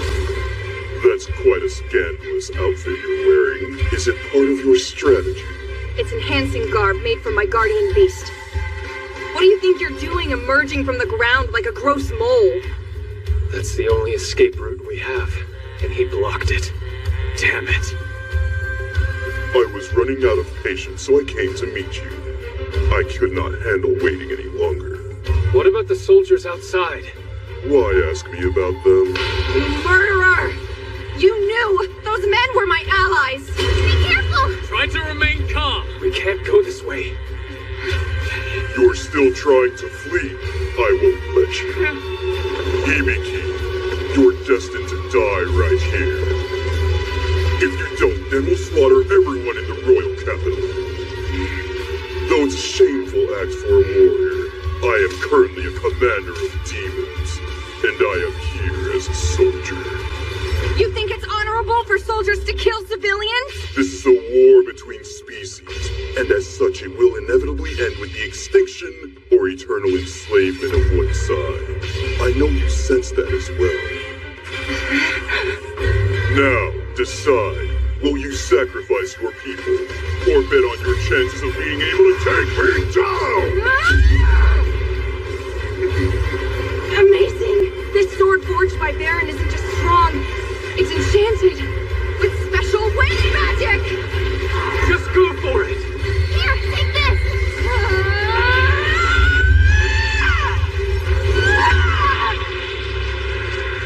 that's quite a scandalous outfit you're wearing. Is it part of your strategy? It's enhancing garb made from my guardian beast. What do you think you're doing emerging from the ground like a gross mole? That's the only escape route we have, and he blocked it. Damn it. I was running out of patience, so I came to meet you. I could not handle waiting any longer. What about the soldiers outside? Why ask me about them? Murderer! You knew! Those men were my allies! Be careful! Try to remain calm! We can't go this way. You're still trying to flee. I won't let you. Hibiki, you're destined to die right here. If you don't, then we'll slaughter everyone in the royal capital. Though it's a shameful act for a warrior, I am currently a commander of demons, and I am here as a soldier. You think it's honorable for soldiers to kill civilians? This is a war between species, and as such it will inevitably end with the extinction or eternal enslavement of one side. I know you sense that as well. Now, decide. Will you sacrifice your people, or bet on your chances of being able to take me down? Amazing! This sword forged by Baron isn't just strong, it's enchanted with special wind magic! Just go for it! Here, take this!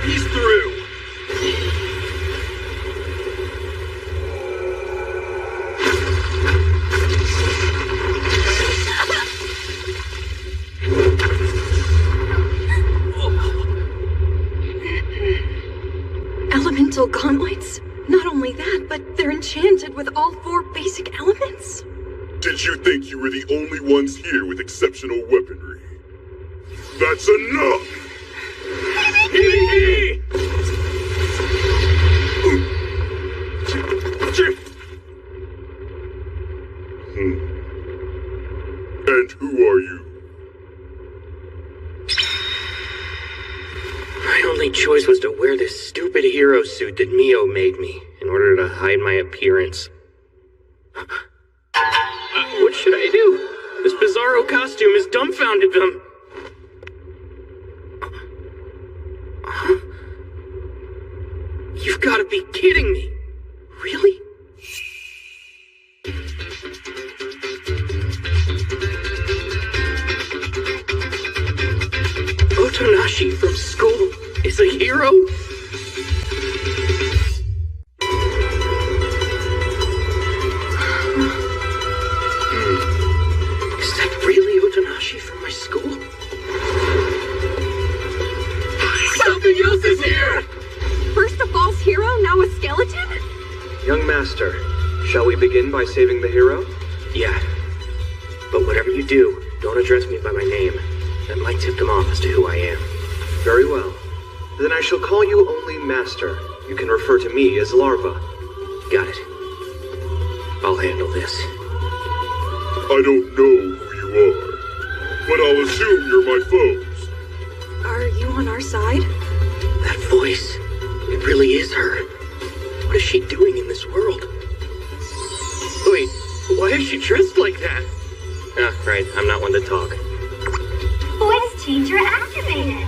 He's through! Elemental gauntlets? Not only that, but they're enchanted with all 4 basic elements. Did you think you were the only ones here with exceptional weaponry? That's enough! Hee! And who are you? My only choice was to wear this stupid hero suit that Mio made me in order to hide my appearance. What should I do? This bizarro costume has dumbfounded them. You've got to be kidding me. Really? Otonashi from school is a hero? Is that really Otonashi from my school? Something else is here! First a false hero, now a skeleton? Young master, shall we begin by saving the hero? Yeah. But whatever you do, don't address me by my name. That might tip them off as to who I am. Very well. Then I shall call you only Master. You can refer to me as Larva. Got it. I'll handle this. I don't know who you are, but I'll assume you're my foes. Are you on our side? That voice, it really is her. What is she doing in this world? Wait, why is she dressed like that? Ah, right, I'm not one to talk. Voice changer activated.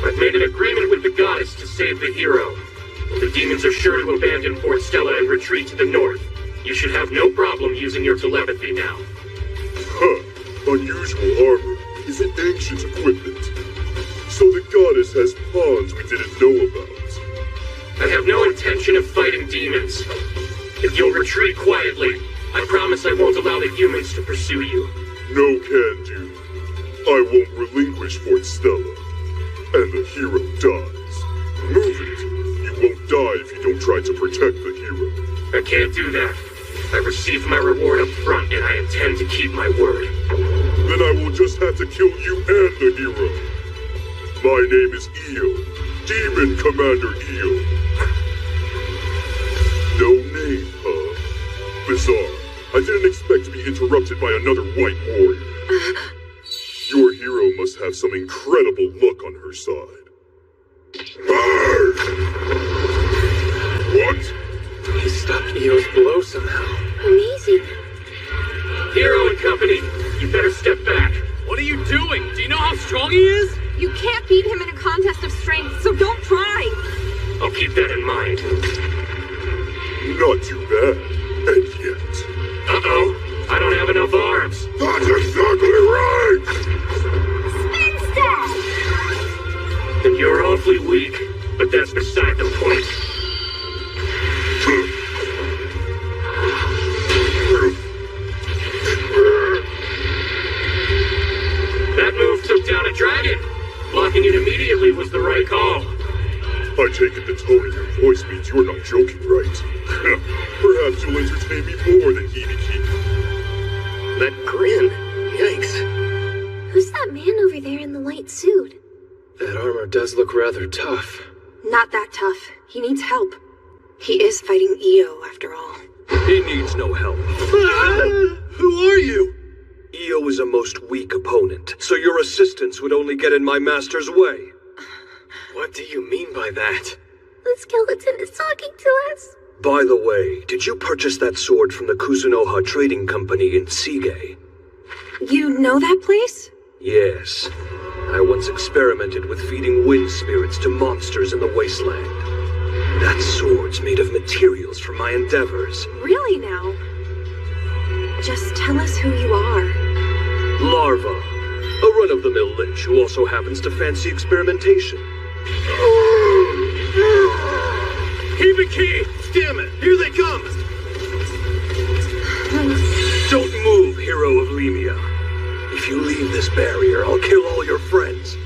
I've made an agreement with the goddess to save the hero. The demons are sure to abandon Fort Stella and retreat to the north. You should have no problem using your telepathy now. Huh. Unusual armor isn't ancient equipment. So the goddess has pawns we didn't know about. I have no intention of fighting demons. If you'll retreat quietly, I promise I won't allow the humans to pursue you. No can do. I won't relinquish Fort Stella. And the hero dies. Move it. You won't die if you don't try to protect the hero. I can't do that. I received my reward up front, and I intend to keep my word. Then I will just have to kill you and the hero. My name is Io. Demon Commander Io. No name, huh? Bizarre. I didn't expect to be interrupted by another white warrior. Your hero must have some incredible luck on her side. Hey! What? He stopped Io's blow somehow. Amazing. Hero and company, you better step back. What are you doing? Do you know how strong he is? You can't beat him in a contest of strength, so don't try. I'll keep that in mind. Not too bad. And yet... Uh-oh. I don't have enough arms. That's exactly right! Spin step! Then you're awfully weak, but that's beside the point. That move took down Blocking it immediately was the right call. I take it the tone in your voice means you're not joking, right? Perhaps you'll entertain me more than Hibiki. That grin. Yikes. Who's that man over there in the light suit? That armor does look rather tough. Not that tough. He needs help. He is fighting Io, after all. He needs no help. Who are you? Io is a most weak opponent, so your assistance would only get in my master's way. What do you mean by that? The skeleton is talking to us. By the way, did you purchase that sword from the Kuzunoha Trading Company in Sige? You know that place? Yes. I once experimented with feeding wind spirits to monsters in the wasteland. That sword's made of materials from my endeavors. Really now? Just tell us who you are. Larva, a run-of-the-mill lich who also happens to fancy experimentation. Hibiki! Damn it! Here they come! Don't move, hero of Lemia. If you leave this barrier, I'll kill all your friends.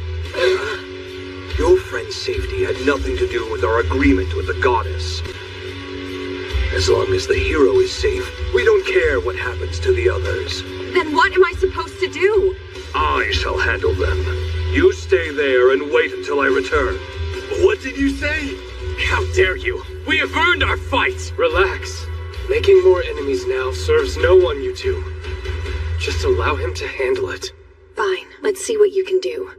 Your friend's safety had nothing to do with our agreement with the goddess. As long as the hero is safe, we don't care what happens to the others. Then what am I supposed to do? I shall handle them. You stay there and wait until I return. What did you say? How dare you? We have earned our fight! Relax. Making more enemies now serves no one, you two. Just allow him to handle it. Fine, let's see what you can do.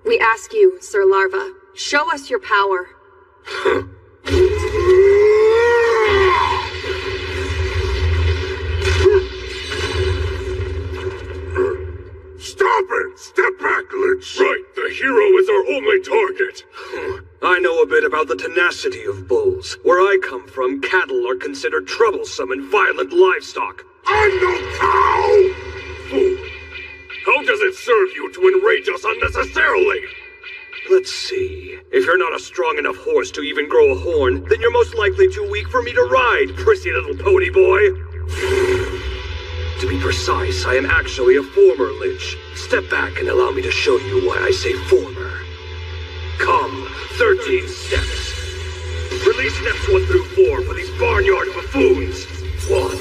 We ask you, Sir Larva, show us your power. Stop it! Step back, Lich! Right, the hero is our only target. I know a bit about the tenacity of bulls. Where I come from, cattle are considered troublesome and violent livestock. I'm no cow! Fool! How does it serve you to enrage us unnecessarily? Let's see. If you're not a strong enough horse to even grow a horn, then you're most likely too weak for me to ride, prissy little pony boy. To be precise, I am actually a former lich. Step back and allow me to show you why I say former. Come, 13 steps. Release steps 1 through 4 for these barnyard buffoons. 1.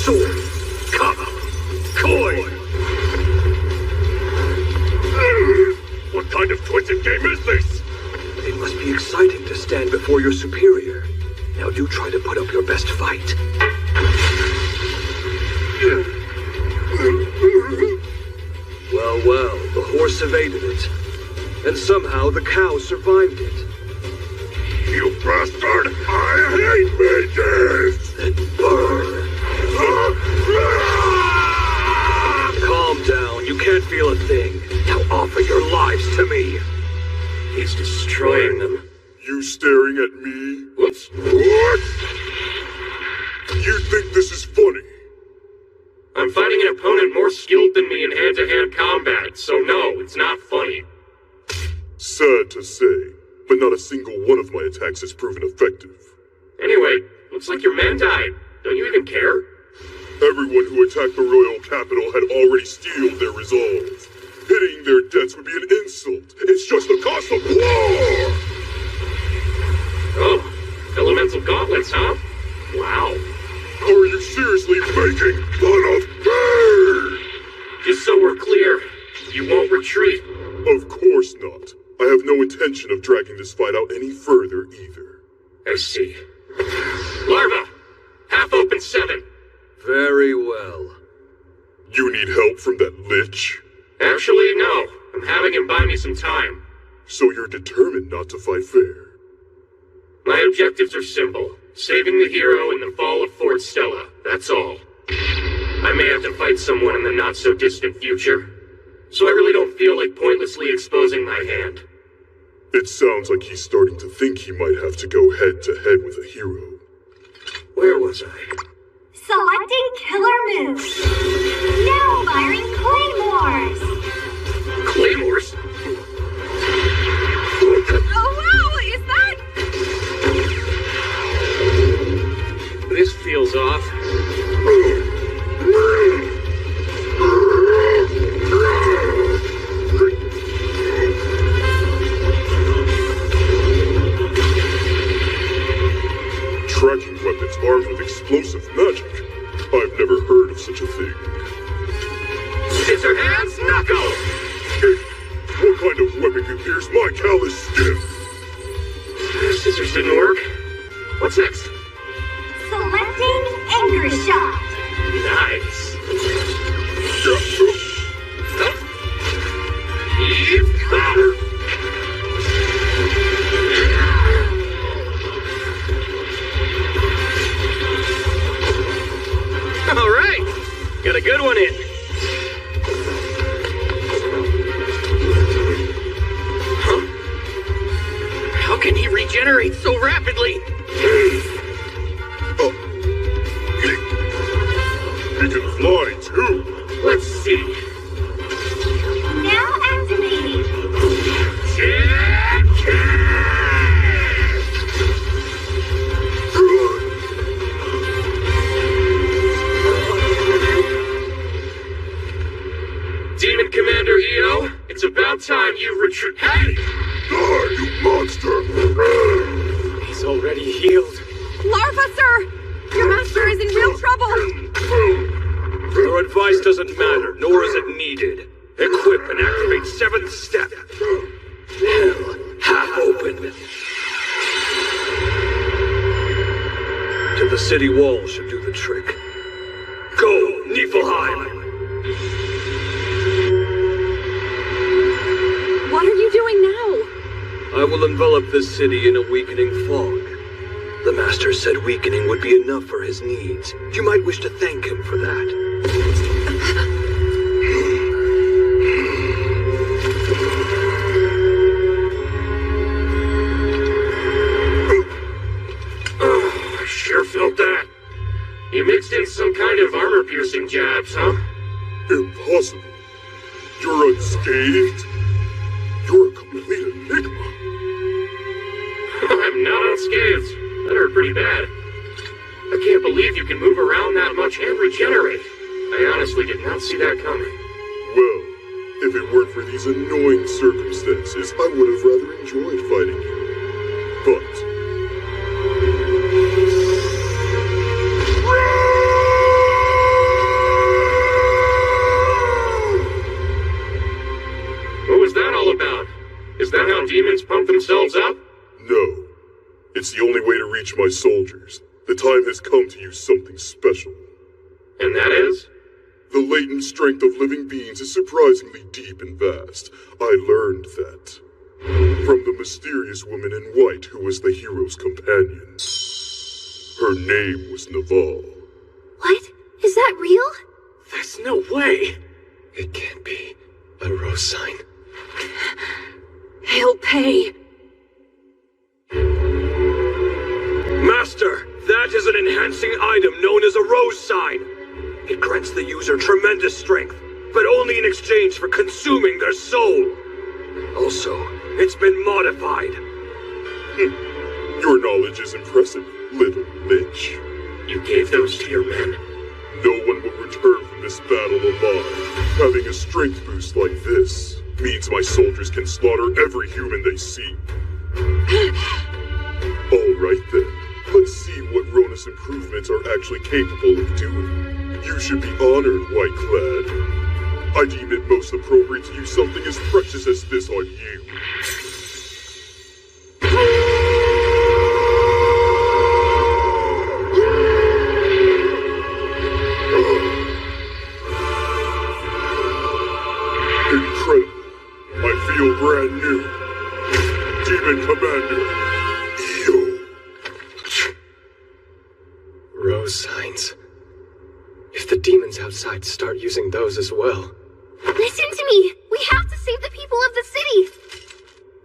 Sword. Kama. Coin. What kind of twisted game is this? It must be exciting to stand before your superior. Now do try to put up your best fight. Well, the horse evaded it. And somehow the cow survived it. You bastard! I hate mages! Then burn. Calm down, you can't feel a thing. Now offer your lives to me. He's destroying them. You staring at me? What? You think this is funny? I'm fighting an opponent more skilled than me in hand-to-hand combat, so no, it's not funny. Sad to say, but not a single one of my attacks has proven effective. Anyway, looks like your men died. Don't you even care? Everyone who attacked the royal capital had already steeled their resolve. Hitting their deaths would be an insult. It's just the cost of war! Oh, elemental gauntlets, huh? Wow. Are you seriously making fun of me? Just so we're clear, you won't retreat. Of course not. I have no intention of dragging this fight out any further either. I see. Larva! Half open 7. Very well. You need help from that lich? Actually, no. I'm having him buy me some time. So you're determined not to fight fair? My objectives are simple. Saving the hero in the fall of Fort Stella. That's all. I may have to fight someone in the not-so-distant future. So I really don't feel like pointlessly exposing my hand. It sounds like he's starting to think he might have to go head-to-head with a hero. Where was I? Selecting killer moves. Now firing claymores. Claymores? Oh wow, is that? This feels off. All right, got a good one in. Huh? How can he regenerate so rapidly? He can fly, too. Let's see. Now activating. Demon Commander EO, it's about time you retreat. Hey! Die, you monster! He's already healed. Larva, sir! Your master is in real trouble! Your advice doesn't matter, nor is it needed. Equip and activate 7th step. Hell, half open. To the city wall should do the trick. Go, Niflheim! What are you doing now? I will envelop this city in a weakening fog. The Master said weakening would be enough for his needs. You might wish to thank him for that. I sure felt that. You mixed in some kind of armor-piercing jabs, huh? Impossible. You're unscathed? You're a complete enigma. I'm not unscathed. That hurt pretty bad. I can't believe you can move around that much and regenerate. I honestly did not see that coming. Well, if it weren't for these annoying circumstances, I would have rather enjoyed fighting you. But... What was that all about? Is that how demons pump themselves up? No. It's the only way to reach my soldiers. The time has come to use something special. And that is? The latent strength of living beings is surprisingly deep and vast. I learned that from the mysterious woman in white who was the hero's companion. Her name was Naval. What? Is that real? There's no way. It can't be a rose sign. He'll pay. Master, that is an enhancing item known as a rose sign. It grants the user tremendous strength, but only in exchange for consuming their soul. Also, it's been modified. Your knowledge is impressive, little lich. You gave those to your men. No one will return from this battle alive. Having a strength boost like this means my soldiers can slaughter every human they see. All right then. Let's see what Rona's improvements are actually capable of doing. You should be honored, White-Clad. I deem it most appropriate to use something as precious as this on you. Incredible. I feel brand new. Demon Commander. Rose signs. If the demons outside start using those as well. Listen to me! We have to save the people of the city!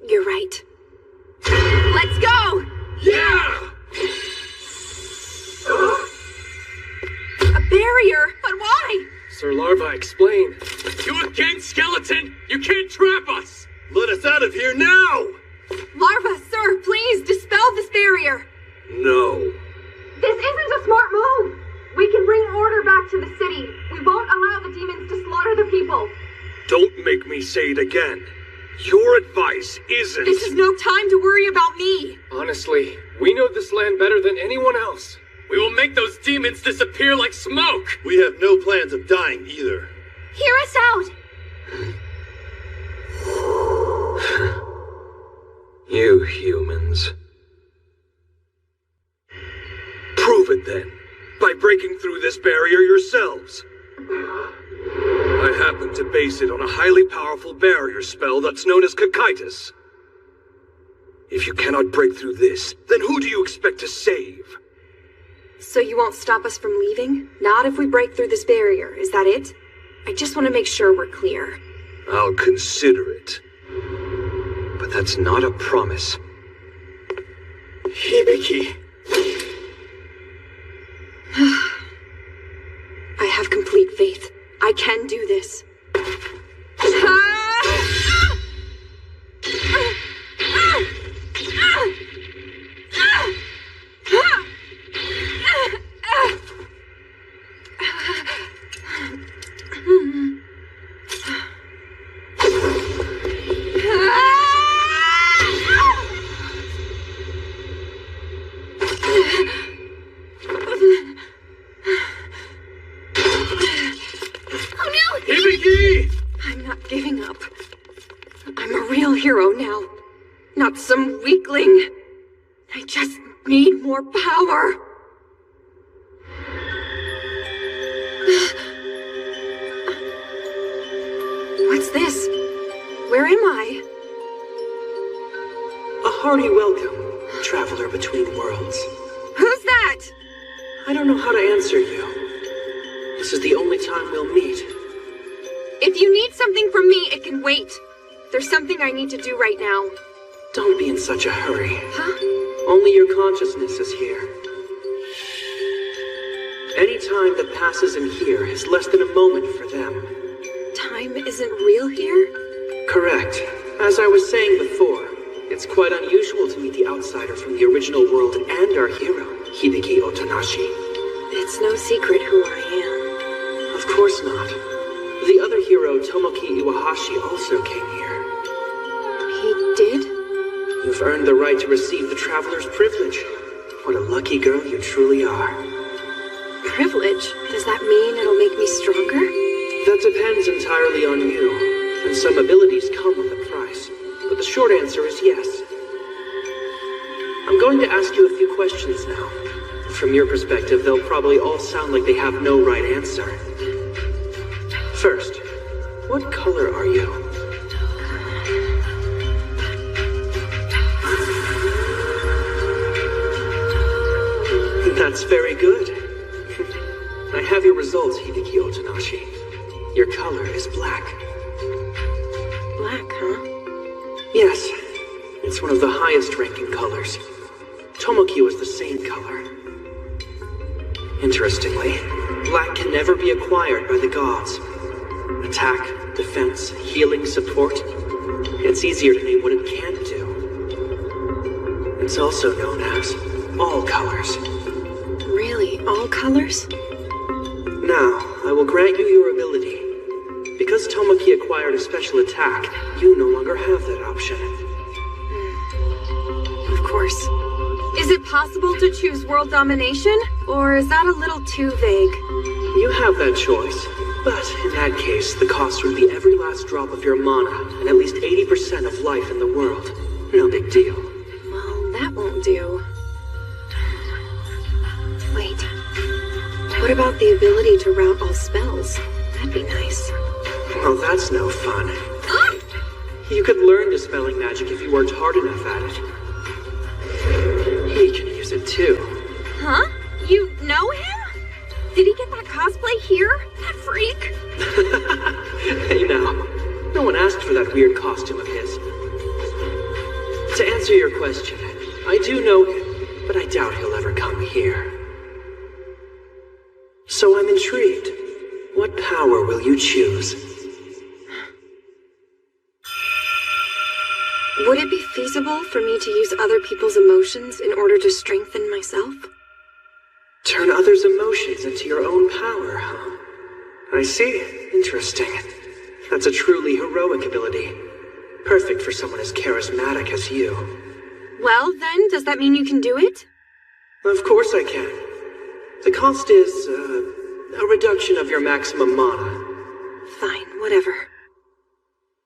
You're right. Let's go! Yeah! A barrier? But why? Sir Larva, explain. You again, skeleton? You can't trap us! Let us out of here now! Larva, sir, please dispel this barrier. No. This isn't a smart move! We can bring order back to the city. We won't allow the demons to slaughter the people. Don't make me say it again. Your advice isn't... This is no time to worry about me. Honestly, we know this land better than anyone else. We will make those demons disappear like smoke! We have no plans of dying either. Hear us out! You humans. Prove it then, by breaking through this barrier yourselves. I happen to base it on a highly powerful barrier spell that's known as Kakaitis. If you cannot break through this, then who do you expect to save? So you won't stop us from leaving? Not if we break through this barrier, is that it? I just want to make sure we're clear. I'll consider it. But that's not a promise. Hibiki. I have complete faith. I can do this. I'm not giving up. I'm a real hero now, not some weakling. I just need more power. What's this? Where am I? A hearty welcome, traveler between worlds. Who's that? I don't know how to answer you. This is the only time we'll meet. If you need something from me, it can wait. There's something I need to do right now. Don't be in such a hurry. Huh? Only your consciousness is here. Any time that passes in here is less than a moment for them. Time isn't real here? Correct. As I was saying before, it's quite unusual to meet the outsider from the original world and our hero, Hibiki Otonashi. It's no secret who I am. Of course not. The other hero, Tomoki Iwahashi, also came here. He did? You've earned the right to receive the Traveler's Privilege. What a lucky girl you truly are. Privilege? Does that mean it'll make me stronger? That depends entirely on you, and some abilities come with a price. But the short answer is yes. I'm going to ask you a few questions now. From your perspective, they'll probably all sound like they have no right answer. First, what color are you? That's very good. I have your results, Hibiki Otonashi. Your color is black. Black, huh? Yes, it's one of the highest ranking colors. Tomoki was the same color. Interestingly, black can never be acquired by the gods. Attack, defense, healing, support. It's easier to name what it can't do. It's also known as all colors. Really? All colors? Now, I will grant you your ability. Because Tomoki acquired a special attack, you no longer have that option. Of course. Is it possible to choose world domination? Or is that a little too vague? You have that choice. But in that case, the cost would be every last drop of your mana and at least 80% of life in the world. No big deal. Well, that won't do. Wait. What about the ability to route all spells? That'd be nice. Well, that's no fun. You could learn dispelling magic if you worked hard enough at it. He can use it too. Huh? You know him? Did he get that cosplay here? That freak? Hey now, no one asked for that weird costume of his. To answer your question, I do know him, but I doubt he'll ever come here. So I'm intrigued. What power will you choose? Would it be feasible for me to use other people's emotions in order to strengthen myself? Turn others' emotions into your own power, huh? I see. Interesting. That's a truly heroic ability. Perfect for someone as charismatic as you. Well, then, does that mean you can do it? Of course I can. The cost is, a reduction of your maximum mana. Fine, whatever.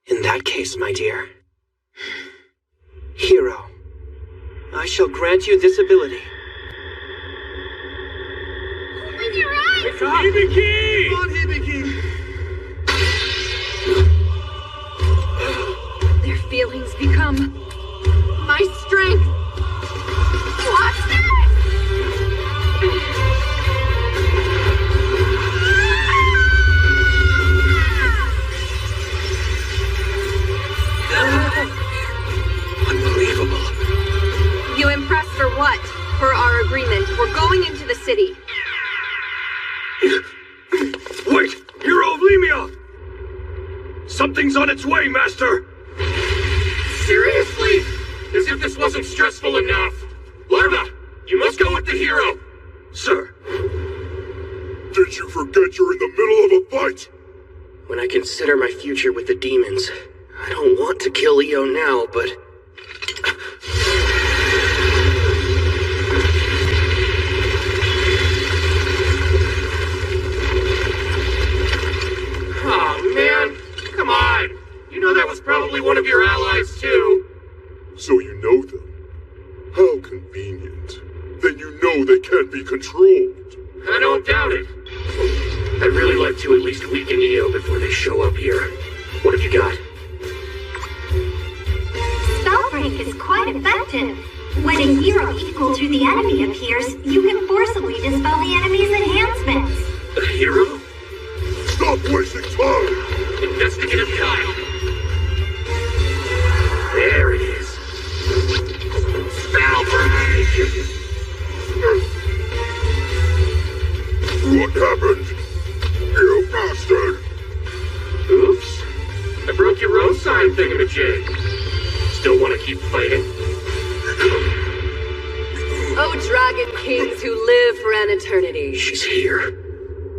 In that case, my dear. Hero, I shall grant you this ability. Open your eyes! Hibiki! Come on, Hibiki! feelings become my strength. Watch this! Unbelievable. You impressed or what? Per our agreement, we're going into the city. Wait! Hero, leave me off! Something's on its way, Master! Seriously? As if this wasn't stressful enough. Larva, you must go with the hero. Sir. Did you forget you're in the middle of a fight? When I consider my future with the demons, I don't want to kill Io now, but... Oh, man. Come on. You know that was probably one of your allies, too. So you know them. How convenient. Then you know they can't be controlled. I don't doubt it. I'd really like to at least weaken Io before they show up here. What have you got? Spellbreak is quite effective. When a hero equal to the enemy appears, you can forcibly dispel the enemy's enhancements. A hero? Stop wasting time! Investigative Kyle. There it is. Spellbreak! What happened? You bastard! Oops. I broke your road sign thingamajig. Still want to keep fighting? Oh, dragon kings who live for an eternity. She's here.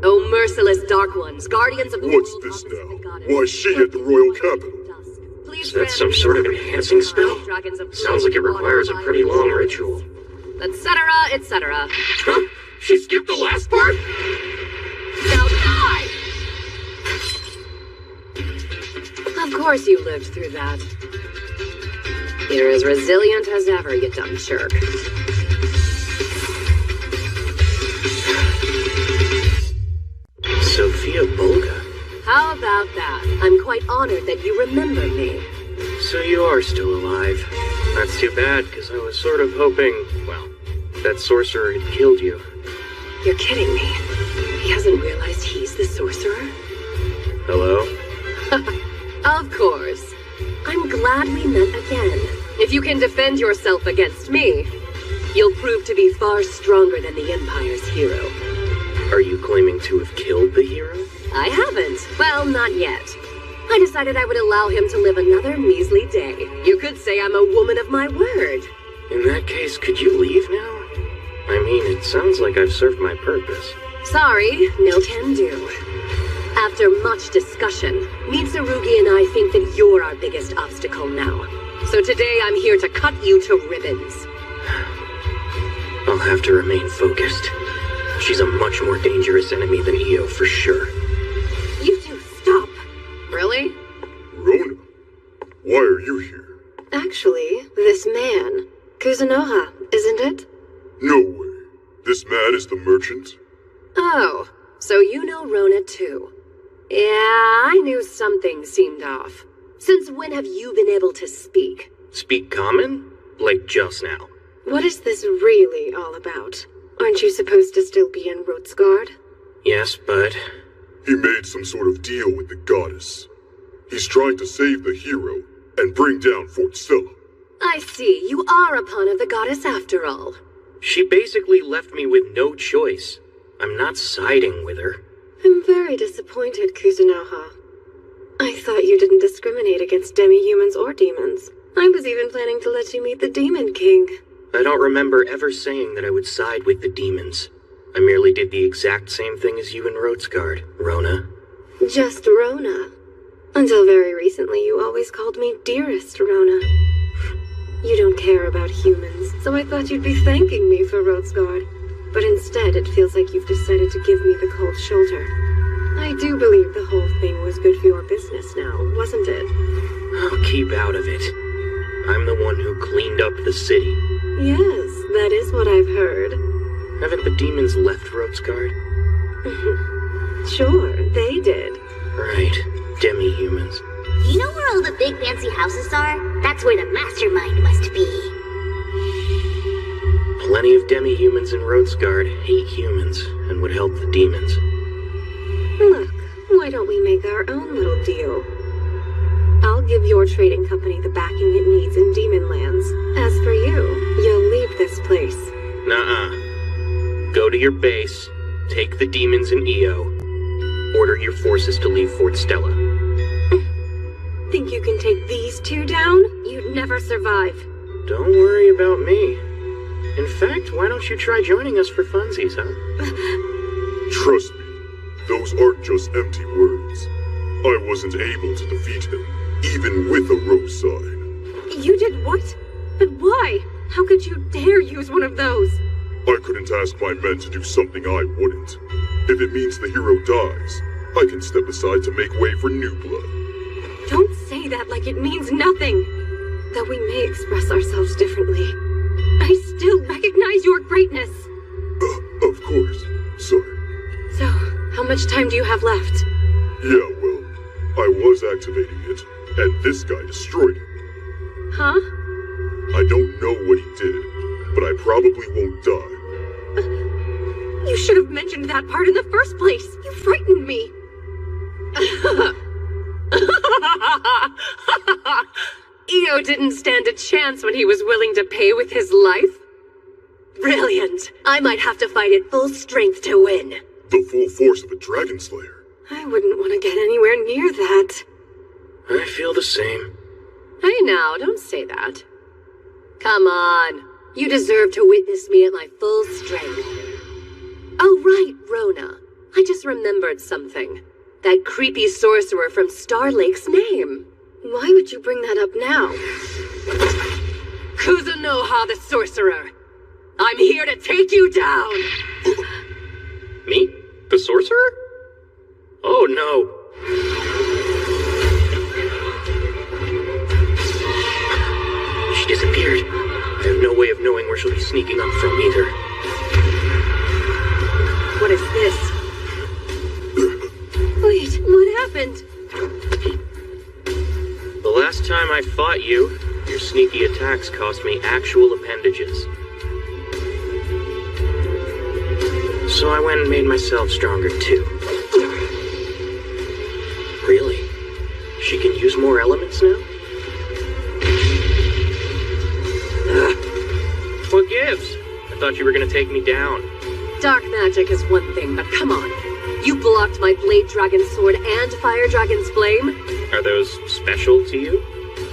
Oh, merciless dark ones, guardians of the What's this now? Why is she at the royal capital? Is that some sort of enhancing spell? Sounds like it requires a pretty long ritual. Etc., etc. Huh? She skipped the last part? Now die! Of course you lived through that. You're as resilient as ever, you dumb jerk. Sophia Bolga. How about that? I'm quite honored that you remember me. So you are still alive. That's too bad, because I was sort of hoping, well, that sorcerer had killed you. You're kidding me. He hasn't realized he's the sorcerer? Hello? Of course. I'm glad we met again. If you can defend yourself against me, you'll prove to be far stronger than the Empire's hero. Are you claiming to have killed the hero? I haven't. Well, not yet. I decided I would allow him to live another measly day. You could say I'm a woman of my word. In that case, could you leave now? I mean, it sounds like I've served my purpose. Sorry, no can do. After much discussion, Mitsurugi and I think that you're our biggest obstacle now. So today I'm here to cut you to ribbons. I'll have to remain focused. She's a much more dangerous enemy than Io, for sure. You two, stop! Really? Rona, why are you here? Actually, this man, Kuzunoha, isn't it? No way. This man is the merchant? Oh, so you know Rona too. Yeah, I knew something seemed off. Since when have you been able to speak? Speak common? Like just now. What is this really all about? Aren't you supposed to still be in Rotsgard? Yes, but... He made some sort of deal with the goddess. He's trying to save the hero and bring down Fort Stella. I see, you are a pawn of the goddess after all. She basically left me with no choice. I'm not siding with her. I'm very disappointed, Kuzunoha. I thought you didn't discriminate against demi-humans or demons. I was even planning to let you meet the Demon King. I don't remember ever saying that I would side with the demons. I merely did the exact same thing as you in Rotsgard, Rona. Just Rona. Until very recently, you always called me Dearest Rona. You don't care about humans, so I thought you'd be thanking me for Rotsgard. But instead, it feels like you've decided to give me the cold shoulder. I do believe the whole thing was good for your business now, wasn't it? I'll keep out of it. I'm the one who cleaned up the city. Yes, that is what I've heard. Haven't the demons left Rotsgard? Sure, they did. Right, demi-humans. You know where all the big fancy houses are? That's where the mastermind must be. Plenty of demi-humans in Roadsguard hate humans and would help the demons. Look, why don't we make our own little deal? I'll give your trading company the backing it needs in Demon Lands. As for you, you'll leave this place. Nuh-uh. Go to your base, take the demons in EO, order your forces to leave Fort Stella. Think you can take these two down? You'd never survive. Don't worry about me. In fact, why don't you try joining us for funsies, huh? Trust me, those aren't just empty words. I wasn't able to defeat him, even with a rose sign. You did what? But why? How could you dare use one of those? I couldn't ask my men to do something I wouldn't. If it means the hero dies, I can step aside to make way for new blood. Don't say that like it means nothing. Though we may express ourselves differently, I still recognize your greatness. Of course. Sorry. So, how much time do you have left? Yeah, well, I was activating it, and this guy destroyed it. Huh? I don't know what he did, but I probably won't die. You should have mentioned that part in the first place. You frightened me. EO didn't stand a chance when he was willing to pay with his life? Brilliant. I might have to fight at full strength to win. The full force of a Dragon Slayer. I wouldn't want to get anywhere near that. I feel the same. Hey now, don't say that. Come on. You deserve to witness me at my full strength. Oh right, Rona. I just remembered something. That creepy sorcerer from Star Lake's name. Why would you bring that up now? Kuzunoha the sorcerer. I'm here to take you down! Me? The sorcerer? Oh no. She disappeared. I have no way of knowing where she'll be sneaking up from either. What is this? Wait, what happened? The last time I fought you, your sneaky attacks cost me actual appendages. So I went and made myself stronger too. Really? She can use more elements now? What gives? I thought you were gonna take me down. Dark magic is one thing, but come on. You blocked my Blade Dragon Sword and Fire Dragon's Flame. Are those special to you?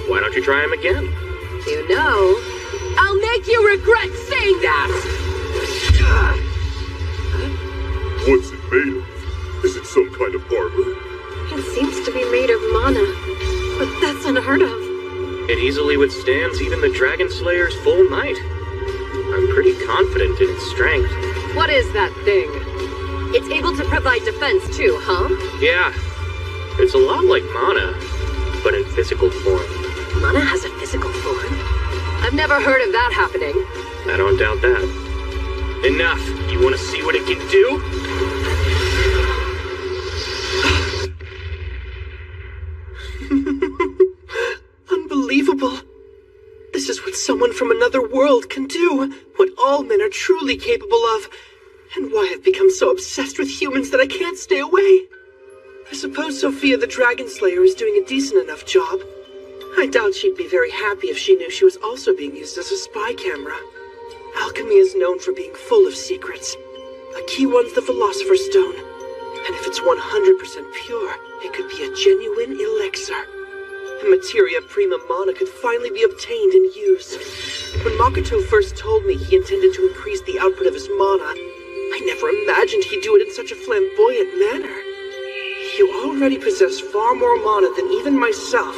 Why don't you try them again? You know, I'll make you regret saying that! What's it made of? Is it some kind of armor? It seems to be made of mana, but that's unheard of. It easily withstands even the Dragon Slayer's full might. I'm pretty confident in its strength. What is that thing? It's able to provide defense too, huh? Yeah. It's a lot like mana, but in physical form. Mana has a physical form? I've never heard of that happening. I don't doubt that. Enough! You want to see what it can do? Unbelievable! This is what someone from another world can do, what all men are truly capable of, and why I've become so obsessed with humans that I can't stay away. I suppose Sophia the Dragon Slayer is doing a decent enough job. I doubt she'd be very happy if she knew she was also being used as a spy camera. Alchemy is known for being full of secrets. A key one's the Philosopher's Stone, and if it's 100% pure, it could be a genuine elixir. And materia prima mana could finally be obtained and used. When Makoto first told me he intended to increase the output of his mana, I never imagined he'd do it in such a flamboyant manner. You already possess far more mana than even myself,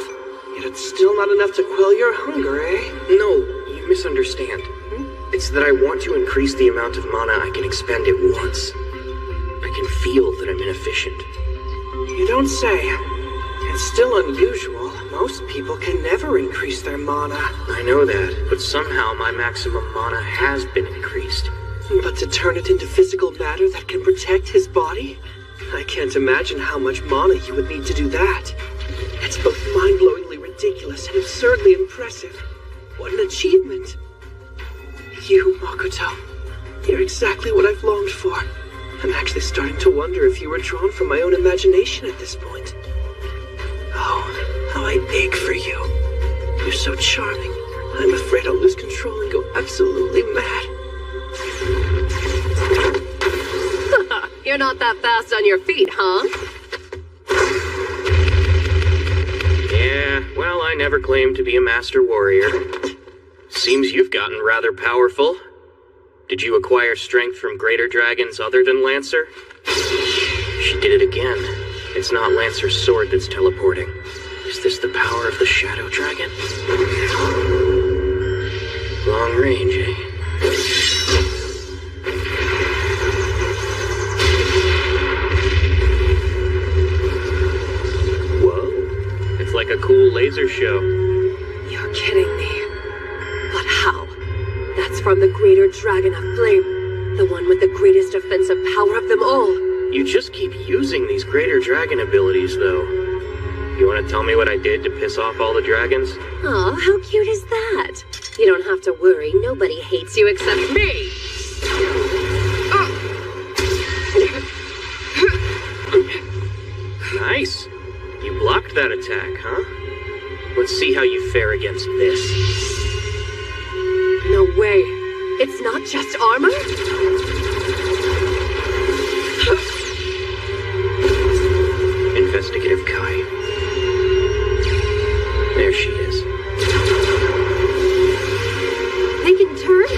yet it's still not enough to quell your hunger, eh? No, you misunderstand. It's that I want to increase the amount of mana I can expend at once. I can feel that I'm inefficient. You don't say. It's still unusual. Most people can never increase their mana. I know that, but somehow my maximum mana has been increased. But to turn it into physical matter that can protect his body? I can't imagine how much mana you would need to do that. It's It's both mind-blowingly ridiculous and absurdly impressive. What an achievement. You, Makoto. You're exactly what I've longed for. I'm actually starting to wonder if you were drawn from my own imagination at this point. Oh, how I ache for you. You're so charming. I'm afraid I'll lose control and go absolutely mad. You're not that fast on your feet, huh? Yeah, well, I never claimed to be a master warrior. Seems you've gotten rather powerful. Did you acquire strength from greater dragons other than Lancer? She did it again. It's not Lancer's sword that's teleporting. Is this the power of the Shadow Dragon? Long range, eh? Whoa. It's like a cool laser show. You're kidding me. But how? That's from the greater dragon of flame. The one with the greatest offensive power of them all. You just keep using these greater dragon abilities, though. You want to tell me what I did to piss off all the dragons? Aw, how cute is that? You don't have to worry. Nobody hates you except me. Nice. You blocked that attack, huh? Let's see how you fare against this. No way. It's not just armor? Investigative Kai. There she is. They can turn?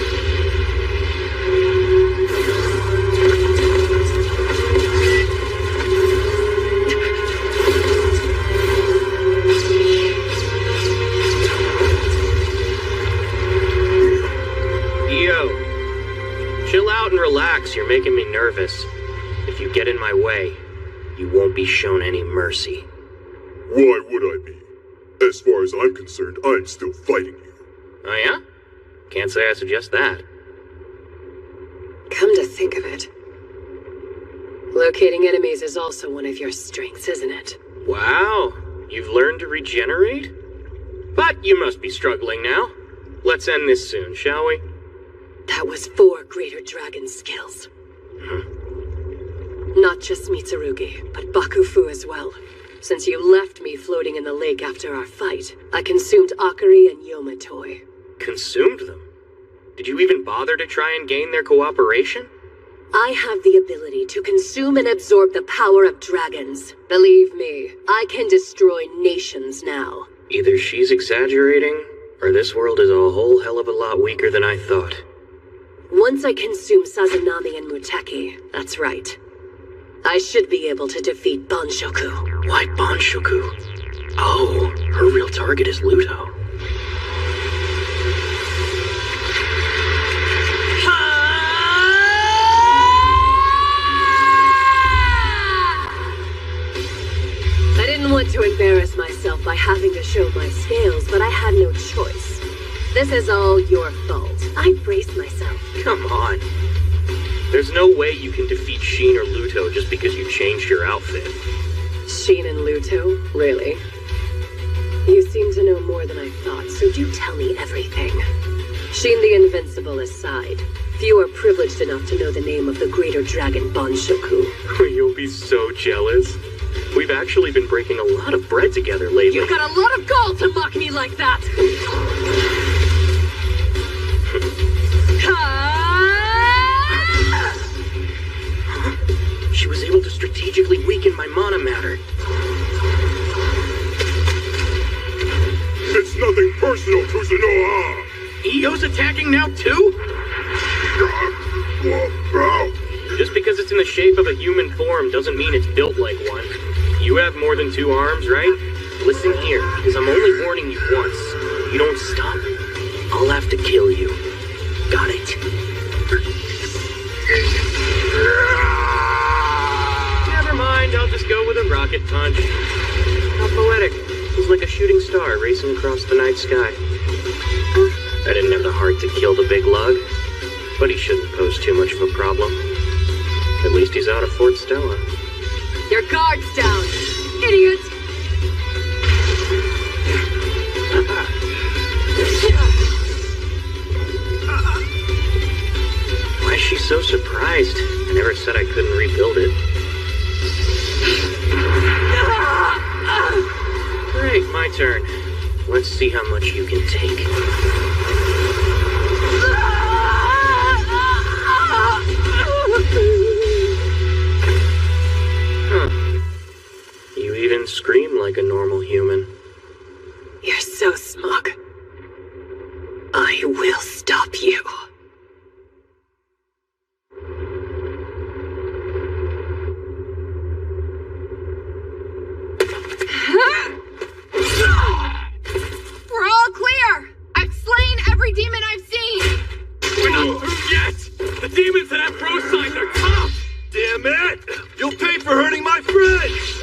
Chill out and relax, you're making me nervous. If you get in my way, you won't be shown any mercy. Why would I be? As far as I'm concerned, I'm still fighting you. Oh yeah? Can't say I suggest that. Come to think of it, locating enemies is also one of your strengths, isn't it? Wow, you've learned to regenerate? But you must be struggling now. Let's end this soon, shall we? That was 4 greater dragon skills. Not just Mitsurugi, but Bakufu as well. Since you left me floating in the lake after our fight, I consumed Akari and Yomatoi. Consumed them? Did you even bother to try and gain their cooperation? I have the ability to consume and absorb the power of dragons. Believe me, I can destroy nations now. Either she's exaggerating, or this world is a whole hell of a lot weaker than I thought. Once I consume Sazanami and Muteki, that's right. I should be able to defeat Banshoku. Why Banshoku? Oh, her real target is Luto. I didn't want to embarrass myself by having to show my scales, but I had no choice. This is all your fault. I braced myself. Come on. There's no way you can defeat Sheen or Luto just because you changed your outfit. Sheen and Luto? Really? You seem to know more than I thought, so do tell me everything. Sheen the Invincible aside, few are privileged enough to know the name of the greater dragon Banshoku. You'll be so jealous. We've actually been breaking a lot of bread together lately. You've got a lot of gall to mock me like that! She was able to strategically weaken my mana matter. It's nothing personal, Kuzunoha! Io's attacking now too? Just because it's in the shape of a human form doesn't mean it's built like one. You have more than 2 arms, right? Listen here, because I'm only warning you once. If you don't stop, I'll have to kill you. Got it? Never mind, I'll just go with a rocket punch. How poetic. He's like a shooting star racing across the night sky. I didn't have the heart to kill the big lug, but he shouldn't pose too much of a problem. At least he's out of Fort Stella. Your guard's down, idiot! said I couldn't rebuild it. Right, my turn. Let's see how much you can take. Huh. You even scream like a normal human. You're so smug. I will stop you. We're all clear! I've slain every demon I've seen! We're not through yet! The demons that have bro signs are tough! Damn it! You'll pay for hurting my friends!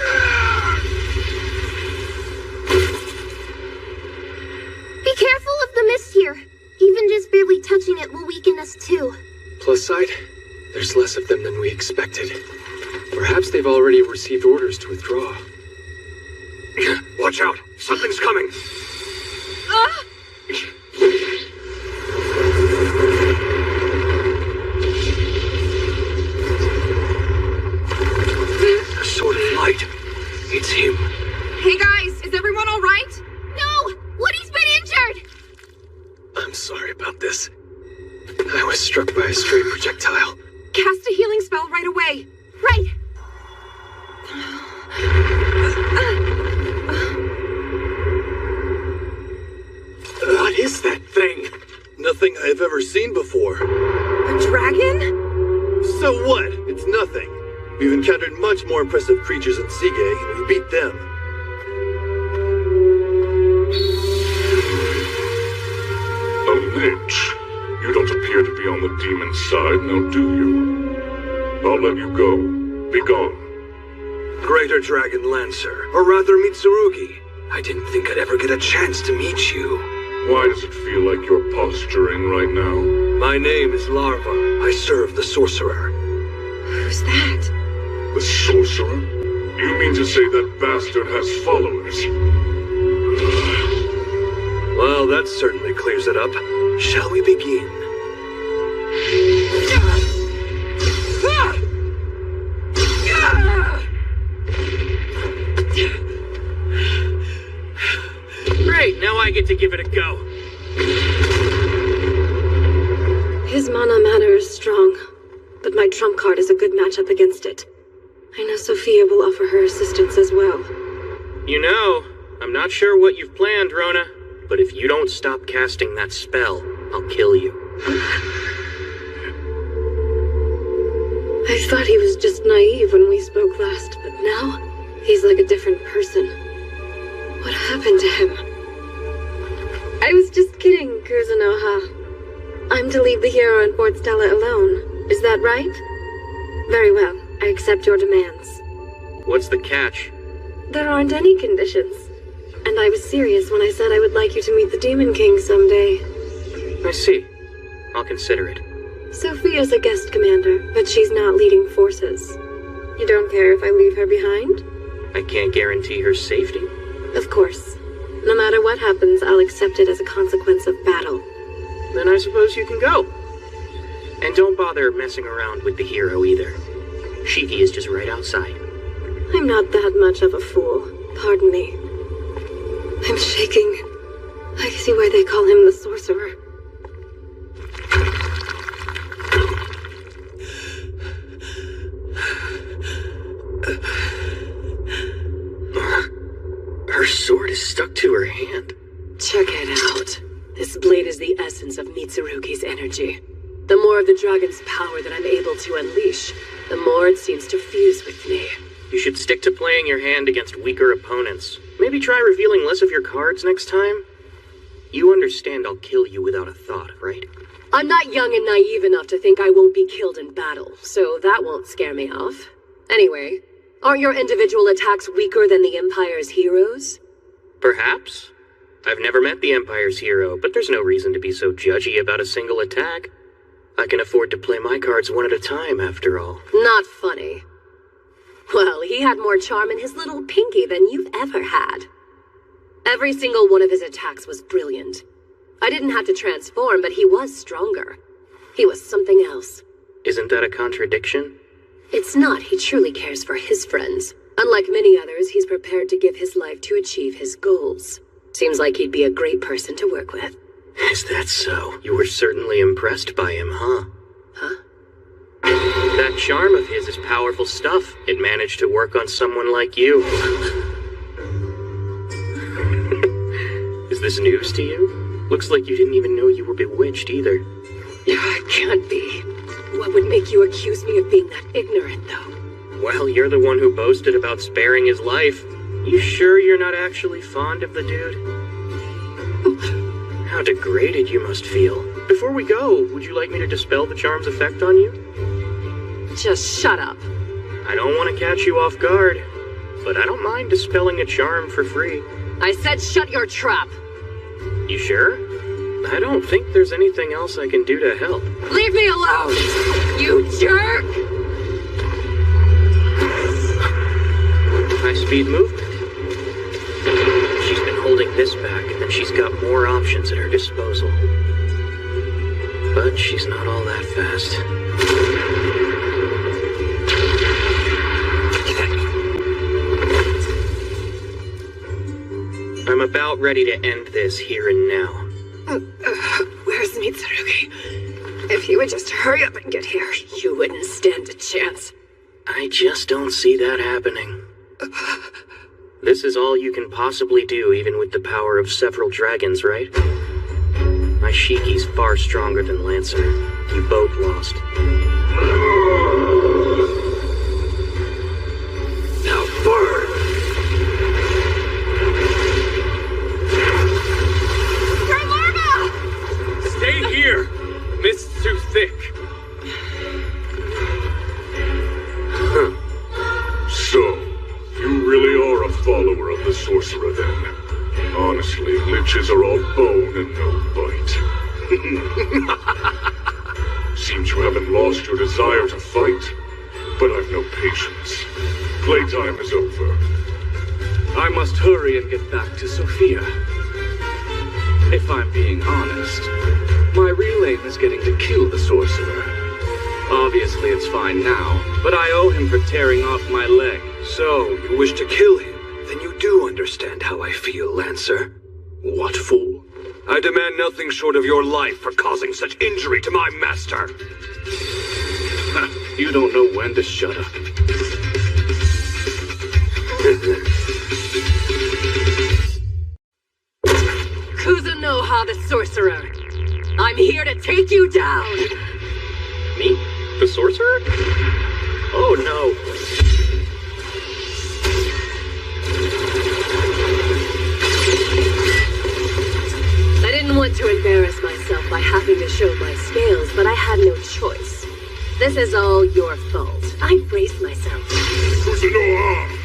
Be careful of the mist here. Even just barely touching it will weaken us too. Plus side, there's less of them than we expected. Perhaps they've already received orders to withdraw. Watch out! Something's coming! A sword of light. It's him. Hey guys, is everyone alright? No! Woody's been injured! I'm sorry about this. I was struck by a stray projectile. Cast a healing spell right away. Right! What is that thing? Nothing I've ever seen before. A dragon? So what? It's nothing. We've encountered much more impressive creatures in Sige, and we beat them. A lich. You don't appear to be on the demon side, now do you? I'll let you go. Be gone. Greater Dragon Lancer, or rather Mitsurugi. I didn't think I'd ever get a chance to meet you. Why does it feel like you're posturing right now? My name is Larva. I serve the sorcerer. Who's that? The sorcerer? You mean to say that bastard has followers? Well, that certainly clears it up. Shall we begin? Great, now I get to give it a go. His mana matter is strong, but my trump card is a good matchup against it. I know Sophia will offer her assistance as well. You know, I'm not sure what you've planned, Rona, but if you don't stop casting that spell, I'll kill you. I thought he was just naive when we spoke last, but now he's like a different person. What happened to him? I was just kidding, Kuzunoha. I'm to leave the hero in Fort Stella alone. Is that right? Very well. I accept your demands. What's the catch? There aren't any conditions. And I was serious when I said I would like you to meet the Demon King someday. I see. I'll consider it. Sophia's a guest commander, but she's not leading forces. You don't care if I leave her behind? I can't guarantee her safety. Of course. No matter what happens, I'll accept it as a consequence of battle. Then I suppose you can go. And don't bother messing around with the hero either. Shiki is just right outside. I'm not that much of a fool. Pardon me. I'm shaking. I see why they call him the sorcerer. Her sword is stuck to her hand. Check it out. This blade is the essence of Mitsurugi's energy. The more of the dragon's power that I'm able to unleash, the more it seems to fuse with me. You should stick to playing your hand against weaker opponents. Maybe try revealing less of your cards next time. You understand I'll kill you without a thought, right? I'm not young and naive enough to think I won't be killed in battle, so that won't scare me off. Anyway, aren't your individual attacks weaker than the Empire's heroes? Perhaps. I've never met the Empire's hero, but there's no reason to be so judgy about a single attack. I can afford to play my cards one at a time, after all. Not funny. Well, he had more charm in his little pinky than you've ever had. Every single one of his attacks was brilliant. I didn't have to transform, but he was stronger. He was something else. Isn't that a contradiction? It's not. He truly cares for his friends. Unlike many others, he's prepared to give his life to achieve his goals. Seems like he'd be a great person to work with. Is that so? You were certainly impressed by him, huh? Huh? That charm of his is powerful stuff. It managed to work on someone like you. Is this news to you? Looks like you didn't even know you were bewitched either. It can't be. What would make you accuse me of being that ignorant, though? Well, you're the one who boasted about sparing his life. You sure you're not actually fond of the dude? How degraded you must feel. Before we go, would you like me to dispel the charm's effect on you? Just shut up. I don't want to catch you off guard, but I don't mind dispelling a charm for free. I said shut your trap. You sure? I don't think there's anything else I can do to help. Leave me alone, you jerk! High-speed movement. She's been holding this back, and she's got more options at her disposal. But she's not all that fast. I'm about ready to end this here and now. Where's Mitsurugi? If he would just hurry up and get here, you wouldn't stand a chance. I just don't see that happening. This is all you can possibly do, even with the power of several dragons, right? My Shiki's far stronger than Lancer. You both lost. Now burn! Stay here! Mist's too thick. So, you really are a follower of the sorcerer then. Honestly, liches are all bone and no bite. Seems you haven't lost your desire to fight, but I've no patience. Playtime is over. I must hurry and get back to Sophia. If I'm being honest, my real aim is getting to kill the sorcerer. Obviously it's fine now, but I owe him for tearing off my leg. So, you wish to kill him? Then you do understand how I feel, Lancer. What fool? I demand nothing short of your life for causing such injury to my master. You don't know when to shut up. Kuzunoha the sorcerer. I'm here to take you down. Me? The sorcerer? Oh no. I didn't want to embarrass myself by having to show my scales, but I had no choice. This is all your fault. I braced myself. Kuzunoha!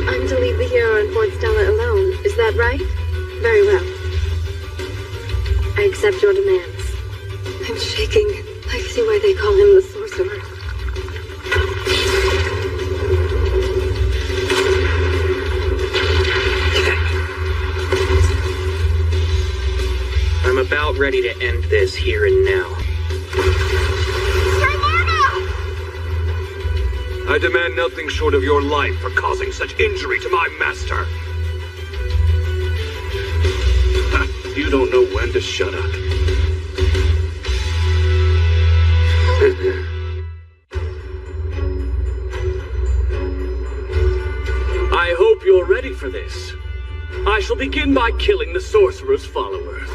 I'm to leave the hero in Fort Stella alone. Is that right? Very well. I accept your demands. I'm shaking. I see why they call him the sorcerer. I'm about ready to end this here and now. I demand nothing short of your life for causing such injury to my master. You don't know when to shut up. I hope you're ready for this. I shall begin by killing the sorcerer's followers.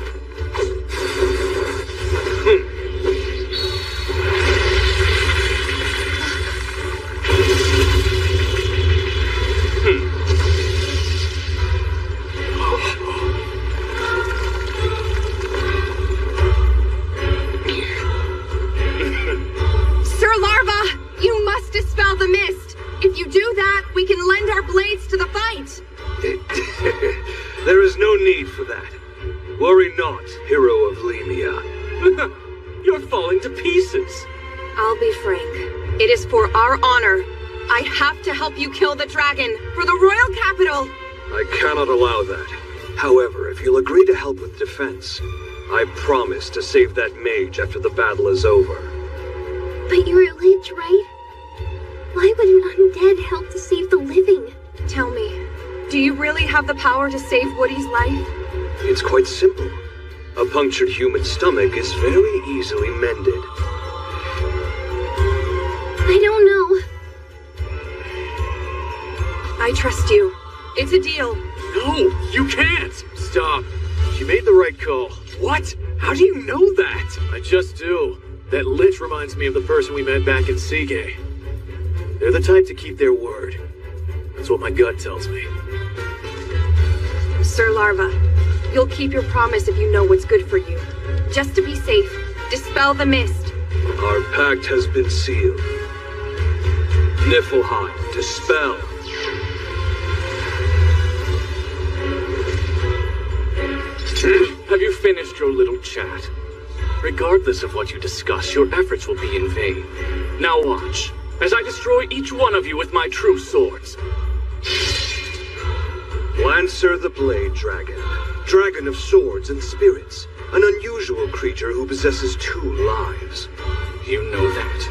Sir Larva, you must dispel the mist. If you do that, we can lend our blades to the fight. There is no need for that. Worry not, hero of Lemia. You're falling to pieces. I'll be frank. It is for our honor. I have to help you kill the dragon for the royal capital. I cannot allow that. However, if you'll agree to help with defense, I promise to save that mage after the battle is over. But you're a lich, right? Why would an undead help to save the living? Tell me, do you really have the power to save Woody's life? It's quite simple. A punctured human stomach is very easily mended. I don't know. I trust you. It's a deal. No, you can't! Stop. You made the right call. What? How do you know that? I just do. That lich reminds me of the person we met back in Seagay. They're the type to keep their word. That's what my gut tells me. Sir Larva, you'll keep your promise if you know what's good for you. Just to be safe, dispel the mist. Our pact has been sealed. Niflheim, dispel. Have you finished your little chat? Regardless of what you discuss, your efforts will be in vain. Now watch, as I destroy each one of you with my true swords. Lancer the Blade Dragon. Dragon of swords and spirits. An unusual creature who possesses 2 lives. You know that.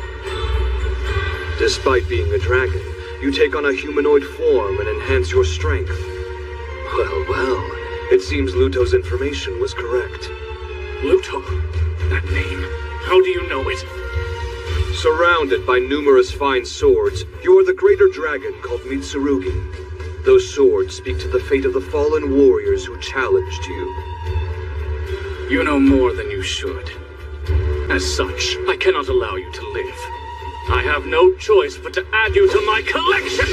Despite being a dragon, you take on a humanoid form and enhance your strength. Well, well. It seems Luto's information was correct. Luto? That name? How do you know it? Surrounded by numerous fine swords, you are the greater dragon called Mitsurugi. Those swords speak to the fate of the fallen warriors who challenged you. You know more than you should. As such, I cannot allow you to live. I have no choice but to add you to my collection!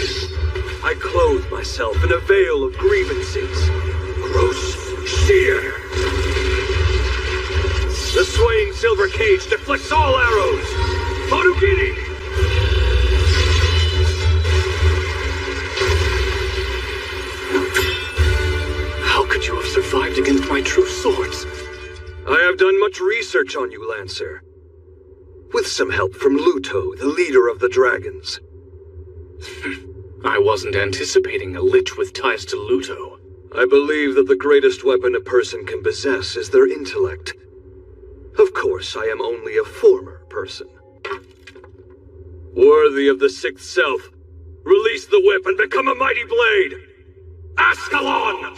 I clothe myself in a veil of grievances. Gross sheer! The swaying silver cage deflects all arrows! Marugiri! How could you have survived against my true swords? I have done much research on you, Lancer. With some help from Luto, the leader of the dragons. I wasn't anticipating a lich with ties to Luto. I believe that the greatest weapon a person can possess is their intellect. Of course, I am only a former person. Worthy of the sixth self, release the whip and become a mighty blade! Ascalon!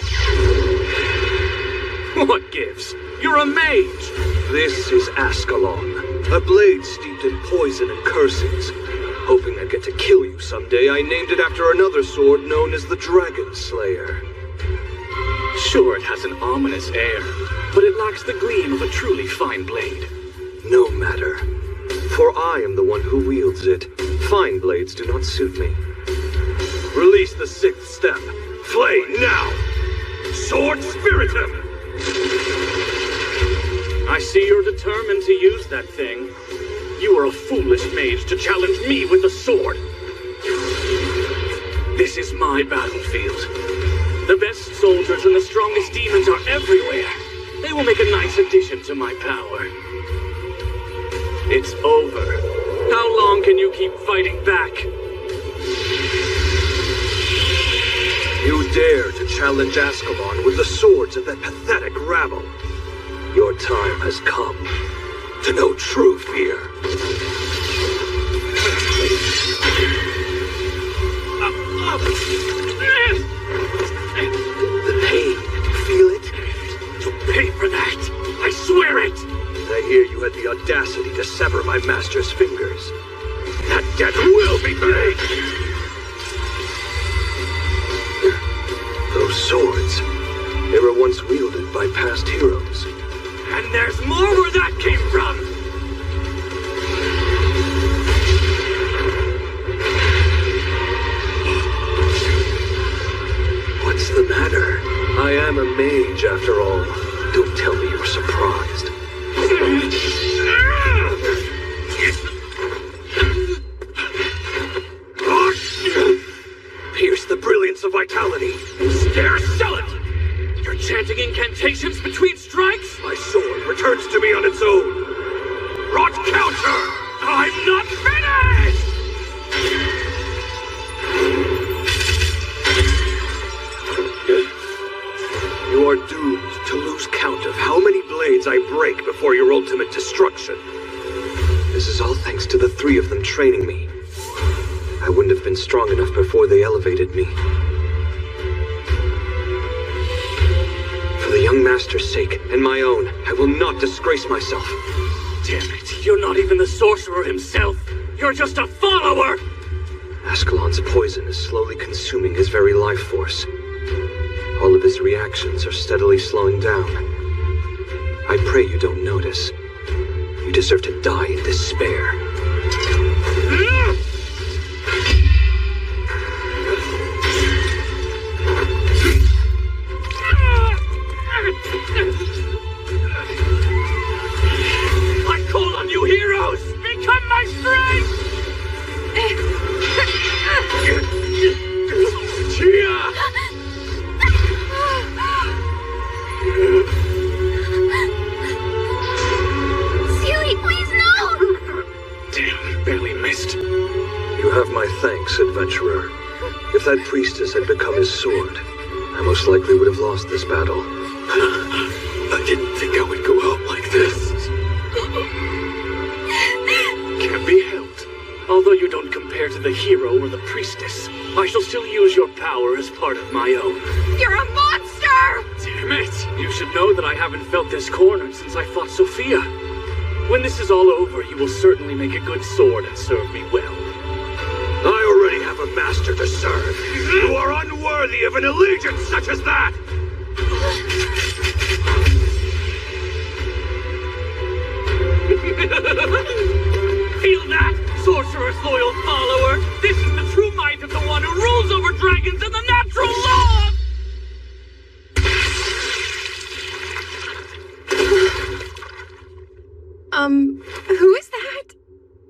What gives? You're a mage! This is Ascalon, a blade steeped in poison and curses. Hoping I get to kill you someday, I named it after another sword known as the Dragon Slayer. Sure, it has an ominous air, but it lacks the gleam of a truly fine blade. No matter, for I am the one who wields it. Fine blades do not suit me. Release the sixth step. Flay now! Sword spirit him! I see you're determined to use that thing. You are a foolish mage to challenge me with a sword. This is my battlefield. The best soldiers and the strongest demons are everywhere. They will make a nice addition to my power. It's over. How long can you keep fighting back? You dare to challenge Ascalon with the swords of that pathetic rabble. Your time has come to know true fear. The pain, feel it? You'll pay for that! I swear it! I hear you had the audacity to sever my master's fingers. That debt will be paid! Those swords, they were once wielded by past heroes. And there's more where that came from! What's the matter? I am a mage, after all. Don't tell me you're surprised. Pierce the brilliance of vitality. Stare, sell it! You're chanting incantations between strikes? My sword returns to me on its own. Rot counter! I'm not finished! to the three of them training me. I wouldn't have been strong enough before they elevated me. For the young master's sake, and my own, I will not disgrace myself. Damn it, you're not even the sorcerer himself. You're just a follower! Ascalon's poison is slowly consuming his very life force. All of his reactions are steadily slowing down. I pray you don't notice. You deserve to die in despair. I call on you, heroes! Become my strength! Sealy, please no! Damn, barely missed. You have my thanks, adventurer. If that priestess had become his sword, I most likely would have lost this battle. I didn't think I would go out like this. Can't be helped. Although you don't compare to the hero or the priestess, I shall still use your power as part of my own. You're a monster! Damn it! You should know that I haven't felt this corner since I fought Sophia. When this is all over, you will certainly make a good sword and serve me well. I already have a master to serve. You are unworthy of an allegiance such as that! Feel that, sorcerer's loyal follower? This is the true might of the one who rules over dragons and the natural law! Who is that?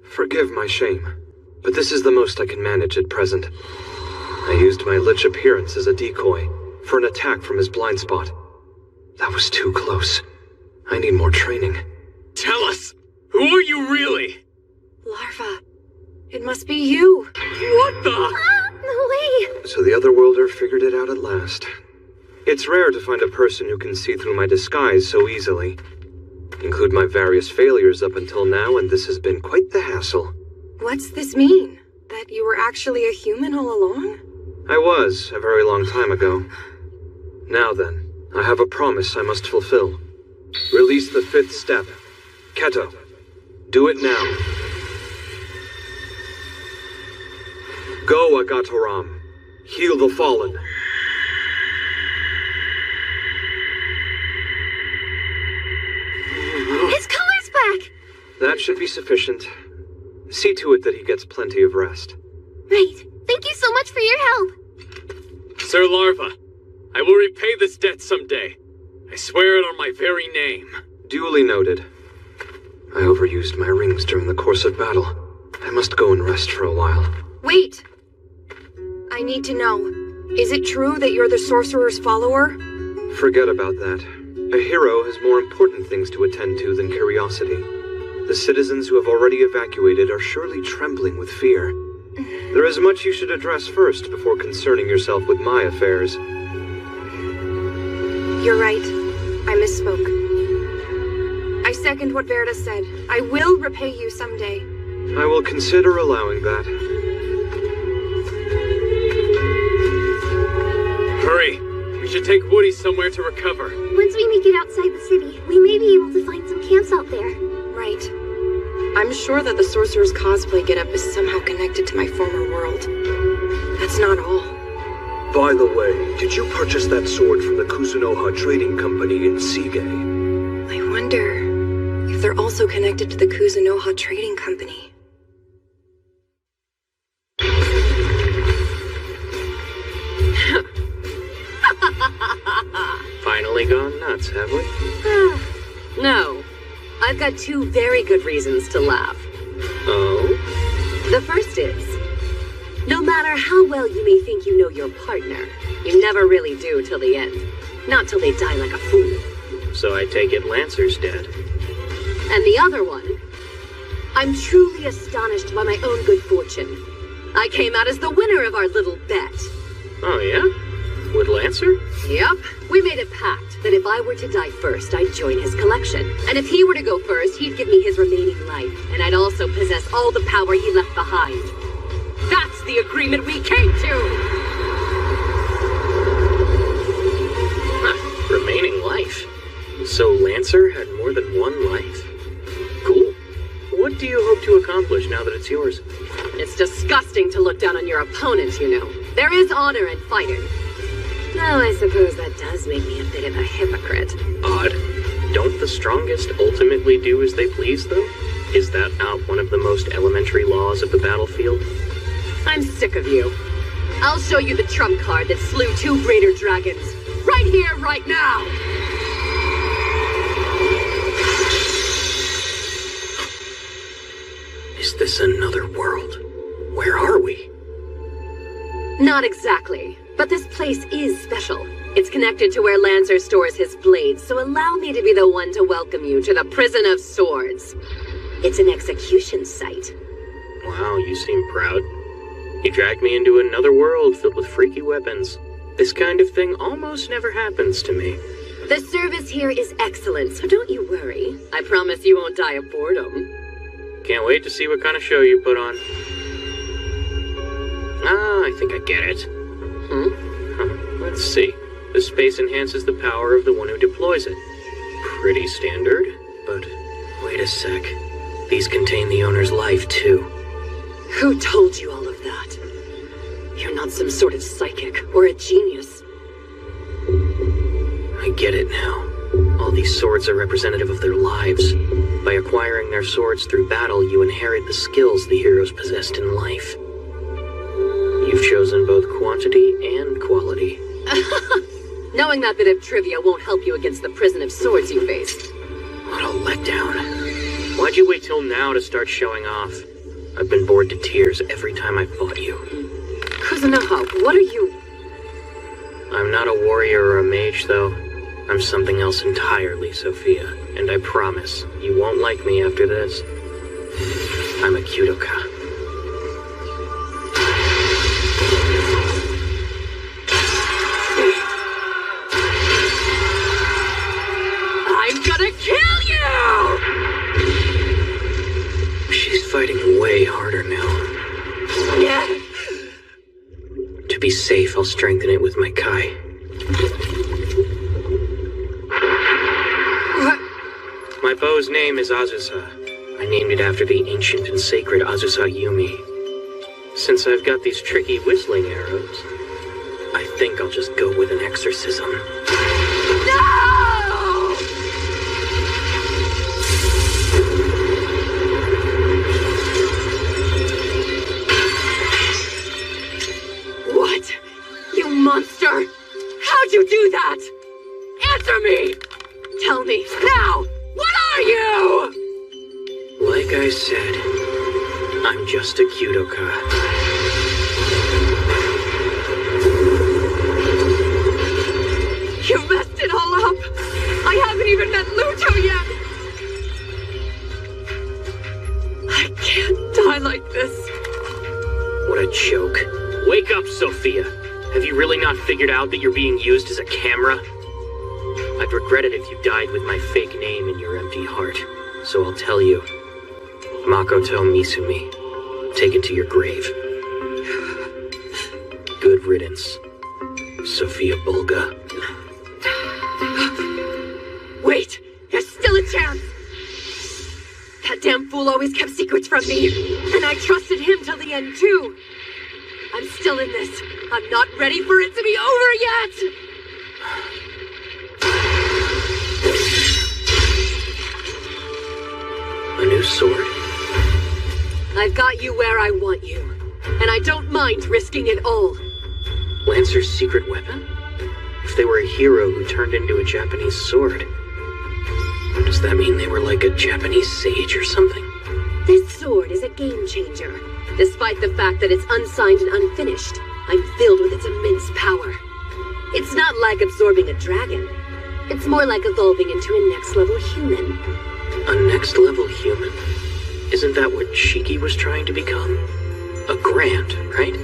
Forgive my shame, but this is the most I can manage at present. I used my lich appearance as a decoy for an attack from his blind spot. That was too close. I need more training. Tell us! Who are you really? Larva. It must be you. What the? No way! So the Otherworlder figured it out at last. It's rare to find a person who can see through my disguise so easily. Include my various failures up until now, and this has been quite the hassle. What's this mean? That you were actually a human all along? I was, a very long time ago. Now then, I have a promise I must fulfill. Release the fifth step. Keto, do it now. Go, Agatoram. Heal the fallen. His color's back! That should be sufficient. See to it that he gets plenty of rest. Right. Thank you so much for your help. Sir Larva, I will repay this debt someday. I swear it on my very name. Duly noted. I overused my rings during the course of battle. I must go and rest for a while. Wait! I need to know. Is it true that you're the sorcerer's follower? Forget about that. A hero has more important things to attend to than curiosity. The citizens who have already evacuated are surely trembling with fear. There is much you should address first before concerning yourself with my affairs. You're right. I misspoke. I second what Verda said. I will repay you someday. I will consider allowing that. Hurry! We should take Woody somewhere to recover. Once we make it outside the city, we may be able to find some camps out there. Right. I'm sure that the sorcerer's cosplay getup is somehow connected to my former world. That's not all. By the way, did you purchase that sword from the Kuzunoha Trading Company in Seagay? I wonder if they're also connected to the Kuzunoha Trading Company. Finally gone nuts, have we? No. I've got two very good reasons to laugh. Oh? The first is, no matter how well you may think you know your partner, you never really do till the end. Not till they die like a fool. So I take it Lancer's dead. And the other one, I'm truly astonished by my own good fortune. I came out as the winner of our little bet. Oh, yeah? With Lancer? Yep. We made a pact that if I were to die first, I'd join his collection. And if he were to go first, he'd give me his remaining life. And I'd also possess all the power he left behind. That's the agreement we came to! Huh. Remaining life? So Lancer had more than one life? Cool. What do you hope to accomplish now that it's yours? It's disgusting to look down on your opponent, you know. There is honor in fighting. Though I suppose that does make me a bit of a hypocrite. Odd. Don't the strongest ultimately do as they please, though? Is that not one of the most elementary laws of the battlefield? I'm sick of you. I'll show you the trump card that slew 2 greater dragons. Right here, right now! Is this another world? Where are we? Not exactly, but this place is special. It's connected to where Lancer stores his blades, so allow me to be the one to welcome you to the Prison of Swords. It's an execution site. Wow, you seem proud. You dragged me into another world filled with freaky weapons. This kind of thing almost never happens to me. The service here is excellent, so don't you worry. I promise you won't die of boredom. Can't wait to see what kind of show you put on. Ah, I think I get it. Let's see. The space enhances the power of the one who deploys it. Pretty standard, but wait a sec. These contain the owner's life, too. Who told you all of that? You're not some sort of psychic or a genius. I get it now. All these swords are representative of their lives. By acquiring their swords through battle, you inherit the skills the heroes possessed in life. You've chosen both quantity and quality. Knowing that bit of trivia won't help you against the Prison of Swords you face. What a letdown. Why'd you wait till now to start showing off? I've been bored to tears every time I fought you. Kuzunoha, what are you? I'm not a warrior or a mage, though. I'm something else entirely, Sophia. And I promise, you won't like me after this. I'm a Kyudoka. I'm gonna kill you! She's fighting way harder now. Yeah. To be safe, I'll strengthen it with my Kai. My bow's name is Azusa. I named it after the ancient and sacred Azusa Yumi. Since I've got these tricky whistling arrows, I think I'll just go with an exorcism. No! What? You monster! How'd you do that? Answer me! Tell me, now! What are you? Like I said, I'm just a Kyudoka. You messed it all up! I haven't even met Luto yet! I can't die like this. What a joke. Wake up, Sophia. Have you really not figured out that you're being used as a camera? I'd regret it if you died with my fake name in your empty heart. So I'll tell you. Makoto Misumi. Take it to your grave. Good riddance, Sophia Bulga. Wait! There's still a chance! That damn fool always kept secrets from me, and I trusted him till the end, too. I'm still in this. I'm not ready for it to be over yet! A new sword? I've got you where I want you, and I don't mind risking it all. Lancer's secret weapon? If they were a hero who turned into a Japanese sword, does that mean they were like a Japanese sage or something? This sword is a game changer. Despite the fact that it's unsigned and unfinished, I'm filled with its immense power. It's not like absorbing a dragon. It's more like evolving into a next-level human. A next-level human? Isn't that what Shiki was trying to become? A Grand, right?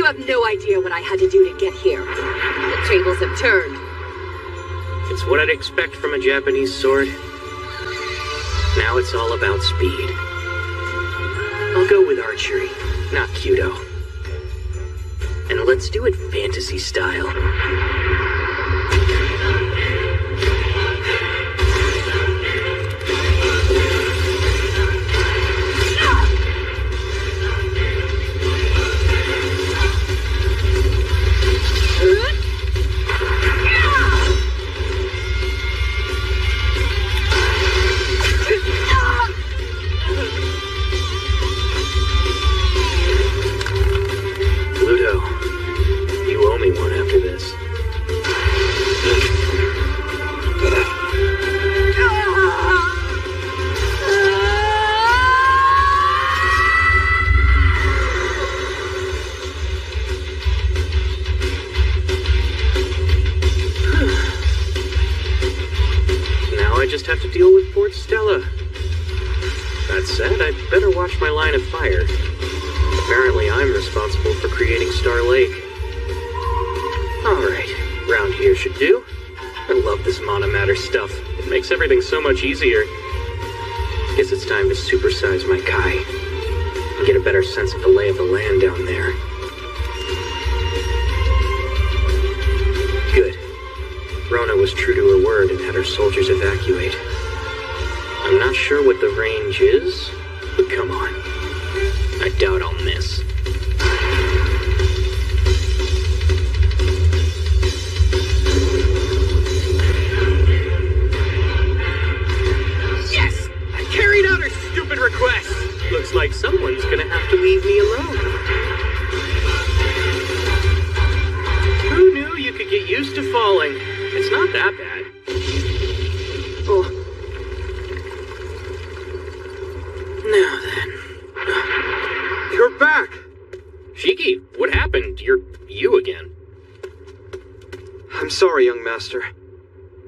You have no idea what I had to do to get here. The tables have turned. It's what I'd expect from a Japanese sword. Now it's all about speed. I'll go with archery, not Kyudo. And let's do it fantasy style. Line of fire. Apparently I'm responsible for creating Star Lake. Alright, round here should do. I love this monomatter stuff. It makes everything so much easier. Guess it's time to supersize my Kai and get a better sense of the lay of the land down there. Good. Rona was true to her word and had her soldiers evacuate. I'm not sure what the range is, but come on. I doubt I'll miss. Yes! I carried out her stupid request! Looks like someone's gonna have to leave me alone. Who knew you could get used to falling? It's not that bad. Oh. Now then. You're back! Shiki, what happened? You're you again. I'm sorry, young master.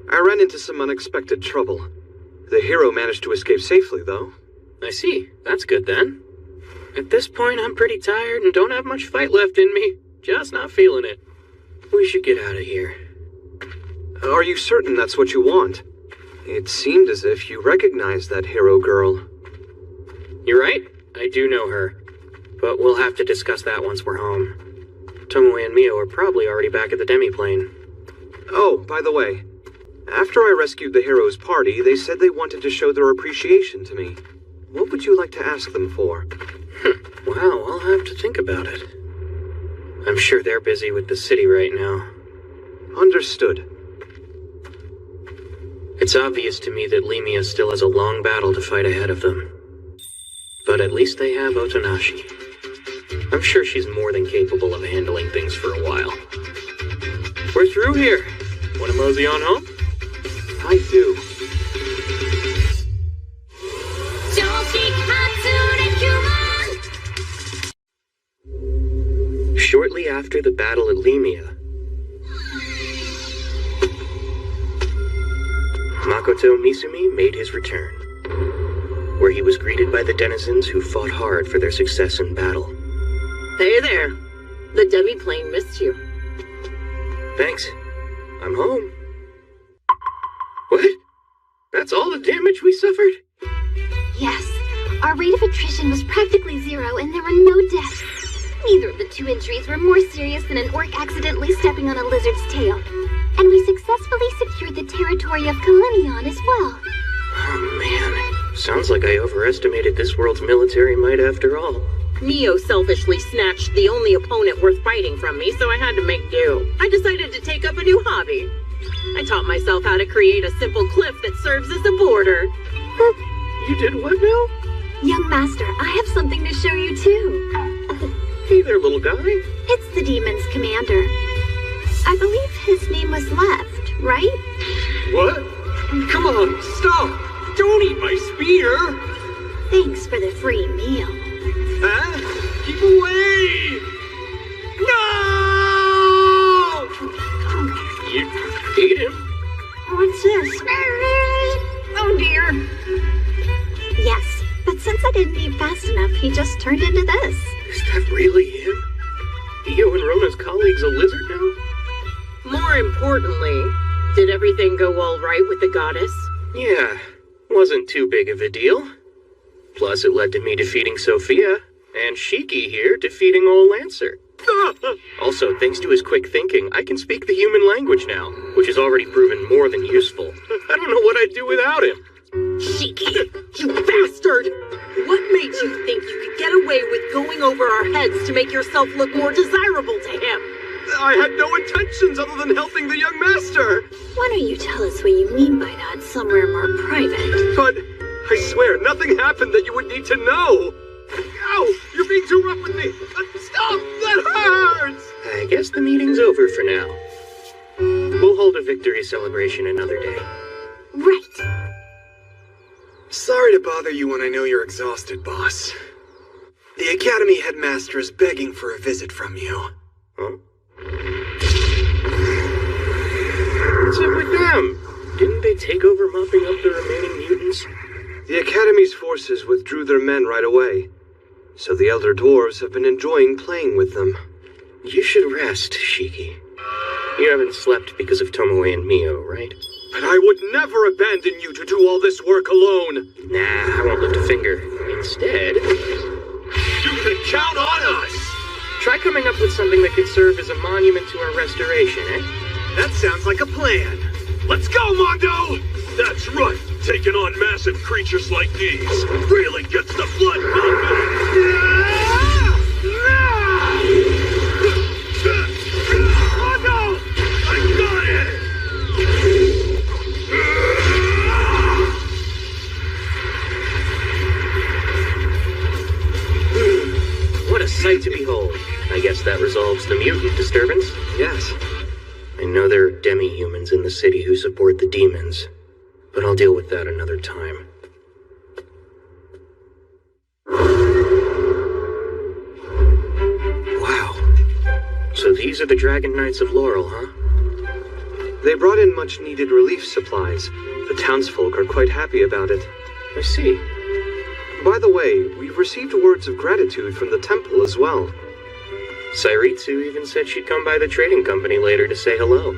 I ran into some unexpected trouble. The hero managed to escape safely, though. I see. That's good, then. At this point, I'm pretty tired and don't have much fight left in me. Just not feeling it. We should get out of here. Are you certain that's what you want? It seemed as if you recognized that hero girl. You're right. I do know her. But we'll have to discuss that once we're home. Tomoe and Mio are probably already back at the demiplane. Oh, by the way, after I rescued the hero's party, they said they wanted to show their appreciation to me. What would you like to ask them for? Wow, I'll have to think about it. I'm sure they're busy with the city right now. Understood. It's obvious to me that Lemia still has a long battle to fight ahead of them. But at least they have Otonashi. I'm sure she's more than capable of handling things for a while. We're through here. Want to mosey on home? I do. Shortly after the battle at Lemia, Makoto Misumi made his return, where he was greeted by the denizens who fought hard for their success in battle. Hey there. The demiplane missed you. Thanks. I'm home. What? That's all the damage we suffered? Yes. Our rate of attrition was practically zero, and there were no deaths. Neither of the two injuries were more serious than an orc accidentally stepping on a lizard's tail. And we successfully secured the territory of Kalinion as well. Oh, man. Sounds like I overestimated this world's military might after all. Mio selfishly snatched the only opponent worth fighting from me, so I had to make do. I decided to take up a new hobby. I taught myself how to create a simple cliff that serves as a border. You did what now? Young master, I have something to show you too. Oh, hey there, little guy. It's the demon's commander. I believe his name was Left, right? What? Come on, stop! Don't eat my spear! Thanks for the free meal. Huh? Keep away! No! You ate him? What's this? Oh dear. Yes, but since I didn't eat fast enough, he just turned into this. Is that really him? He Mio and Rona's colleague's a lizard now? More importantly, did everything go all right with the goddess? Yeah, wasn't too big of a deal. Plus, it led to me defeating Sophia, and Shiki here defeating old Lancer. Also, thanks to his quick thinking, I can speak the human language now, which has already proven more than useful. I don't know what I'd do without him. Shiki, you bastard! What made you think you could get away with going over our heads to make yourself look more desirable to him? I had no intentions other than helping the young master. Why don't you tell us what you mean by that somewhere more private? But I swear, nothing happened that you would need to know. Ow! You're being too rough with me! Stop! That hurts! I guess the meeting's over for now. We'll hold a victory celebration another day. Right. Sorry to bother you when I know you're exhausted, boss. The Academy headmaster is begging for a visit from you. Huh? What's up with them? Didn't they take over mopping up the remaining mutants? The Academy's forces withdrew their men right away, so the Elder Dwarves have been enjoying playing with them. You should rest, Shiki. You haven't slept because of Tomoe and Mio, right? But I would never abandon you to do all this work alone. Nah, I won't lift a finger. Instead, You can count on us! try coming up with something that could serve as a monument to our restoration, eh? That sounds like a plan. Let's go, Mondo! That's right. Taking on massive creatures like these really gets the blood pumping. Mondo! I got it! What a sight to behold. I guess that resolves the mutant disturbance. Yes. I know there are demi-humans in the city who support the demons, but I'll deal with that another time. Wow. So these are the Dragon Knights of Laurel, huh? They brought in much-needed relief supplies. The townsfolk are quite happy about it. I see. By the way, we've received words of gratitude from the temple as well. Sairitsu even said she'd come by the trading company later to say hello.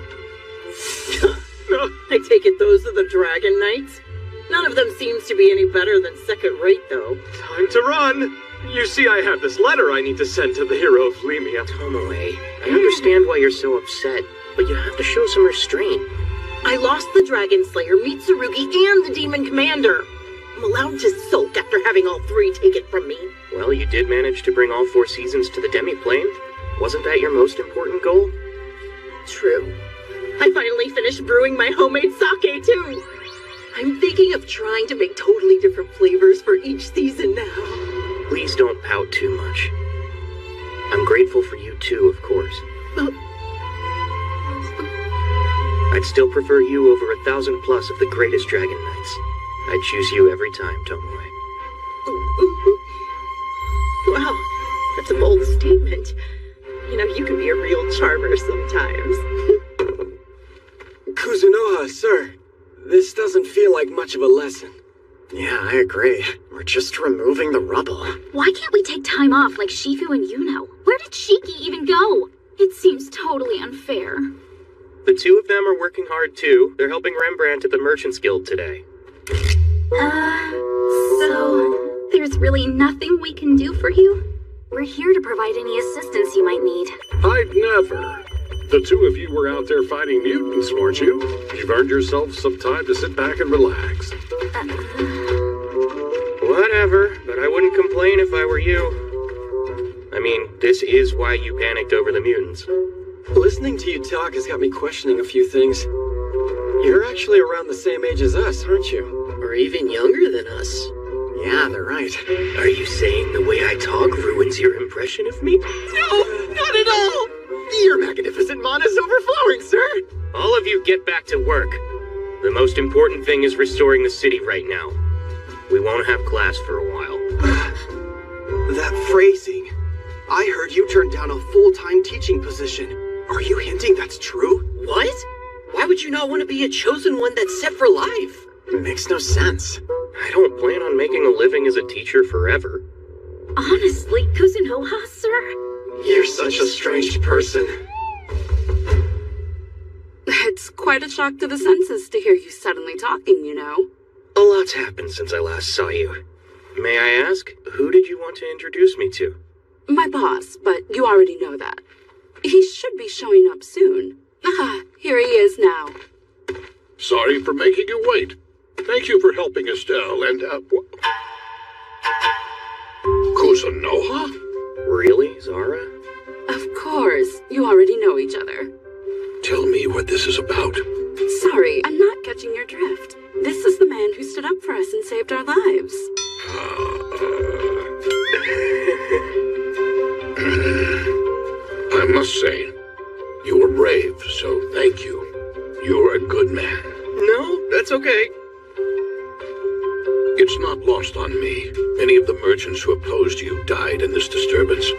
I take it those are the Dragon Knights? None of them seems to be any better than second rate, though. Time to run! You see, I have this letter I need to send to the hero of Lemia. Tomoe, I understand why you're so upset, but you have to show some restraint. I lost the Dragon Slayer, Mitsurugi, and the Demon Commander. I'm allowed to sulk after having all three taken from me. Well, you did manage to bring all 4 seasons to the demi-plane. Wasn't that your most important goal? True. I finally finished brewing my homemade sake, too. I'm thinking of trying to make totally different flavors for each season now. Please don't pout too much. I'm grateful for you too, of course. I'd still prefer you over 1,000 plus of the greatest Dragon Knights. I'd choose you every time, Tomoe. Wow, that's a bold statement. You know, you can be a real charmer sometimes. Kuzunoha, sir. This doesn't feel like much of a lesson. Yeah, I agree. We're just removing the rubble. Why can't we take time off like Shifu and Yuno? Where did Shiki even go? It seems totally unfair. The 2 of them are working hard too. They're helping Rembrandt at the Merchants Guild today. So there's really nothing we can do for you? We're here to provide any assistance you might need. I'd never. The 2 of you were out there fighting mutants, weren't you? You've earned yourself some time to sit back and relax. Whatever, but I wouldn't complain if I were you. I mean, this is why you panicked over the mutants. Listening to you talk has got me questioning a few things. You're actually around the same age as us, aren't you? Or even younger than us. Yeah, they're right. Are you saying the way I talk ruins your impression of me? No, not at all! Your magnificent mana is overflowing, sir! All of you get back to work. The most important thing is restoring the city right now. We won't have class for a while. That phrasing. I heard you turned down a full-time teaching position. Are you hinting that's true? What? Why would you not want to be a chosen one that's set for life? It makes no sense. I don't plan on making a living as a teacher forever. Honestly, Kuzunoha, sir? You're such a strange person. It's quite a shock to the senses to hear you suddenly talking, you know. A lot's happened since I last saw you. May I ask, who did you want to introduce me to? My boss, but you already know that. He should be showing up soon. Ah, here he is now. Sorry for making you wait. Thank you for helping Estelle and, Kuzunoha? Really, Zara? Of course, you already know each other. Tell me what this is about. Sorry, I'm not catching your drift. This is the man who stood up for us and saved our lives. I must say, you were brave, so thank you. You're a good man. No, that's okay. It's not lost on me. Many of the merchants who opposed you died in this disturbance.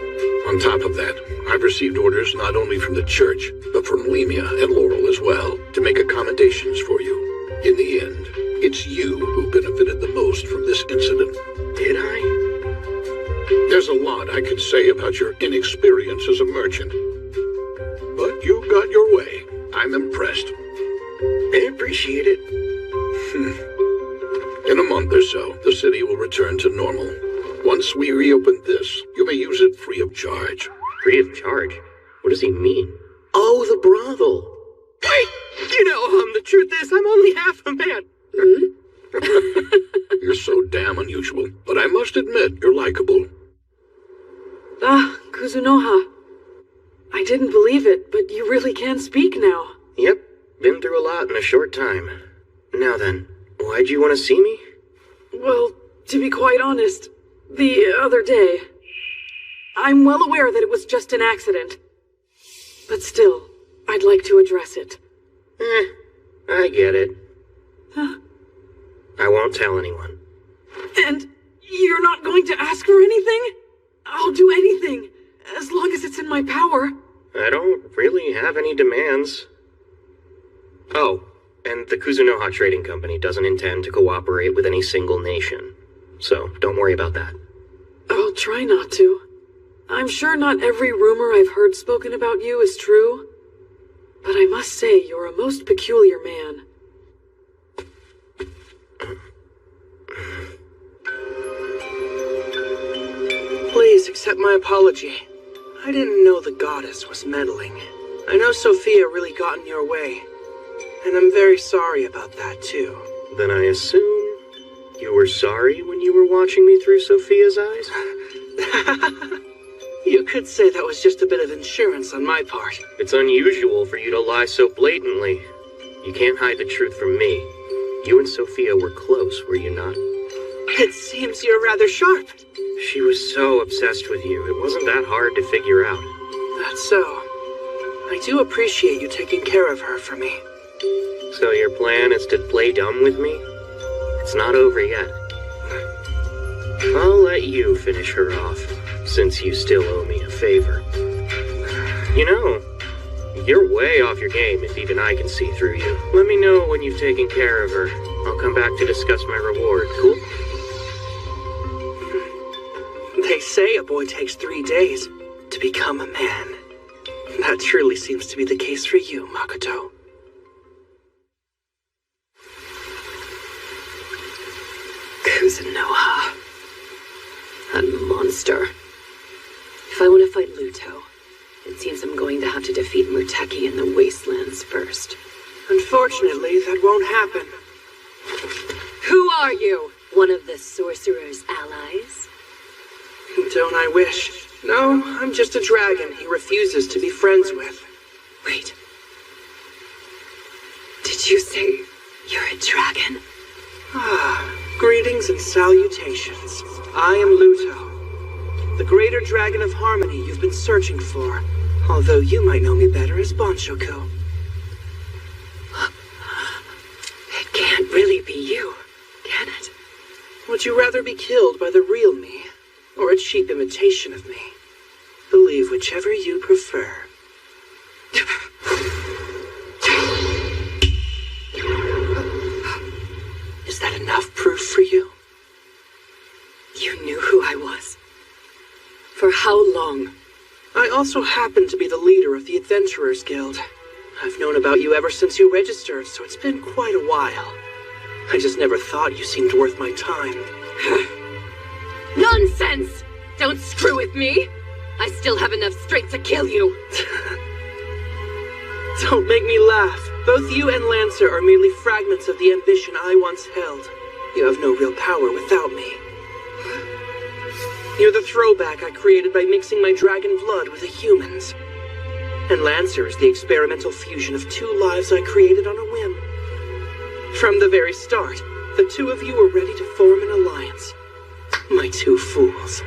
On top of that, I've received orders not only from the church, but from Lemia and Laurel as well, to make accommodations for you. In the end, it's you who benefited the most from this incident. Did I? There's a lot I could say about your inexperience as a merchant. But you got your way. I'm impressed. I appreciate it. In a month or so, the city will return to normal. Once we reopen this, you may use it free of charge. Free of charge? What does he mean? Oh, the brothel. Wait! You know, the truth is, I'm only half a man. You're so damn unusual, but I must admit, you're likable. Ah, Kuzunoha. I didn't believe it, but you really can speak now. Yep, been through a lot in a short time. Now then, why'd you want to see me? Well, to be quite honest, the other day, I'm well aware that it was just an accident. But still, I'd like to address it. I get it. Huh? I won't tell anyone. And you're not going to ask for anything? I'll do anything, as long as it's in my power. I don't really have any demands. Oh, and the Kuzunoha Trading Company doesn't intend to cooperate with any single nation. So, don't worry about that. I'll try not to. I'm sure not every rumor I've heard spoken about you is true. But I must say, you're a most peculiar man. Please accept my apology. I didn't know the goddess was meddling. I know Sophia really got in your way. And I'm very sorry about that, too. Then I assume you were sorry when you were watching me through Sophia's eyes? You could say that was just a bit of insurance on my part. It's unusual for you to lie so blatantly. You can't hide the truth from me. You and Sophia were close, were you not? It seems you're rather sharp. She was so obsessed with you, it wasn't that hard to figure out. That's so. I do appreciate you taking care of her for me. So your plan is to play dumb with me? It's not over yet. I'll let you finish her off, since you still owe me a favor. You know, you're way off your game if even I can see through you. Let me know when you've taken care of her. I'll come back to discuss my reward, cool? They say a boy takes 3 days to become a man. That truly seems to be the case for you, Makoto. Kuzunoha. That monster. If I want to fight Luto, it seems I'm going to have to defeat Muteki in the Wastelands first. Unfortunately, that won't happen. Who are you? One of the sorcerer's allies? Don't I wish? No, I'm just a dragon he refuses to be friends with. Wait. Did you say you're a dragon? Greetings and salutations. I am Luto, the greater dragon of harmony you've been searching for, although you might know me better as Bonshoku. It can't really be you, can it? Would you rather be killed by the real me, or a cheap imitation of me? Believe whichever you prefer. Is that enough proof for you? You knew who I was. For how long? I also happen to be the leader of the Adventurers Guild. I've known about you ever since you registered, so it's been quite a while. I just never thought you seemed worth my time. Nonsense! Don't screw with me! I still have enough strength to kill you! Don't make me laugh. Both you and Lancer are merely fragments of the ambition I once held. You have no real power without me. You're the throwback I created by mixing my dragon blood with a human's. And Lancer is the experimental fusion of two lives I created on a whim. From the very start, the two of you were ready to form an alliance. My two fools.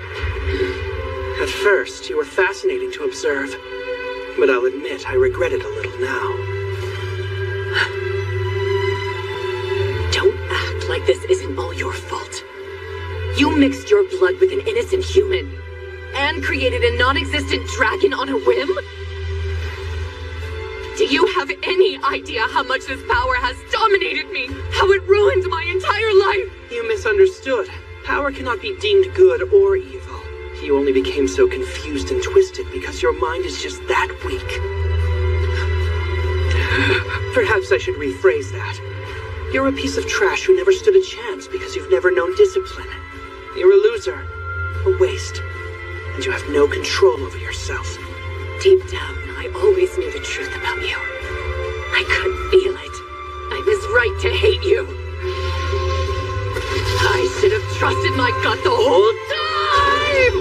At first, you were fascinating to observe, but I'll admit I regret it a little now. Don't act like this isn't all your fault. You mixed your blood with an innocent human, and created a non-existent dragon on a whim? Do you have any idea how much this power has dominated me? How it ruined my entire life? You misunderstood. Power cannot be deemed good or evil. You only became so confused and twisted because your mind is just that weak. Perhaps I should rephrase that. You're a piece of trash who never stood a chance because you've never known discipline. You're a loser, a waste, and you have no control over yourself. Deep down, I always knew the truth about you. I could feel it. I was right to hate you. I should have trusted my gut the whole time!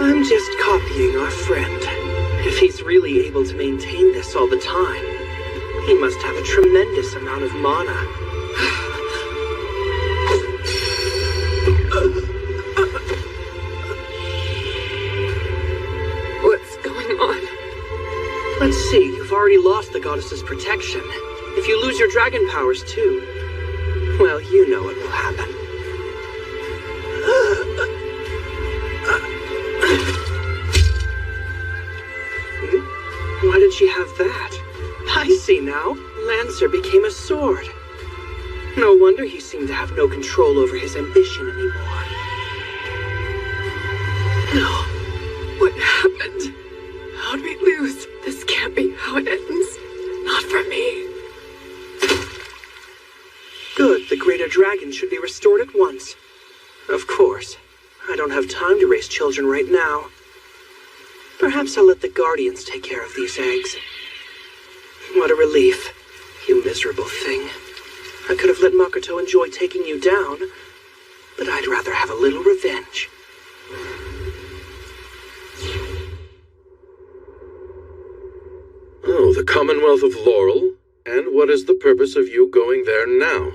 I'm just copying our friend. If he's really able to maintain this all the time, he must have a tremendous amount of mana. What's going on? Let's see, you've already lost the goddess's protection. If you lose your dragon powers too, well, you know what will happen. Why did she have that? I see now. Lancer became a sword. No wonder he seemed to have no control over his ambition anymore. No. What happened? How'd we lose? This can't be how it ends. Not for me. Good, the greater dragon should be restored at once. Of course. I don't have time to raise children right now. Perhaps I'll let the Guardians take care of these eggs. What a relief. You miserable thing. I could have let Makoto enjoy taking you down, but I'd rather have a little revenge. Oh, the Commonwealth of Laurel? And what is the purpose of you going there now?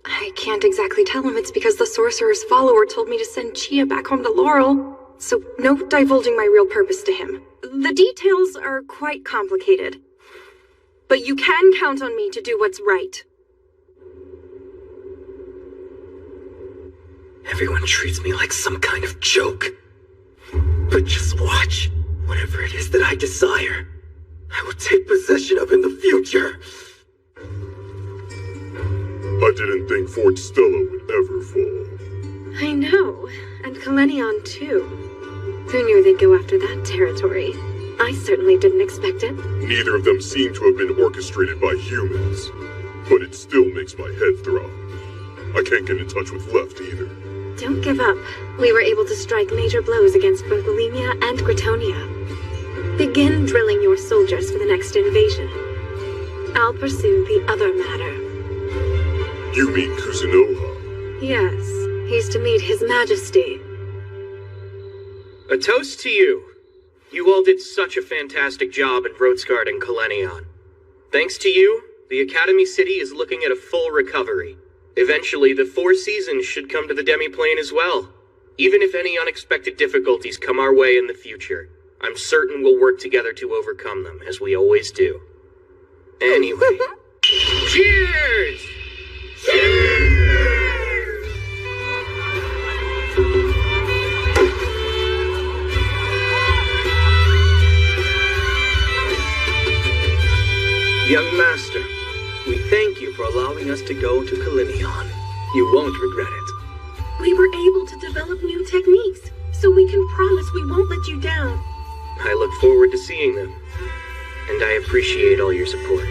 I can't exactly tell him. It's because the sorcerer's follower told me to send Chia back home to Laurel. So no divulging my real purpose to him. The details are quite complicated. But you can count on me to do what's right. Everyone treats me like some kind of joke. But just watch. Whatever it is that I desire, I will take possession of in the future. I didn't think Fort Stella would ever fall. I know. And Kalenion, too. Who knew they'd go after that territory? I certainly didn't expect it. Neither of them seem to have been orchestrated by humans. But it still makes my head throb. I can't get in touch with Left either. Don't give up. We were able to strike major blows against both Bulimia and Gritonia. Begin drilling your soldiers for the next invasion. I'll pursue the other matter. You mean Kuzunoha? Yes, he's to meet His Majesty. A toast to you. You all did such a fantastic job in Roadsguard and Kalenion. Thanks to you, the Academy City is looking at a full recovery. Eventually, the Four Seasons should come to the Demiplane as well. Even if any unexpected difficulties come our way in the future, I'm certain we'll work together to overcome them, as we always do. Anyway, cheers! Cheers! Young Master, we thank you for allowing us to go to Kalenion. You won't regret it. We were able to develop new techniques. so we can promise we won't let you down. I look forward to seeing them, and I appreciate all your support.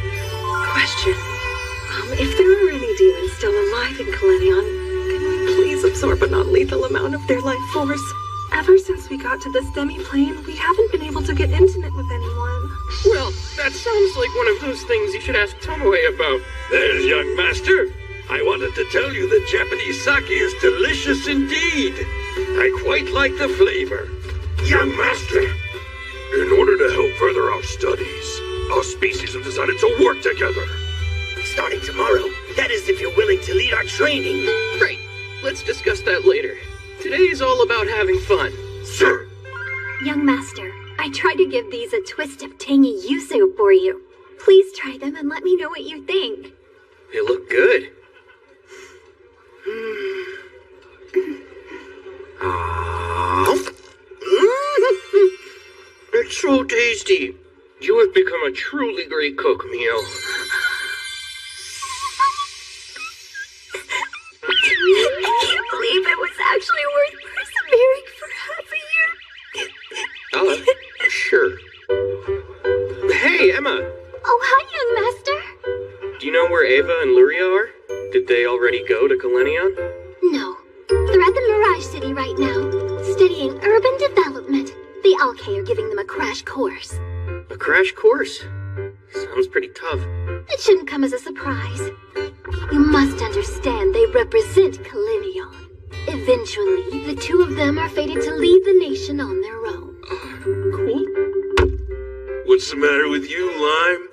Question. If there are any demons still alive in Kalenion, can we please absorb a non-lethal amount of their life force? Ever since we got to this demi-plane, we haven't been able to get intimate with anyone. Well, that sounds like one of those things you should ask Tomoe about. There's young master. I wanted to tell you that Japanese sake is delicious indeed. I quite like the flavor. Young master, in order to help further our studies, our species have decided to work together. Starting tomorrow, that is if you're willing to lead our training. Great. Let's discuss that later. Today is all about having fun. Sir! Young master, I tried to give these a twist of tangy yuzu for you. Please try them and let me know what you think. They look good. It's so tasty. You have become a truly great cook, Mio. I can't believe it was actually worth persevering for half a year. Sure. Hey, Emma! Oh, hi, young master. Do you know where Ava and Luria are? Did they already go to Kalenion? No, they're at the Mirage City right now, studying urban development. The Alkei are giving them a crash course. A crash course? Sounds pretty tough. It shouldn't come as a surprise. You must understand they represent Kalenion. Eventually, the two of them are fated to lead the nation on their own. Cool. What's the matter with you, Lime?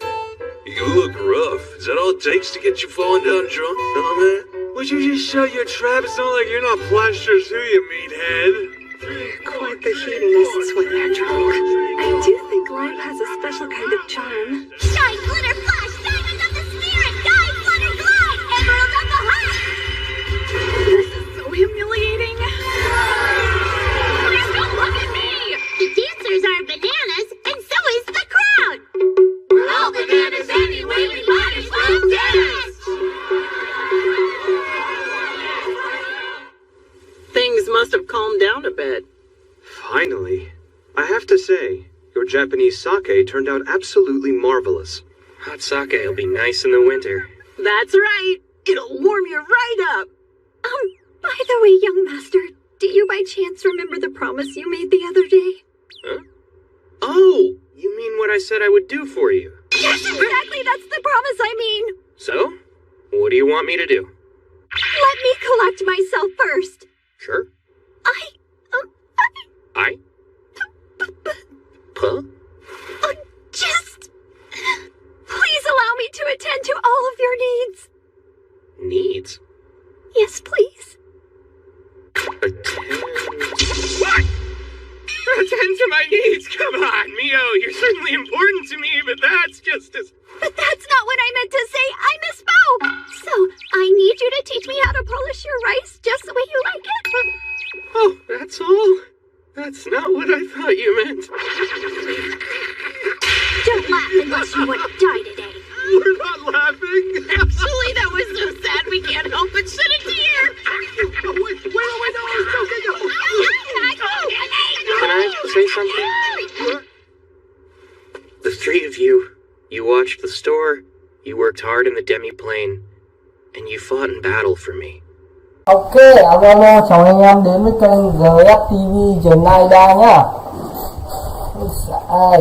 You look rough. Is that all it takes to get you falling down drunk, huh, man? Would you just shut your trap? It's not like you're not plastered too, you meathead. Quite the hedonists when they're drunk. I do think Lime has a special kind of charm. Shine, glitter, flash, diamond of the spirit, guide, flutter, glide, emerald of the heart! This is so humiliating. Please don't look at me! The dancers are bananas, and so is the crowd! We're all bananas anyway, we might as well dance! Things must have calmed down a bit. Finally. I have to say, your Japanese sake turned out absolutely marvelous. Hot sake will be nice in the winter. That's right. It'll warm you right up. By the way, young master, do you by chance remember the promise you made the other day? Huh? Oh, you mean what I said I would do for you? Yes, exactly, that's the promise I mean. So, what do you want me to do? Let me collect myself first. Sure. I... Huh? Just... Please allow me to attend to all of your needs. Needs? Yes, please. What? Attend to my needs? Come on, Mio. You're certainly important to me, but that's just as... But that's not what I meant to say. I misspoke. So, I need you to teach me how to polish your rice just the way you like it. Oh, that's all? That's not what I thought you meant. Don't laugh unless you want to die today. We're not laughing. Actually, that was so sad we can't help but shed a tear. Wait, no, it's okay, no. Can I say something? The three of you watched the store, you worked hard in the demi-plane, and you fought in battle for me. Ok, alo chào anh em đến với kênh GFTV Naida nhá. Ôi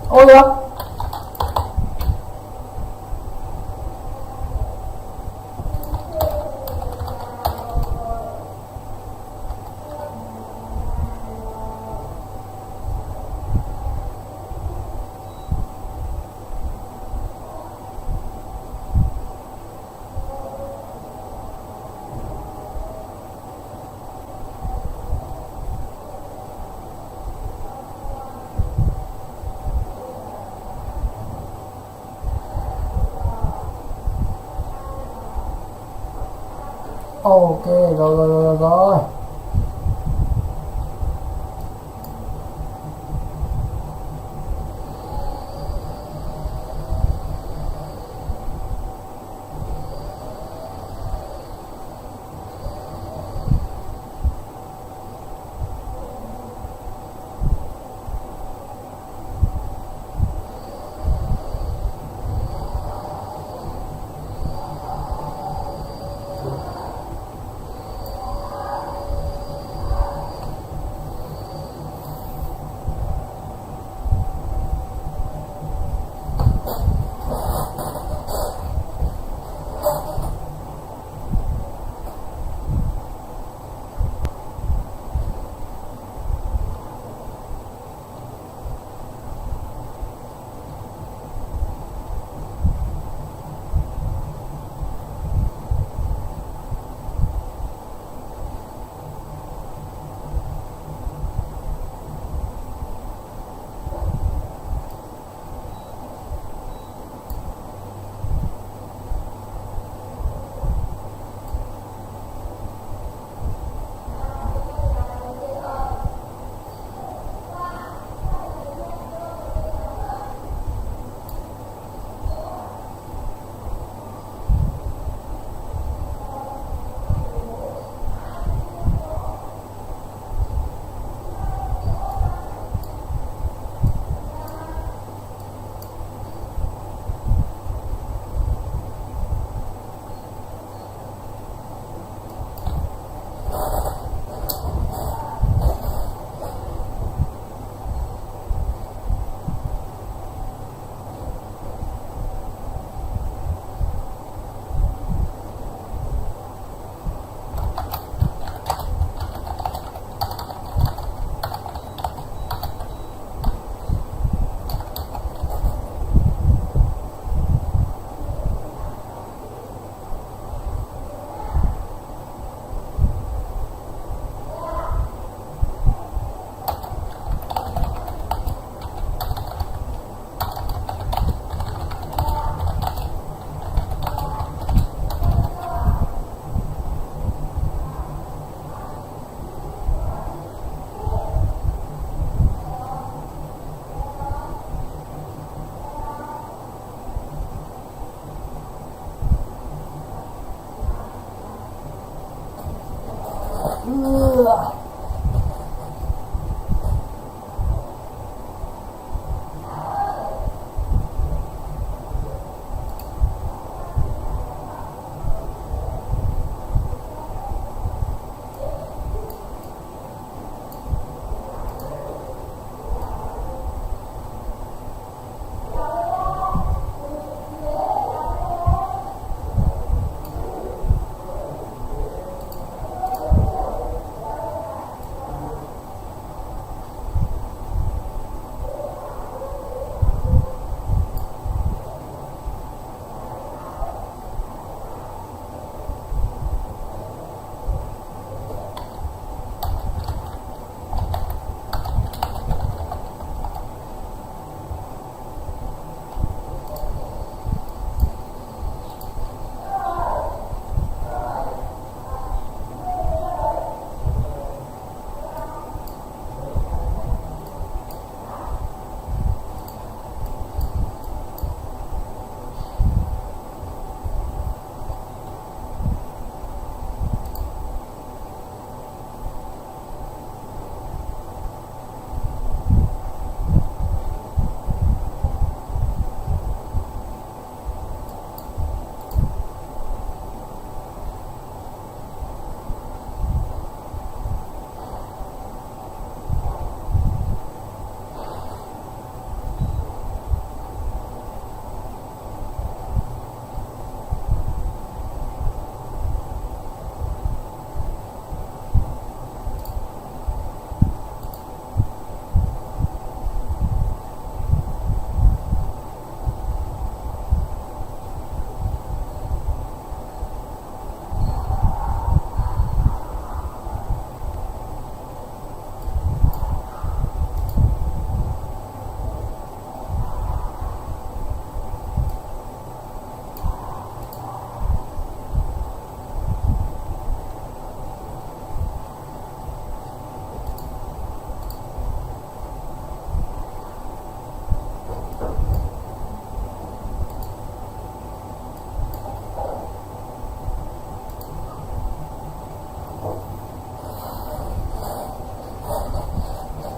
Ôi da. Ok, rồi.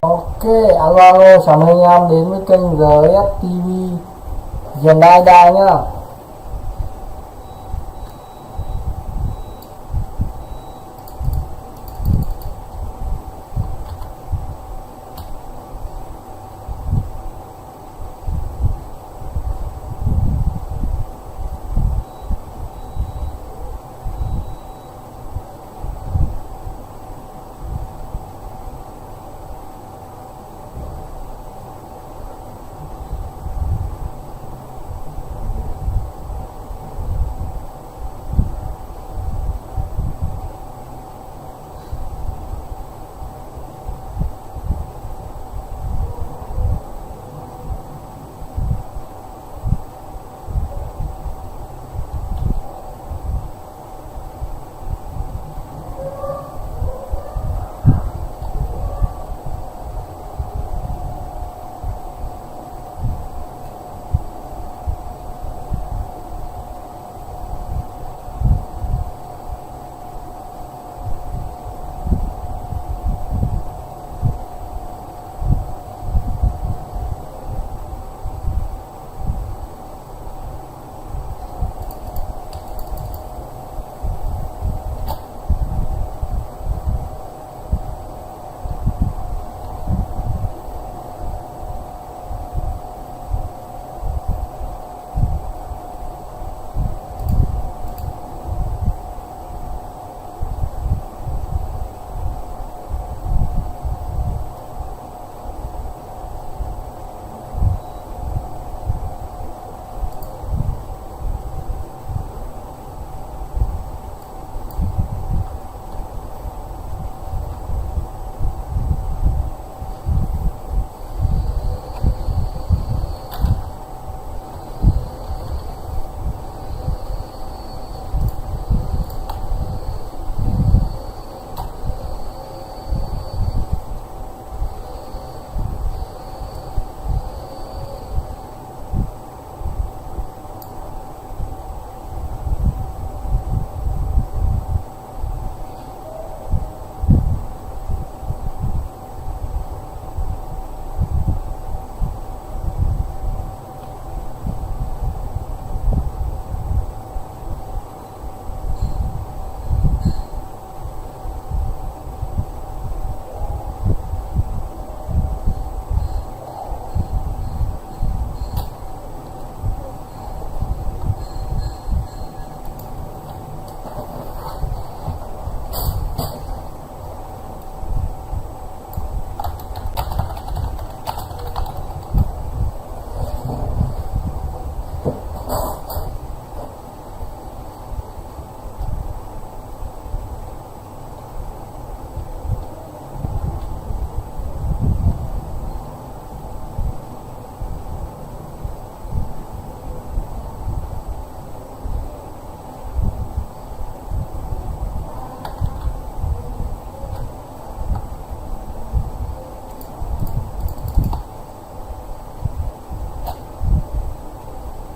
Ok, alo, chào mừng anh em đến với kênh GFTV Genida nhá.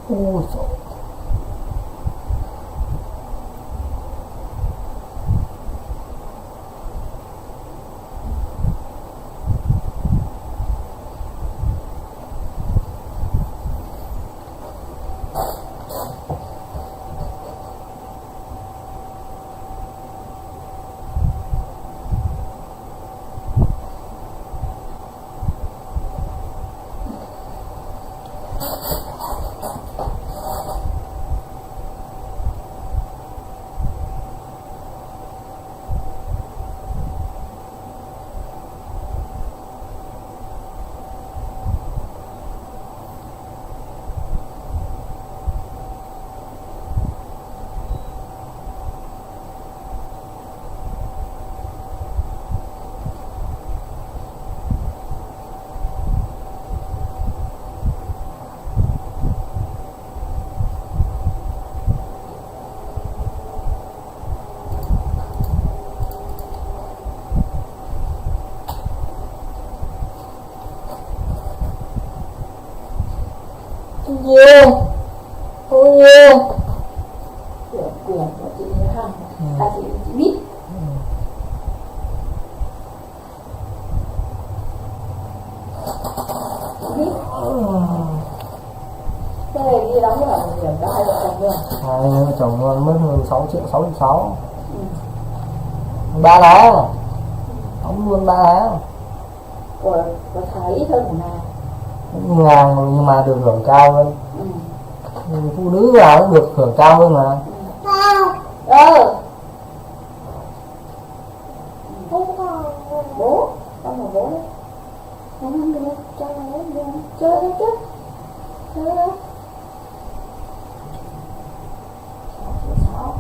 Ôi trời. Yeah. Oh yeah. Của chị Hằng, là chị biết. chồng luôn mất hơn 6 triệu 66. 3 lá. Đóng luôn 3 lá. Của Thái ít hơn của nàng. Ngàn nhưng mà được hưởng cao hơn. Phụ nữ nào cũng được hưởng cao hơn mà. Bố, con là bố đấy. Không được, cho nó được. Chơi đi chứ. Chơi đi. 6.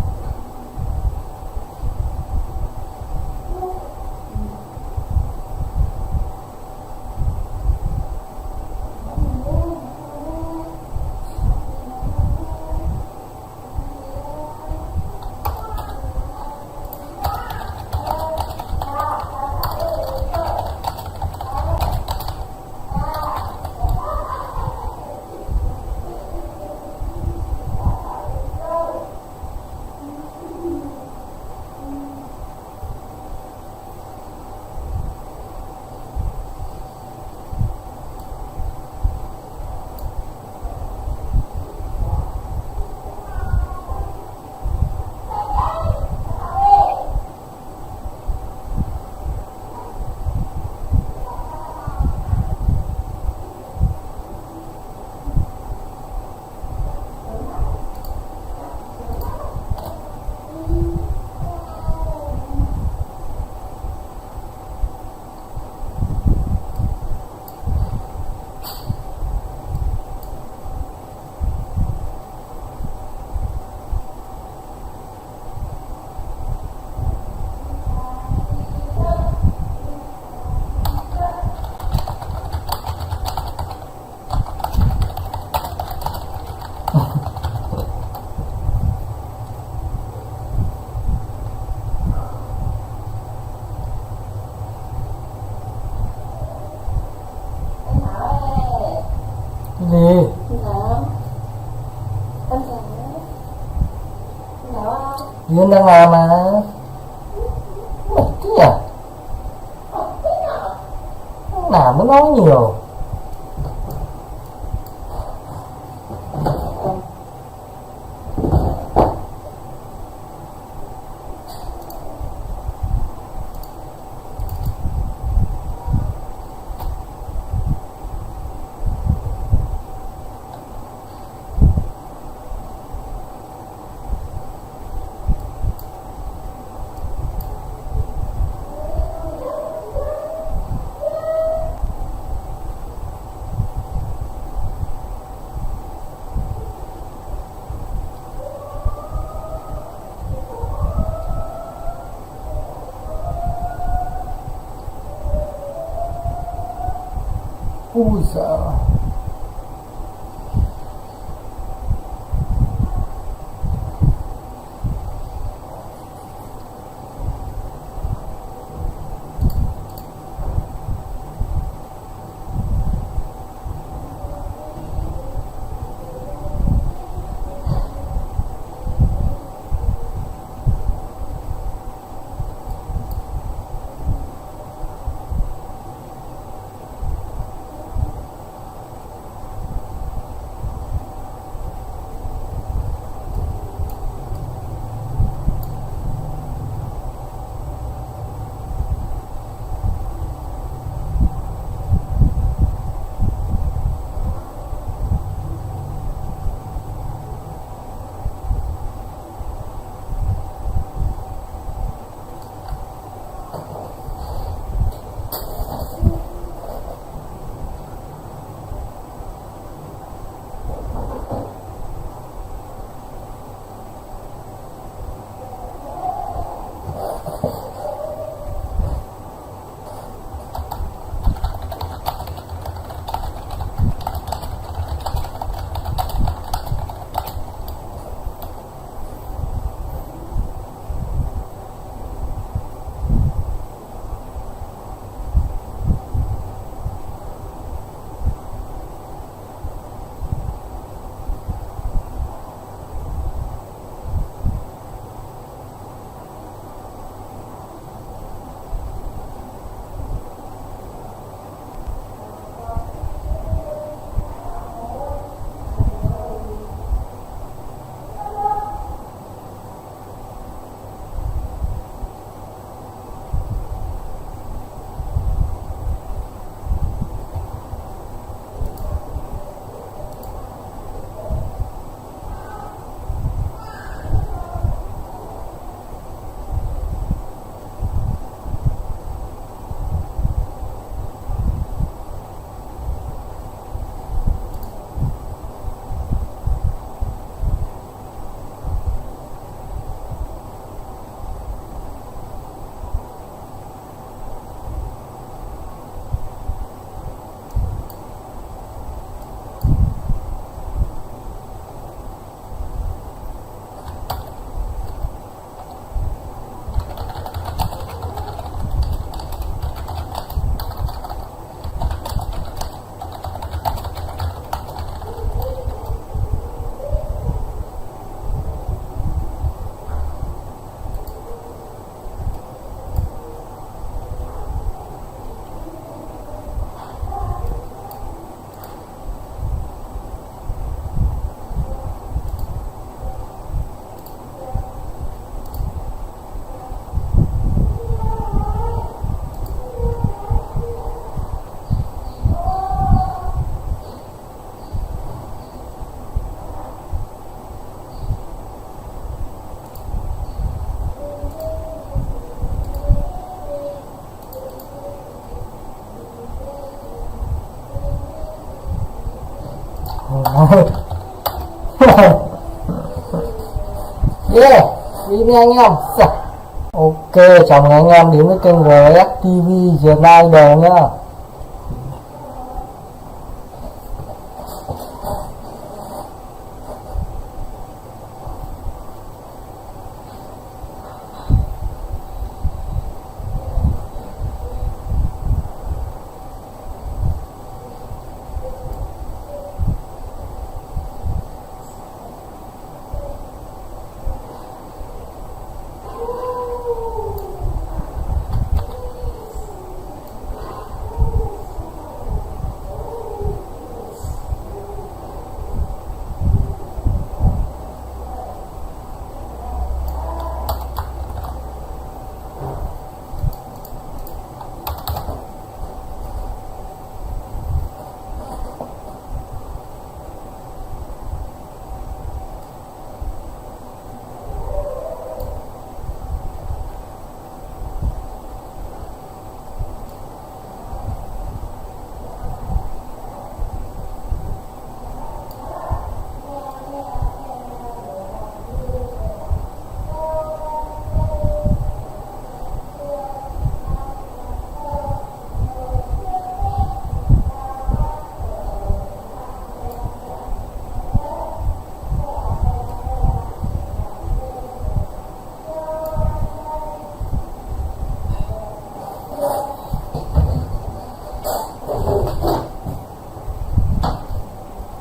Gì? Duyên đang làm mà. Mệt thế nhỉ? Làm mới nói nhiều. Ui sợ. Yeah, đi nha anh em. Ok, chào mừng anh em đến với kênh GSTV Snyder nhá.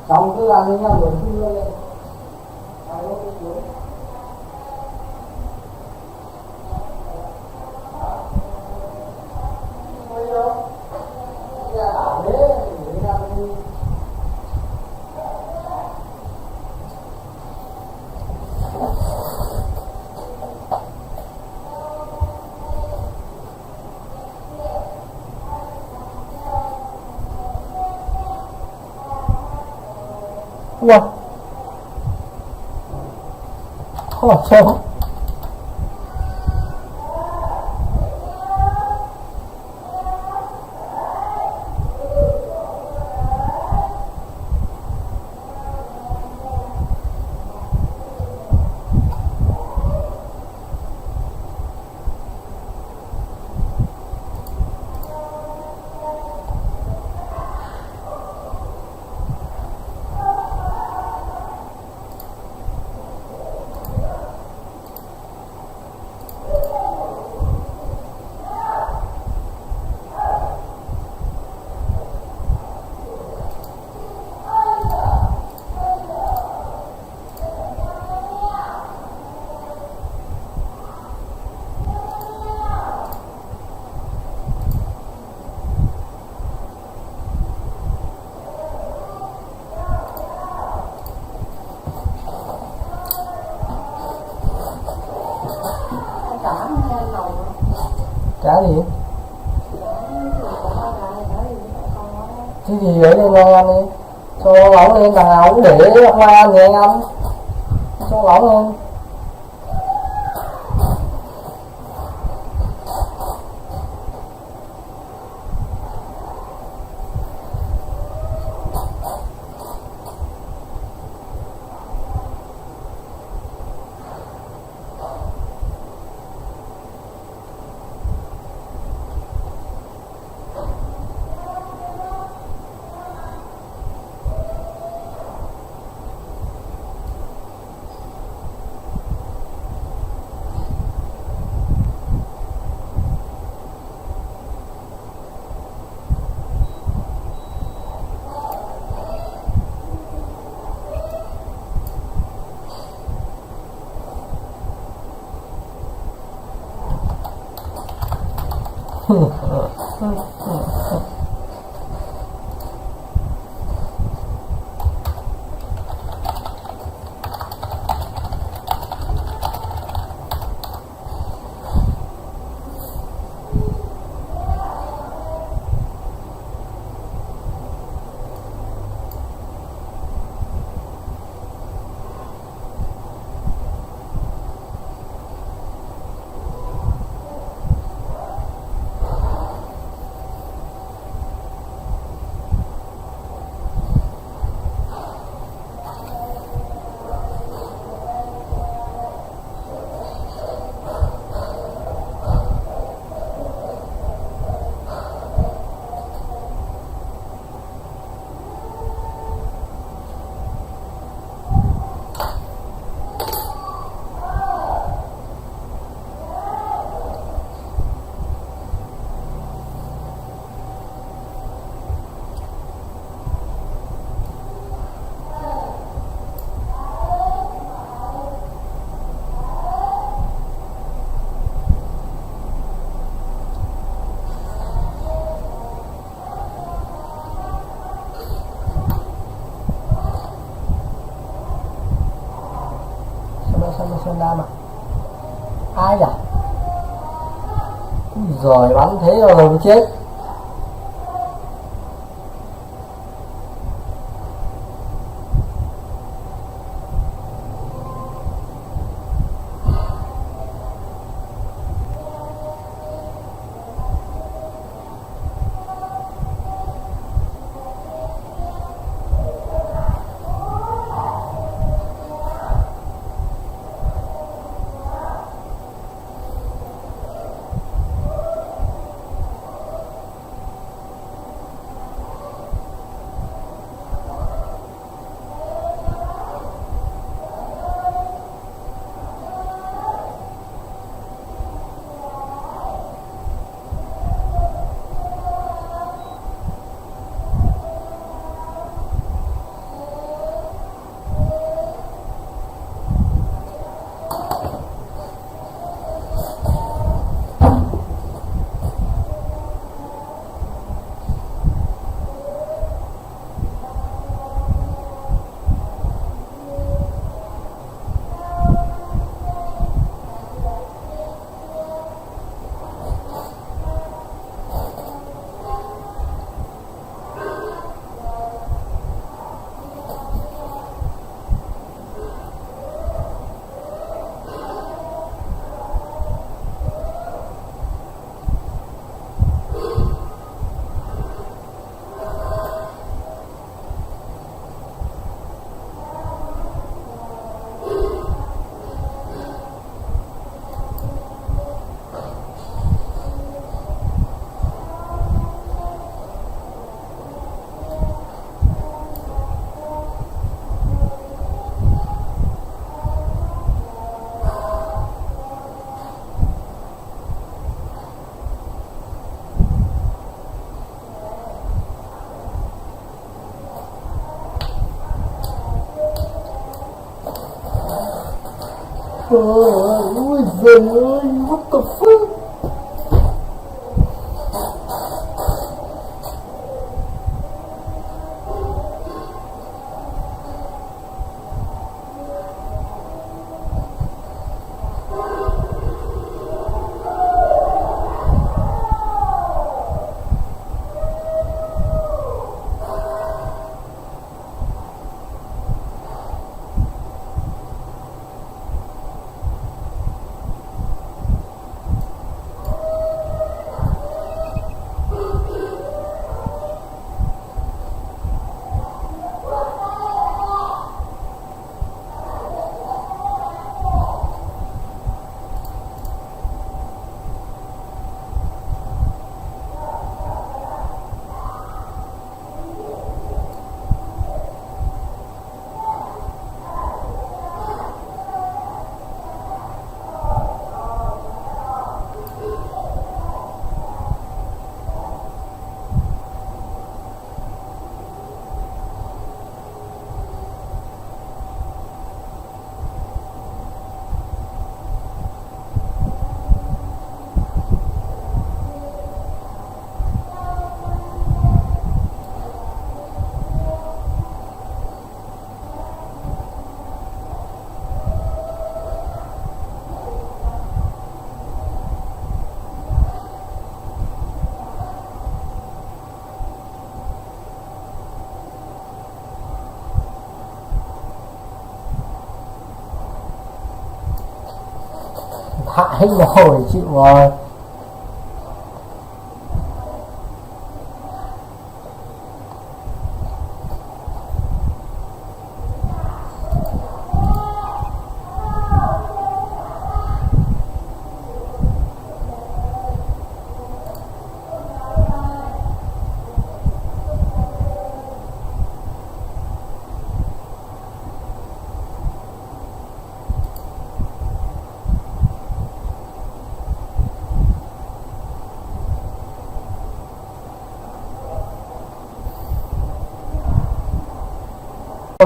Xong cứ ăn với nhau rồi cứ đưa lên. Ủa? Sao? Cá gì? Cái gì vậy anh ăn đi. Cho lỏng lên, thằng nào cũng để không ai ăn thì anh ăn. Cho lỏng lên. Việt Nam à? Ai nhỉ? Rồi bắn thế rồi mới chết. Ôi giời ơi, what the fuck? Hại rồi, chịu rồi.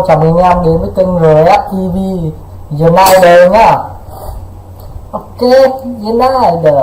Chào mừng anh em đến với kênh RSTV United nhá. Ok, United.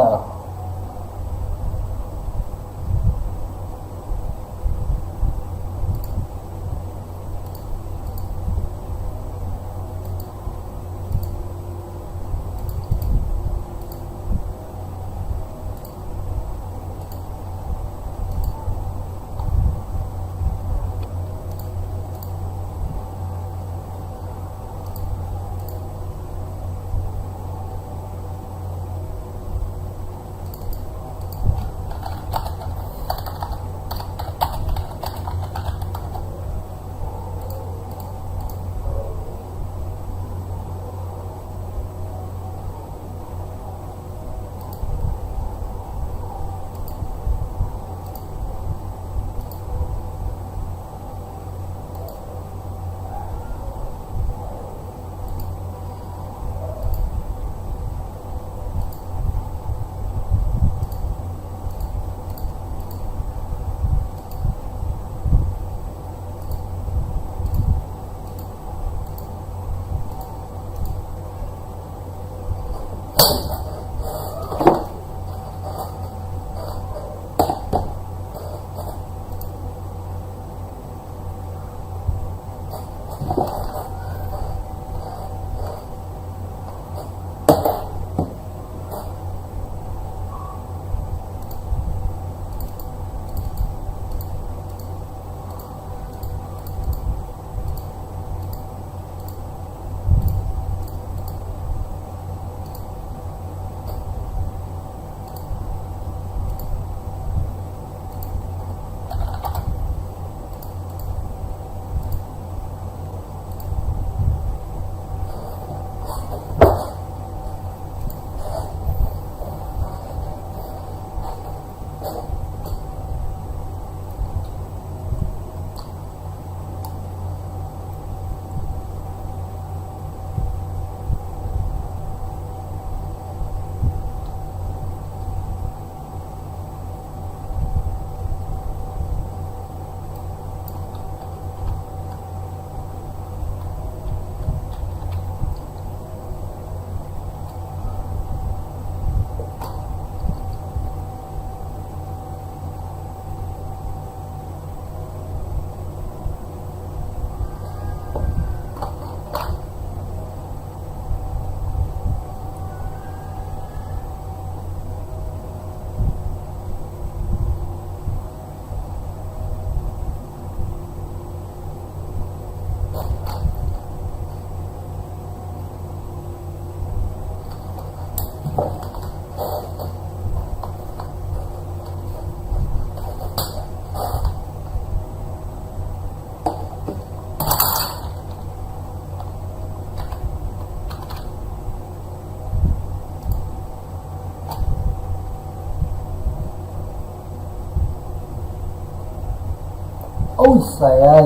Ôi trời ơi.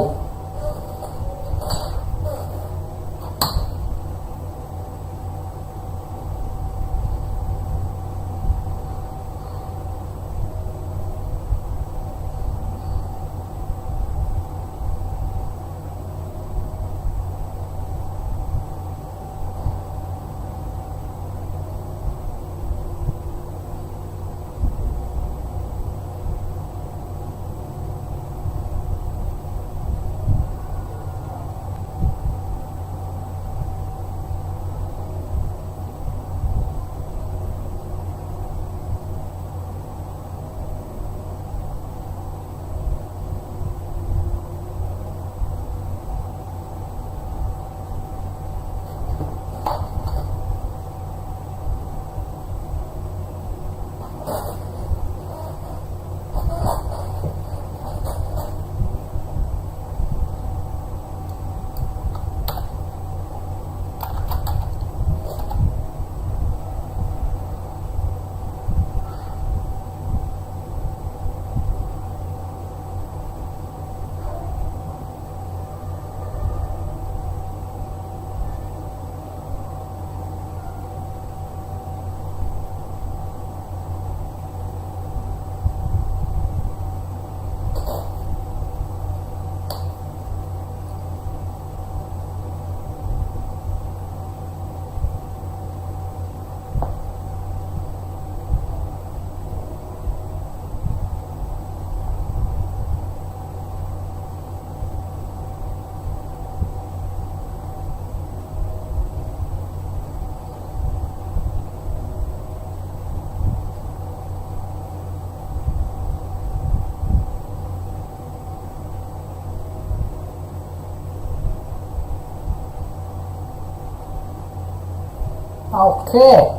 Ok.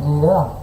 Gì nữa à?